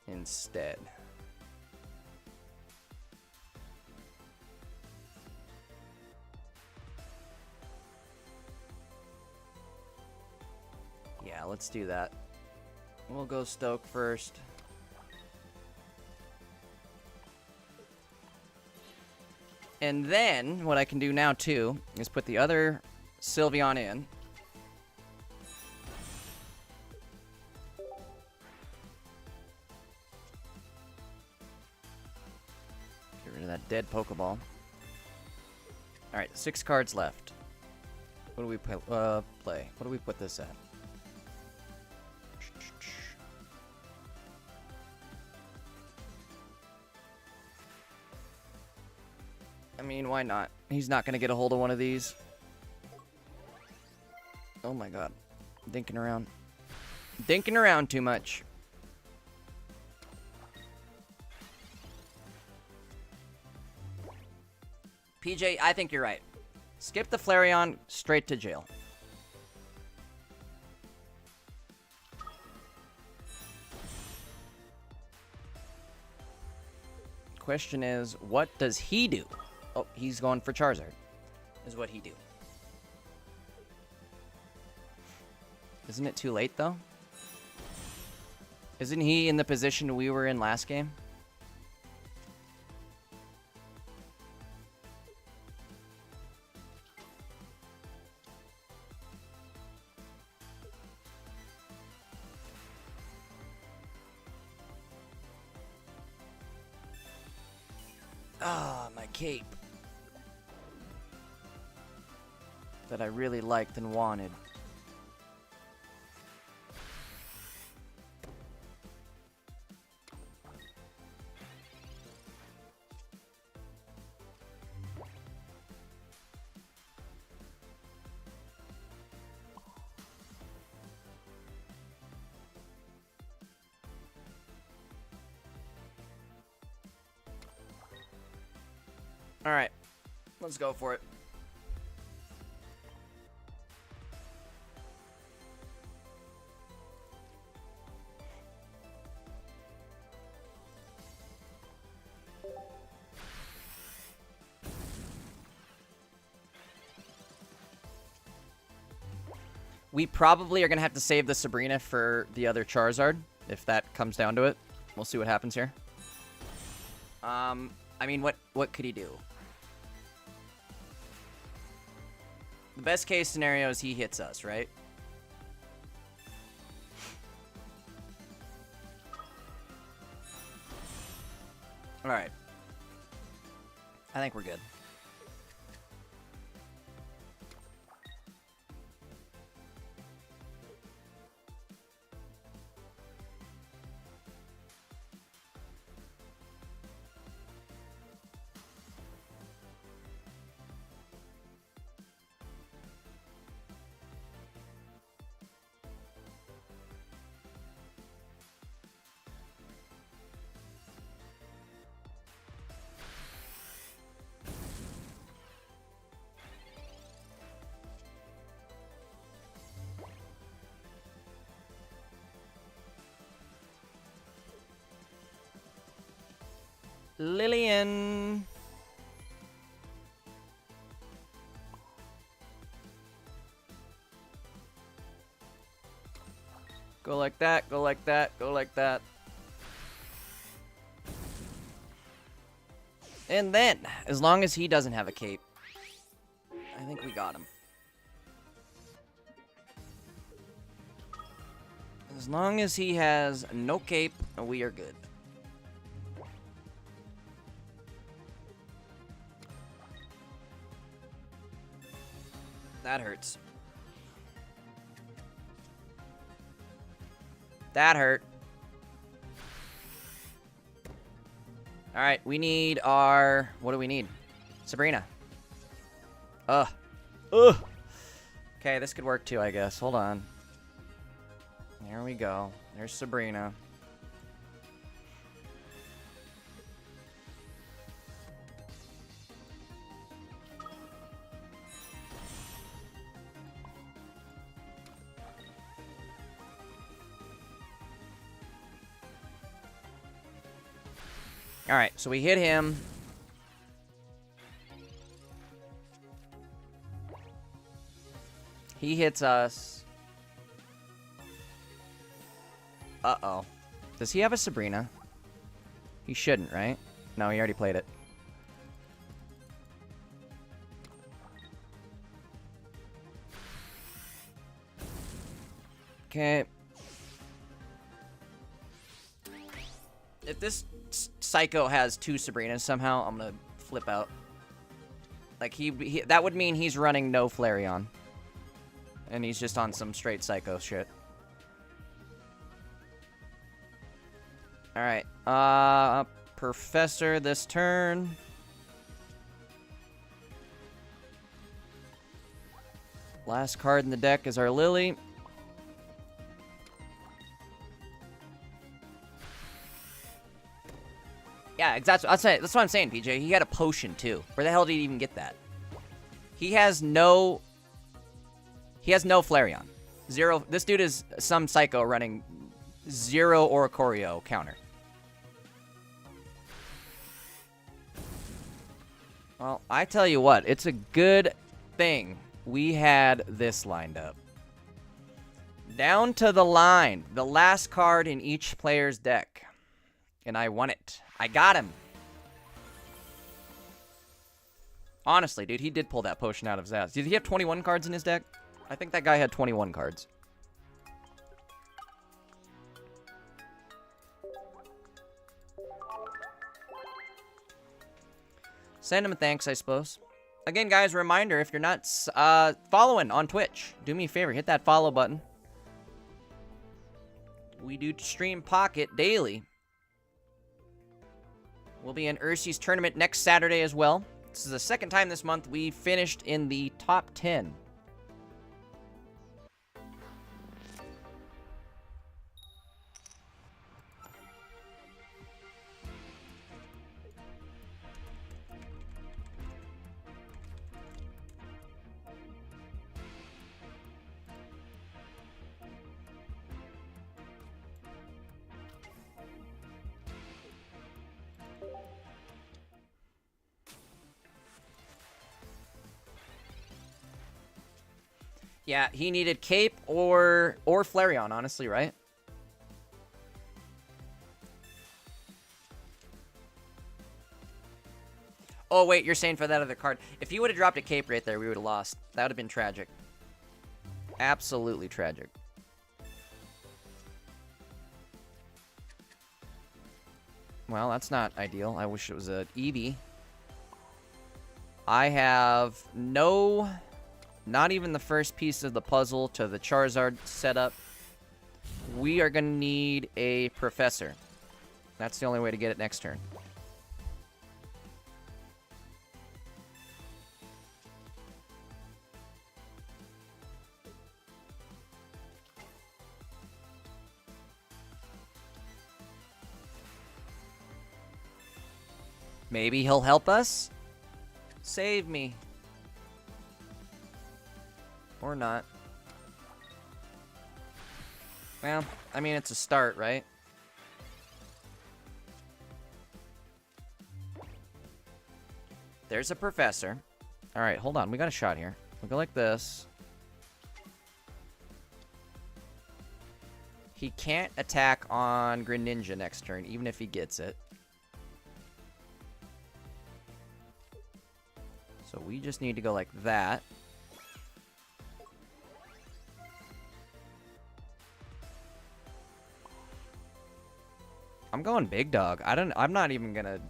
Instead. Yeah, let's do that. We'll go Stoke first. And then, what I can do now, too, is put the other Sylveon in. Get rid of that dead Pokeball. Alright, 6 cards left. What do we play? What do we put this at? I mean, why not? He's not gonna get a hold of one of these. Oh my god. Dinking around. Dinking around too much. PJ, I think you're right. Skip the Flareon, straight to jail. Question is, what does he do? Oh, he's going for Charizard. Is what he do. Isn't it too late, though? Isn't he in the position we were in last game? Ah, my cape. That I really liked and wanted. Alright, let's go for it. We probably are going to have to save the Sabrina for the other Charizard, if that comes down to it. We'll see what happens here. I mean, what could he do? The best case scenario is he hits us, right? Alright. I think we're good. Lillian. Go like that, go like that, go like that. And then, as long as he doesn't have a cape, I think we got him. As long as he has no cape, we are good. That hurts. That hurt. Alright, we need our... What do we need? Sabrina. Ugh. Okay, this could work too, I guess. Hold on. There we go. There's Sabrina. Alright, so we hit him. He hits us. Uh-oh. Does he have a Sabrina? He shouldn't, right? No, he already played it. Okay. If this Psycho has 2 Sabrinas somehow, I'm gonna flip out. Like, that would mean he's running no Flareon. And he's just on some straight Psycho shit. Alright, Professor this turn. Last card in the deck is our Lily. Yeah, exactly. That's what I'm saying, PJ. He had a potion, too. Where the hell did he even get that? He has no Flareon. 0. This dude is some Psycho running 0 Oricorio counter. Well, I tell you what. It's a good thing we had this lined up. Down to the line. The last card in each player's deck. And I won it. I got him. Honestly, dude, he did pull that potion out of his ass. Did he have 21 cards in his deck? I think that guy had 21 cards. Send him a thanks, I suppose. Again, guys, reminder, if you're not following on Twitch, do me a favor, hit that follow button. We do stream Pocket daily. We'll be in Ursie's tournament next Saturday as well. This is the second time this month we finished in the top 10. Yeah, he needed Cape or Flareon, honestly, right? Oh, wait, you're saying for that other card. If he would have dropped a cape right there, we would have lost. That would have been tragic. Absolutely tragic. Well, that's not ideal. I wish it was a Eevee. I have no... Not even the first piece of the puzzle to the Charizard setup. We are going to need a Professor. That's the only way to get it next turn. Maybe he'll help us? Save me. Or not. Well, I mean, it's a start, right? There's a Professor. Alright, hold on. We got a shot here. We'll go like this. He can't attack on Greninja next turn, even if he gets it. So we just need to go like that. I'm going big dog. I'm not even gonna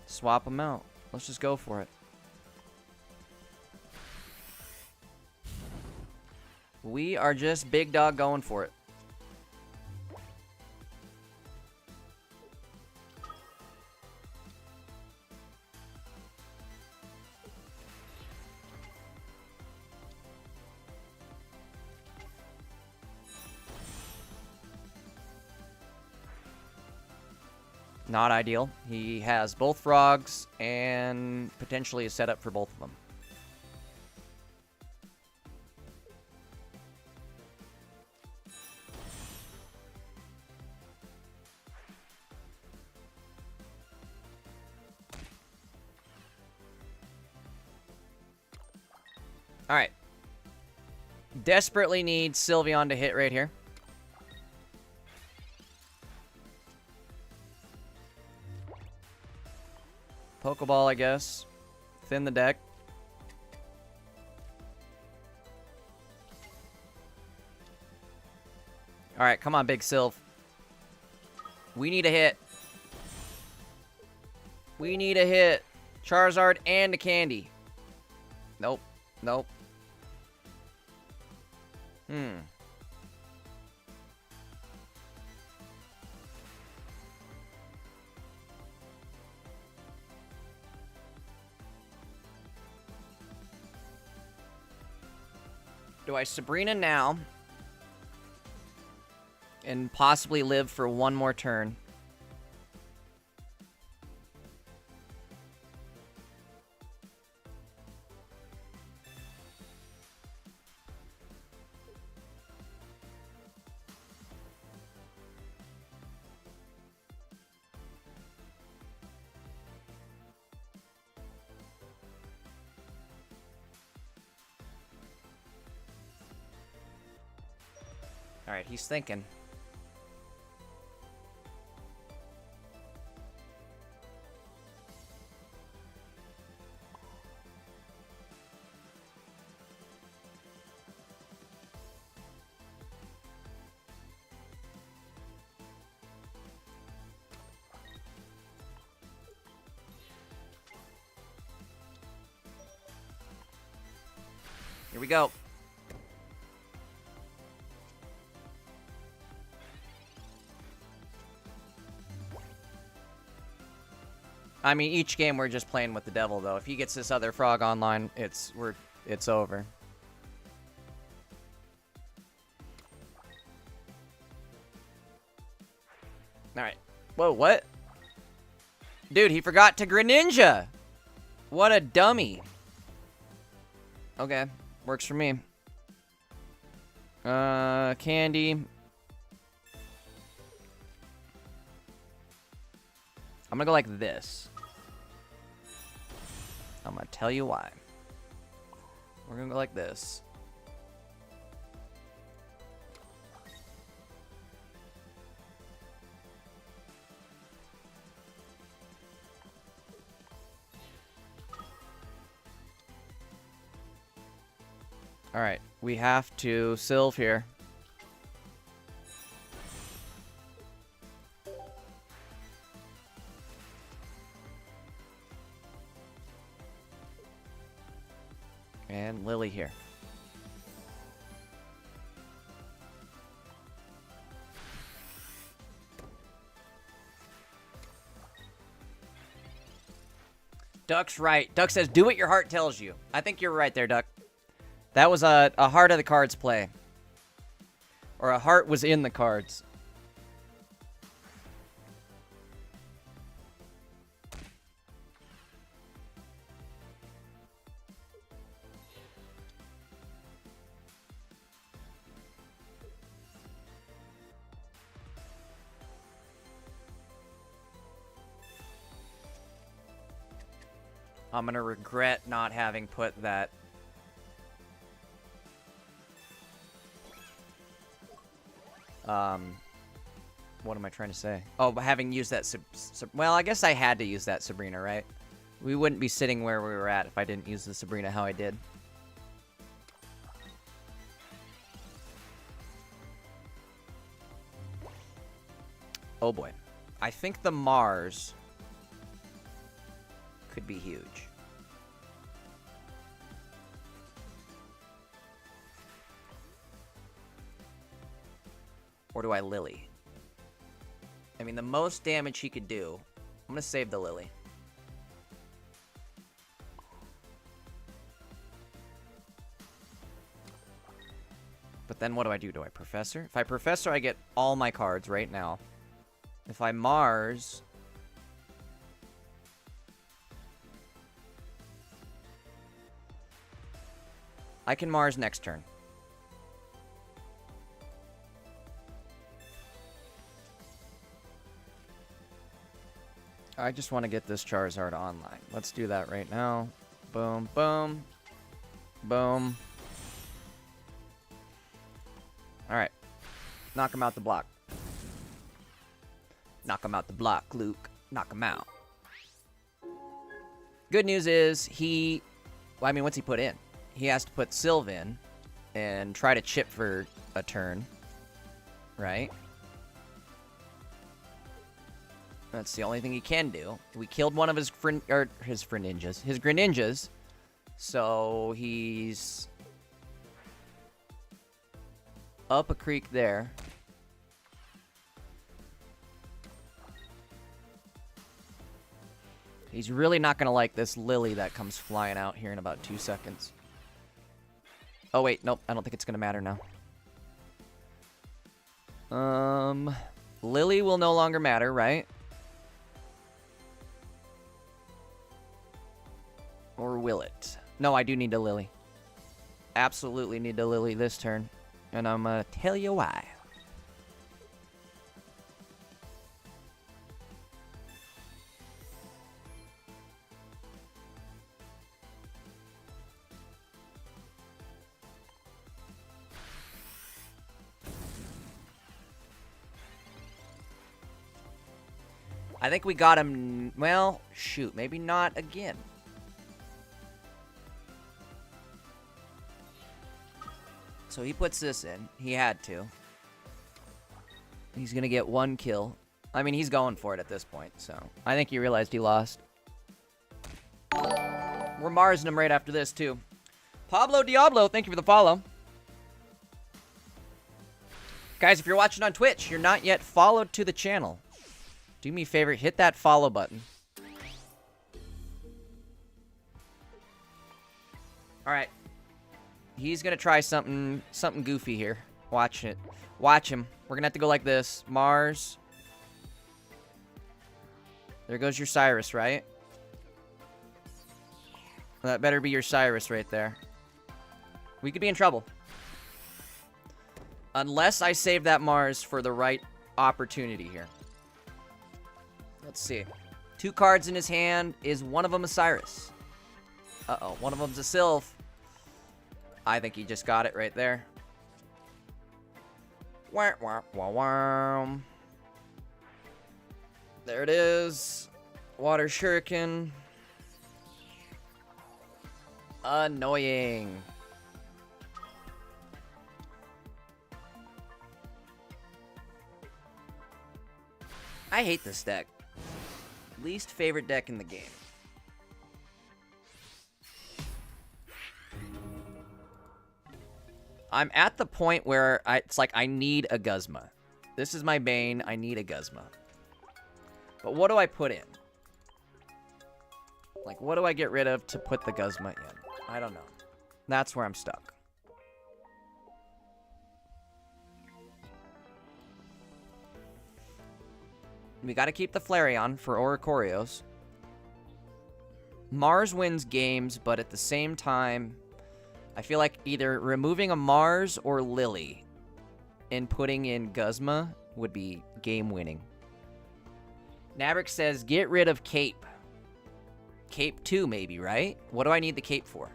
swap them out. Let's just go for it. We are just big dog going for it. Not ideal. He has both frogs and potentially a setup for both of them. Alright. Desperately need Sylveon to hit right here. Pokeball, I guess. Thin the deck. Alright, come on, Big Sylv. We need a hit. We need a hit. Charizard and a candy. Nope. Nope. Do I Sabrina now and possibly live for one more turn? Alright, he's thinking. Here we go. I mean, each game we're just playing with the devil, though. If he gets this other frog online, it's over. All right. Whoa, what? Dude, he forgot to Greninja. What a dummy. Okay, works for me. Candy. I'm gonna go like this. I'm gonna tell you why. We're gonna go like this. Alright, we have to Sylve here. And Lily here. Duck's right. Duck says, do what your heart tells you. I think you're right there, Duck. That was a heart of the cards play. Or a heart was in the cards. I'm gonna regret not having put that. What am I trying to say? Oh, having used that well, I guess I had to use that Sabrina, right? We wouldn't be sitting where we were at if I didn't use the Sabrina how I did. Oh boy. I think the Mars could be huge. Or do I Lily? I mean, the most damage he could do. I'm gonna save the Lily. But then what do I do? Do I Professor? If I Professor, I get all my cards right now. If I Mars... I can Mars next turn. I just want to get this Charizard online. Let's do that right now. Boom, boom, boom. Alright. Knock him out the block. Knock him out the block, Luke. Knock him out. Good news is he... Well, I mean, what's he put in? He has to put Sylve in and try to chip for a turn. Right? That's the only thing he can do. We killed one of his Greninjas. So he's up a creek there. He's really not going to like this Lily that comes flying out here in about 2 seconds. Oh, wait. Nope. I don't think it's going to matter now. Lily will no longer matter, right? Or will it? No, I do need a Lily. Absolutely need a Lily this turn. And I'm going to tell you why. I think we got him... Well, shoot. Maybe not again. So he puts this in. He had to. He's going to get 1 kill. I mean, he's going for it at this point, so... I think he realized he lost. We're Marsing him right after this, too. Pablo Diablo, thank you for the follow. Guys, if you're watching on Twitch, you're not yet followed to the channel. Do me a favor, hit that follow button. Alright. He's gonna try something goofy here. Watch it. Watch him. We're gonna have to go like this. Mars. There goes your Cyrus, right? That better be your Cyrus right there. We could be in trouble. Unless I save that Mars for the right opportunity here. Let's see. 2 cards in his hand. Is one of them a Cyrus? Uh-oh. One of them's a Sylve. I think he just got it right there. Wah, wah, wah, wah. There it is. Water Shuriken. Annoying. I hate this deck. Least favorite deck in the game. I'm at the point where it's like I need a Guzma. This is my Bane. I need a Guzma. But what do I put in? Like, what do I get rid of to put the Guzma in? I don't know. That's where I'm stuck. We got to keep the Flareon for Oricorios. Mars wins games, but at the same time, I feel like either removing a Mars or Lily and putting in Guzma would be game-winning. Naverick says, get rid of Cape. Cape 2, maybe, right? What do I need the Cape for?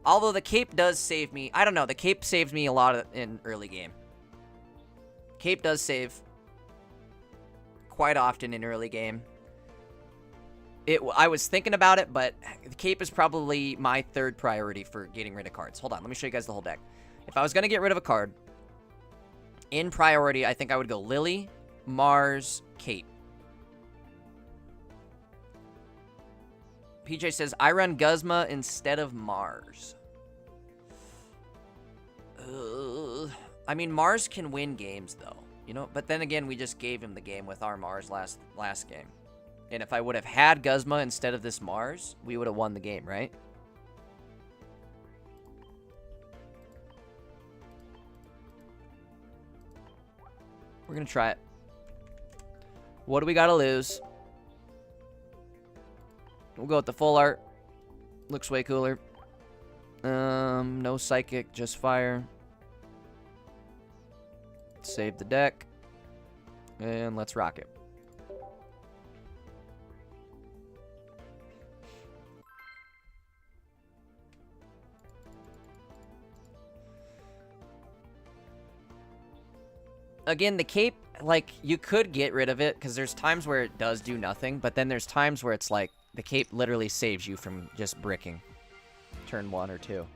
Although the Cape does save me. I don't know. The Cape saves me a lot in early game. Cape does save quite often in early game. I was thinking about it, but the Cape is probably my third priority for getting rid of cards. Hold on, let me show you guys the whole deck. If I was going to get rid of a card, in priority, I think I would go Lily, Mars, Cape. PJ says, I run Guzma instead of Mars. I mean, Mars can win games, though. You know, but then again, we just gave him the game with our Mars last game. And if I would have had Guzma instead of this Mars, we would have won the game, right? We're going to try it. What do we got to lose? We'll go with the full art. Looks way cooler. No psychic, just fire. Save the deck. And let's rock it. Again, the Cape, like, you could get rid of it, because there's times where it does do nothing, but then there's times where it's like, the Cape literally saves you from just bricking. Turn 1 or 2.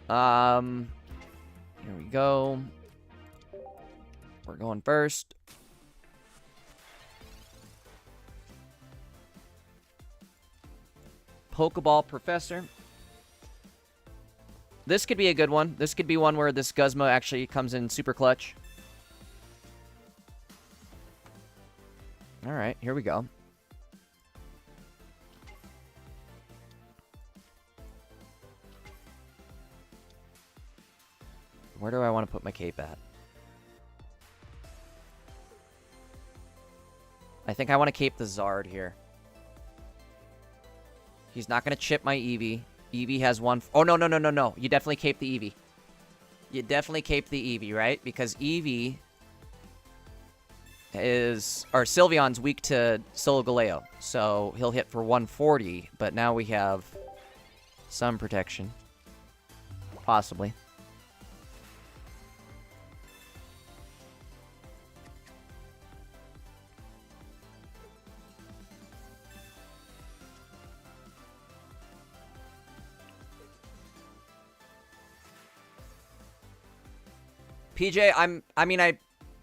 Here we go. We're going first. Pokeball Professor. This could be a good one. This could be one where this Guzma actually comes in super clutch. Alright, here we go. Where do I want to put my Cape at? I think I want to Cape the Zard here. He's not going to chip my Eevee. Eevee has one... Oh, no. You definitely Cape the Eevee. You definitely Cape the Eevee, right? Because Eevee is... Or Sylveon's weak to Solgaleo. So he'll hit for 140. But now we have some protection. Possibly. PJ,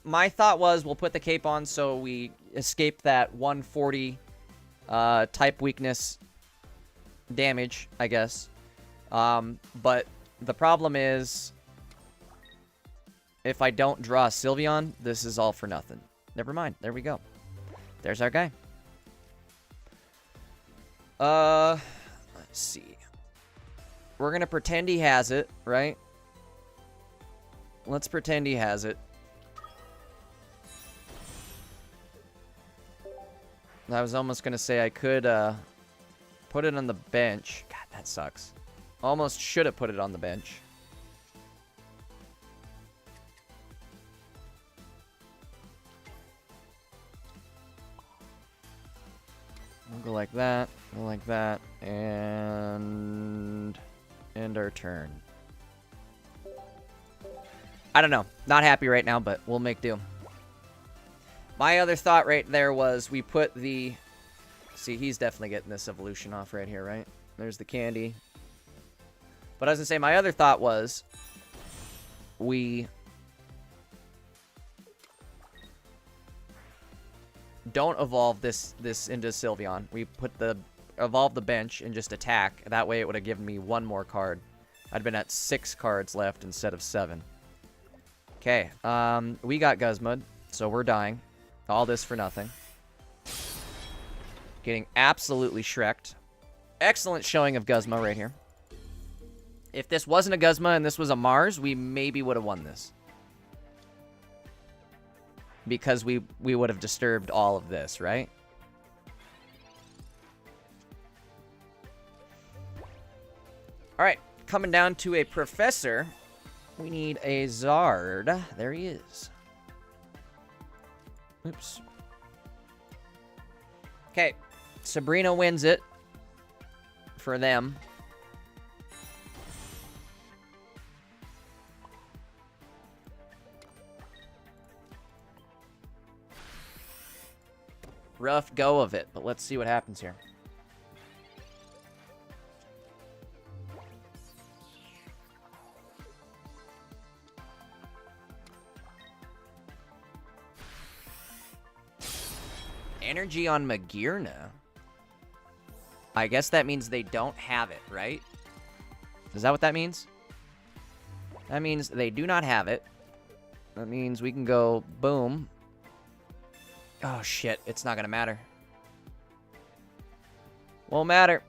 my thought was we'll put the Cape on so we escape that 140 type weakness damage, I guess. But the problem is if I don't draw Sylveon, this is all for nothing. Never mind. There we go. There's our guy. Let's see. We're going to pretend he has it, right? Let's pretend he has it. I was almost going to say I could put it on the bench. God, that sucks. Almost should have put it on the bench. We'll go like that, and end our turn. I don't know. Not happy right now, but we'll make do. My other thought right there was we put the... See, he's definitely getting this evolution off right here, right? There's the candy. But I was going to say, my other thought was we don't evolve this into Sylveon. We evolve the bench and just attack. That way it would have given me 1 more card. I'd been at 6 cards left instead of 7. Okay, we got Guzma, so we're dying. All this for nothing. Getting absolutely Shrek'd. Excellent showing of Guzma right here. If this wasn't a Guzma and this was a Mars, we maybe would have won this. Because we would have disturbed all of this, right? Alright, coming down to a Professor. We need a Zard. There he is. Oops. Okay, Sabrina wins it. For them. Rough go of it, but let's see what happens here. Energy on Magearna. I guess that means they don't have it, right? Is that what that means? That means they do not have it. That means we can go boom. Oh, shit. It's not gonna matter. Won't matter.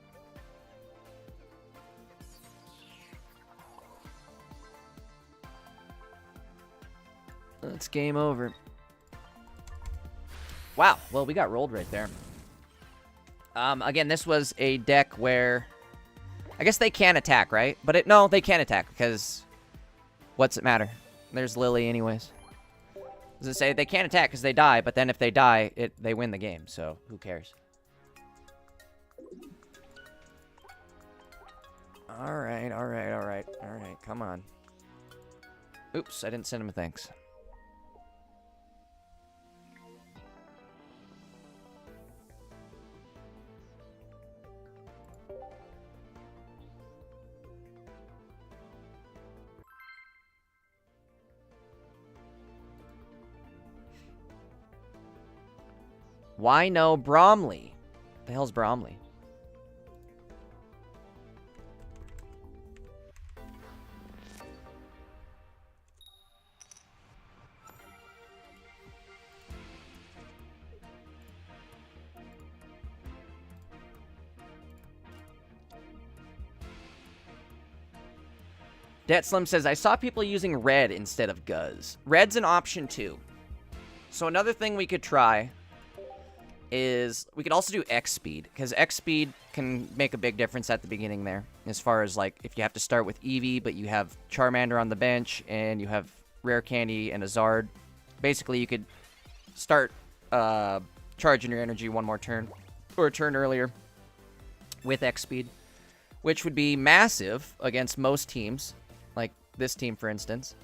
It's game over. Wow. Well, we got rolled right there. Again, this was a deck where... I guess they can attack, right? But no, they can't attack because... What's it matter? There's Lily anyways. Does it say they can't attack because they die, but then if they die, they win the game, so who cares? Alright, alright, alright, alright, come on. Oops, I didn't send him a thanks. Why no Bromley? The hell's Bromley? Slim says, I saw people using red instead of Guz. Red's an option too. So another thing we could try is we could also do X speed, because X speed can make a big difference at the beginning there, as far as like if you have to start with Eevee but you have Charmander on the bench and you have Rare Candy and a Zard. Basically you could start charging your energy one more turn or a turn earlier with X speed, which would be massive against most teams, like this team for instance.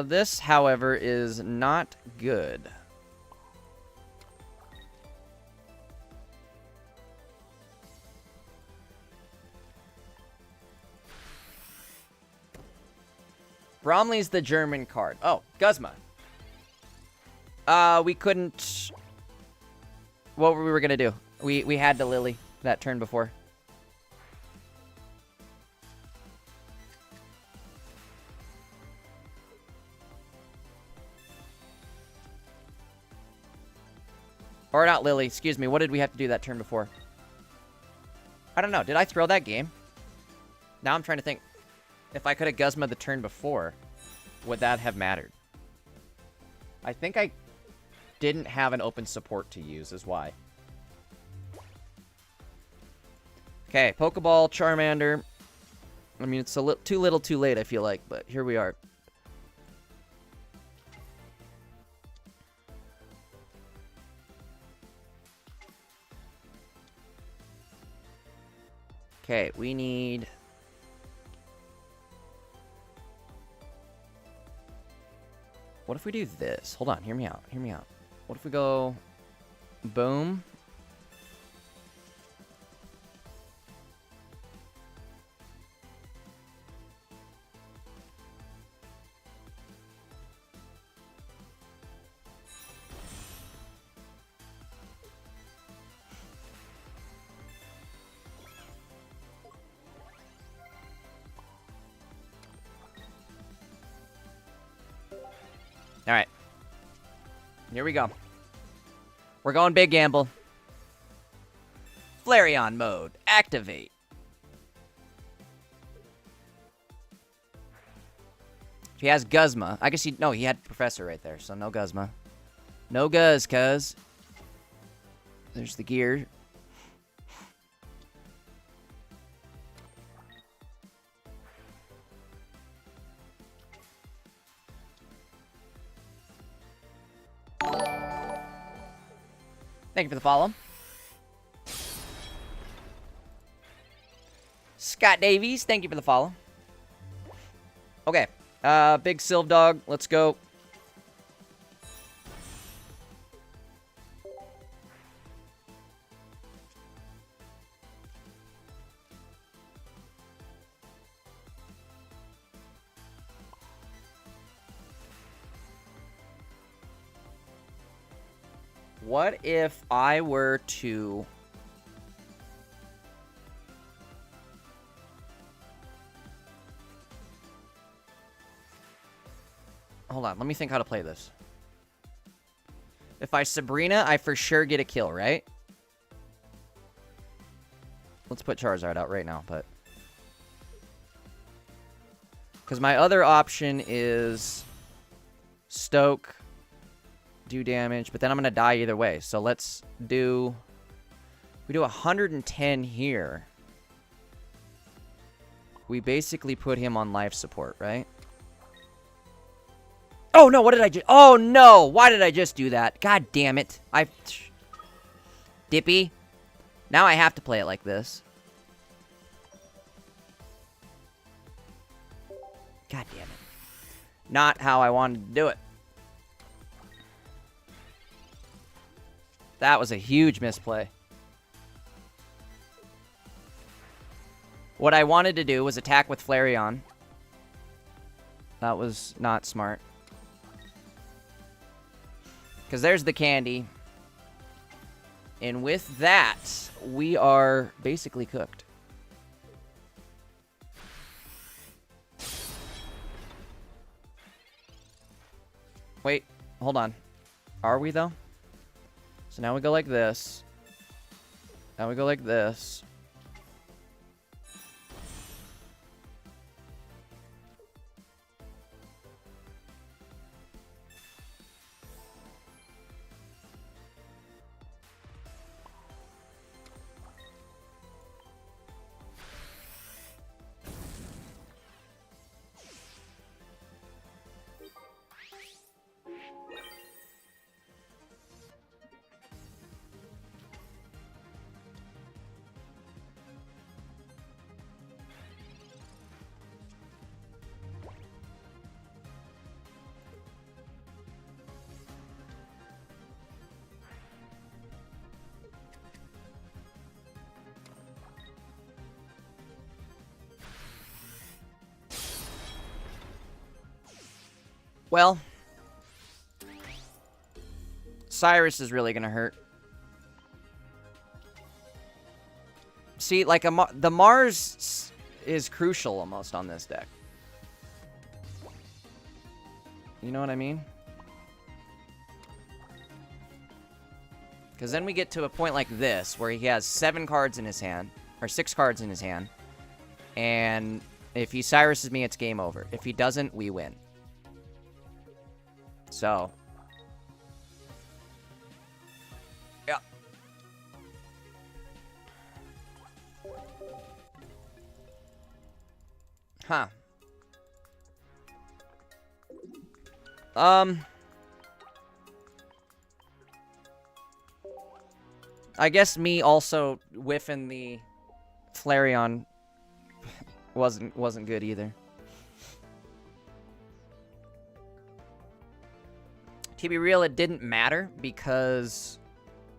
This, however, is not good. Bromley's the German card. Oh, Guzma. We couldn't... What were we gonna do? We had to Lily that turn before. Or not Lily, excuse me. What did we have to do that turn before? I don't know. Did I throw that game? Now I'm trying to think. If I could have Guzma the turn before, would that have mattered? I think I didn't have an open support to use, is why. Okay, Pokeball, Charmander. I mean, it's a too little too late, I feel like, but here we are. Okay, we need... What if we do this? Hold on, hear me out, hear me out. What if we go... Boom. Here we go. We're going big gamble. Flareon mode. Activate. He has Guzma. I guess he... No, he had Professor right there, so no Guzma. No Guz, cuz. There's the gear. Thank you for the follow. Scott Davies, thank you for the follow. Okay. Big Sylve Dog, let's go. What if I were to... Hold on, let me think how to play this. If I Sabrina, I for sure get a kill, right? Let's put Charizard out right now, but... Because my other option is... Stoke... do damage, but then I'm gonna die either way. So let's do... We do 110 here. We basically put him on life support, right? Oh no, what did I just... Oh no! Why did I just do that? God damn it. Dippy. Now I have to play it like this. God damn it. Not how I wanted to do it. That was a huge misplay. What I wanted to do was attack with Flareon. That was not smart. Because there's the candy. And with that, we are basically cooked. Wait, hold on. Are we, though? So now we go like this. Now we go like this. Well, Cyrus is really gonna hurt. See, like the Mars is crucial almost on this deck. You know what I mean? Because then we get to a point like this where he has 7 cards in his hand, or 6 cards in his hand, and if he Cyruses me, it's game over. If he doesn't, we win. So. Yeah. Huh. I guess me also whiffing the Flareon wasn't good either. To be real, it didn't matter because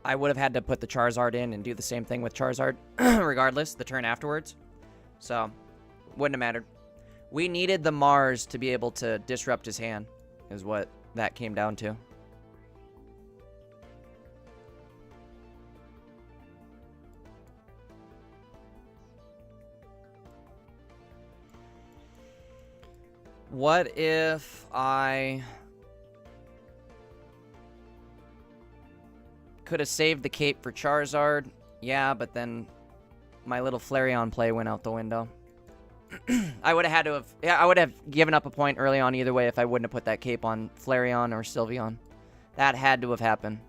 I would have had to put the Charizard in and do the same thing with Charizard regardless, the turn afterwards. So, wouldn't have mattered. We needed the Mars to be able to disrupt his hand, is what that came down to. What if I... Could have saved the cape for Charizard. Yeah, but then my little Flareon play went out the window. I would have had to have... Yeah, I would have given up a point early on either way if I wouldn't have put that cape on Flareon or Sylveon. That had to have happened.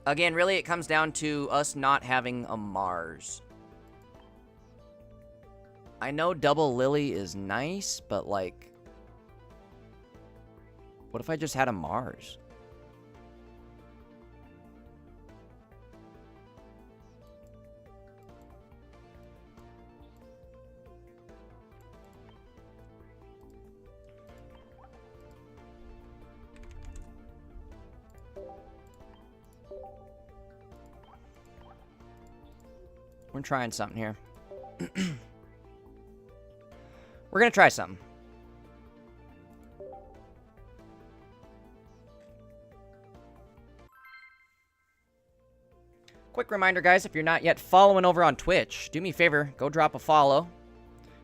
Again, really, it comes down to us not having a Mars. I know Double Lily is nice, but, like... What if I just had a Mars? We're trying something here. We're gonna try something. Quick reminder, guys, if you're not yet following over on Twitch, do me a favor, go drop a follow.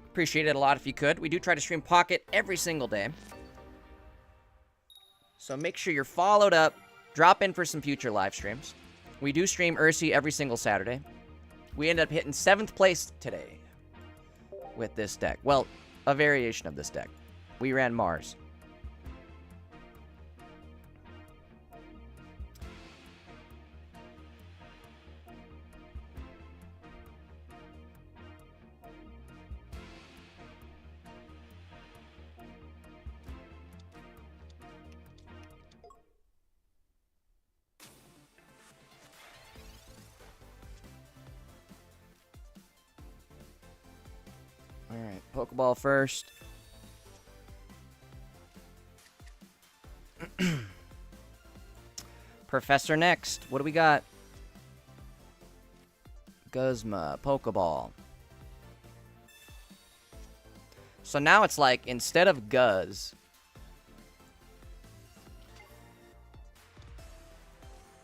Appreciate it a lot if you could. We do try to stream Pocket every single day. So make sure you're followed up. Drop in for some future live streams. We do stream Ursi every single Saturday. We ended up hitting 7th place today with this deck. Well, a variation of this deck. We ran Mars. Alright, Pokeball first. Professor next. What do we got? Guzma, Pokeball. So now it's like, instead of Guz...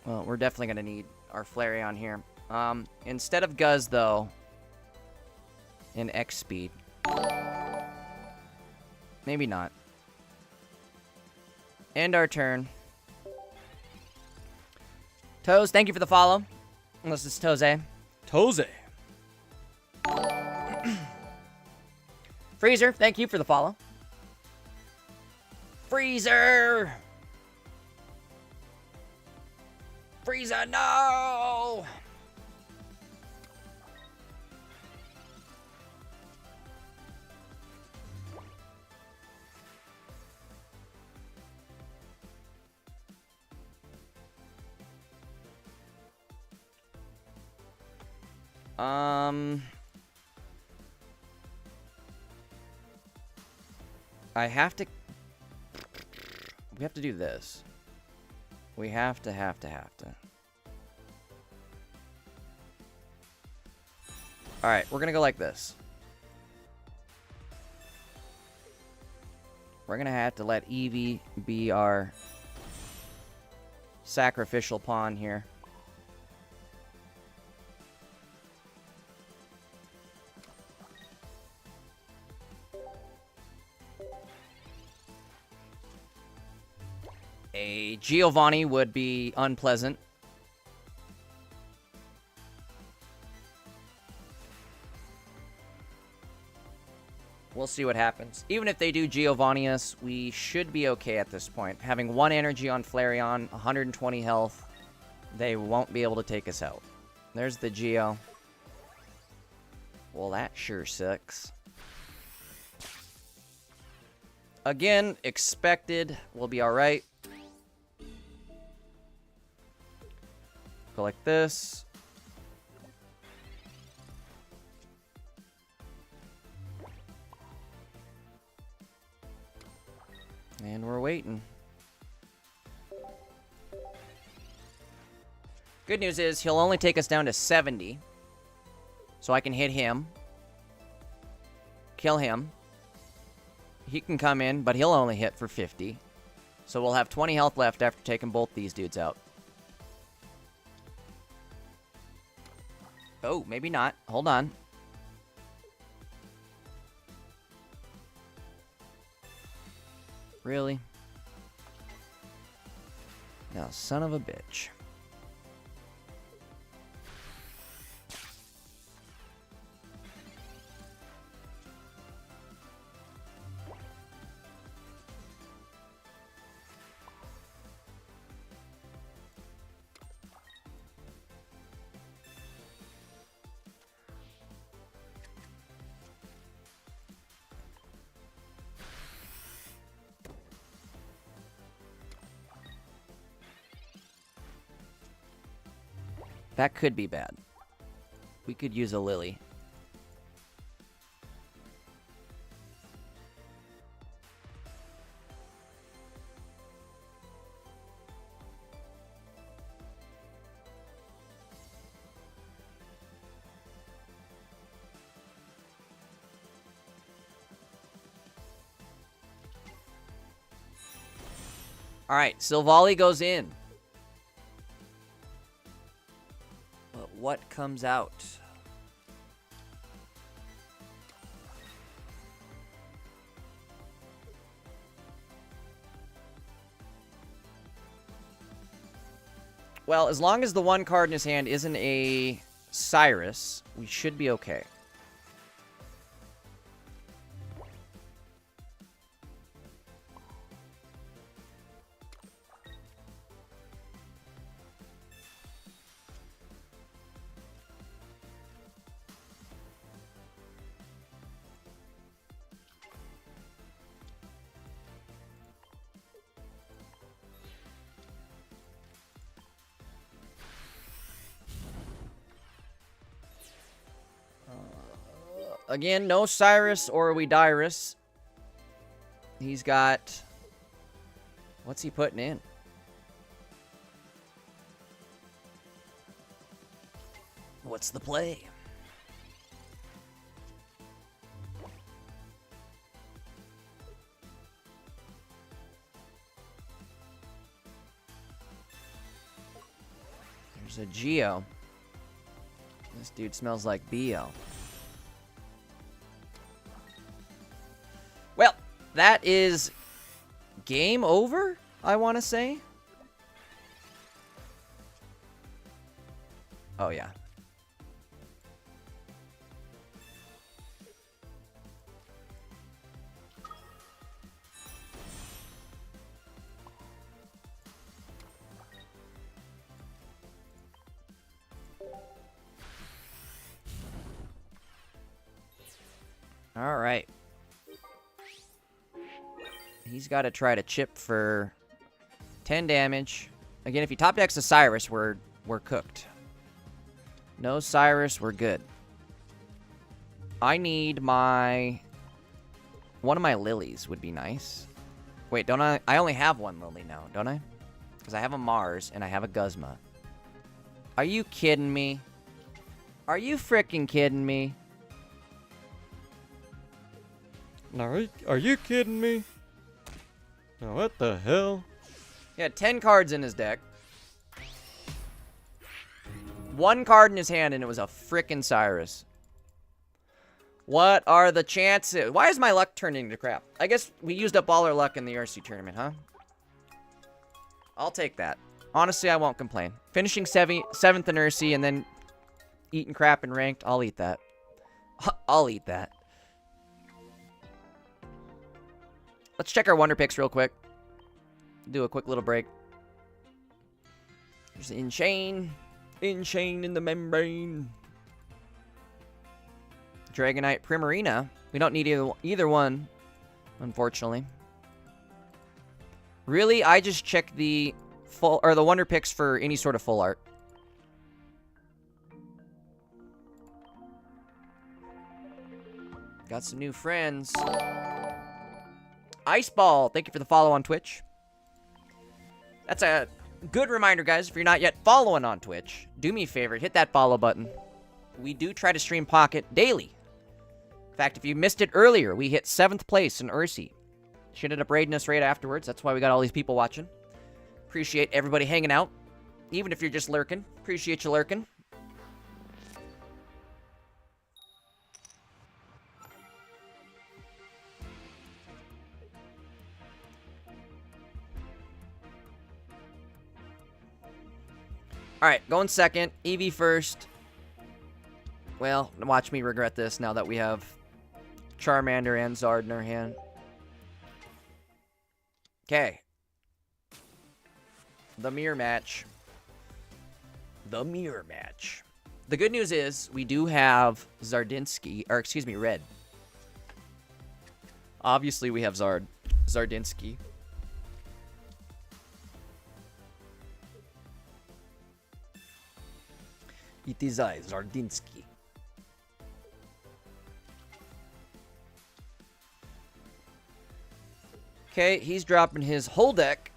Well, we're definitely going to need our Flareon here. Instead of Guz, though... In X speed. Maybe not. End our turn. Toes, thank you for the follow. Unless it's Toze. Toze. Freezer, thank you for the follow. Freezer! Freezer, no! I have to... We have to do this. We have to. Alright, we're gonna go like this. We're gonna have to let Eevee be our sacrificial pawn here. A Giovanni would be unpleasant. We'll see what happens. Even if they do Giovanni us, we should be okay at this point. Having 1 energy on Flareon, 120 health, they won't be able to take us out. There's the Geo. Well, that sure sucks. Again, expected. We'll be alright. Go like this. And we're waiting. Good news is he'll only take us down to 70. So I can hit him. Kill him. He can come in, but he'll only hit for 50. So we'll have 20 health left after taking both these dudes out. Oh, maybe not. Hold on. Really? Now, son of a bitch. That could be bad. We could use a Lily. All right, Silvally goes in. But what comes out? Well, as long as the one card in his hand isn't a Cyrus, we should be okay. Again, no Cyrus or we Dyrus. He's got... What's he putting in? What's the play? There's a Geo. This dude smells like BO. Well, that is game over, I want to say. Oh, yeah. All right. He's got to try to chip for 10 damage. Again, if he top decks a Cyrus, we're cooked. No Cyrus, we're good. I need my... One of my lilies would be nice. Wait, don't I... I only have one lily now, don't I? Because I have a Mars and I have a Guzma. Are you kidding me? Are you frickin' kidding me? No, are you kidding me? Now what the hell? He had 10 cards in his deck. One card in his hand, and it was a frickin' Cyrus. What are the chances? Why is my luck turning to crap? I guess we used up all our luck in the RC tournament, huh? I'll take that. Honestly, I won't complain. Finishing 7th in RC and then eating crap in ranked, I'll eat that. I'll eat that. Let's check our Wonder Picks real quick. Do a quick little break. There's Enchain. Enchain in the membrane. Dragonite Primarina. We don't need either one, unfortunately. Really, I just check the full or the Wonder Picks for any sort of full art. Got some new friends. Iceball, thank you for the follow on Twitch. That's a good reminder, guys. If you're not yet following on Twitch, do me a favor, hit that follow button. We do try to stream Pocket daily. In fact, if you missed it earlier, we hit 7th place in Ursi. She ended up raiding us right afterwards. That's why we got all these people watching. Appreciate everybody hanging out. Even if you're just lurking. Appreciate you lurking. Alright, going second. Eevee first. Well, watch me regret this now that we have Charmander and Zard in our hand. Okay. The mirror match. The mirror match. The good news is we do have Zardinsky, or excuse me, Red. Obviously we have Zardinsky. It is I, Zardinsky. Okay, he's dropping his whole deck.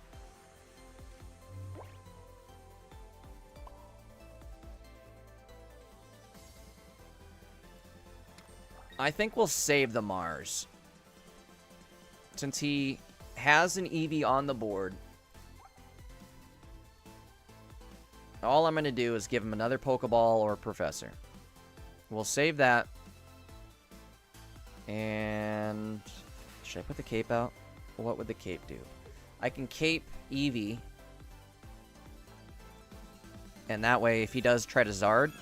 I think we'll save the Mars. Since he has an Eevee on the board. All I'm going to do is give him another Pokeball or Professor. We'll save that. And should I put the cape out? What would the cape do? I can cape Eevee. And that way, if he does try to Zard,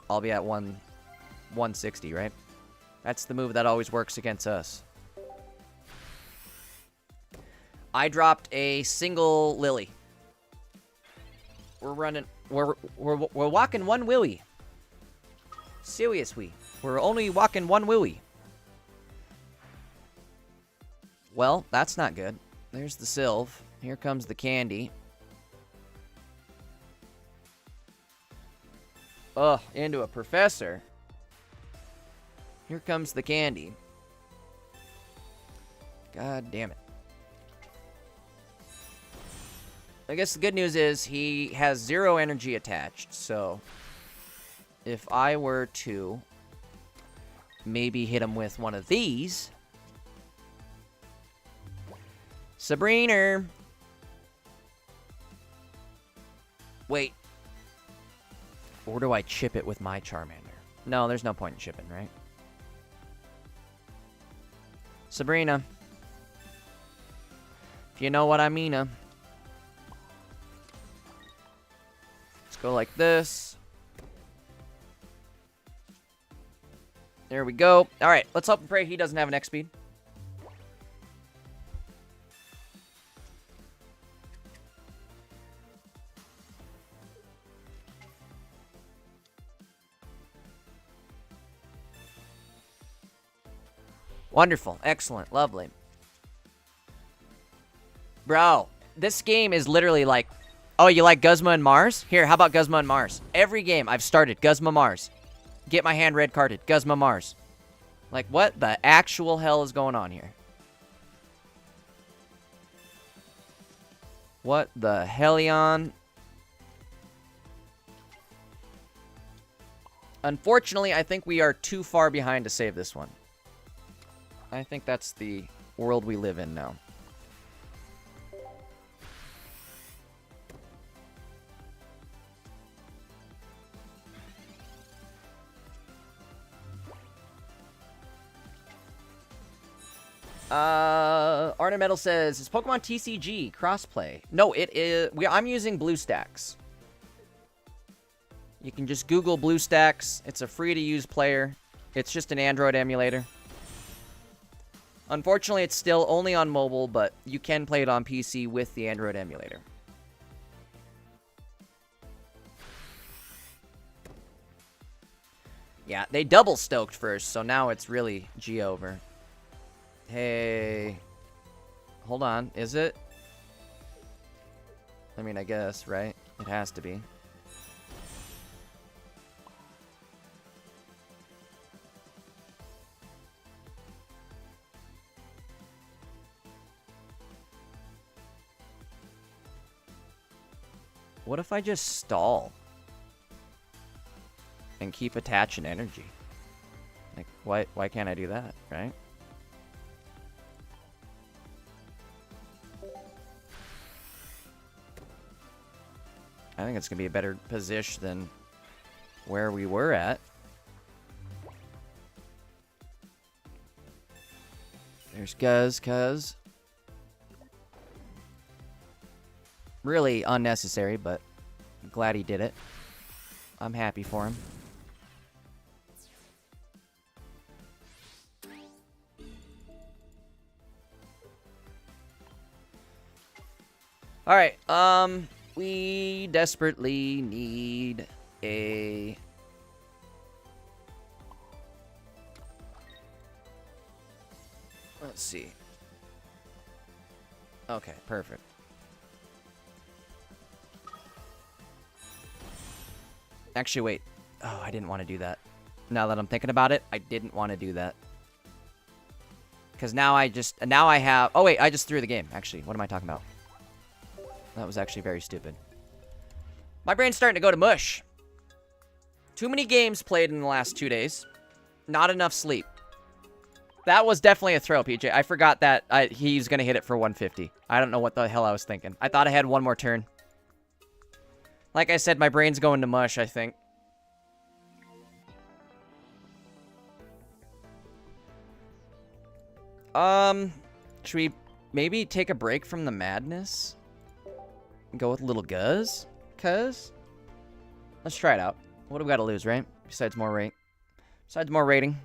I'll be at 160, right? That's the move that always works against us. I dropped a single Lily. We're walking one Willy. Seriously. We're only walking one Willy. Well, that's not good. There's the Sylve. Here comes the candy. Ugh, into a Professor. Here comes the candy. God damn it. I guess the good news is he has 0 energy attached, so if I were to maybe hit him with one of these. Sabrina! Wait. Or do I chip it with my Charmander? No, there's no point in chipping, right? Sabrina. If you know what I mean. Let's go like this. There we go. Alright, let's hope and pray he doesn't have an X speed. Wonderful. Excellent. Lovely. Bro, this game is literally like, oh, you like Guzma and Mars? Here, how about Guzma and Mars? Every game I've started, Guzma Mars. Get my hand red carded, Guzma Mars. Like, what the actual hell is going on here? What the hellion? Unfortunately, I think we are too far behind to save this one. I think that's the world we live in now. Arnametal says, is Pokemon TCG crossplay? No, it is. I'm using BlueStacks. You can just Google BlueStacks. It's a free-to-use player. It's just an Android emulator. Unfortunately, it's still only on mobile, but you can play it on PC with the Android emulator. Yeah, they double stoked first, so now it's really G over. Hey. Hold on, is it? I mean, I guess, right? It has to be. What if I just stall? And keep attaching energy? Like, why can't I do that, right? I think it's going to be a better position than where we were at. There's cuz. Really unnecessary, but I'm glad he did it. I'm happy for him. Alright, we desperately need a... Let's see. Okay, perfect. Actually, wait. Oh, I didn't want to do that. Now that I'm thinking about it, I didn't want to do that. Because now I have... Oh, wait, I just threw the game, actually. What am I talking about? That was actually very stupid. My brain's starting to go to mush. Too many games played in the last 2 days. Not enough sleep. That was definitely a throw, PJ. I forgot that he's going to hit it for 150. I don't know what the hell I was thinking. I thought I had one more turn. Like I said, my brain's going to mush, I think. Should we maybe take a break from the madness? And go with little Guzz? Cuz? Let's try it out. What do we got to lose, right? Besides more rate. Besides more rating.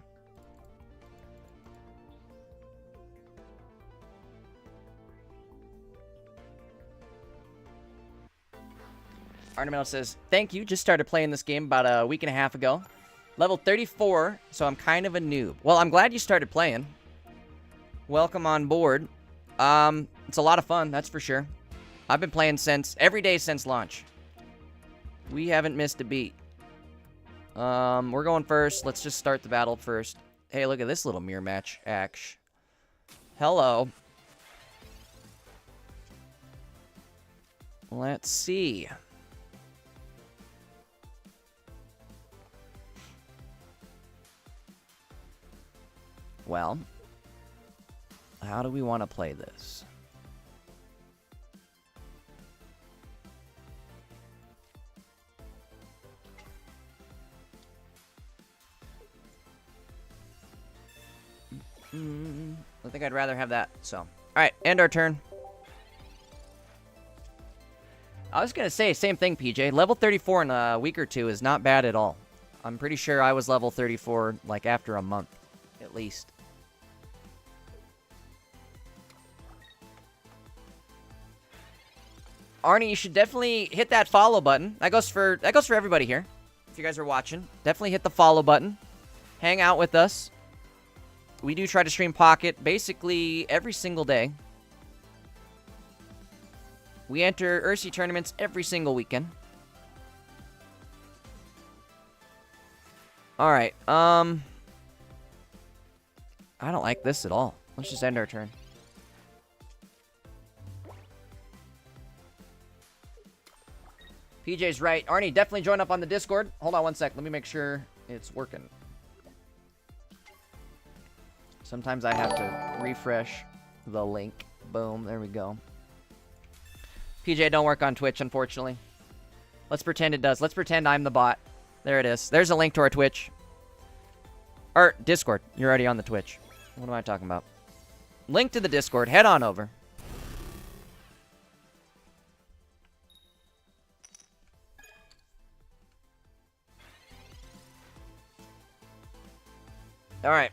Arnamel says, thank you. Just started playing this game about a week and a half ago. Level 34, so I'm kind of a noob. Well, I'm glad you started playing. Welcome on board. It's a lot of fun, that's for sure. I've been playing every day since launch. We haven't missed a beat. We're going first. Let's just start the battle first. Hey, look at this little mirror match. Hello. Let's see. Well, how do we want to play this? I think I'd rather have that, so. Alright, end our turn. I was gonna say, same thing, PJ. Level 34 in a week or two is not bad at all. I'm pretty sure I was level 34, like, after a month, at least. Arnie, you should definitely hit that follow button. That goes for everybody here. If you guys are watching, definitely hit the follow button. Hang out with us. We do try to stream Pocket basically every single day. We enter Ursi tournaments every single weekend. Alright, I don't like this at all. Let's just end our turn. PJ's right. Arnie, definitely join up on the Discord. Hold on one sec. Let me make sure it's working. Sometimes I have to refresh the link. Boom. There we go. PJ, don't work on Twitch, unfortunately. Let's pretend it does. Let's pretend I'm the bot. There it is. There's a link to our Twitch. Or Discord. You're already on the Twitch. What am I talking about? Link to the Discord. Head on over. All right.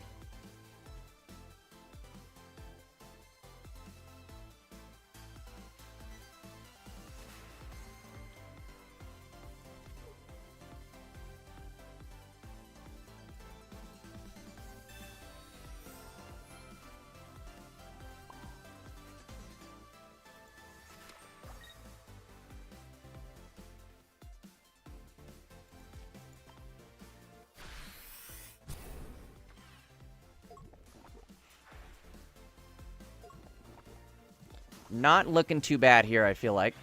Not looking too bad here, I feel like.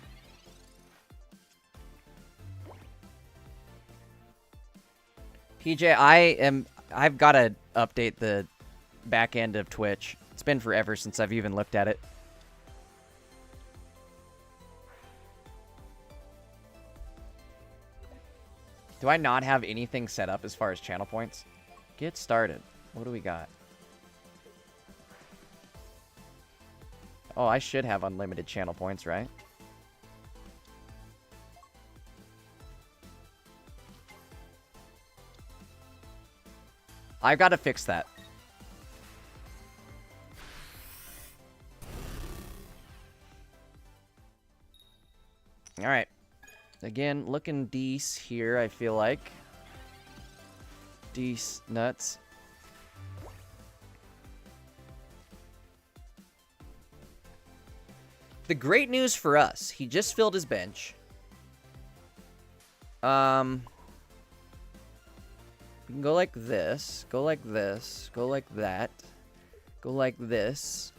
PJ, I've got to update the back end of Twitch. It's been forever since I've even looked at it. Do I not have anything set up as far as channel points? Get started. What do we got? Oh, I should have unlimited channel points, right? I've got to fix that. Alright. Again, looking dece here, I feel like. Dece nuts. The great news for us, he just filled his bench. We can go like this, go like this, go like that, go like this.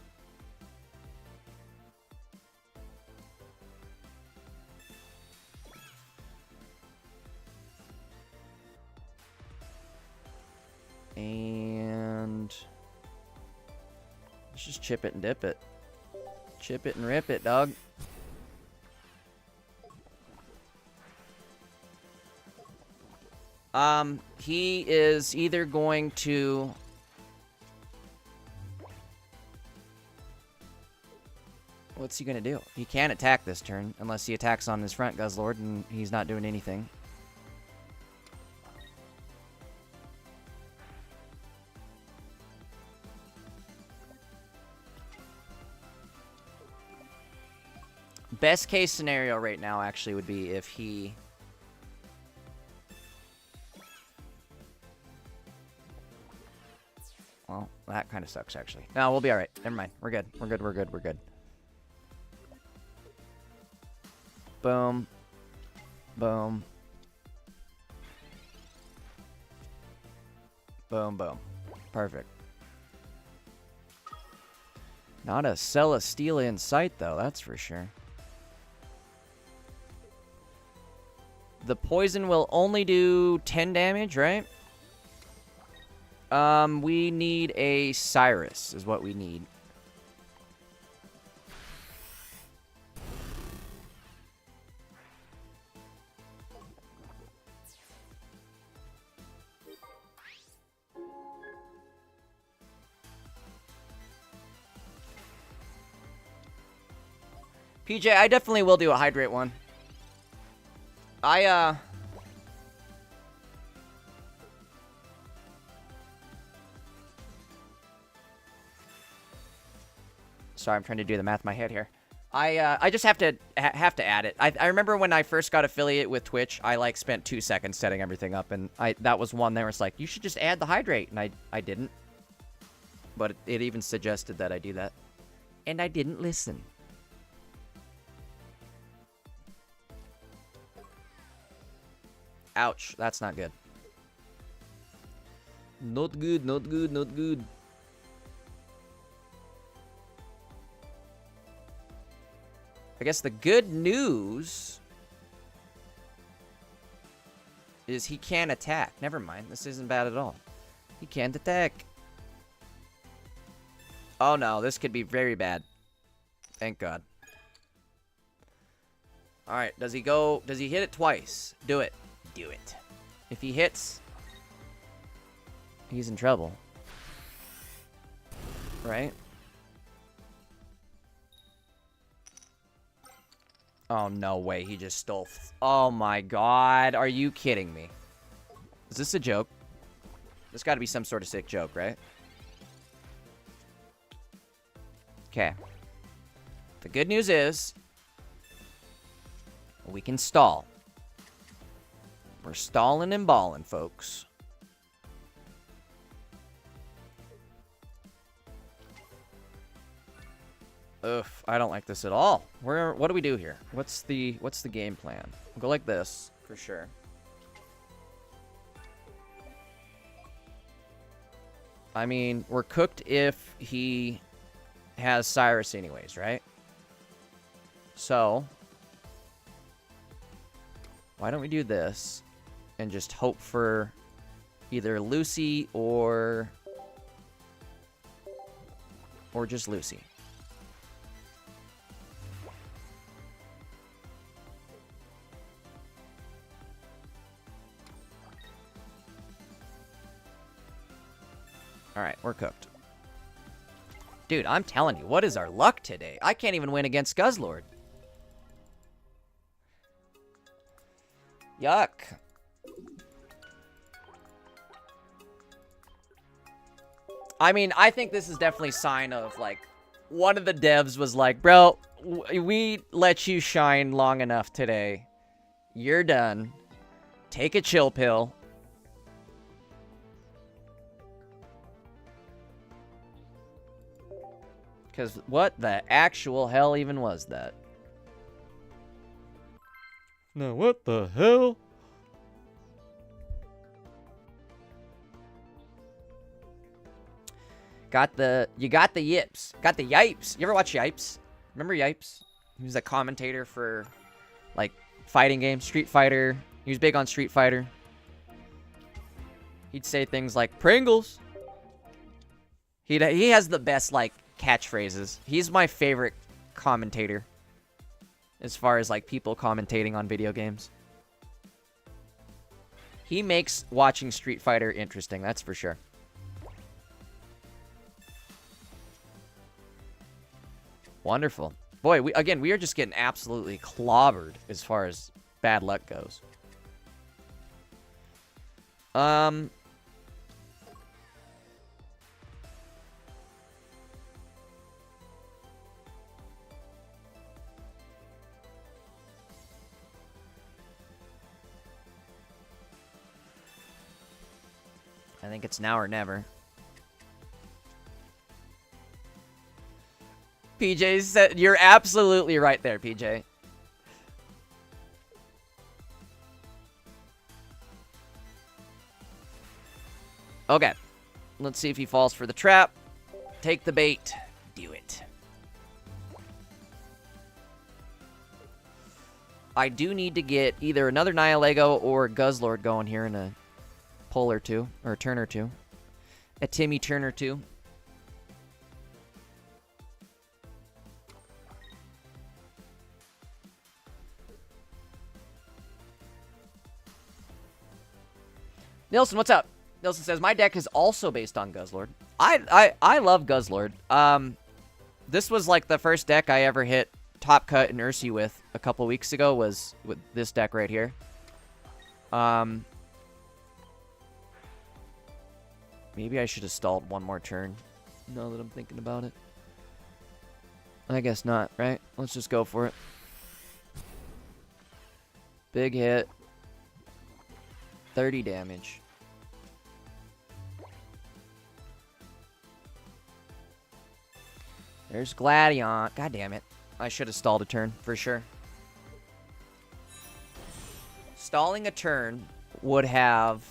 And let's just chip it and dip it. Chip it and rip it, dog. He is either going to... What's he gonna do? He can't attack this turn unless he attacks on his front Guzzlord, and he's not doing anything. Best case scenario right now actually would be if he... Well, that kind of sucks actually. No, we'll be alright. Never mind. We're good. We're good. We're good. We're good. Boom. Boom. Boom, boom. Perfect. Not a Celesteela in sight, though, that's for sure. The poison will only do 10 damage, right? We need a Cyrus, is what we need. PJ, I definitely will do a hydrate one. Sorry, I'm trying to do the math in my head here. I just have to add it. I remember when I first got affiliate with Twitch, I like spent 2 seconds setting everything up, and that was one there was like, you should just add the hydrate, and I didn't. But it even suggested that I do that. And I didn't listen. Ouch, that's not good. Not good, not good, not good. I guess the good news is he can't attack. Never mind, this isn't bad at all. He can't attack. Oh no, this could be very bad. Thank God. Alright, does he hit it twice? Do it. Do it. If he hits, he's in trouble. Right? Oh, no way. He just stole... Oh, my God. Are you kidding me? Is this a joke? This got to be some sort of sick joke, right? Okay. The good news is... we can stall. We're stalling and balling, folks. Ugh, I don't like this at all. What do we do here? What's the game plan? We'll go like this, for sure. I mean, we're cooked if he has Cyrus anyways, right? So, why don't we do this and just hope for either Lucy or just Lucy. Alright, we're cooked. Dude, I'm telling you, what is our luck today? I can't even win against Guzzlord. Yuck. I mean, I think this is definitely a sign of, like, one of the devs was like, bro, we let you shine long enough today. You're done. Take a chill pill. Because what the actual hell even was that? Now what the hell? You got the yips. Got the yipes. You ever watch Yipes? Remember Yipes? He was a commentator for, like, fighting games. Street Fighter. He was big on Street Fighter. He'd say things like, Pringles. He has the best, like, catchphrases. He's my favorite commentator. As far as, like, people commentating on video games. He makes watching Street Fighter interesting, that's for sure. Wonderful. Boy, we are just getting absolutely clobbered as far as bad luck goes. I think it's now or never. PJ said, you're absolutely right there, PJ. Okay. Let's see if he falls for the trap. Take the bait. Do it. I do need to get either another Nihilego or Guzzlord going here in a pull or two, or a turn or two. A Timmy turn or two. Nilson, what's up? Nilson says, my deck is also based on Guzzlord. I love Guzzlord. This was like the first deck I ever hit Top Cut and Ursi with a couple weeks ago was with this deck right here. Maybe I should have stalled one more turn, now that I'm thinking about it. I guess not, right? Let's just go for it. Big hit. 30 damage. There's Gladion. God damn it. I should have stalled a turn, for sure. Stalling a turn would have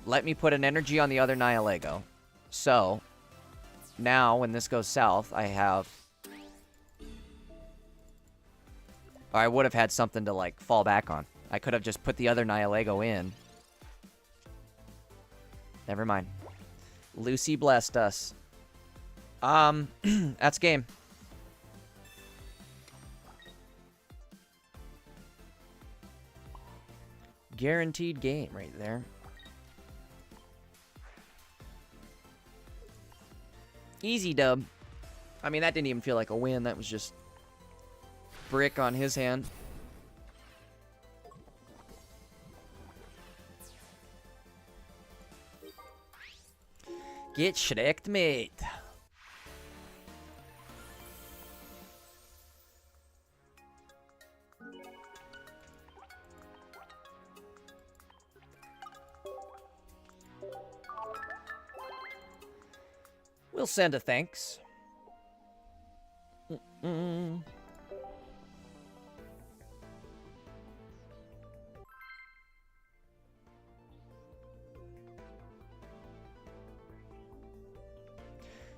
let me put an energy on the other Nihilego. So, now, when this goes south, I have... Or I would have had something to, like, fall back on. I could have just put the other Nihilego in. Never mind. Lucy blessed us. That's game. Guaranteed game right there. Easy dub. I mean, that didn't even feel like a win. That was just brick on his hand. Get Shreked, mate. We'll send a thanks.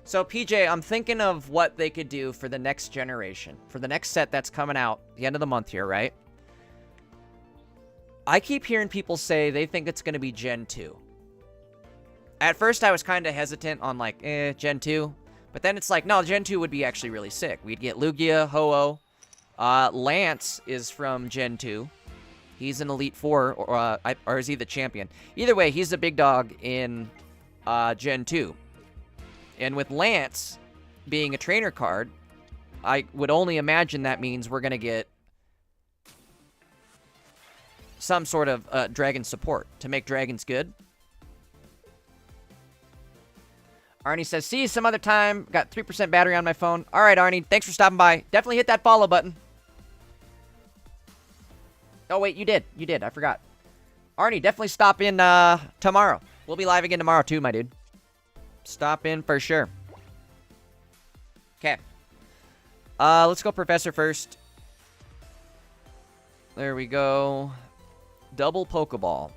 So, PJ, I'm thinking of what they could do for the next generation. For the next set that's coming out the end of the month here, right? I keep hearing people say they think it's going to be Gen 2. At first, I was kind of hesitant on, like, Gen 2. But then it's like, no, Gen 2 would be actually really sick. We'd get Lugia, Ho-Oh. Lance is from Gen 2. He's an Elite 4, or is he the champion? Either way, he's the big dog in Gen 2. And with Lance being a trainer card, I would only imagine that means we're going to get some sort of dragon support to make dragons good. Arnie says, see you some other time. Got 3% battery on my phone. All right, Arnie. Thanks for stopping by. Definitely hit that follow button. Oh, wait. You did. You did. I forgot. Arnie, definitely stop in tomorrow. We'll be live again tomorrow, too, my dude. Stop in for sure. Okay. Let's go Professor first. There we go. Double Pokeball.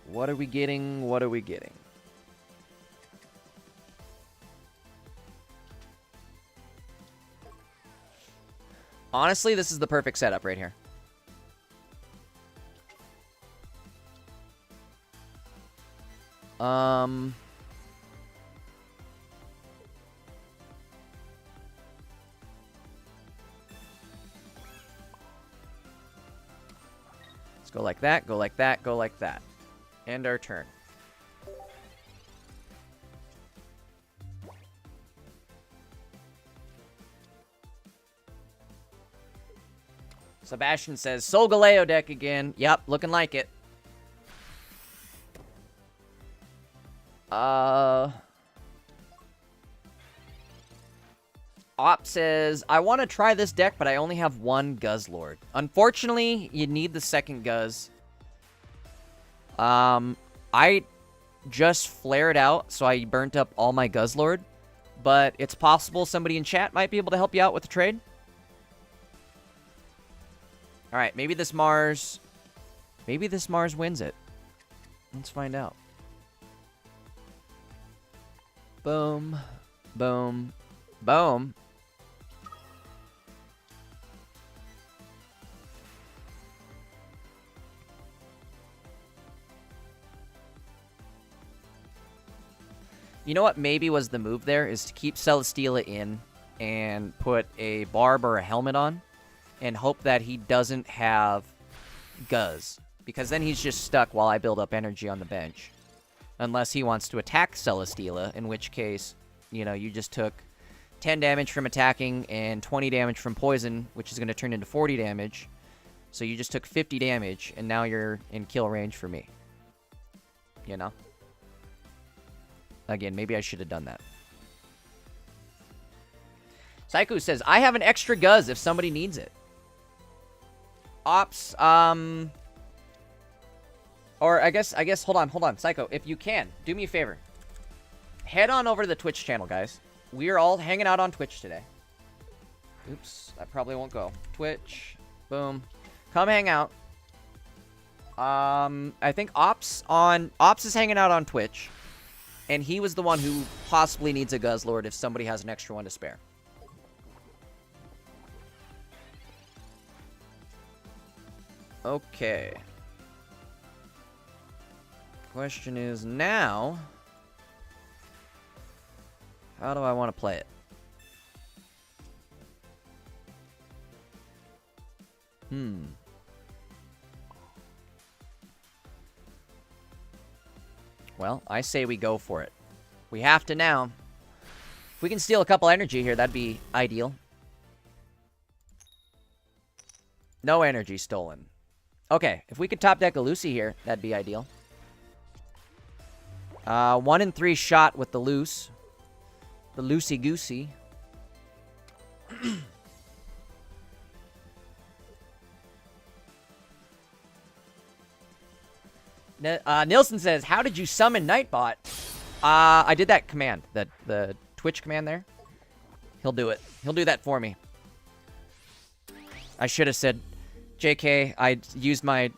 What are we getting? What are we getting? Honestly, this is the perfect setup right here. Let's go like that, go like that, go like that. End our turn. Sebastian says, Solgaleo deck again. Yep, looking like it. Op says, I want to try this deck, but I only have one Guzzlord. Unfortunately, you need the second Guzz. I just flared out, so I burnt up all my Guzzlord. But it's possible somebody in chat might be able to help you out with the trade. Alright, maybe this Mars... Maybe this Mars wins it. Let's find out. Boom. Boom. Boom. You know what maybe was the move there? Is to keep Celesteela in and put a Barb or a Helmet on and hope that he doesn't have Guzz. Because then he's just stuck while I build up energy on the bench. Unless he wants to attack Celesteela, in which case, you know, you just took 10 damage from attacking and 20 damage from poison, which is going to turn into 40 damage. So you just took 50 damage, and now you're in kill range for me. You know? Again, maybe I should have done that. Psycho says, I have an extra Guzz if somebody needs it. Ops, or I guess, hold on. Psycho, if you can, do me a favor. Head on over to the Twitch channel, guys. We are all hanging out on Twitch today. Oops, that probably won't go. Twitch, boom. Come hang out. I think Ops is hanging out on Twitch. And he was the one who possibly needs a Guzzlord if somebody has an extra one to spare. Okay. Question is now, how do I want to play it? Well, I say we go for it. We have to now. If we can steal a couple energy here, that'd be ideal. No energy stolen. Okay, if we could top deck a Lucy here, that'd be ideal. 1 in 3 shot with the loose. The loosey-goosey. Nilsson says, how did you summon Nightbot? I did that command. The Twitch command there. He'll do it. He'll do that for me. I should have said, JK, I used my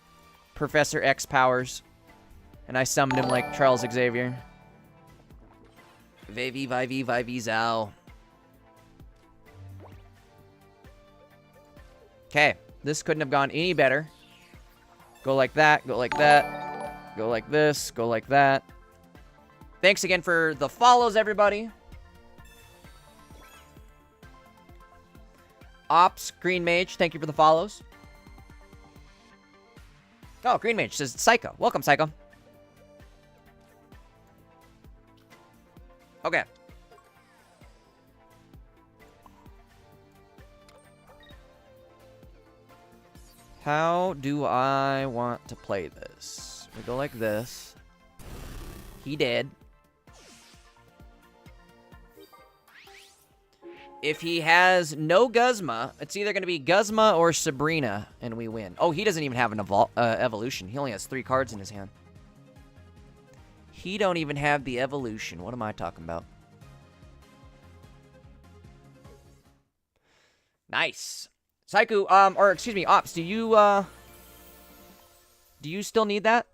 Professor X powers. And I summoned him like Charles Xavier. Vavy, vivey, vivey, zow. Okay. This couldn't have gone any better. Go like that. Go like that. Go like this. Go like that. Thanks again for the follows, everybody. Ops, Green Mage, thank you for the follows. Oh, Green Mage says, Psycho. Welcome, Psycho. Okay. How do I want to play this? We go like this. He did. If he has no Guzma, it's either going to be Guzma or Sabrina, and we win. Oh, he doesn't even have an evolution. He only has 3 cards in his hand. He don't even have the evolution. What am I talking about? Nice. Saiku, or excuse me, Ops, do you still need that?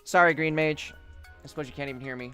Sorry, Green Mage. I suppose you can't even hear me.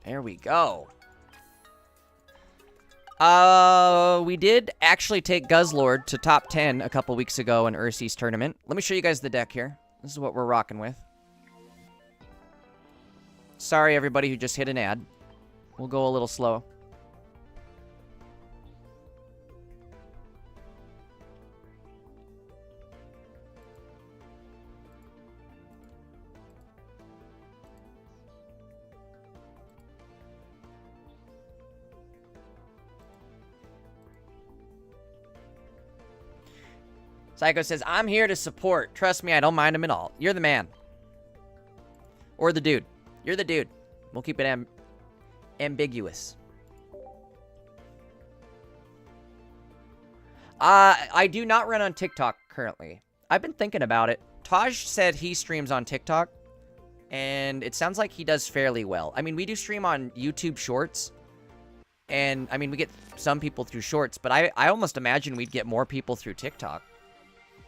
There we go. We did actually take Guzzlord to top 10 a couple weeks ago in Ursi's tournament. Let me show you guys the deck here. This is what we're rocking with. Sorry, everybody who just hit an ad. We'll go a little slow. Psycho says, I'm here to support. Trust me, I don't mind him at all. You're the man. Or the dude. You're the dude. We'll keep it ambiguous. I do not run on TikTok currently. I've been thinking about it. Taj said he streams on TikTok, and it sounds like he does fairly well. I mean, we do stream on YouTube Shorts, and, I mean, we get some people through Shorts, but I almost imagine we'd get more people through TikTok.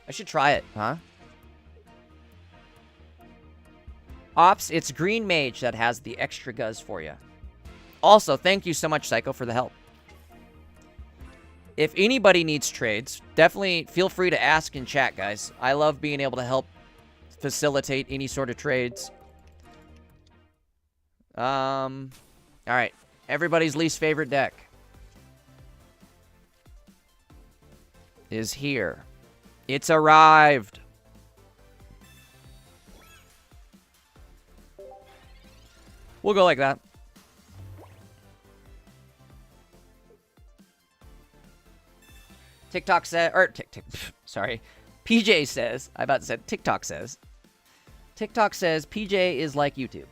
I should try it, huh? Ops, it's Green Mage that has the extra Guzz for you. Also, thank you so much, Psycho, for the help. If anybody needs trades, definitely feel free to ask in chat, guys. I love being able to help facilitate any sort of trades. Alright. Everybody's least favorite deck is here. It's arrived. We'll go like that. TikTok says, or sorry, PJ says, I about to say TikTok says. TikTok says PJ is like YouTube.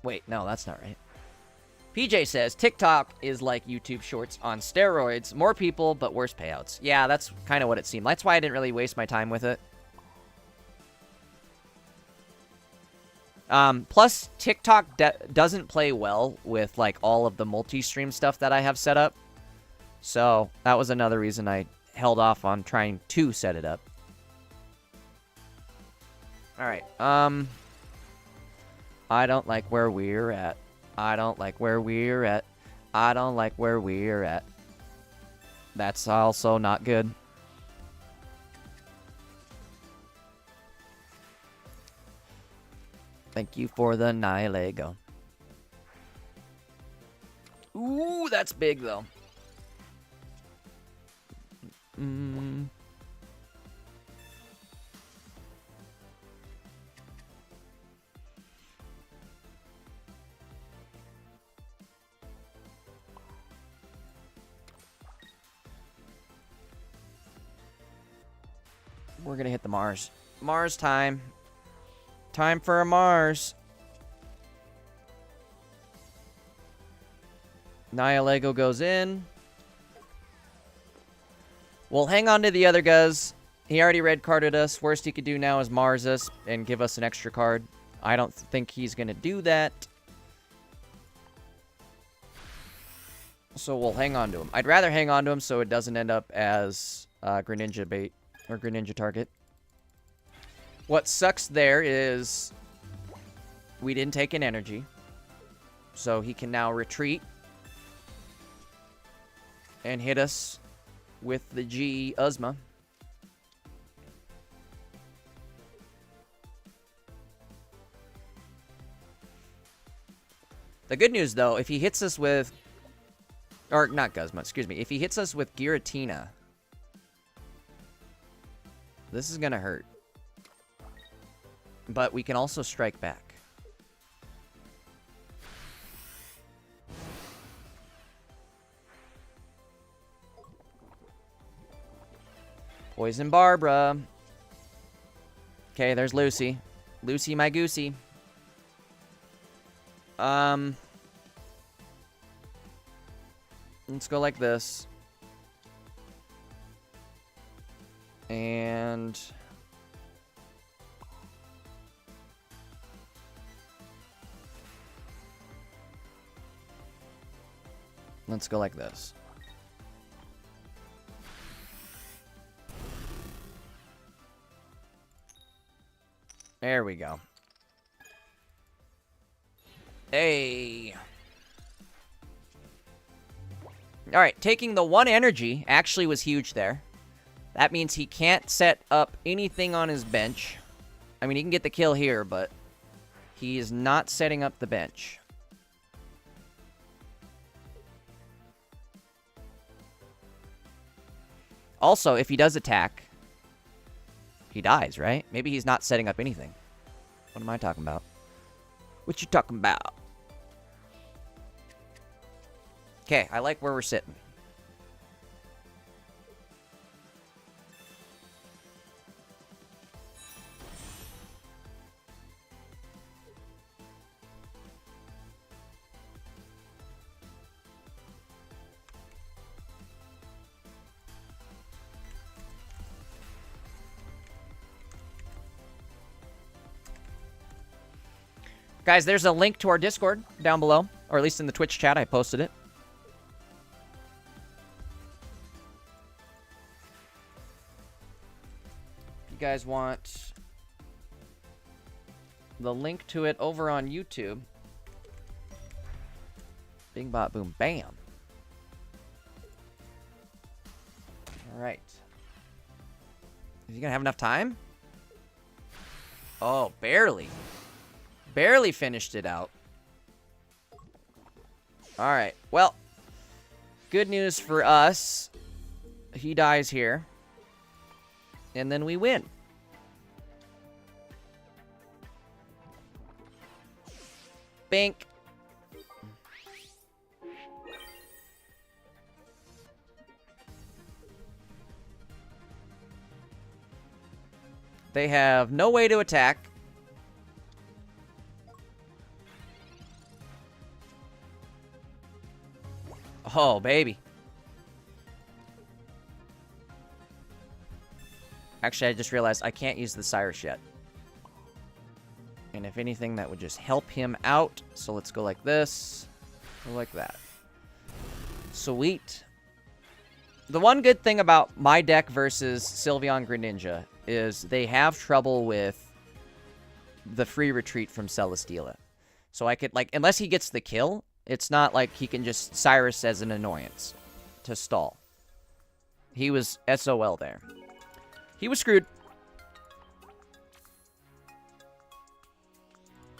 Wait, no, that's not right. PJ says TikTok is like YouTube Shorts on steroids. More people, but worse payouts. Yeah, that's kind of what it seemed. That's why I didn't really waste my time with it. Plus, TikTok doesn't play well with, like, all of the multi-stream stuff that I have set up. So, that was another reason I held off on trying to set it up. Alright, I don't like where we're at. I don't like where we're at. I don't like where we're at. That's also not good. Thank you for the Nihilego. Ooh, that's big, though. We're gonna hit the Mars. Mars time. Time for a Mars. Nihilego goes in. We'll hang on to the other Guzz. He already red carded us. Worst he could do now is Mars us and give us an extra card. I don't think he's gonna do that. So we'll hang on to him. I'd rather hang on to him so it doesn't end up as Greninja bait. Or Greninja target. What sucks there is we didn't take an energy. So he can now retreat. And hit us with the G Uzma. The good news, though, if he hits us with... Or, not Guzma, excuse me. If he hits us with Giratina, this is going to hurt. But we can also strike back. Poison Barbara. Okay, there's Lucy. Lucy, my goosey. Let's go like this. And... let's go like this. There we go. Hey. Alright, taking the 1 energy actually was huge there. That means he can't set up anything on his bench. I mean, he can get the kill here, but he is not setting up the bench. Also, if he does attack, he dies, right? Maybe he's not setting up anything. What am I talking about? What you talking about? Okay, I like where we're sitting. Guys, there's a link to our Discord down below, or at least in the Twitch chat. I posted it. If you guys want the link to it over on YouTube. Bing, bot, boom, bam. All right. Is he going to have enough time? Oh, barely. Barely finished it out. Alright, well, good news for us. He dies here. And then we win. Bink. They have no way to attack. Oh, baby. Actually, I just realized I can't use the Cyrus yet. And if anything, that would just help him out. So let's go like this. Or like that. Sweet. The one good thing about my deck versus Sylveon Greninja is they have trouble with the free retreat from Celesteela. So I could, like, unless he gets the kill... it's not like he can just Cyrus as an annoyance to stall. He was SOL there. He was screwed.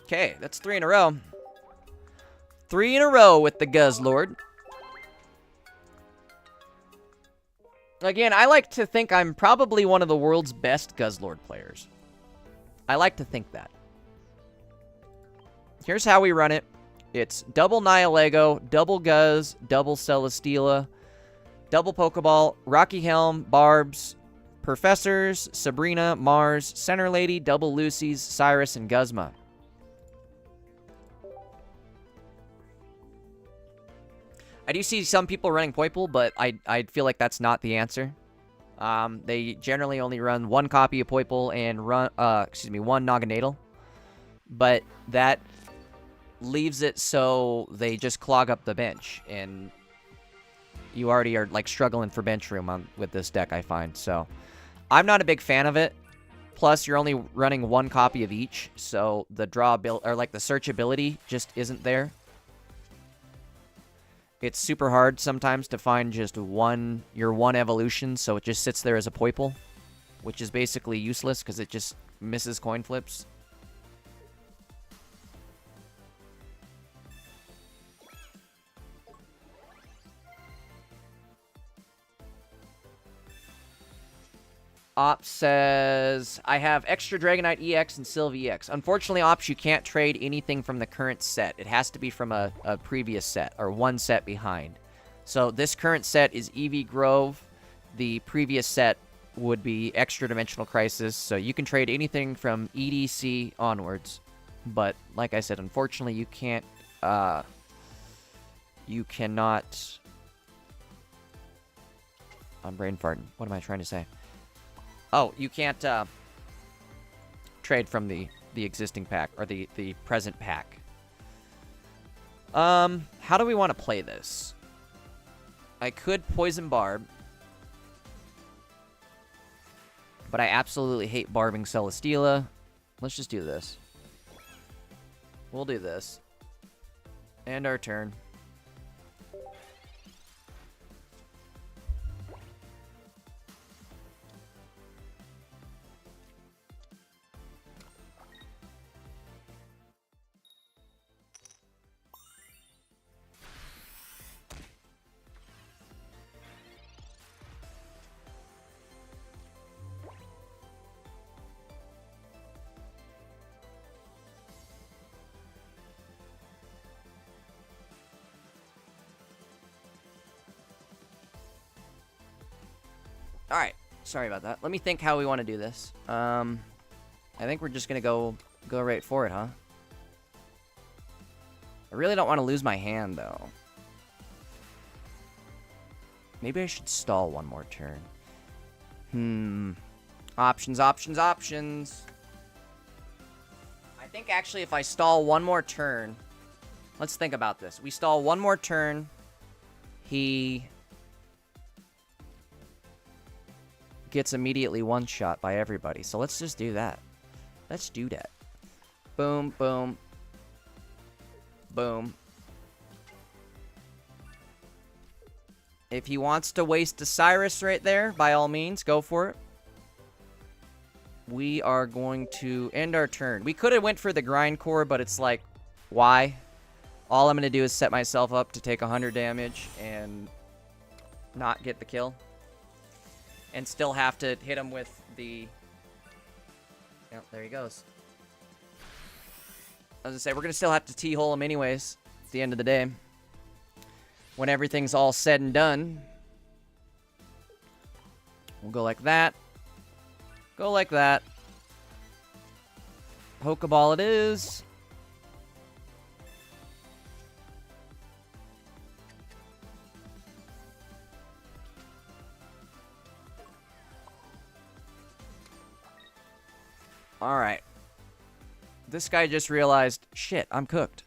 Okay, that's 3 in a row. 3 in a row with the Guzzlord. Again, I like to think I'm probably one of the world's best Guzzlord players. I like to think that. Here's how we run it. It's double Nihilego, double Guzz, double Celesteela, double Pokeball, Rocky Helm, Barbs, Professors, Sabrina, Mars, Center Lady, double Lucy's, Cyrus, and Guzma. I do see some people running Poiple, but I feel like that's not the answer. They generally only run 1 copy of Poiple and run one Naganadel. But that leaves it so they just clog up the bench, and you already are like struggling for bench room with this deck, I find. So I'm not a big fan of it. Plus, you're only running 1 copy of each, so the draw ability, or like the search ability, just isn't there. It's super hard sometimes to find just your one evolution, so it just sits there as a Poiple, which is basically useless because it just misses coin flips. Ops says, I have extra Dragonite EX and Sylvie EX. Unfortunately, Ops, you can't trade anything from the current set. It has to be from a previous set, or one set behind. So this current set is Eevee Grove. The previous set would be Extra Dimensional Crisis. So you can trade anything from EDC onwards. But, like I said, unfortunately, you can't, you cannot... I'm brain farting. What am I trying to say? Oh, you can't trade from the existing pack, or the present pack. How do we want to play this? I could Poison Barb, but I absolutely hate barbing Celesteela. Let's just do this. We'll do this. And our turn. Alright, sorry about that. Let me think how we want to do this. I think we're just gonna go right for it, huh? I really don't want to lose my hand, though. Maybe I should stall one more turn. Options, options, options. I think, actually, if I stall one more turn... Let's think about this. We stall one more turn. He... gets immediately one-shot by everybody. So let's just do that. Let's do that. Boom, boom. Boom. If he wants to waste a Cyrus right there, by all means, go for it. We are going to end our turn. We could have went for the Grindcore, but it's like, why? All I'm going to do is set myself up to take 100 damage and not get the kill. And still have to hit him with the... Yep, there he goes. I was gonna say, we're gonna still have to T-hole him anyways, at the end of the day. When everything's all said and done. We'll go like that. Go like that. Pokeball it is. Alright. This guy just realized, shit, I'm cooked.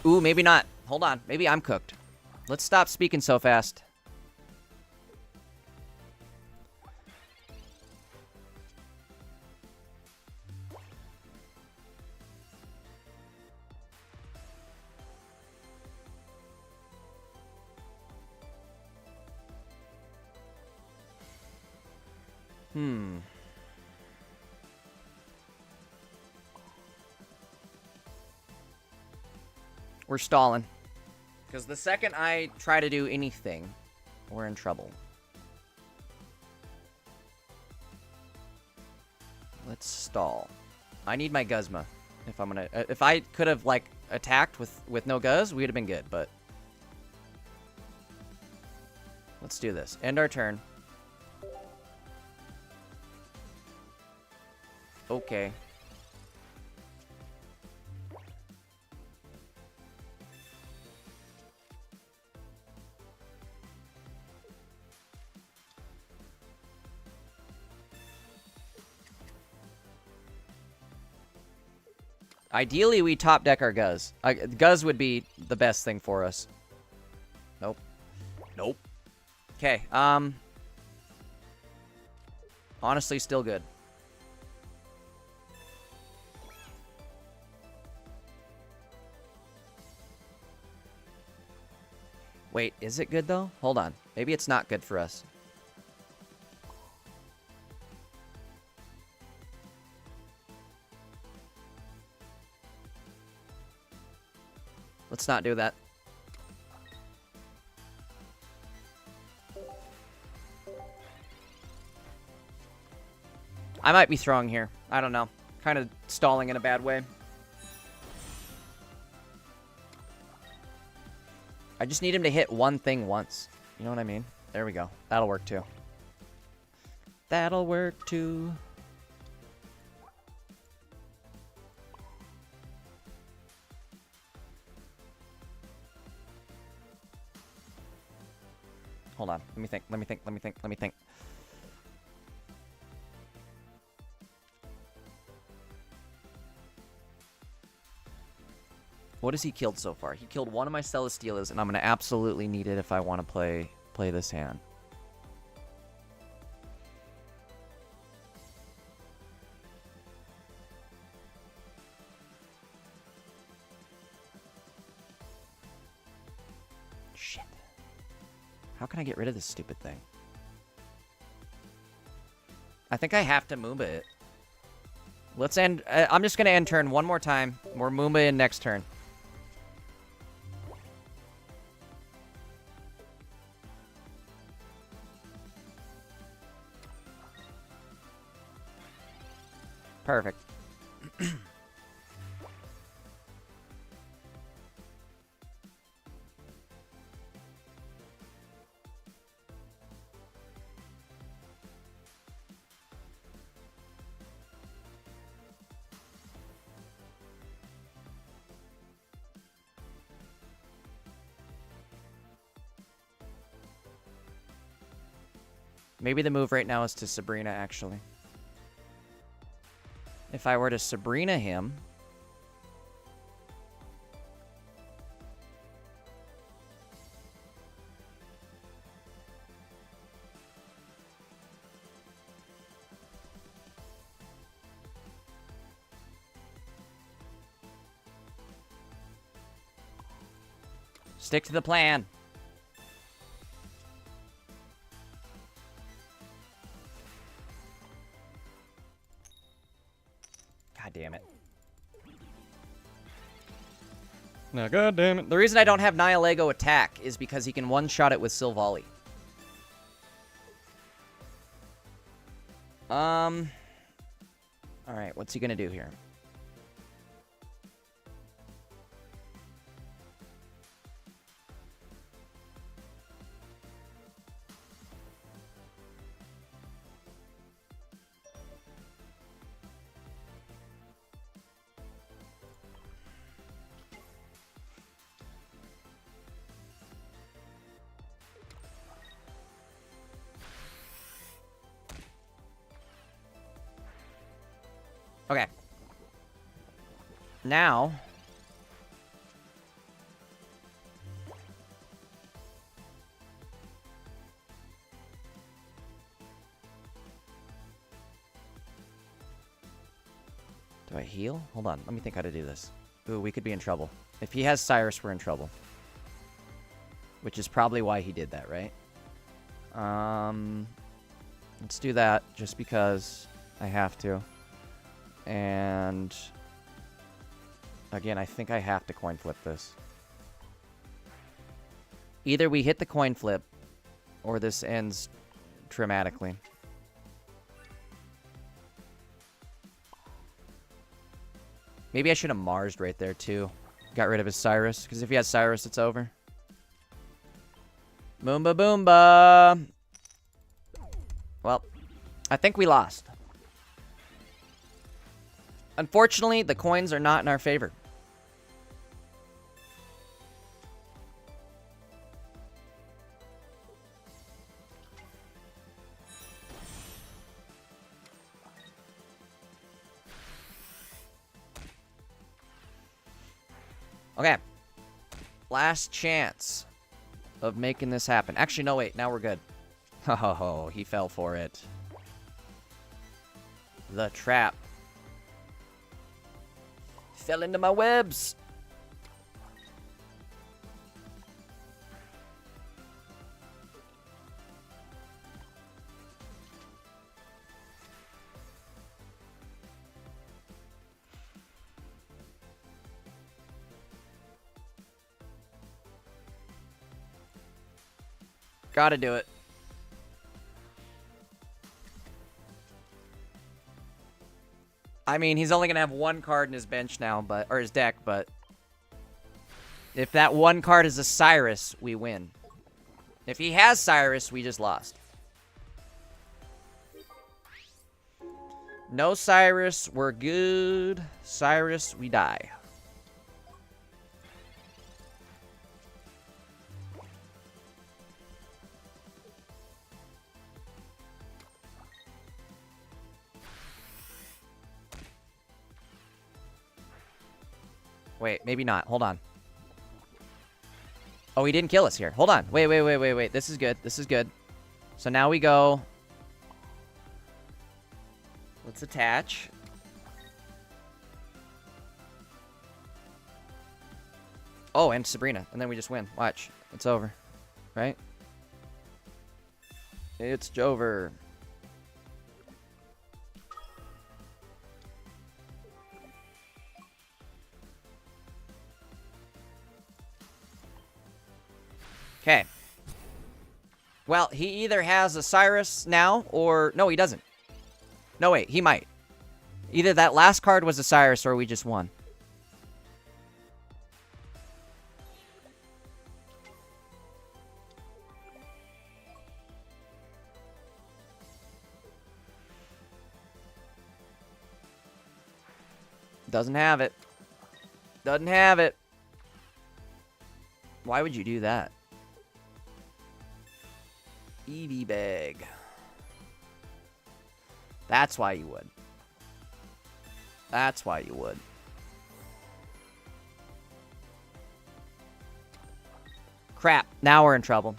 Ooh, maybe not. Hold on. Maybe I'm cooked. Let's stop speaking so fast. We're stalling. Because the second I try to do anything, we're in trouble. Let's stall. I need my Guzma. If I'm gonna... if I could have, like, attacked with no Guz, we'd have been good, but... Let's do this. End our turn. Okay. Ideally, we top deck our Guz. Guz would be the best thing for us. Nope. Nope. Okay, honestly, still good. Wait, is it good, though? Hold on. Maybe it's not good for us. Let's not do that. I might be throwing here. I don't know. Kind of stalling in a bad way. I just need him to hit one thing once. You know what I mean? There we go. That'll work too. That'll work too. Hold on. Let me think. Let me think. Let me think. Let me think. What has he killed so far? He killed one of my Celesteelas, and I'm going to absolutely need it if I want to play this hand. Shit. How can I get rid of this stupid thing? I think I have to Moomba it. Let's end... I'm just going to end turn one more time. We're Moomba in next turn. Perfect. Maybe the move right now is to Sabrina, actually. If I were to Sabrina him... Stick to the plan. God damn it. Now, god damn it. The reason I don't have Nihilego attack is because he can one-shot it with Silvally. Alright, what's he gonna do here? Okay. Now... Do I heal? Hold on, let me think how to do this. Ooh, we could be in trouble. If he has Cyrus, we're in trouble. Which is probably why he did that, right? Let's do that, just because I have to. And... Again, I think I have to coin flip this. Either we hit the coin flip, or this ends dramatically. Maybe I should have Mars'd right there, too. Got rid of his Cyrus, because if he has Cyrus, it's over. Moomba boomba! Well, I think we lost. Unfortunately, the coins are not in our favor. Okay. Last chance of making this happen. Actually, no, wait. Now we're good. Oh, he fell for it. The trap. Fell into my webs. Gotta do it. I mean, he's only gonna have one card in his bench now, or his deck, but if that one card is a Cyrus, we win. If he has Cyrus, we just lost. No Cyrus, we're good. Cyrus, we die. Wait, maybe not. Hold on. Oh, he didn't kill us here. Hold on. Wait. This is good. This is good. So now we go. Let's attach. Oh, and Sabrina. And then we just win. Watch. It's over. Right? It's over. Okay. Well, he either has a Cyrus now, or... No, he doesn't. No, wait. He might. Either that last card was a Cyrus, or we just won. Doesn't have it. Doesn't have it. Why would you do that? Eevee bag. That's why you would. That's why you would. Crap. Now we're in trouble.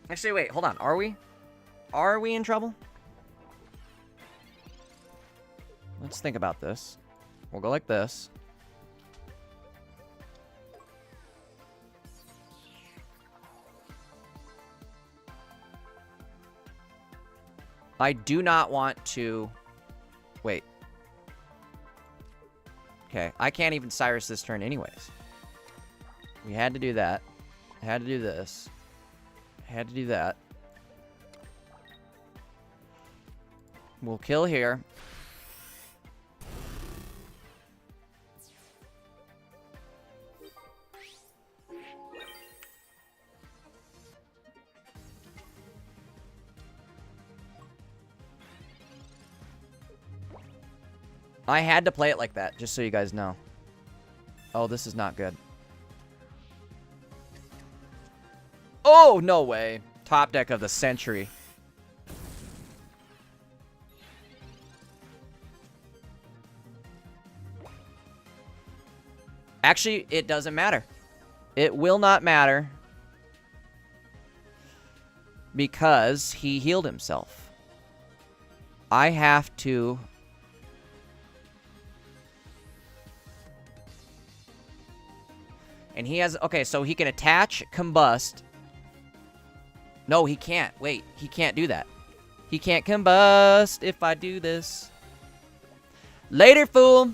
Actually, wait. Hold on. Are we? Are we in trouble? Let's think about this. We'll go like this. I do not want to... Wait. Okay, I can't even Cyrus this turn anyways. We had to do that. I had to do this. I had to do that. We'll kill here. I had to play it like that, just so you guys know. Oh, this is not good. Oh, no way. Top deck of the century. Actually, it doesn't matter. It will not matter. Because he healed himself. I have to... And he has... Okay, so he can attach, combust. No, he can't. Wait, he can't do that. He can't combust if I do this. Later, fool!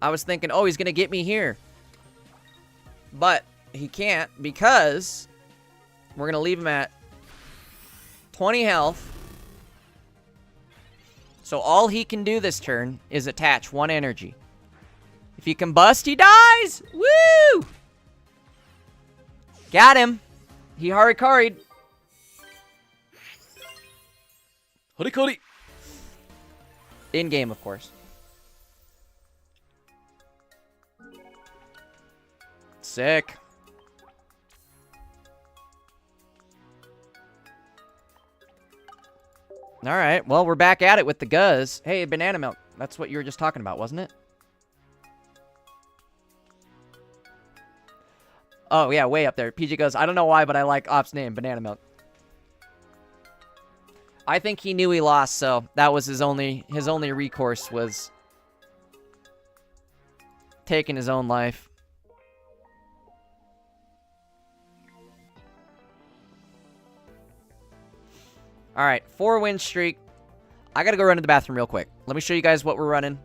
I was thinking, oh, he's going to get me here. But he can't because we're going to leave him at 20 health. So all he can do this turn is attach 1 energy. If he combust, he dies! Woo! Got him. He harikari'd. Harikari. In game, of course. Sick. Alright, well, we're back at it with the Guzz. Hey, banana milk. That's what you were just talking about, wasn't it? Oh, yeah, way up there. PG goes, I don't know why, but I like Op's name, banana milk. I think he knew he lost, so that was his only recourse was taking his own life. All right, 4-win streak. I got to go run to the bathroom real quick. Let me show you guys what we're running.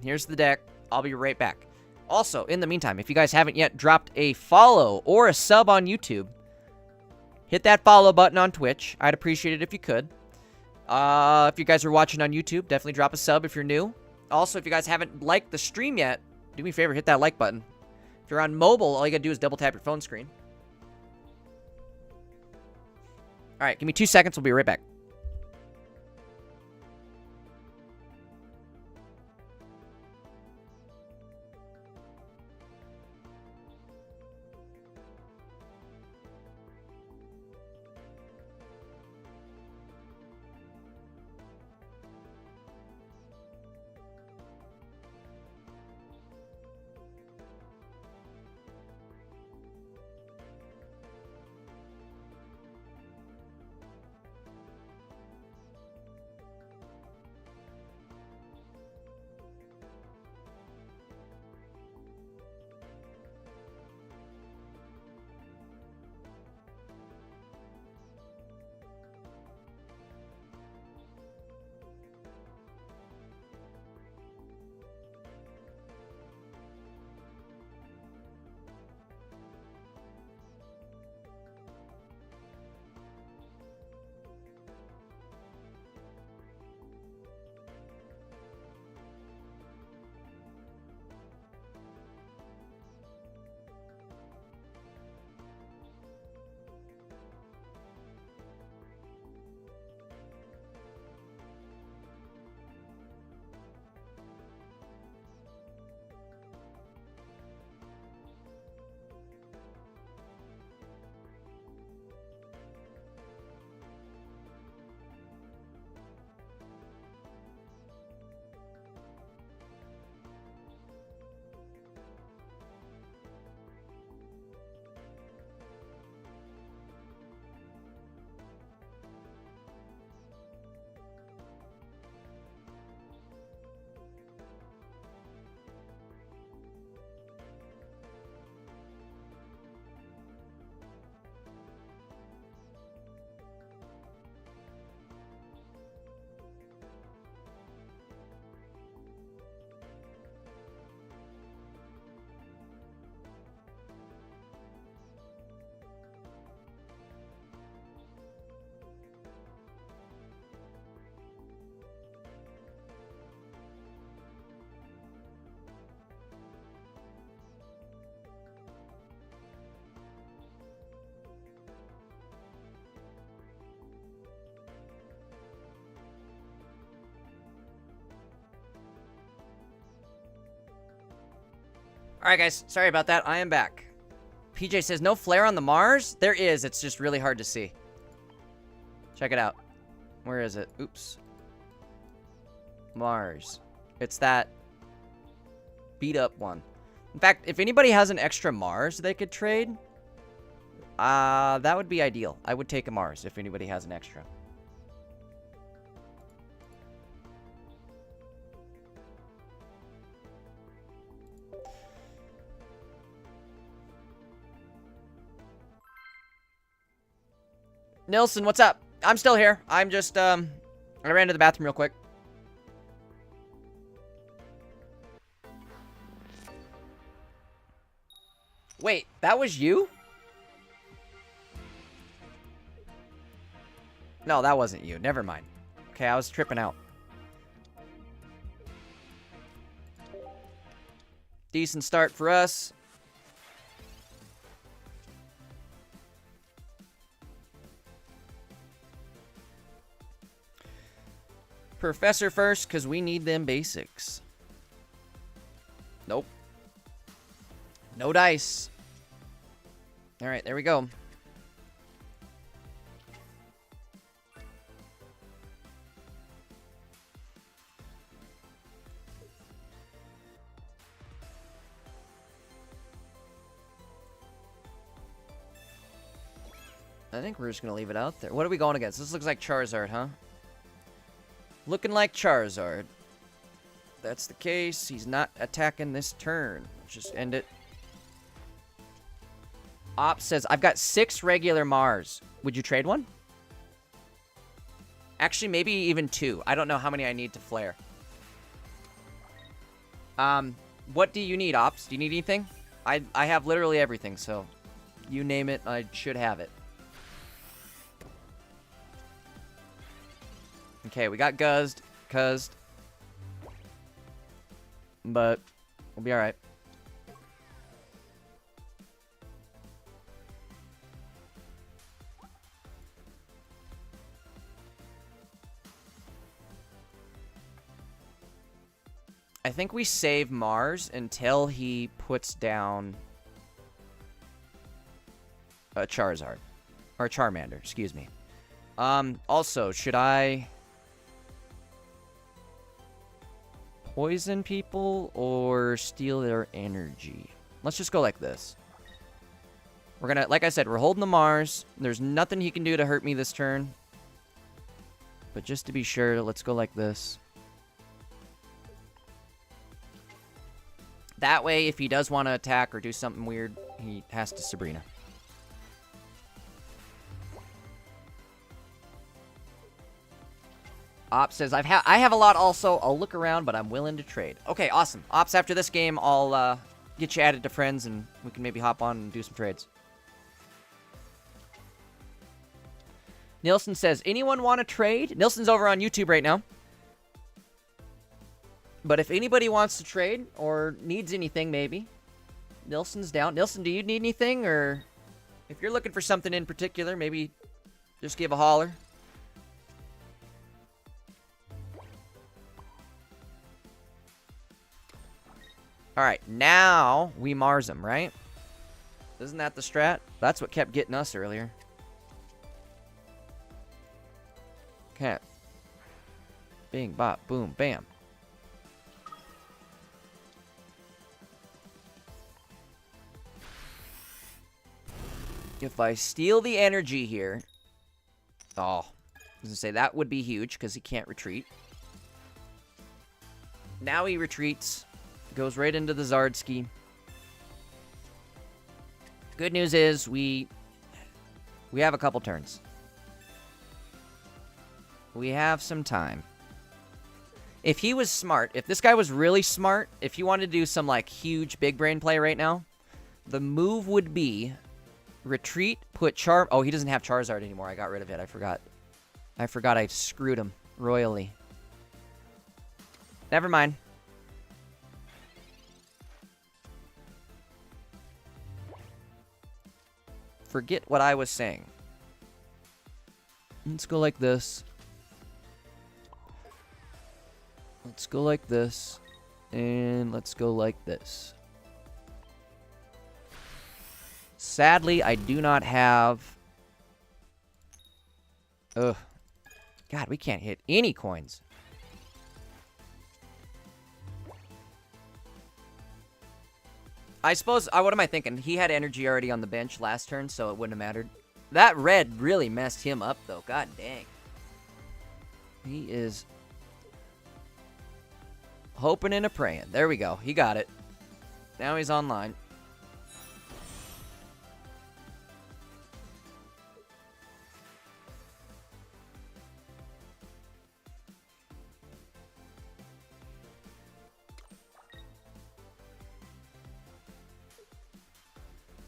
Here's the deck. I'll be right back. Also, in the meantime, if you guys haven't yet dropped a follow or a sub on YouTube, hit that follow button on Twitch. I'd appreciate it if you could. If you guys are watching on YouTube, definitely drop a sub if you're new. Also, if you guys haven't liked the stream yet, do me a favor, hit that like button. If you're on mobile, all you gotta do is double tap your phone screen. All right, give me 2 seconds. We'll be right back. Alright guys, sorry about that. I am back. PJ says, no flare on the Mars? There is, it's just really hard to see. Check it out. Where is it? Oops. Mars. It's that beat up one. In fact, if anybody has an extra Mars they could trade, that would be ideal. I would take a Mars if anybody has an extra. Nilsson, what's up? I'm still here. I'm just, I ran to the bathroom real quick. Wait, that was you? No, that wasn't you. Never mind. Okay, I was tripping out. Decent start for us. Professor first, because we need them basics. Nope. No dice. Alright, there we go. I think we're just going to leave it out there. What are we going against? This looks like Charizard, huh? Looking like Charizard. If that's the case, he's not attacking this turn. Let's just end it. Op says, I've got 6 regular Mars. Would you trade one? Actually, maybe even 2. I don't know how many I need to flare. What do you need, Ops? Do you need anything? I have literally everything, so you name it, I should have it. Okay, we got guzzed, but we'll be alright. I think we save Mars until he puts down a Charizard. Or Charmander, excuse me. Also, should I poison people or steal their energy? Let's just go like this. We're gonna, like I said, we're holding the Mars. There's nothing he can do to hurt me this turn. But just to be sure, let's go like this. That way, if he does want to attack or do something weird, he has to Sabrina. Ops says, I have a lot also. I'll look around, but I'm willing to trade. Okay, awesome. Ops, after this game, I'll get you added to friends, and we can maybe hop on and do some trades. Nilson says, anyone want to trade? Nilson's over on YouTube right now. But if anybody wants to trade or needs anything, maybe, Nilson's down. Nilson, do you need anything? Or if you're looking for something in particular, maybe just give a holler. All right, now we Mars him, right? Isn't that the strat? That's what kept getting us earlier. Okay. Bing, bop, boom, bam. If I steal the energy here... Oh. I was going to say, that would be huge, because he can't retreat. Now he retreats. Goes right into the Zardsky. Good news is, we have a couple turns. We have some time. If he was smart, if this guy was really smart, if he wanted to do some, like, huge big brain play right now, the move would be... retreat, put Oh, he doesn't have Charizard anymore. I got rid of it. I forgot I screwed him royally. Never mind. Forget what I was saying. Let's go like this. Let's go like this. And let's go like this. Sadly, I do not have... Ugh. God, we can't hit any coins. I suppose... what am I thinking? He had energy already on the bench last turn, so it wouldn't have mattered. That red really messed him up, though. God dang. He is... hoping and a-praying. There we go. He got it. Now he's online.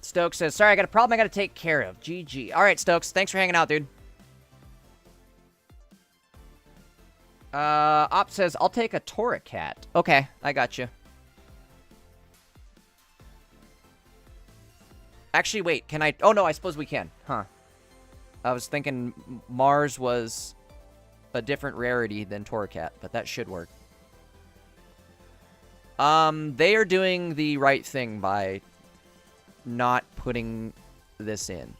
Stokes says, sorry, I got a problem I got to take care of. GG. All right, Stokes. Thanks for hanging out, dude. Op says, I'll take a Torracat. Okay, I got you. Actually, wait. Can I... Oh, no, I suppose we can. Huh. I was thinking Mars was a different rarity than Torracat, but that should work. They are doing the right thing by... not putting this in.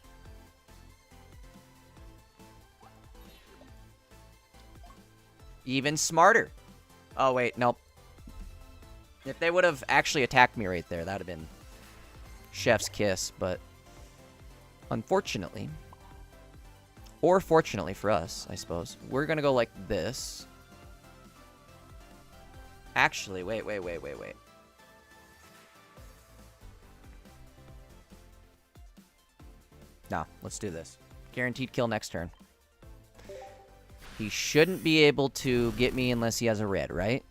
Even smarter. Oh, wait, nope. If they would have actually attacked me right there, that would have been chef's kiss, but unfortunately, or fortunately for us, I suppose, we're going to go like this. Actually, wait. No, let's do this. Guaranteed kill next turn. He shouldn't be able to get me unless he has a red, right?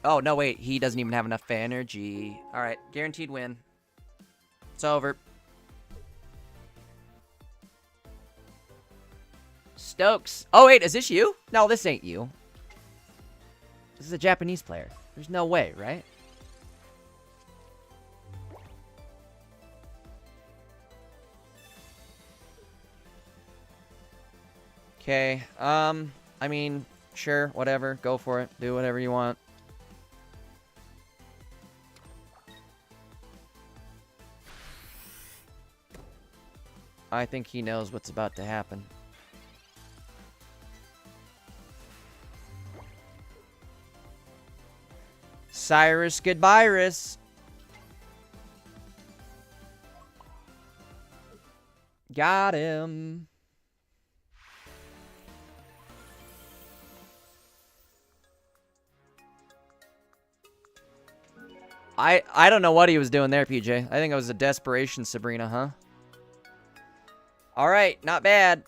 Oh, no, wait. He doesn't even have enough energy. All right. Guaranteed win. It's over. Stokes. Oh, wait. Is this you? No, this ain't you. This is a Japanese player. There's no way, right? Okay. I mean, sure, whatever. Go for it. Do whatever you want. I think he knows what's about to happen. Cyrus, goodbye, Iris. Got him. I don't know what he was doing there, PJ. I think it was a desperation, Sabrina, huh? Alright, not bad.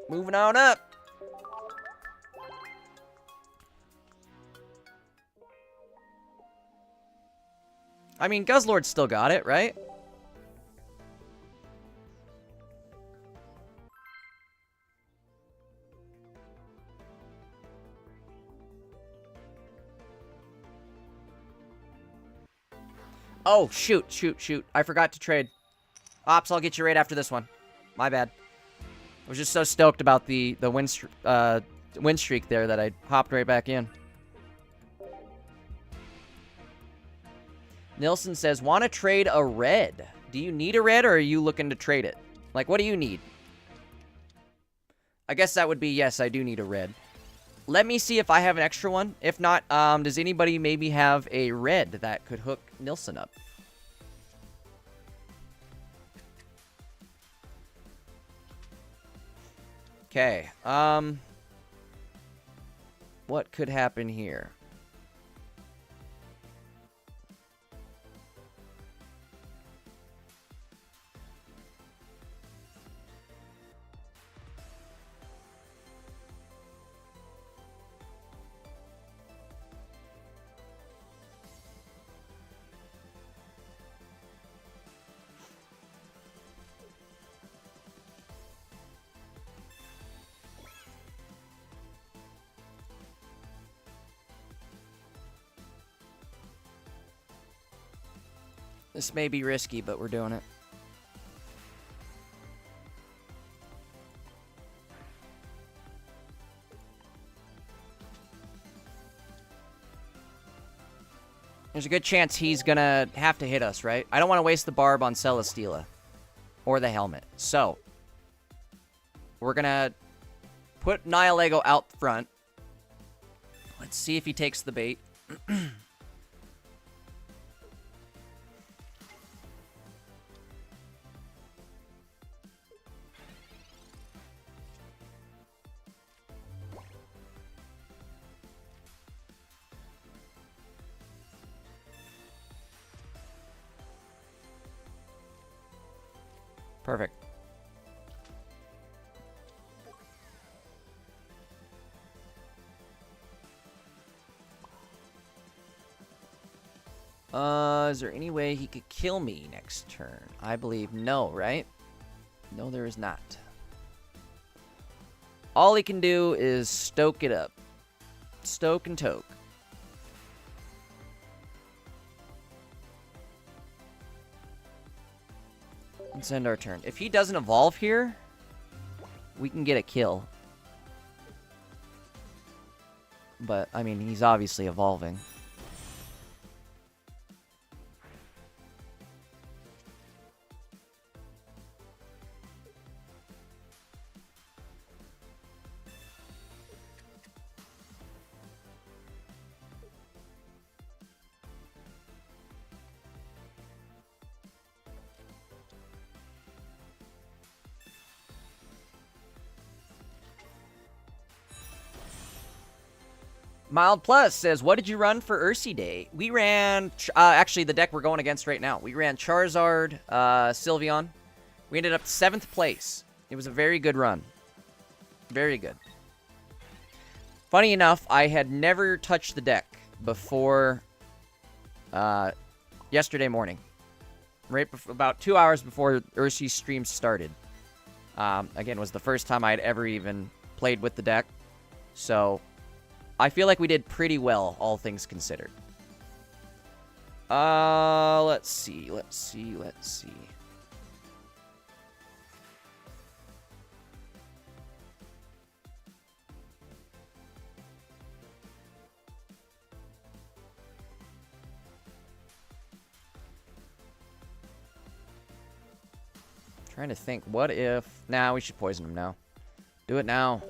Moving on up. I mean, Guzzlord still got it, right? Oh, shoot. I forgot to trade. Ops, I'll get you right after this one. My bad. I was just so stoked about the win streak there that I hopped right back in. Nilsson says, want to trade a red. Do you need a red or are you looking to trade it? Like, what do you need? I guess that would be, yes, I do need a red. Let me see if I have an extra one. If not, does anybody maybe have a red that could hook Nilsson up? Okay, what could happen here? This may be risky, but we're doing it. There's a good chance he's gonna have to hit us, right? I don't want to waste the barb on Celesteela. Or the helmet. So, we're gonna put Nihilego out front. Let's see if he takes the bait. Perfect. Is there any way he could kill me next turn? I believe no, right? No, there is not. All he can do is stoke it up. Stoke and toke. Let's end our turn. If he doesn't evolve here, we can get a kill. But, I mean, he's obviously evolving. Mild Plus says, what did you run for Ursi Day? We ran, actually the deck we're going against right now. We ran Charizard, Sylveon. We ended up 7th place It was a very good run. Very good. Funny enough, I had never touched the deck before yesterday morning. Right about 2 hours before Urshi's stream started. Again, was the first time I'd ever even played with the deck. So, I feel like we did pretty well, all things considered. Let's see. Trying to think, what if... Nah, we should poison him now. Do it now.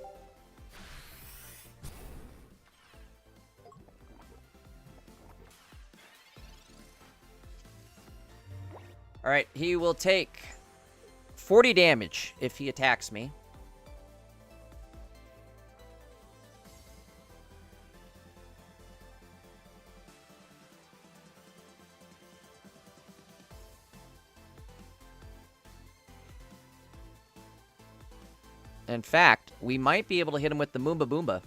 Alright, he will take 40 damage if he attacks me. In fact, we might be able to hit him with the Moomba Boomba.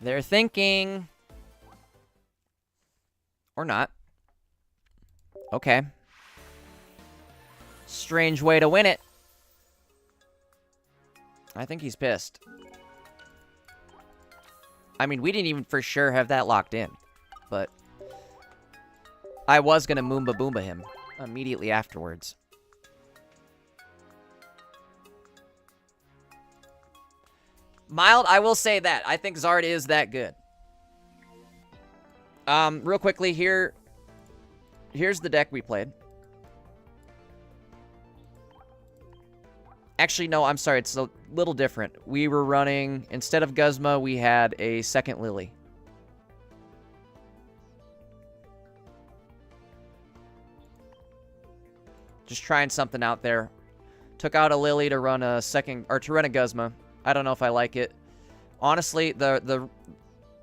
They're thinking. Or not. Okay. Strange way to win it. I think he's pissed. I mean, we didn't even for sure have that locked in. But I was going to Moomba Boomba him immediately afterwards. Mild, I will say that. I think Zard is that good. Real quickly, here's the deck we played. Actually, no, I'm sorry. It's a little different. We were running, instead of Guzma, we had a second Lily. Just trying something out there. Took out a Lily to run a second, or to run a Guzma. I don't know if I like it. Honestly,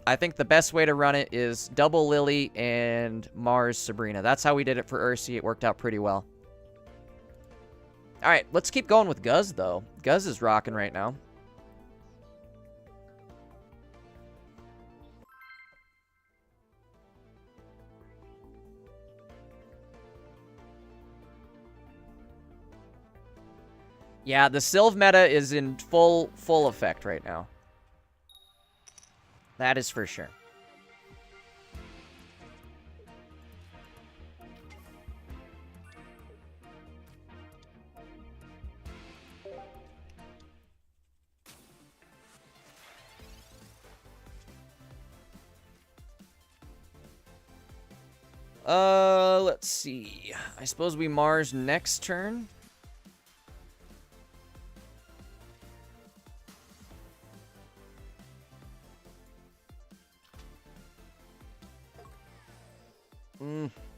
I think the best way to run it is double Lily and Mars Sabrina. That's how we did it for Ursi. It worked out pretty well. All right, let's keep going with Guz, though. Guz is rocking right now. Yeah, the Sylve meta is in full effect right now. That is for sure. Let's see. I suppose we Mars next turn.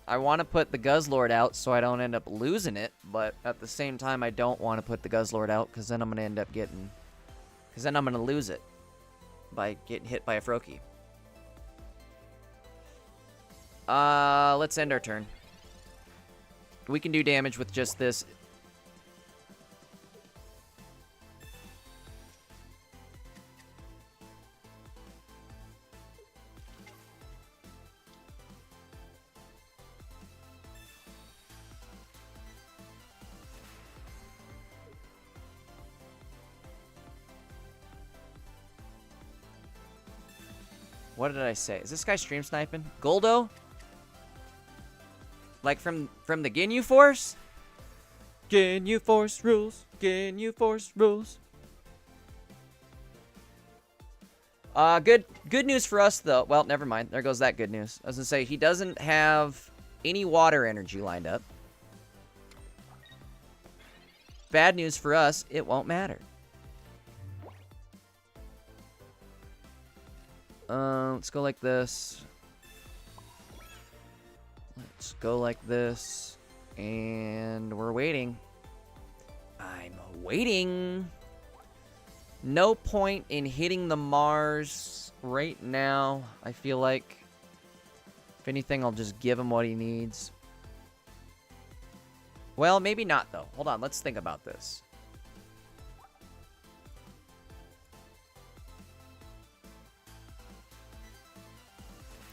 I want to put the Guzzlord out so I don't end up losing it, but at the same time, I don't want to put the Guzzlord out because then I'm going to end up getting... Because then I'm going to lose it by getting hit by a Froakie. Let's end our turn. We can do damage with just this. What did I say? Is this guy stream sniping? Goldo? Like from the Ginyu Force? Ginyu Force rules. Ginyu Force rules. Good news for us, though. Well, never mind. There goes that good news. I was gonna say, he doesn't have any water energy lined up. Bad news for us, it won't matter. Let's go like this. Let's go like this. And we're waiting. I'm waiting. No point in hitting the Mars right now, I feel like. If anything, I'll just give him what he needs. Well, maybe not, though. Hold on, let's think about this.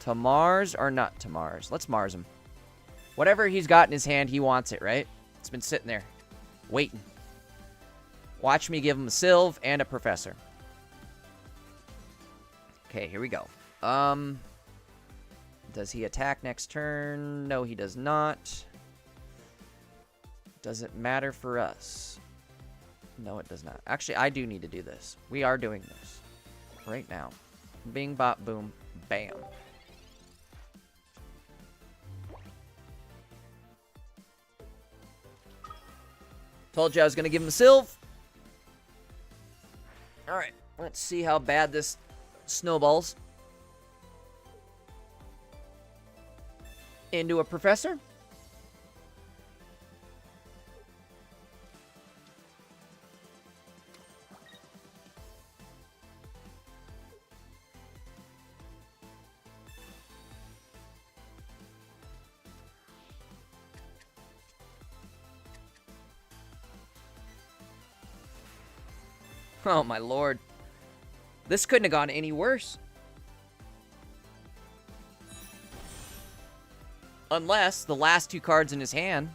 To Mars or not to Mars? Let's Mars him. Whatever he's got in his hand, he wants it, right? It's been sitting there, waiting. Watch me give him a Sylve and a Professor. Okay, here we go. Does he attack next turn? No, he does not. Does it matter for us? No, it does not. Actually, I do need to do this. We are doing this right now. Bing, bop, boom, bam. Told you I was going to give him a Sylve. Alright, let's see how bad this snowballs. Into a Professor. Oh my lord. This couldn't have gone any worse. Unless the last two cards in his hand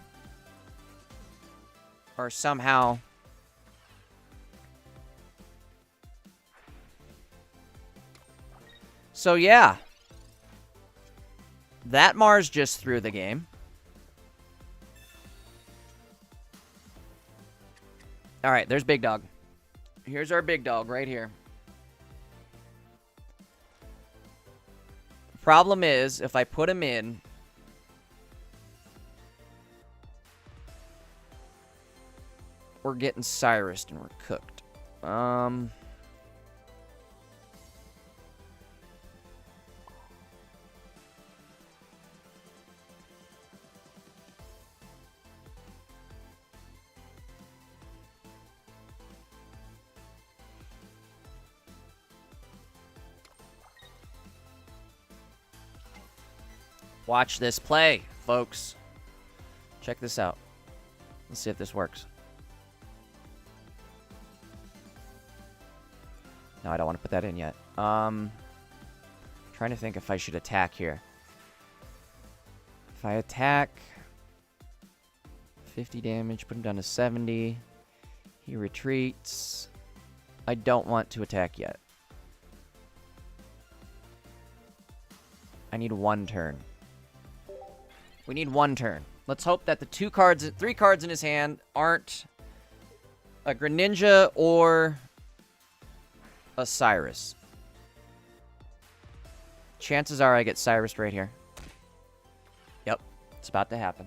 are somehow... So yeah. That Mars just threw the game. Alright, there's Big Dog. Here's our big dog right here. Problem is, if I put him in, we're getting Cyrus'd and we're cooked. Watch this play, folks. Check this out. Let's see if this works. No, I don't want to put that in yet. Trying to think if I should attack here. If I attack, 50 damage, put him down to 70. He retreats. I don't want to attack yet. I need one turn. We need one turn. Let's hope that the three cards in his hand aren't a Greninja or a Cyrus. Chances are I get Cyrus right here. Yep, it's about to happen.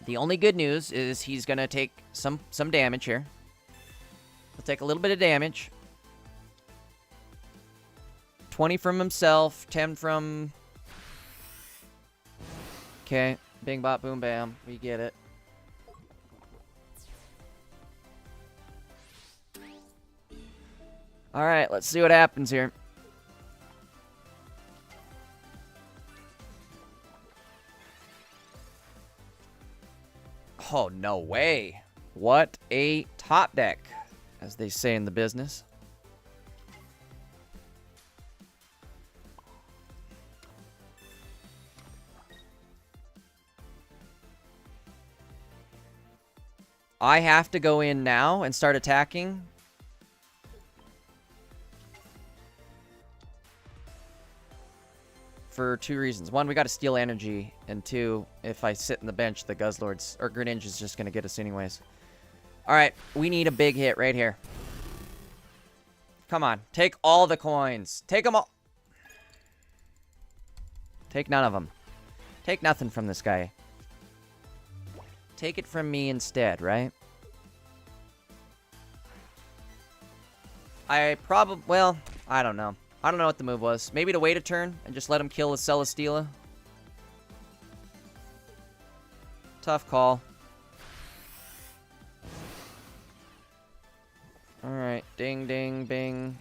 The only good news is he's going to take some damage here. He'll take a little bit of damage. 20 from himself, 10 from... Okay, bing, bop, boom, bam. We get it. Alright, let's see what happens here. Oh, no way. What a top deck, as they say in the business. I have to go in now and start attacking. for 2 reasons. 1, we got to steal energy, and 2, if I sit in the bench, the Guzzlords or Greninja's just gonna get us anyways. All right, we need a big hit right here. Come on, take all the coins. Take them all. Take none of them. Take nothing from this guy. Take it from me instead, right? Well, I don't know. I don't know what the move was. Maybe to wait a turn and just let him kill the Celesteela. Tough call. Alright, ding, ding, bing.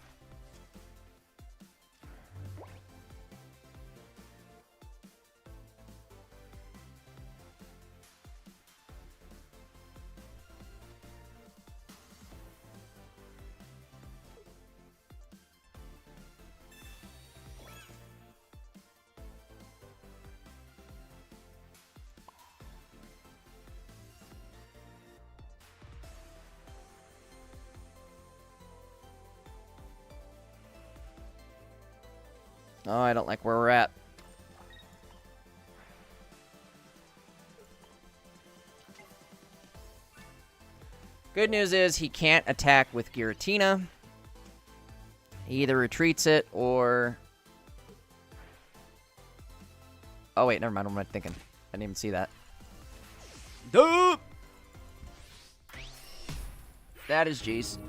Oh, I don't like where we're at. Good news is he can't attack with Giratina. He either retreats it or... Oh, wait, never mind. What am I thinking? I didn't even see that. Duh! That is G's.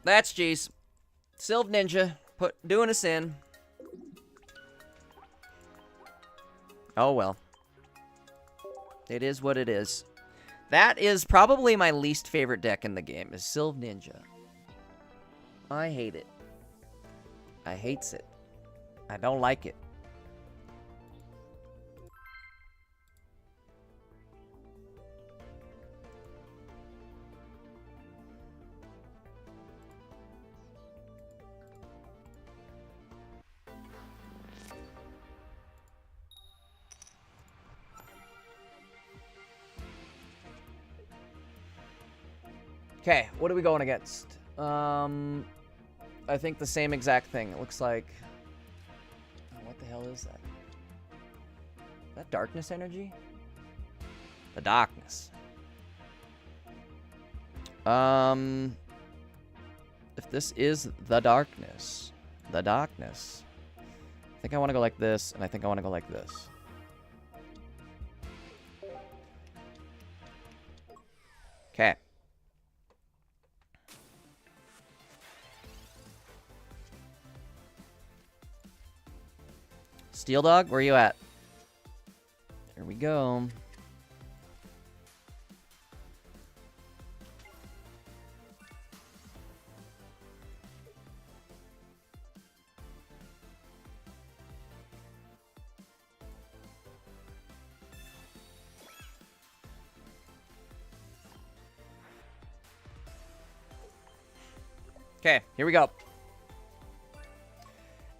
That's G's. Sylve Ninja. Doing us in. Oh, well. It is what it is. That is probably my least favorite deck in the game, is Sylve Ninja. I hate it. I hates it. I don't like it. Okay, what are we going against? I think the same exact thing. It looks like... Oh, what the hell is that? Is that darkness energy? The darkness. If this is the darkness, I think I want to go like this, and I think I want to go like this. Okay. Steel Dog, where are you at? Here we go. Okay, here we go.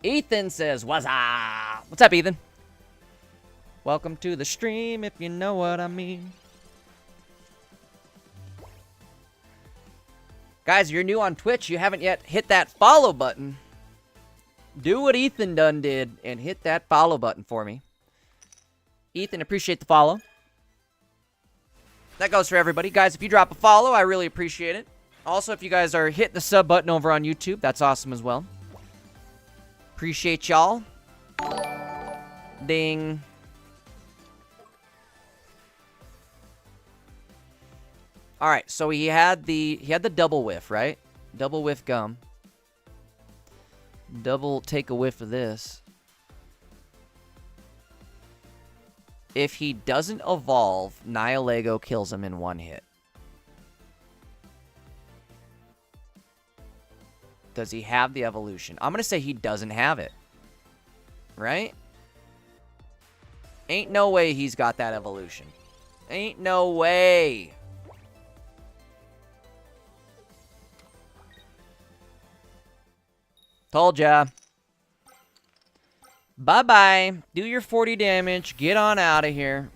Ethan says, what's up? What's up, Ethan? Welcome to the stream, if you know what I mean. Guys, if you're new on Twitch, you haven't yet hit that follow button. Do what Ethan done did and hit that follow button for me. Ethan, appreciate the follow. That goes for everybody. Guys, if you drop a follow, I really appreciate it. Also, if you guys are hitting the sub button over on YouTube, that's awesome as well. Appreciate y'all. Ding. All right, so he had the double whiff, right? Double whiff gum. Double take a whiff of this. If he doesn't evolve, Nihilego kills him in one hit. Does he have the evolution? I'm going to say he doesn't have it. Right? Ain't no way he's got that evolution. Ain't no way. Told ya. Bye-bye. Do your 40 damage. Get on out of here.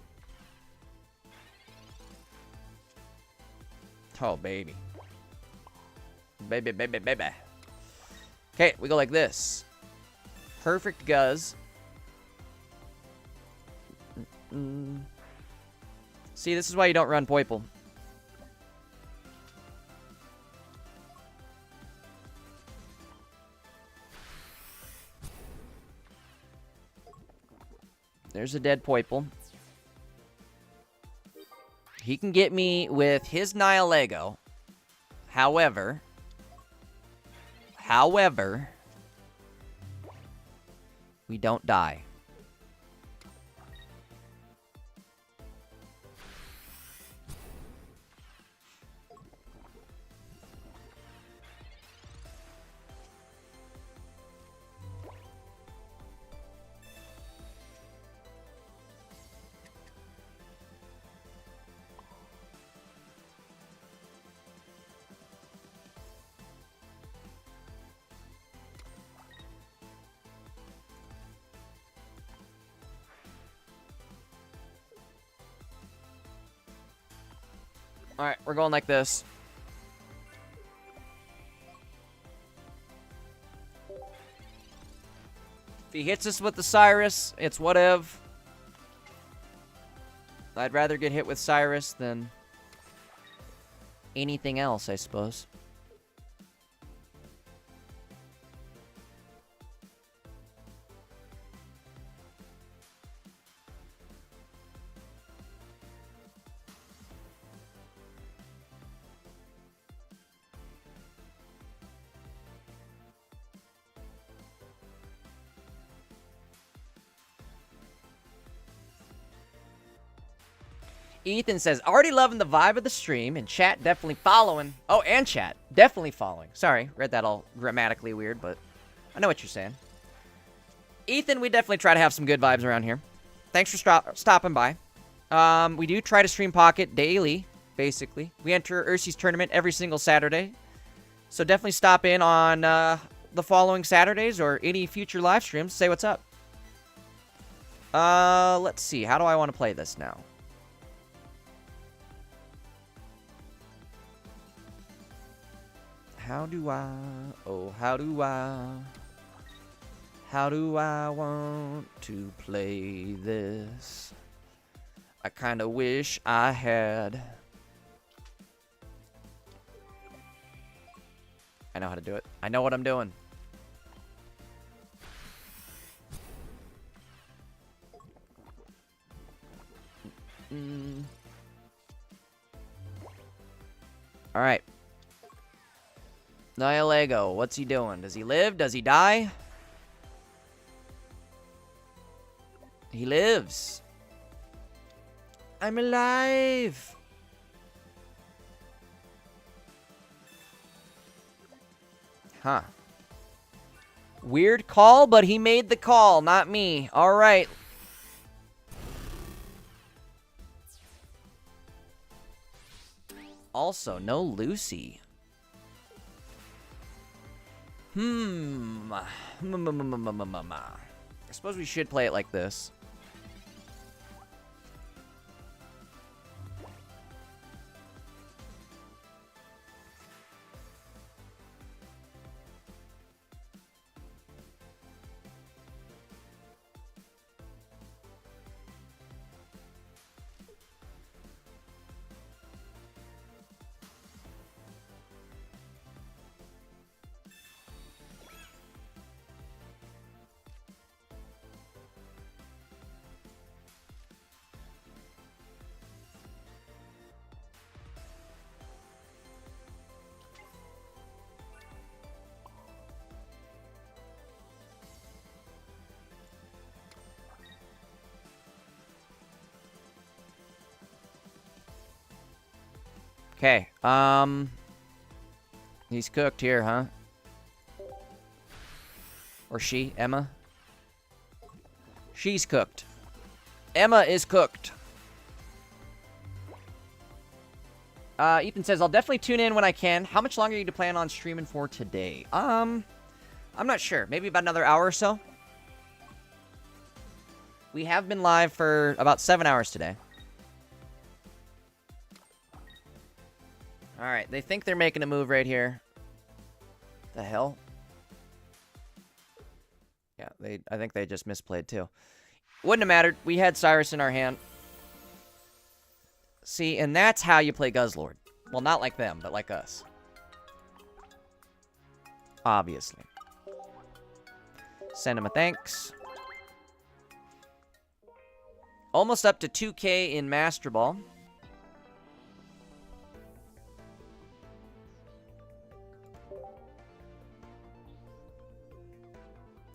Oh, baby. Baby, baby, baby. Okay, we go like this. Perfect Guzz. See, this is why you don't run Poiple. There's a dead Poiple. He can get me with his Nihilego. However, we don't die. Alright, we're going like this. If he hits us with the Cyrus, it's whatever. I'd rather get hit with Cyrus than anything else, I suppose. Ethan says, already loving the vibe of the stream, and chat definitely following. Oh, and chat definitely following. Sorry, read that all grammatically weird, but I know what you're saying. Ethan, we definitely try to have some good vibes around here. Thanks for stopping by. We do try to stream Pocket daily, basically. We enter Ursie's tournament every single Saturday. So definitely stop in on the following Saturdays or any future live streams. Say what's up. Let's see. How do I want to play this now? How do I want to play this? I kinda wish I had. I know how to do it. I know what I'm doing. Alright. Nihilego, what's he doing? Does he live? Does he die? He lives. I'm alive. Huh. Weird call, but he made the call, not me. All right. Also, no Lucy. I suppose we should play it like this. Okay, he's cooked here, huh? Or she, Emma? She's cooked. Emma is cooked. Ethan says, I'll definitely tune in when I can. How much longer do you plan on streaming for today? I'm not sure. Maybe about another hour or so. We have been live for about 7 hours today. Alright, they think they're making a move right here. The hell? Yeah, I think they just misplayed too. Wouldn't have mattered. We had Cyrus in our hand. See, and that's how you play Guzzlord. Well, not like them, but like us. Obviously. Send him a thanks. Almost up to 2K in Master Ball.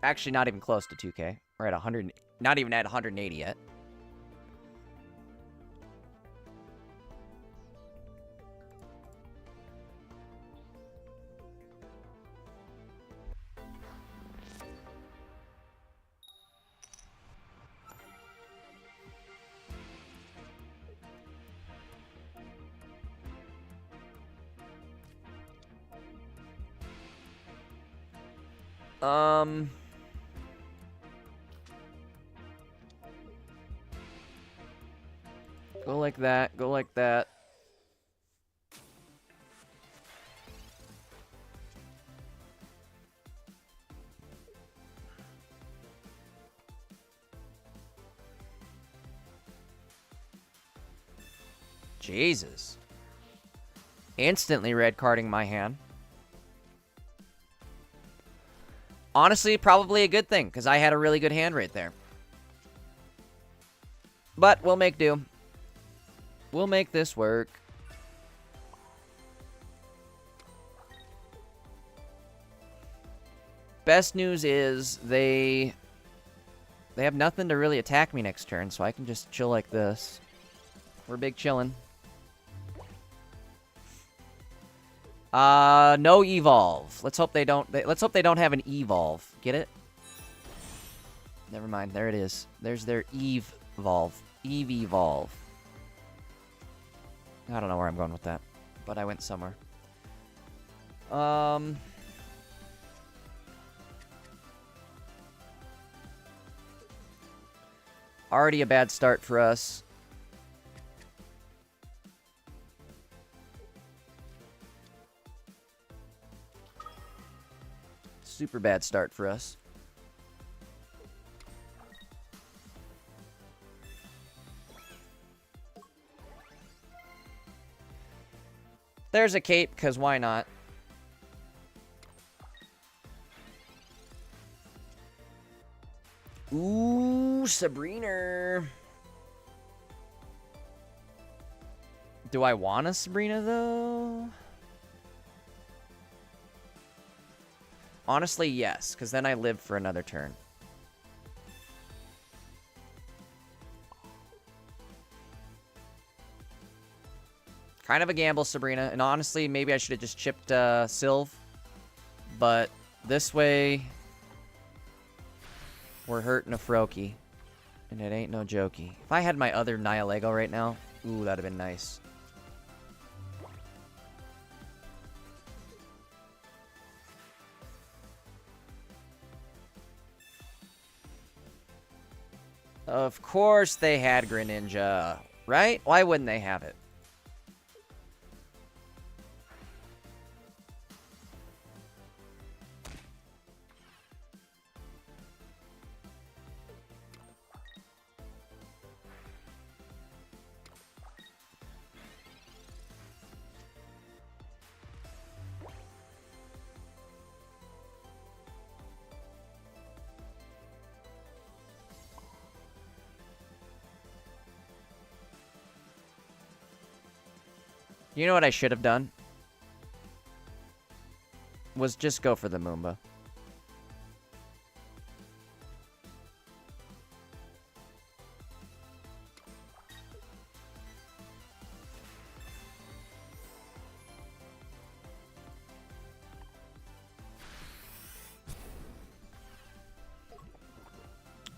Actually, not even close to 2K. We're at 100, not even at 180 yet. Go like that, go like that. Jesus. Instantly red carding my hand. Honestly, probably a good thing, because I had a really good hand right there. But we'll make do. We'll make this work. Best news is they have nothing to really attack me next turn, so I can just chill like this. We're big chillin'. No evolve. Let's hope they don't. Let's hope they don't have an evolve. Get it? Never mind. There it is. There's their evolve. Evolve. I don't know where I'm going with that, but I went somewhere. Already a bad start for us. Super bad start for us. There's a cape, because why not? Ooh, Sabrina. Do I want a Sabrina, though? Honestly, yes, because then I live for another turn. Kind of a gamble, Sabrina. And honestly, maybe I should have just chipped Sylve. But this way, we're hurting a Froakie. And it ain't no jokey. If I had my other Nihilego right now, ooh, that'd have been nice. Of course they had Greninja, right? Why wouldn't they have it? You know what I should have done? Was just go for the Moomba.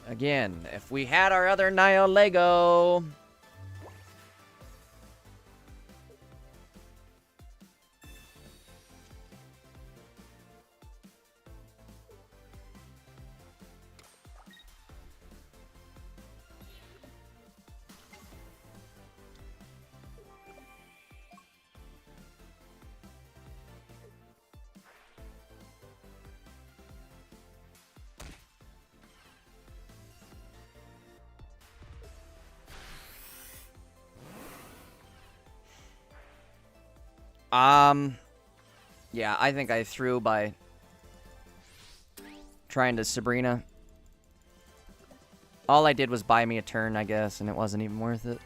Again, if we had our other Nihilego... Yeah, I think I threw by trying to Sabrina. All I did was buy me a turn, I guess, and it wasn't even worth it.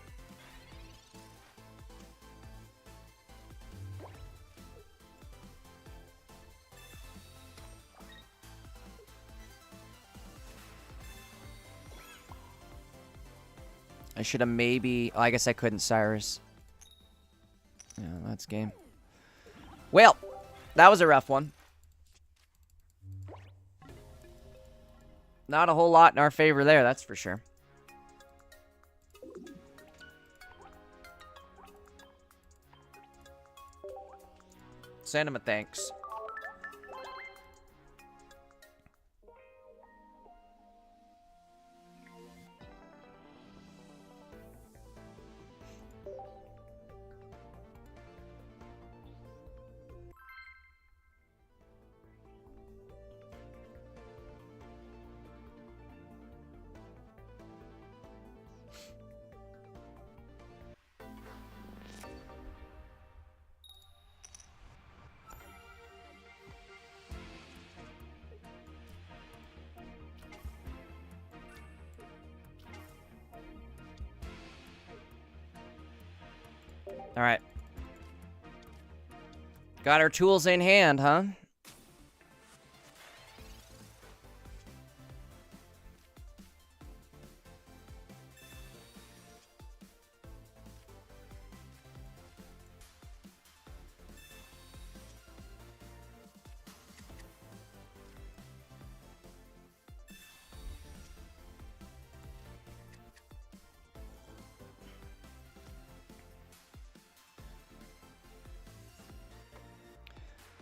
I should have maybe... Oh, I guess I couldn't, Cyrus. Yeah, that's game. Well, that was a rough one. Not a whole lot in our favor there, that's for sure. Send him a thanks. All right. Got our tools in hand, huh?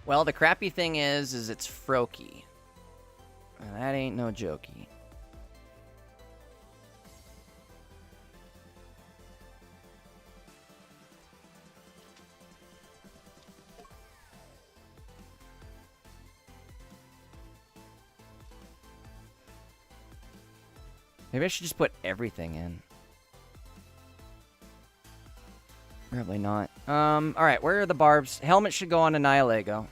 Well, the crappy thing is it's Froakie. And that ain't no jokey. Maybe I should just put everything in. Probably not. Alright, where are the barbs? Helmet should go on Annihilego.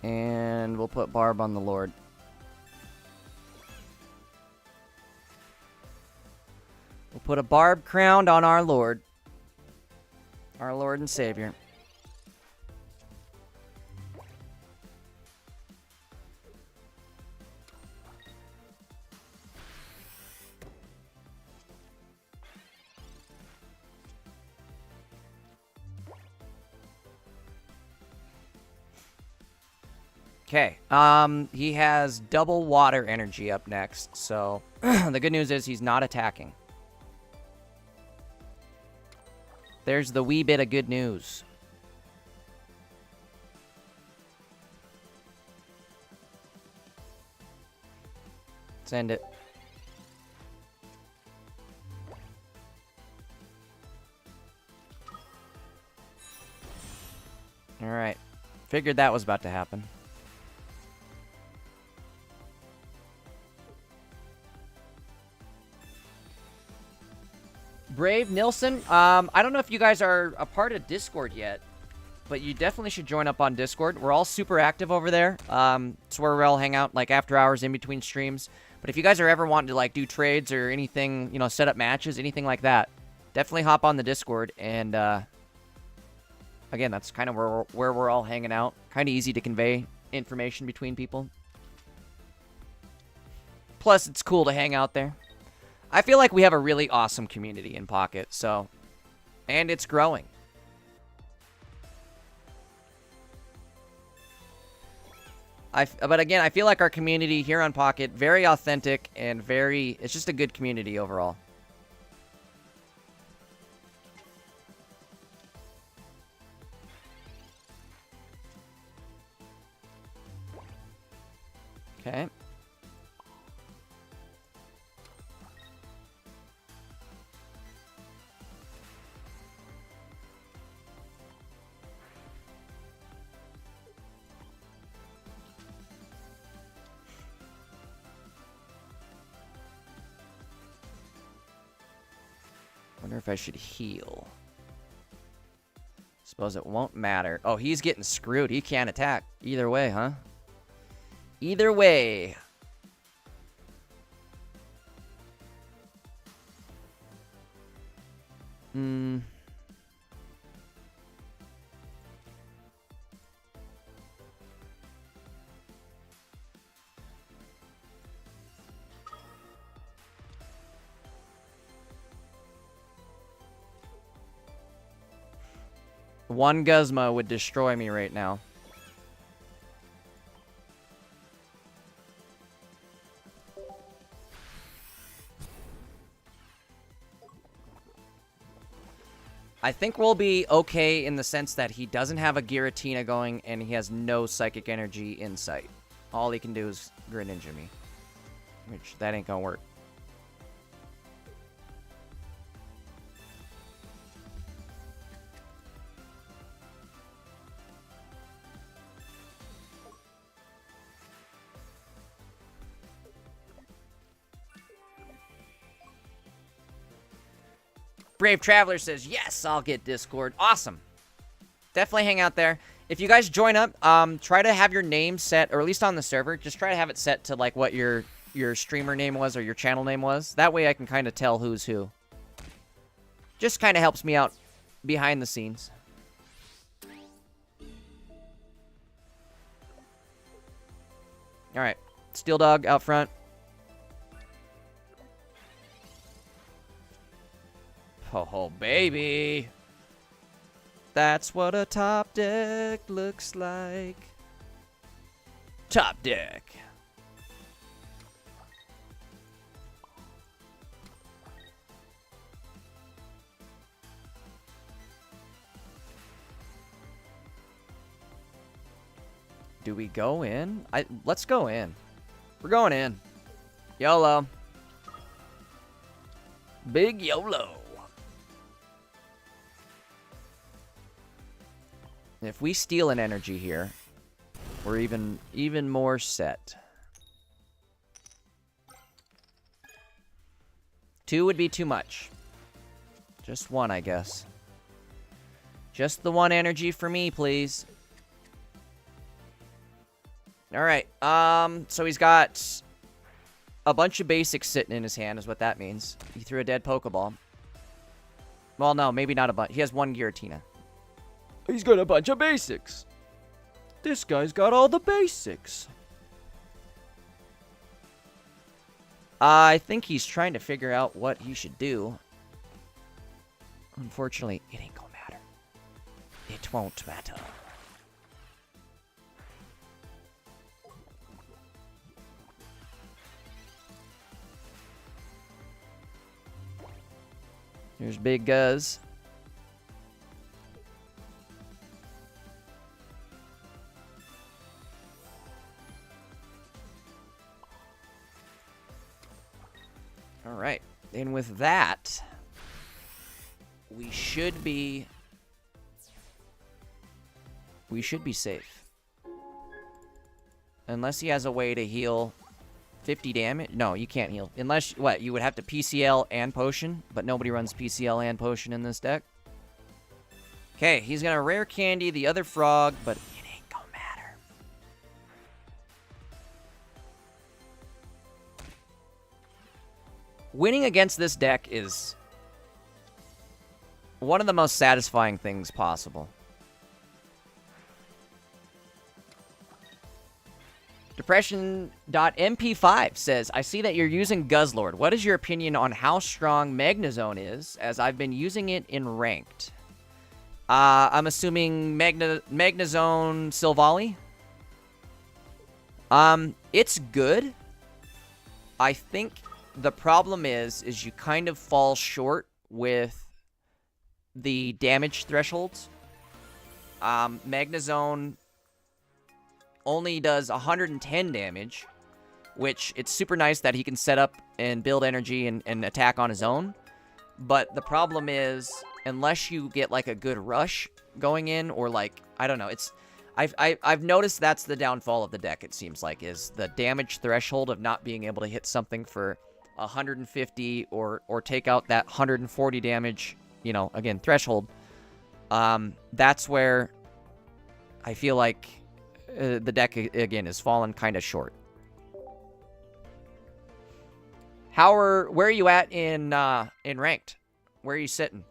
And we'll put barb on the Lord. We'll put a barb crowned on our Lord. Our Lord and Savior. Okay, he has double water energy up next, so the good news is he's not attacking. There's the wee bit of good news. Send it. Alright, figured that was about to happen. Brave Nilsson, I don't know if you guys are a part of Discord yet, but you definitely should join up on Discord. We're all super active over there. It's where we all hang out, like, after hours in between streams. But if you guys are ever wanting to, like, do trades or anything, you know, set up matches, anything like that, definitely hop on the Discord. And, again, that's kind of where we're all hanging out. Kind of easy to convey information between people. Plus, it's cool to hang out there. I feel like we have a really awesome community in Pocket, so... And it's growing. But again, I feel like our community here on Pocket, very authentic and very... It's just a good community overall. Okay. Wonder if I should heal. Suppose it won't matter. Oh, he's getting screwed. He can't attack. Either way, huh? Either way. One Guzma would destroy me right now. I think we'll be okay in the sense that he doesn't have a Giratina going and he has no Psychic Energy in sight. All he can do is Greninja me. Which, that ain't gonna work. Brave Traveler says, yes, I'll get Discord. Awesome. Definitely hang out there. If you guys join up, try to have your name set, or at least on the server, just try to have it set to like what your streamer name was or your channel name was. That way I can kind of tell who's who. Just kind of helps me out behind the scenes. All right. Steel Dog out front. Oh, baby. That's what a top deck looks like. Top deck. Do we go in? Let's go in. We're going in. YOLO. Big YOLO. If we steal an energy here, we're even more set. 2 would be too much. Just 1, I guess. Just the 1 energy for me, please. Alright, so he's got a bunch of basics sitting in his hand, is what that means. He threw a dead Pokeball. Well, no, maybe not a bunch. He has 1 Giratina. He's got a bunch of basics. This guy's got all the basics. I think he's trying to figure out what he should do. Unfortunately, it ain't gonna matter. It won't matter. Here's Big Guz. Alright, and with that, we should be safe. Unless he has a way to heal 50 damage. No, you can't heal. Unless, what, you would have to PCL and Potion, but nobody runs PCL and Potion in this deck. Okay, he's gonna Rare Candy the other frog, but it ain't gonna matter. Winning against this deck is one of the most satisfying things possible. Depression.mp5 says, I see that you're using Guzzlord. What is your opinion on how strong Magnezone is, as I've been using it in Ranked? I'm assuming Magnezone Silvally? It's good. I think the problem is you kind of fall short with the damage thresholds. Magnezone only does 110 damage, which it's super nice that he can set up and build energy and attack on his own. But the problem is, unless you get like a good rush going in, or like, I don't know, it's I've noticed that's the downfall of the deck, it seems like, is the damage threshold of not being able to hit something for 150 or take out that 140 damage, you know, again, threshold, that's where I feel like the deck, again, has fallen kind of short. Where are you at in ranked? Where are you sitting?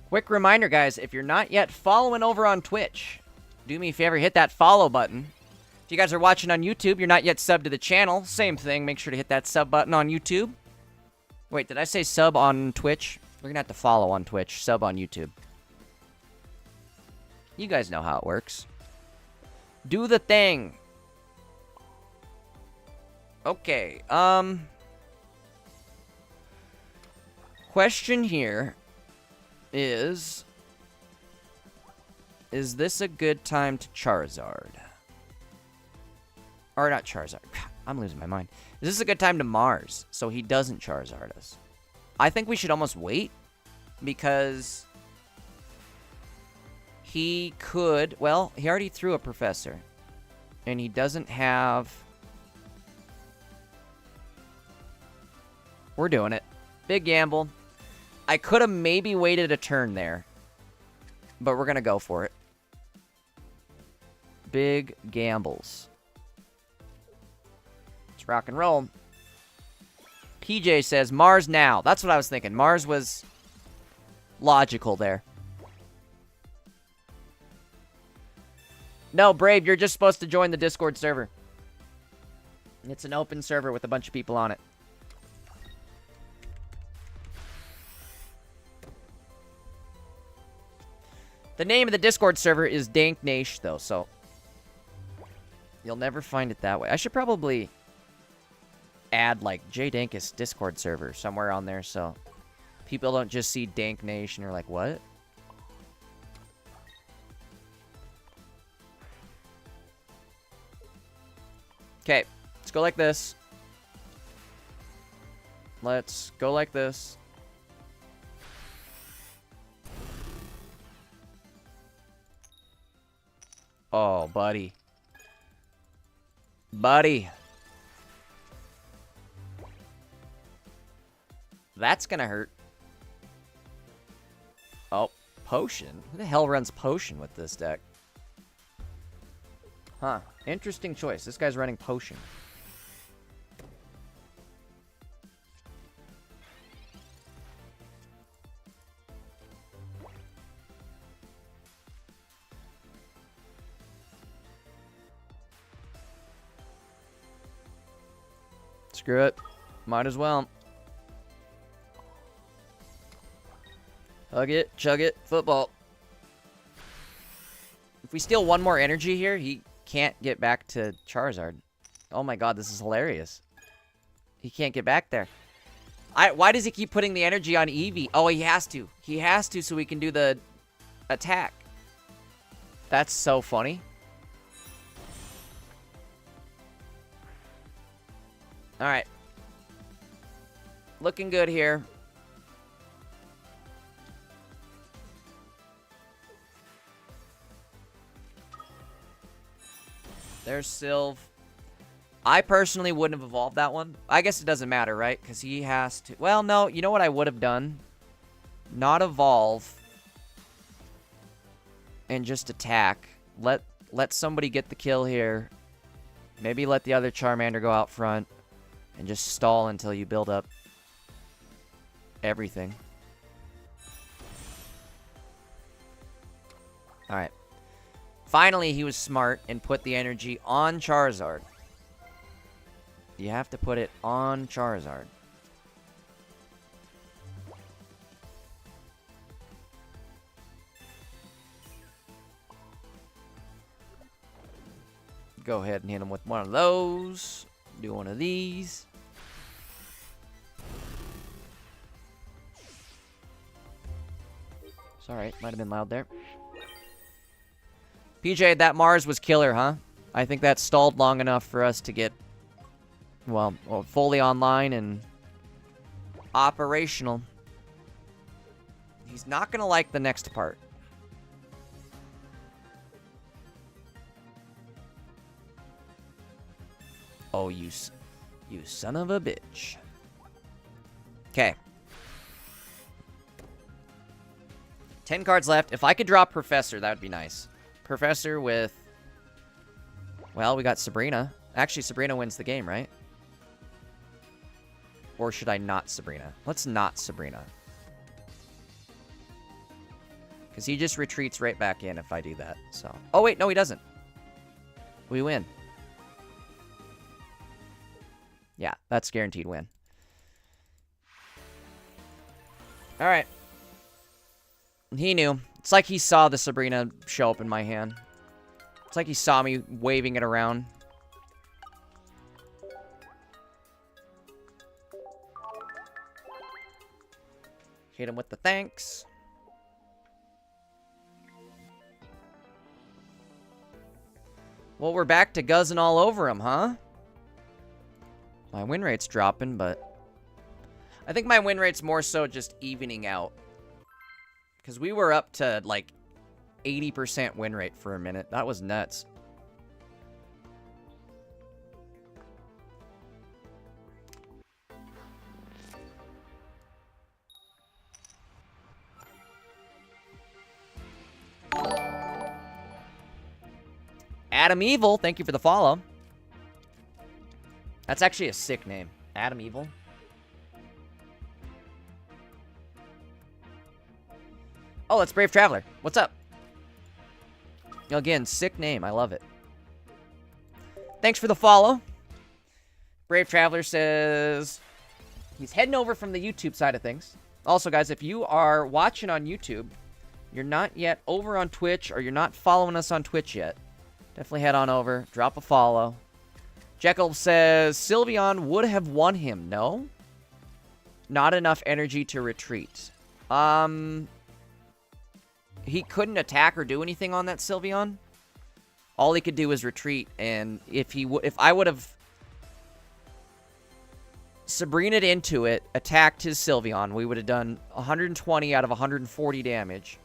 Quick reminder, guys, if you're not yet following over on Twitch, do me a favor, hit that follow button. If you guys are watching on YouTube, you're not yet subbed to the channel, same thing, make sure to hit that sub button on YouTube. Wait, did I say sub on Twitch? We're gonna have to follow on Twitch, sub on YouTube. You guys know how it works. Do the thing. Okay, question here is this a good time to Charizard? Or not Charizard. I'm losing my mind. Is this a good time to Mars so he doesn't Charizard us? I think we should almost wait because he could... Well, he already threw a Professor. And he doesn't have... We're doing it. Big gamble. I could have maybe waited a turn there. But we're going to go for it. Big gambles. Let's rock and roll. PJ says Mars now. That's what I was thinking. Mars was logical there. No, Brave, you're just supposed to join the Discord server. It's an open server with a bunch of people on it. The name of the Discord server is Dank Nash, though, so you'll never find it that way. I should probably add, like, JDankest Discord server somewhere on there, so people don't just see Dank Nash and are like, what? Okay, let's go like this. Let's go like this. Oh, buddy. Buddy. That's gonna hurt. Oh, potion? Who the hell runs potion with this deck? Huh. Interesting choice. This guy's running potion. Screw it. Might as well. Hug it, chug it, football. If we steal one more energy here, he can't get back to Charizard. Oh my god, this is hilarious. He can't get back there. Why does he keep putting the energy on Eevee? Oh, he has to. He has to so he can do the attack. That's so funny. Alright. Looking good here. There's Sylv. I personally wouldn't have evolved that one. I guess it doesn't matter, right? Because he has to... Well, no. You know what I would have done? Not evolve. And just attack. Let somebody get the kill here. Maybe let the other Charmander go out front. And just stall until you build up everything. Alright. Finally, he was smart and put the energy on Charizard. You have to put it on Charizard. go ahead and hit him with one of those. Do one of these. It's alright. Might have been loud there. PJ, that Mars was killer, huh? I think that stalled long enough for us to get, well, fully online and operational. He's not going to like the next part. Oh, you son of a bitch. Okay. 10 cards left. If I could draw Professor, that would be nice. Professor with... Well, we got Sabrina. Actually, Sabrina wins the game, right? Or should I not Sabrina? Let's not Sabrina. Because he just retreats right back in if I do that. So. Oh, wait. No, he doesn't. We win. Yeah, that's guaranteed win. Alright. He knew. It's like he saw the Sabrina show up in my hand. It's like he saw me waving it around. Hit him with the thanks. Well, we're back to guzzing all over him, huh? My win rate's dropping, but... I think my win rate's more so just evening out. Because we were up to, like, 80% win rate for a minute. That was nuts. Adam Evil, thank you for the follow. That's actually a sick name. Adam Evil. Oh, that's Brave Traveler. What's up? Again, sick name. I love it. Thanks for the follow. Brave Traveler says he's heading over from the YouTube side of things. Also, guys, if you are watching on YouTube, you're not yet over on Twitch, or you're not following us on Twitch yet, definitely head on over, drop a follow. Jekyll says, Sylveon would have won him. No? Not enough energy to retreat. He couldn't attack or do anything on that Sylveon. All he could do was retreat, and if I would have Sabrina'd into it, attacked his Sylveon, we would have done 120 out of 140 damage.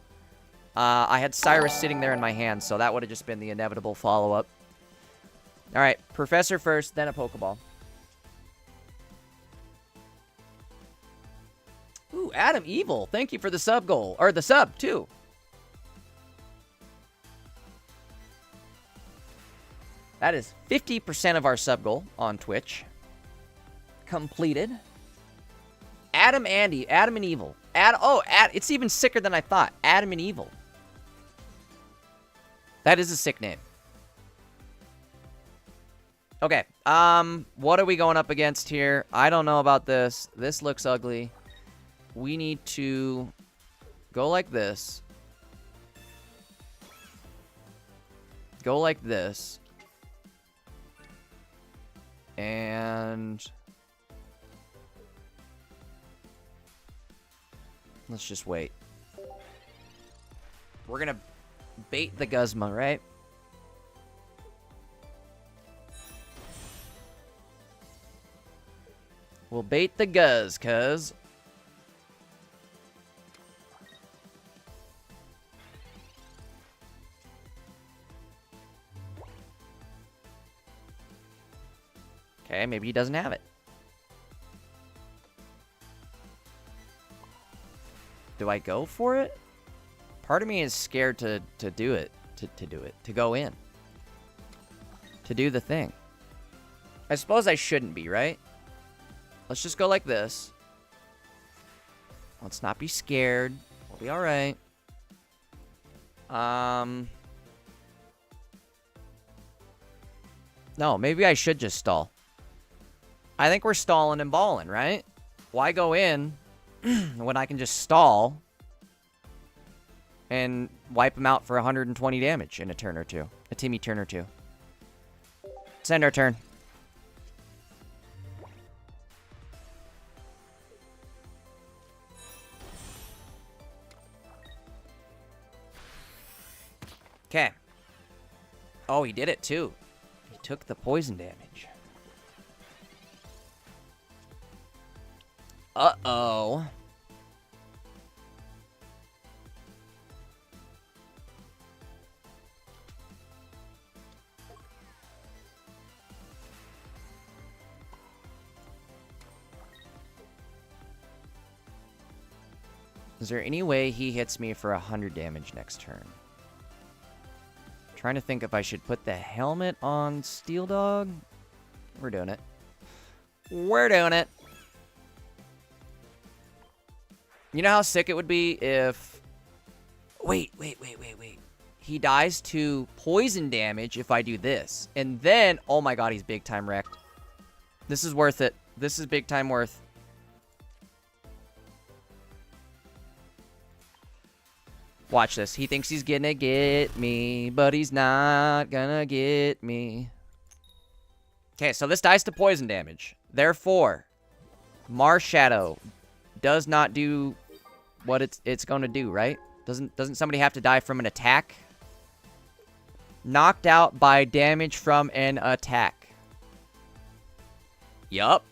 I had Cyrus sitting there in my hand, so that would have just been the inevitable follow-up. Alright, Professor first, then a Pokeball. Ooh, Adam Evil, thank you for the sub goal. Or the sub, too. That is 50% of our sub goal on Twitch. Completed. Adam and Evil. It's even sicker than I thought. Adam and Evil. That is a sick name. Okay, what are we going up against here? I don't know about this. This looks ugly. We need to go like this. Go like this. And let's just wait. We're gonna bait the Guzma, right? We'll bait the Guz, cuz. Okay, maybe he doesn't have it. Do I go for it? Part of me is scared to do it. To go in. To do the thing. I suppose I shouldn't be, right? Let's just go like this. Let's not be scared. We'll be alright. No, maybe I should just stall. I think we're stalling and balling, right? Why go in when I can just stall and wipe him out for 120 damage in a turn or two? A Timmy turn or two. Let's end our turn. Okay. Oh, he did it too. He took the poison damage. Uh-oh. Is there any way he hits me for 100 damage next turn? Trying to think if I should put the helmet on Steel Dog. We're doing it. We're doing it. You know how sick it would be if... Wait. He dies to poison damage if I do this. And then, oh my god, he's big time wrecked. This is worth it. This is big time worth. Watch this. He thinks he's gonna get me, but he's not gonna get me. Okay, so this dies to poison damage. Therefore, Marshadow does not do what it's gonna do, right? Doesn't somebody have to die from an attack? Knocked out by damage from an attack. Yup.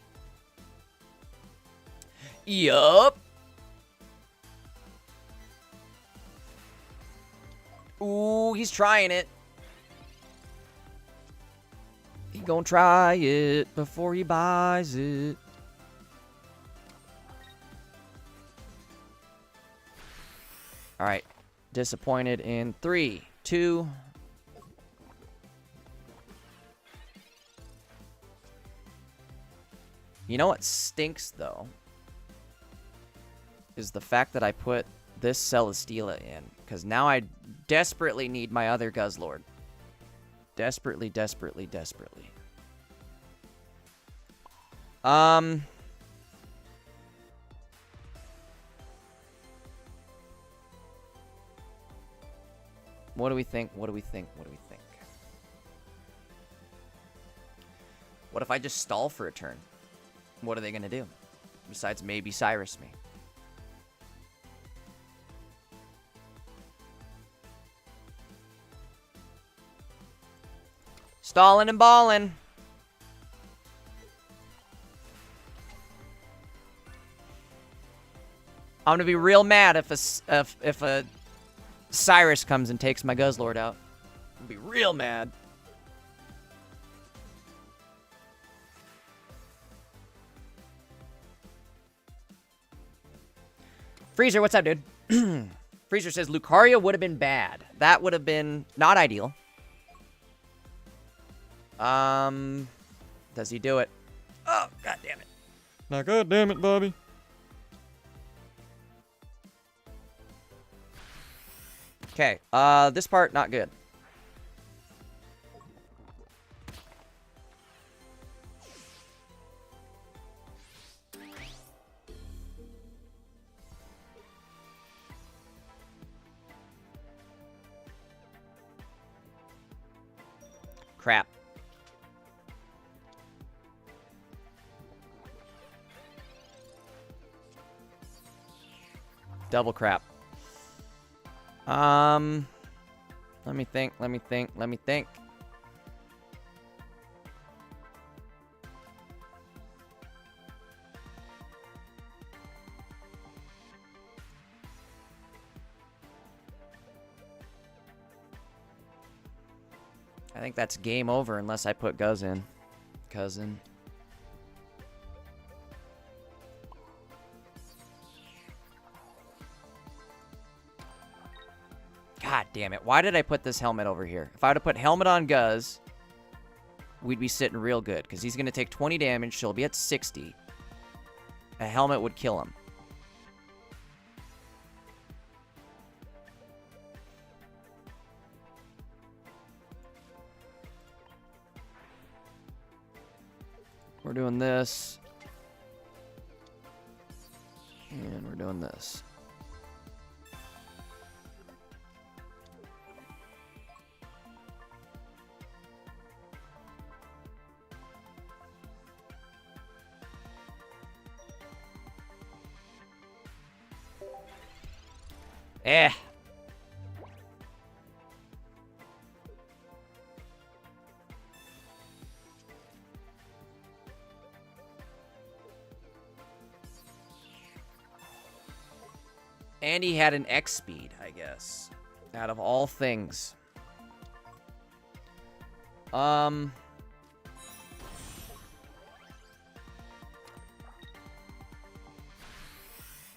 Ooh, he's trying it. He gonna try it before he buys it. Alright. Disappointed in 3, 2. You know what stinks, though? Is the fact that I put this Celesteela in. Because now I desperately need my other Guzzlord. Desperately. What do we think? What if I just stall for a turn? What are they going to do? Besides maybe Cyrus me. Stalling and balling. I'm gonna be real mad if a Cyrus comes and takes my Guzzlord out. I'll be real mad. Freezer, what's up, dude? Freezer says Lucario would have been bad. That would have been not ideal. Does he do it? Oh, god damn it. Now, god damn it, Bobby. Okay, this part, not good. Crap. Double crap. Let me think. I think that's game over unless I put Guzz in. Cousin. God damn it. Why did I put this helmet over here? If I would have put helmet on Guzz, we'd be sitting real good. Because he's going to take 20 damage, so he'll be at 60. A helmet would kill him. We're doing this. And we're doing this. Eh. And he had an X speed, I guess. Out of all things.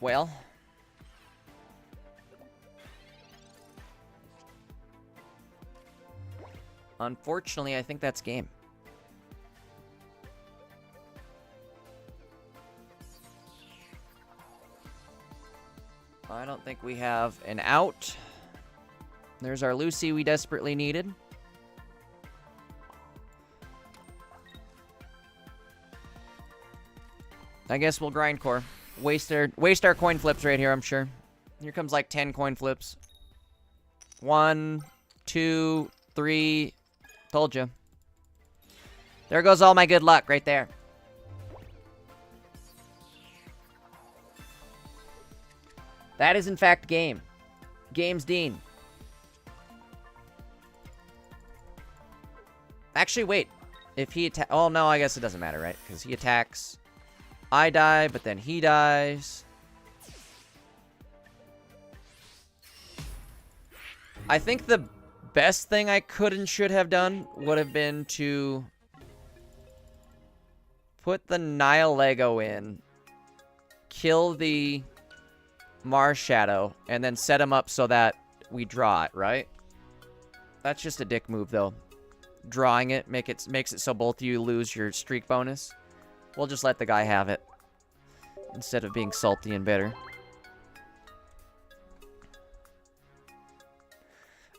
Well. Unfortunately, I think that's game. I don't think we have an out. There's our Lucy we desperately needed. I guess we'll grindcore. Waste our coin flips right here, I'm sure. Here comes like 10 coin flips. 1, 2, 3. Told you. There goes all my good luck right there. That is, in fact, game. Game's Dean. Actually, wait. If he attack... Oh, no, I guess it doesn't matter, right? Because he attacks. I die, but then he dies. I think the best thing I could and should have done would have been to put the Nile Lego in, kill the Mars Shadow, and then set him up so that we draw it, right? That's just a dick move, though. Drawing it, makes it so both of you lose your streak bonus. We'll just let the guy have it instead of being salty and bitter.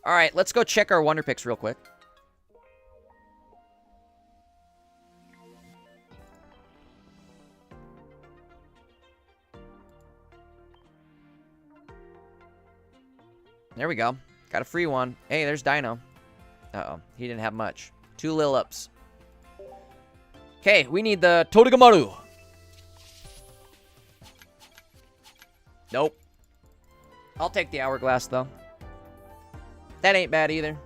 Alright, let's go check our Wonder Picks real quick. There we go. Got a free one. Hey, there's Dino. Uh-oh. He didn't have much. 2 Lillipups. Okay, we need the Todagamaru. Nope. I'll take the Hourglass, though. That ain't bad either.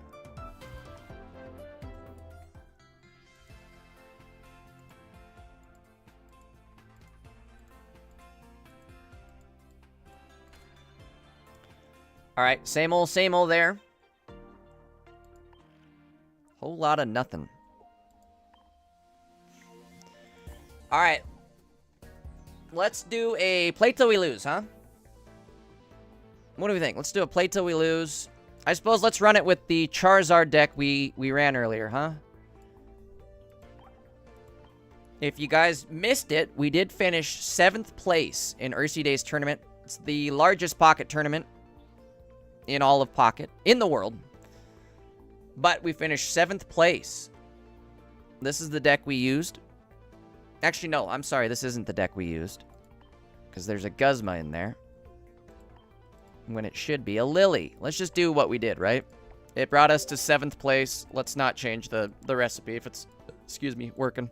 Alright, same old there. Whole lot of nothing. Alright. Let's do a play till we lose, huh? What do we think? Let's do a play till we lose. I suppose let's run it with the Charizard deck we ran earlier, huh? If you guys missed it, we did finish 7th place in Ursi Day's tournament. It's the largest Pocket tournament in all of Pocket, in the world. But we finished 7th place. This is the deck we used. Actually, no, I'm sorry, this isn't the deck we used. Because there's a Guzma in there. When it should be a Lily. Let's just do what we did, right? It brought us to 7th place. Let's not change the recipe if it's, excuse me, working.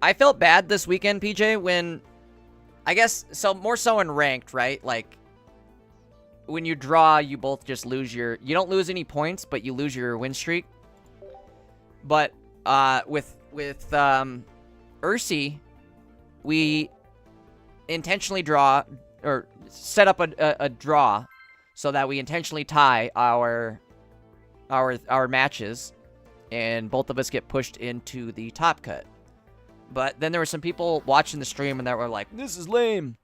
I felt bad this weekend, PJ, when... I guess, so more so in ranked, right? Like, when you draw, you both just lose your... You don't lose any points, but you lose your win streak. But, with Ursi, we intentionally draw, or set up a draw, so that we intentionally tie our matches, and both of us get pushed into the top cut. But then there were some people watching the stream and that were like, this is lame.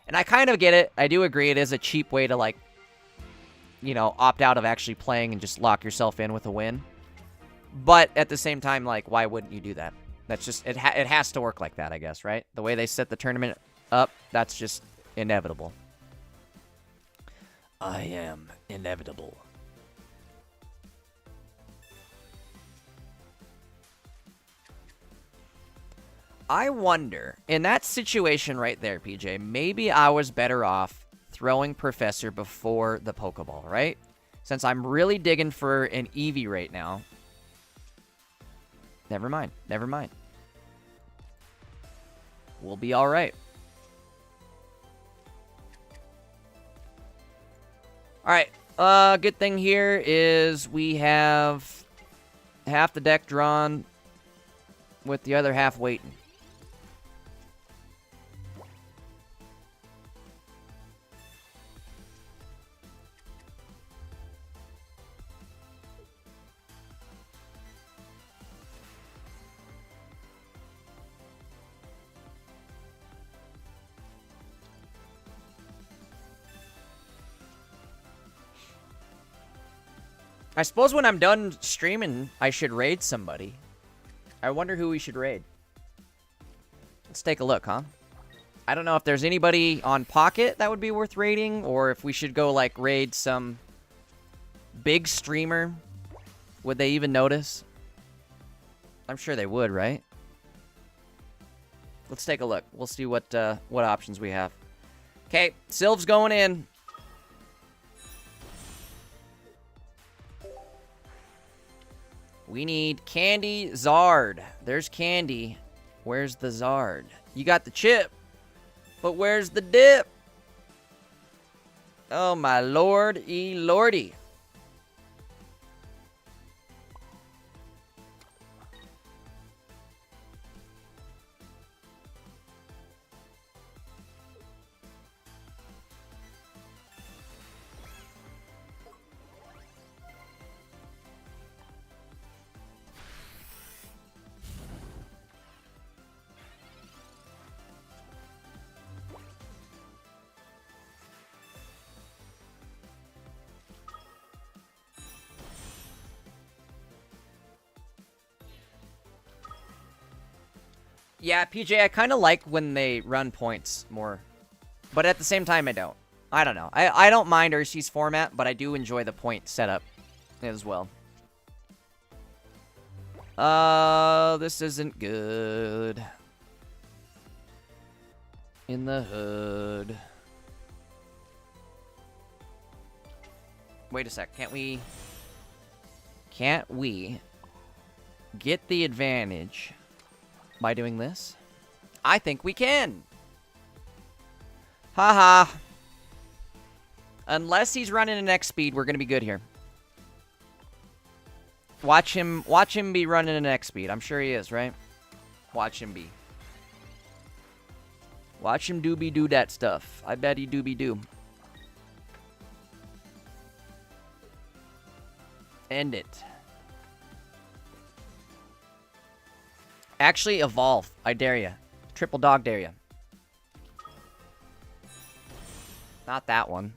And I kind of get it. I do agree it is a cheap way to, like, you know, opt out of actually playing and just lock yourself in with a win. But at the same time, like, why wouldn't you do that? That's just, it has to work like that, I guess, right? The way they set the tournament up, that's just inevitable. I am inevitable. I wonder, in that situation right there, PJ, maybe I was better off throwing Professor before the Pokeball, right? Since I'm really digging for an Eevee right now. Never mind. Never mind. We'll be all right. All right. Good thing here is we have half the deck drawn with the other half waiting. I suppose when I'm done streaming, I should raid somebody. I wonder who we should raid. Let's take a look, huh? I don't know if there's anybody on Pocket that would be worth raiding, or if we should go, like, raid some big streamer. Would they even notice? I'm sure they would, right? Let's take a look. We'll see what options we have. Okay, Sylve's going in. We need Candy, Zard. There's Candy. Where's the Zard? You got the chip, but where's the dip? Oh, my lordy. Yeah, PJ, I kind of like when they run points more. But at the same time, I don't. I don't know. I don't mind Urshi's format, but I do enjoy the point setup as well. This isn't good. In the hood. Wait a sec. Can't we get the advantage by doing this? I think we can. Haha. Unless he's running an X speed, we're gonna be good here. Watch him be running an X speed. I'm sure he is, right? Watch him be. Watch him doobie do that stuff. I bet he doobie do. End it. Actually, evolve. I dare ya. Triple dog dare ya. Not that one.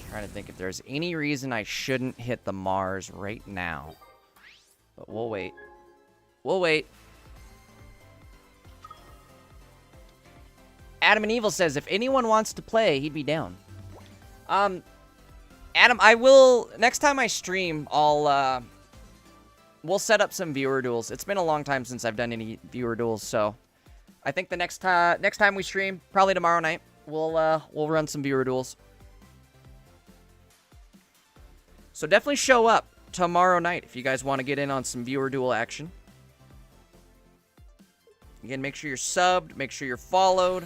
Trying to think if there's any reason I shouldn't hit the Mars right now. But we'll wait. We'll wait. Adam and Evil says, if anyone wants to play, he'd be down. Adam, I will... Next time I stream, I'll, we'll set up some viewer duels. It's been a long time since I've done any viewer duels, so... I think the next time we stream, probably tomorrow night, we'll run some viewer duels. So definitely show up tomorrow night if you guys want to get in on some viewer duel action. Again, make sure you're subbed, make sure you're followed.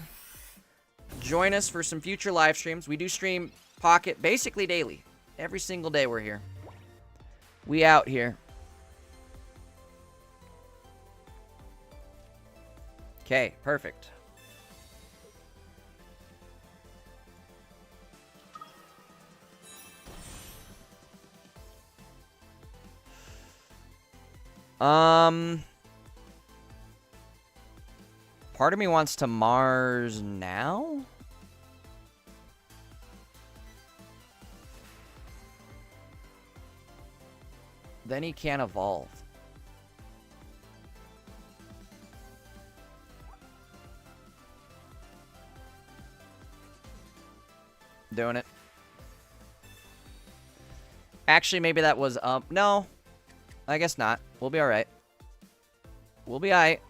Join us for some future live streams. We do stream Pocket basically daily. Every single day we're here. We out here. Okay, perfect. Part of me wants to Mars now? Then he can't evolve. Doing it. Actually, maybe that was no. I guess not. We'll be alright. We'll be alright.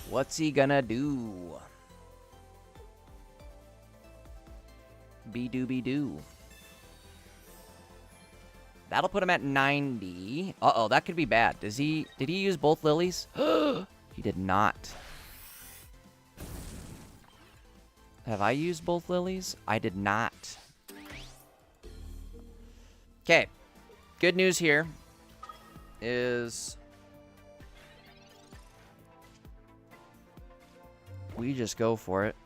What's he gonna do? Be-do-be-do. That'll put him at 90. Uh-oh, that could be bad. Did he use both lilies? He did not. Have I used both lilies? I did not. Okay. Good news here is we just go for it.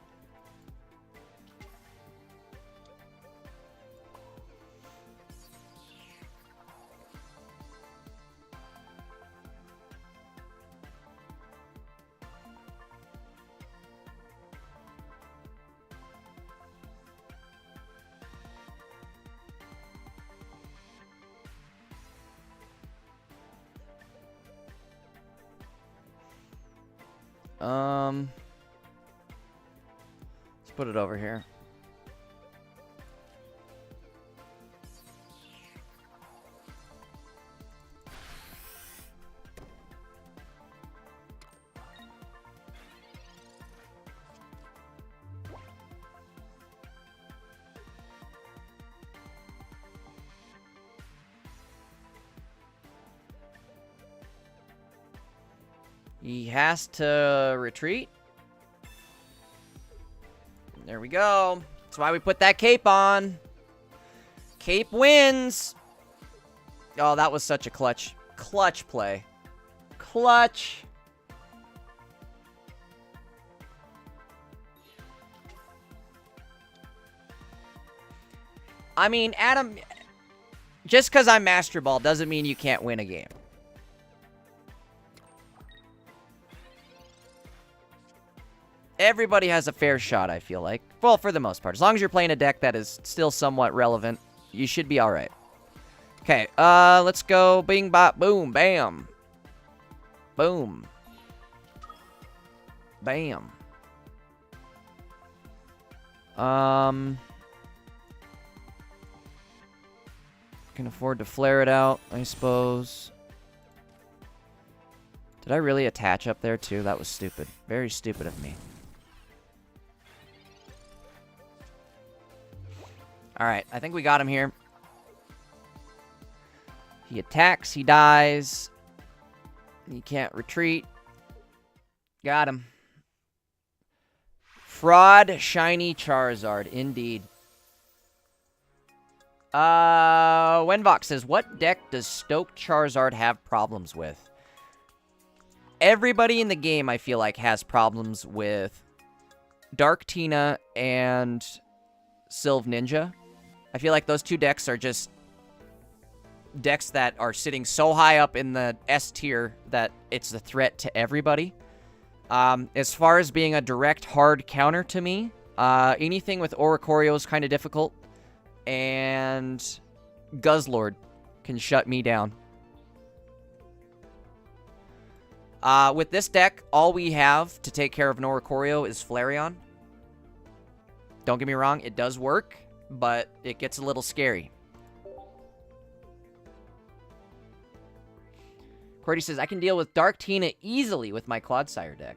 Let's put it over here. He has to retreat. There we go. That's why we put that cape on. Cape wins. Oh, that was such a clutch play. Clutch. I mean, Adam, just because I'm Master Ball doesn't mean you can't win a game. Everybody has a fair shot, I feel like. Well, for the most part. As long as you're playing a deck that is still somewhat relevant, you should be alright. Okay, let's go. Bing, bop, boom, bam. Boom. Bam. Can afford to flare it out, I suppose. Did I really attach up there, too? That was stupid. Very stupid of me. Alright, I think we got him here. He attacks, he dies. He can't retreat. Got him. Fraud Shiny Charizard, indeed. Wenvox says, what deck does Stoke Charizard have problems with? Everybody in the game, I feel like, has problems with Dark Tina and Sylve Ninja. I feel like those two decks are just decks that are sitting so high up in the S tier that it's a threat to everybody. As far as being a direct hard counter to me, anything with Oricorio is kind of difficult, and Guzzlord can shut me down. With this deck, all we have to take care of an Oricorio is Flareon. Don't get me wrong, it does work, but it gets a little scary. Cordy says, I can deal with Dark Tina easily with my Clodsire deck.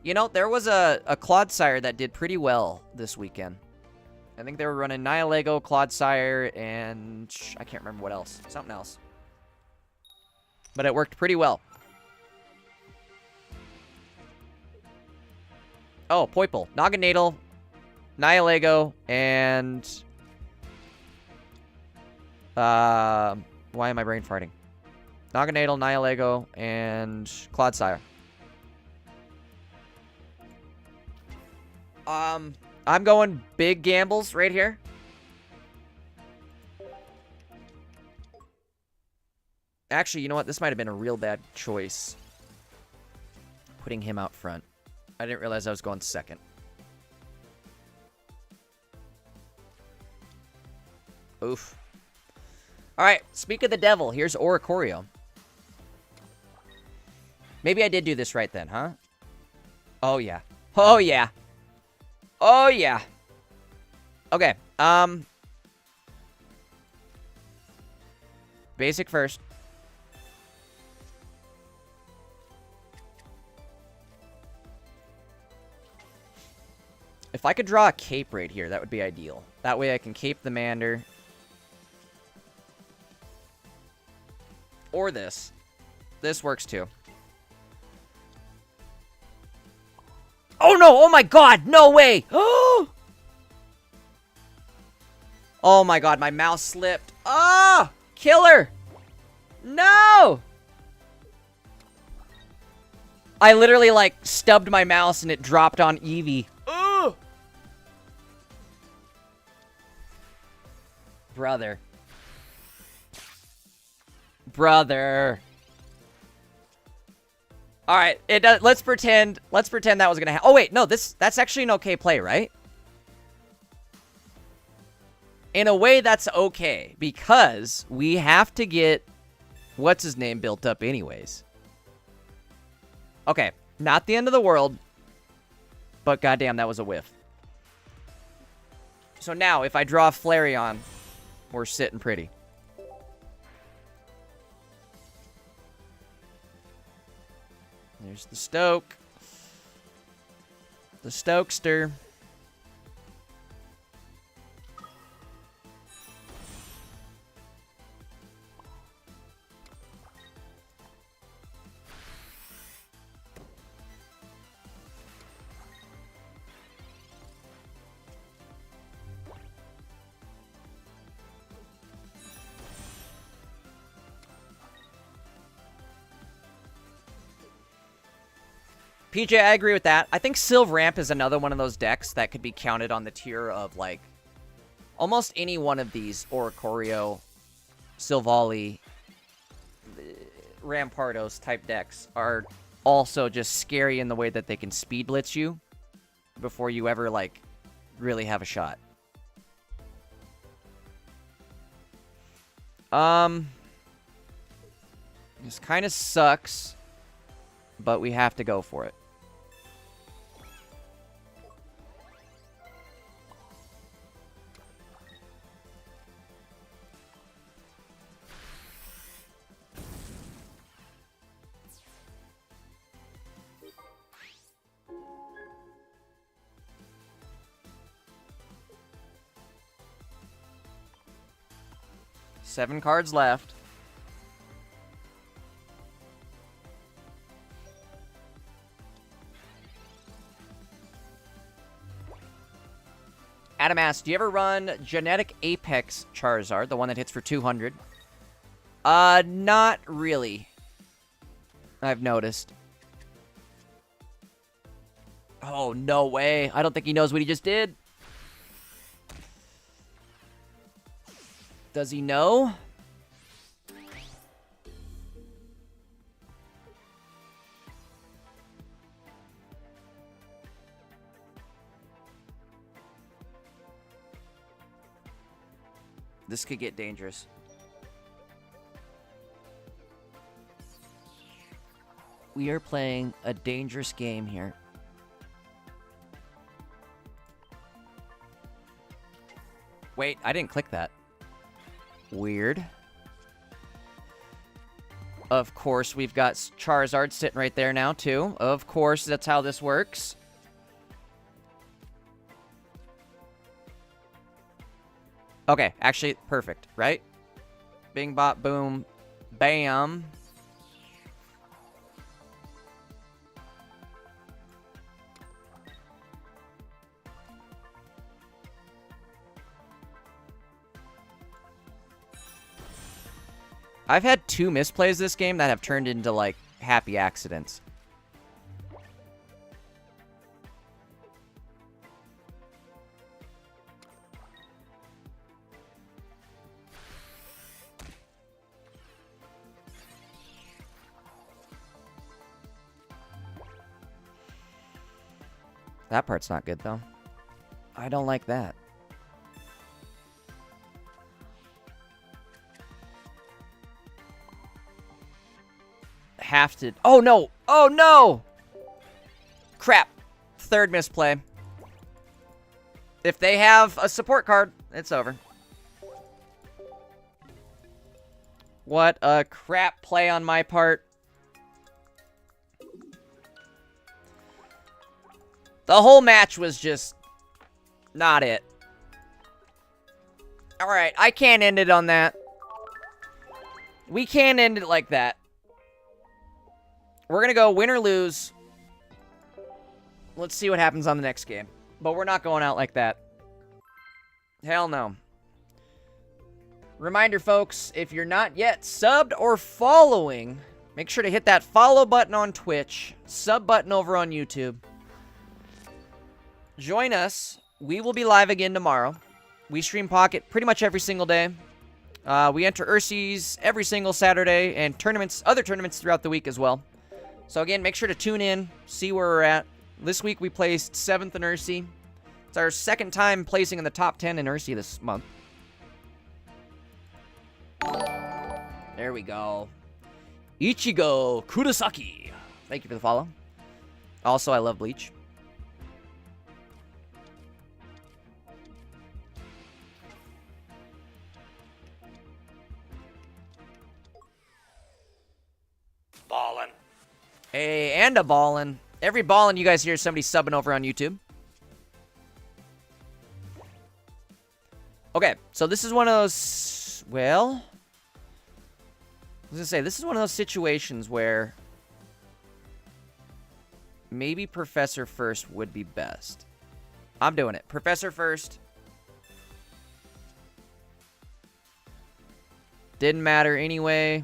You know, there was a Clodsire that did pretty well this weekend. I think they were running Nihilego, Clodsire, and I can't remember what else. Something else. But it worked pretty well. Oh, Poipole. Naganadel, Nihilego, and Why am I brain farting? Naganadel, Nihilego, and Clodsire. I'm going big gambles right here. Actually, you know what? This might have been a real bad choice. Putting him out front. I didn't realize I was going second. Oof. Alright, speak of the devil. Here's Oricorio. Maybe I did do this right then, huh? Oh, yeah. Oh, yeah. Oh, yeah. Okay, basic first. If I could draw a cape right here, that would be ideal. That way I can cape the Mander. Or this. This works too. Oh no! Oh my god! No way! Oh my god, my mouse slipped. Ah! Killer! No! I literally, like, stubbed my mouse and it dropped on Eevee. Ooh! Brother. Brother. All right, it does. Let's pretend that was gonna happen. Oh wait, no, that's actually an okay play, right? In a way, that's okay because we have to get what's his name built up anyways. Okay, not the end of the world, but goddamn, that was a whiff. So now, if I draw Flareon, we're sitting pretty. There's the Stoke. The Stokester. PJ, I agree with that. I think Sylve Ramp is another one of those decks that could be counted on the tier of, like, almost any one of these Oricorio, Silvally, Rampardos type decks are also just scary in the way that they can speed blitz you before you ever, like, really have a shot. This kind of sucks, but we have to go for it. Seven cards left. Adam asks, do you ever run Genetic Apex Charizard, the one that hits for 200? Not really. I've noticed. Oh, no way. I don't think he knows what he just did. Does he know? This could get dangerous. We are playing a dangerous game here. Wait, I didn't click that. Weird. Of course, we've got Charizard sitting right there now, too. Of course, that's how this works. Okay, actually, perfect, right? Bing, bop, boom, bam. I've had 2 misplays this game that have turned into, like, happy accidents. That part's not good, though. I don't like that. Have to... Oh, no! Oh, no! Crap. 3rd misplay. If they have a support card, it's over. What a crap play on my part. The whole match was just not it. Alright, I can't end it on that. We can't end it like that. We're going to go win or lose. Let's see what happens on the next game. But we're not going out like that. Hell no. Reminder, folks, if you're not yet subbed or following, make sure to hit that follow button on Twitch, sub button over on YouTube. Join us. We will be live again tomorrow. We stream Pocket pretty much every single day. We enter Ursies every single Saturday and tournaments, other tournaments throughout the week as well. So again, make sure to tune in, see where we're at. This week we placed 7th in Ursi. It's our 2nd time placing in the top 10 in Ursi this month. There we go. Ichigo Kurosaki. Thank you for the follow. Also, I love Bleach. Ballin'. Hey, and a ballin'. Every ballin' you guys hear is somebody subbing over on YouTube. Okay, so this is one of those... Well... I was gonna say, this is one of those situations where... maybe Professor first would be best. I'm doing it. Professor first. Didn't matter anyway.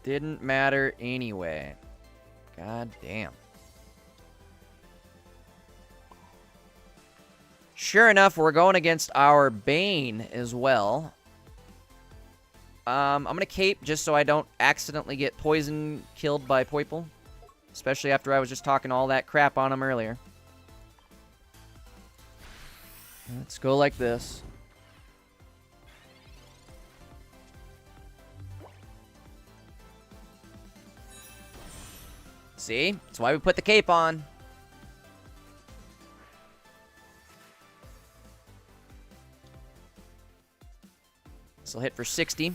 Didn't matter anyway. God damn. Sure enough, we're going against our Bane as well. I'm going to cape just so I don't accidentally get poison killed by Poiple. Especially after I was just talking all that crap on him earlier. Let's go like this. See? That's why we put the cape on. This will hit for 60.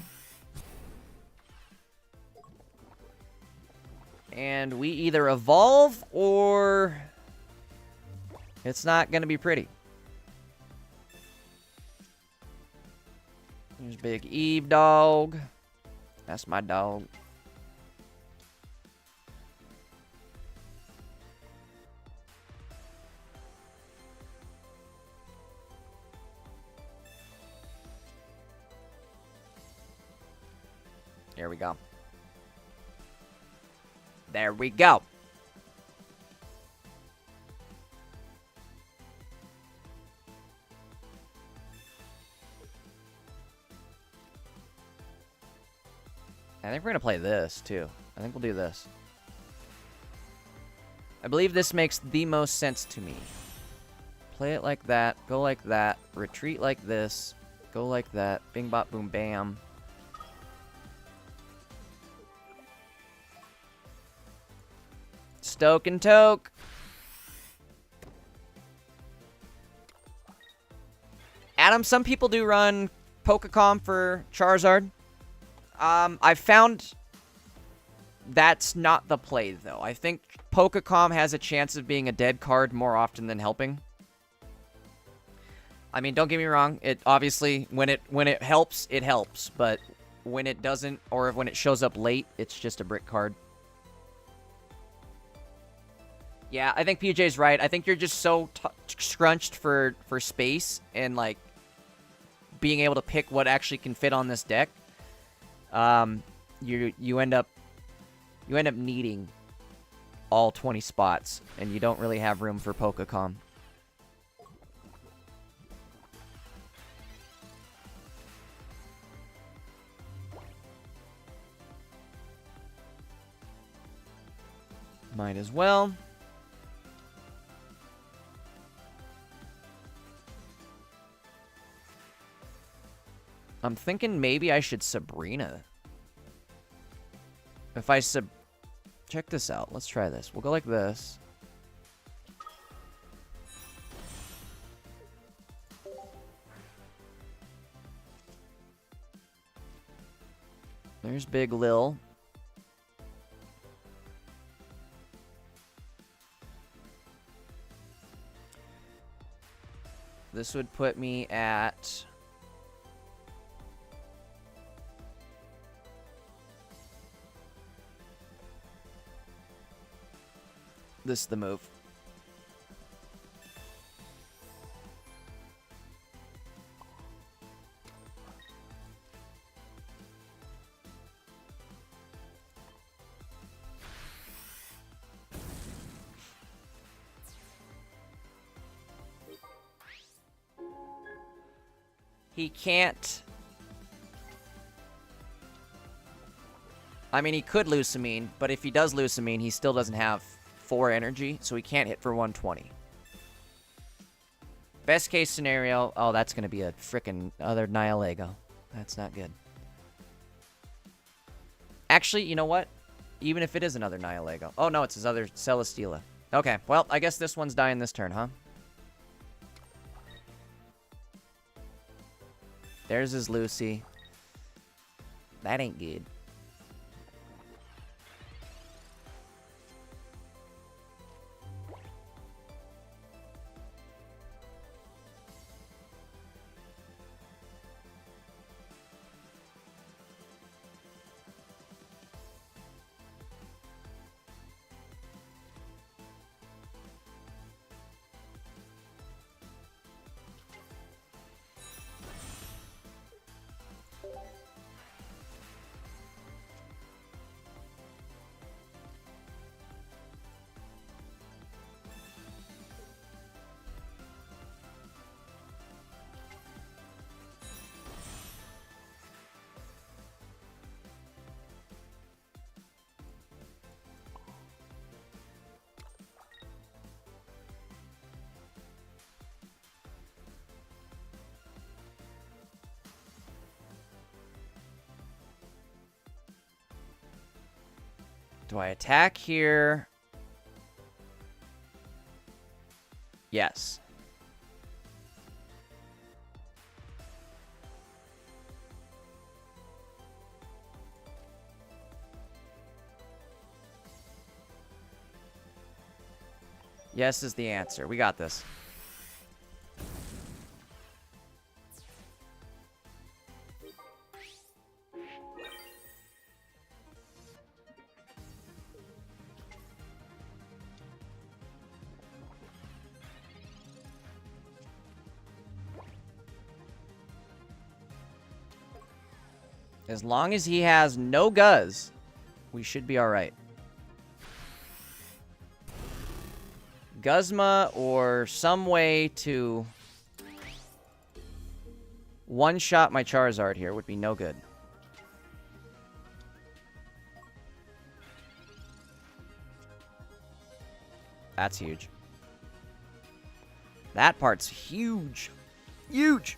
And we either evolve or it's not going to be pretty. There's big Eve dog. That's my dog. There we go. There we go. I think we're going to play this, too. I think we'll do this. I believe this makes the most sense to me. Play it like that. Go like that. Retreat like this. Go like that. Bing, bop, boom, bam. Stoke and Toke. Adam, some people do run Pokémon for Charizard. I've found that's not the play, though. I think Pokémon has a chance of being a dead card more often than helping. I mean, don't get me wrong. It obviously, when it helps, it helps. But when it doesn't, or when it shows up late, it's just a brick card. Yeah, I think PJ's right. I think you're just so scrunched for space and, like, being able to pick what actually can fit on this deck, you end up needing all 20 spots, and you don't really have room for Pokecom. Might as well. I'm thinking maybe I should Sabrina. If I check this out. Let's try this. We'll go like this. There's Big Lil. This would put me at... This is the move. He can't... I mean, he could Lusamine, but if he does Lusamine, he still doesn't have 4 energy, so he can't hit for 120. Best case scenario... Oh, that's going to be a frickin' other Nihilego. That's not good. Actually, you know what? Even if it is another Nihilego. Oh, no, it's his other Celesteela. Okay, well, I guess this one's dying this turn, huh? There's his Lucy. That ain't good. Do I attack here? Yes. Yes is the answer. We got this. As long as he has no Guzz, we should be alright. Guzma or some way to one-shot my Charizard here would be no good. That's huge. That part's huge. Huge!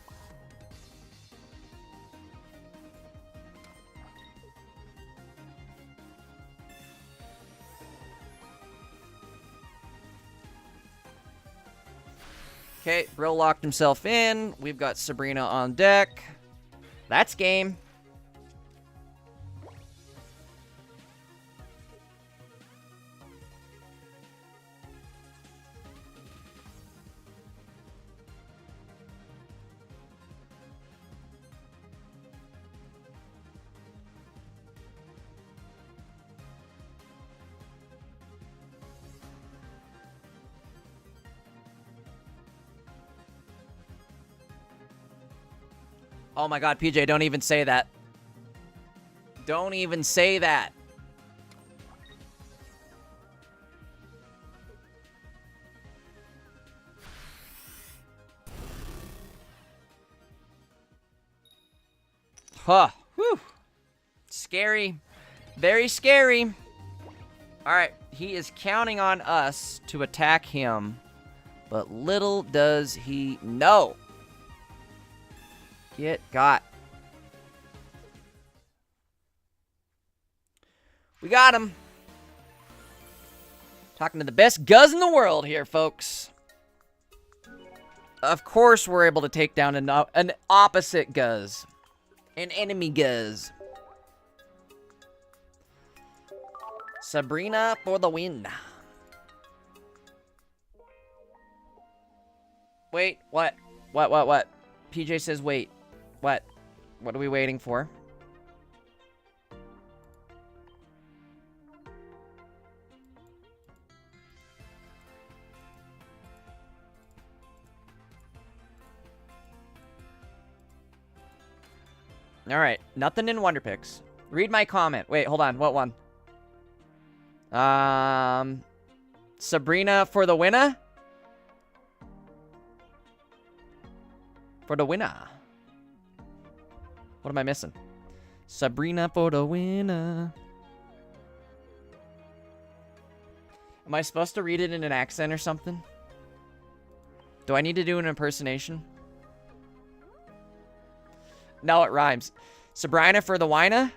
Okay, Brill locked himself in. We've got Sabrina on deck. That's game. Oh my god, PJ, don't even say that. Don't even say that. Huh. Whew. Scary. Very scary. Alright, he is counting on us to attack him. But little does he know. Get got. We got him. Talking to the best Guzz in the world here, folks. Of course we're able to take down an opposite Guzz. An enemy Guzz. Sabrina for the win. Wait, what? What? PJ says wait. What? What are we waiting for? Alright, nothing in Wonder Picks. Read my comment. Wait, hold on. What one? Sabrina for the winner? For the winner. What am I missing? Sabrina for the winner. Am I supposed to read it in an accent or something? Do I need to do an impersonation? No, it rhymes. Sabrina for the wina?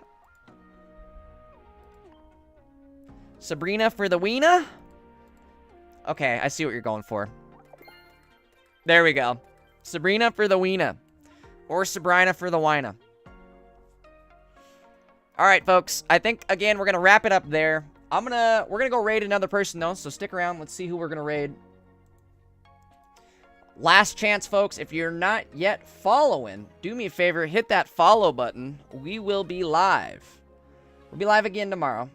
Sabrina for the weena? Okay, I see what you're going for. There we go. Sabrina for the weena. Or Sabrina for the wina. Alright, folks. I think, again, we're going to wrap it up there. We're going to go raid another person, though, so stick around. Let's see who we're going to raid. Last chance, folks. If you're not yet following, do me a favor, hit that follow button. We will be live. We'll be live again tomorrow.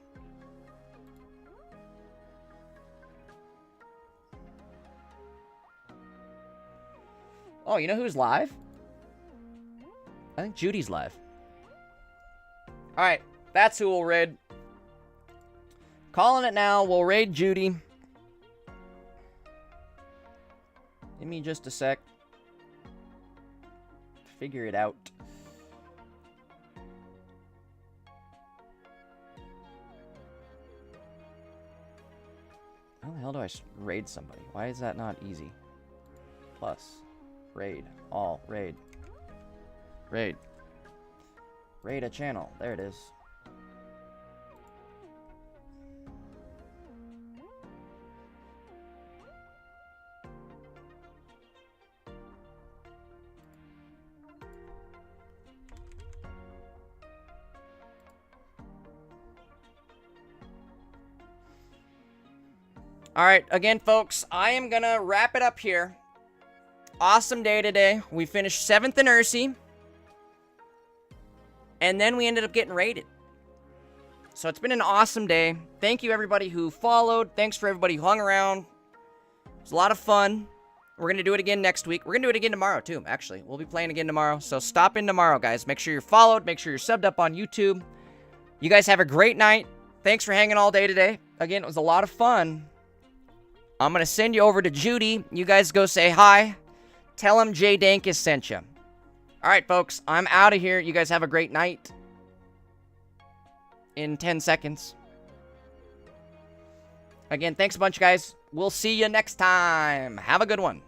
Oh, you know who's live? I think Judy's live. Alright, that's who we'll raid. Calling it now. We'll raid Judy. Give me just a sec. Figure it out. How the hell do I raid somebody? Why is that not easy? Plus. Raid. All. Raid. Raid. Raid a channel. There it is. Alright, again, folks, I am gonna wrap it up here. Awesome day today. We finished 7th in Ursi. And then we ended up getting raided. So it's been an awesome day. Thank you, everybody who followed. Thanks for everybody who hung around. It was a lot of fun. We're going to do it again next week. We're going to do it again tomorrow, too, actually. We'll be playing again tomorrow. So stop in tomorrow, guys. Make sure you're followed. Make sure you're subbed up on YouTube. You guys have a great night. Thanks for hanging all day today. Again, it was a lot of fun. I'm going to send you over to Judy. You guys go say hi. Tell him Jay Dankus sent you. Alright, folks. I'm out of here. You guys have a great night. In 10 seconds. Again, thanks a bunch, guys. We'll see you next time. Have a good one.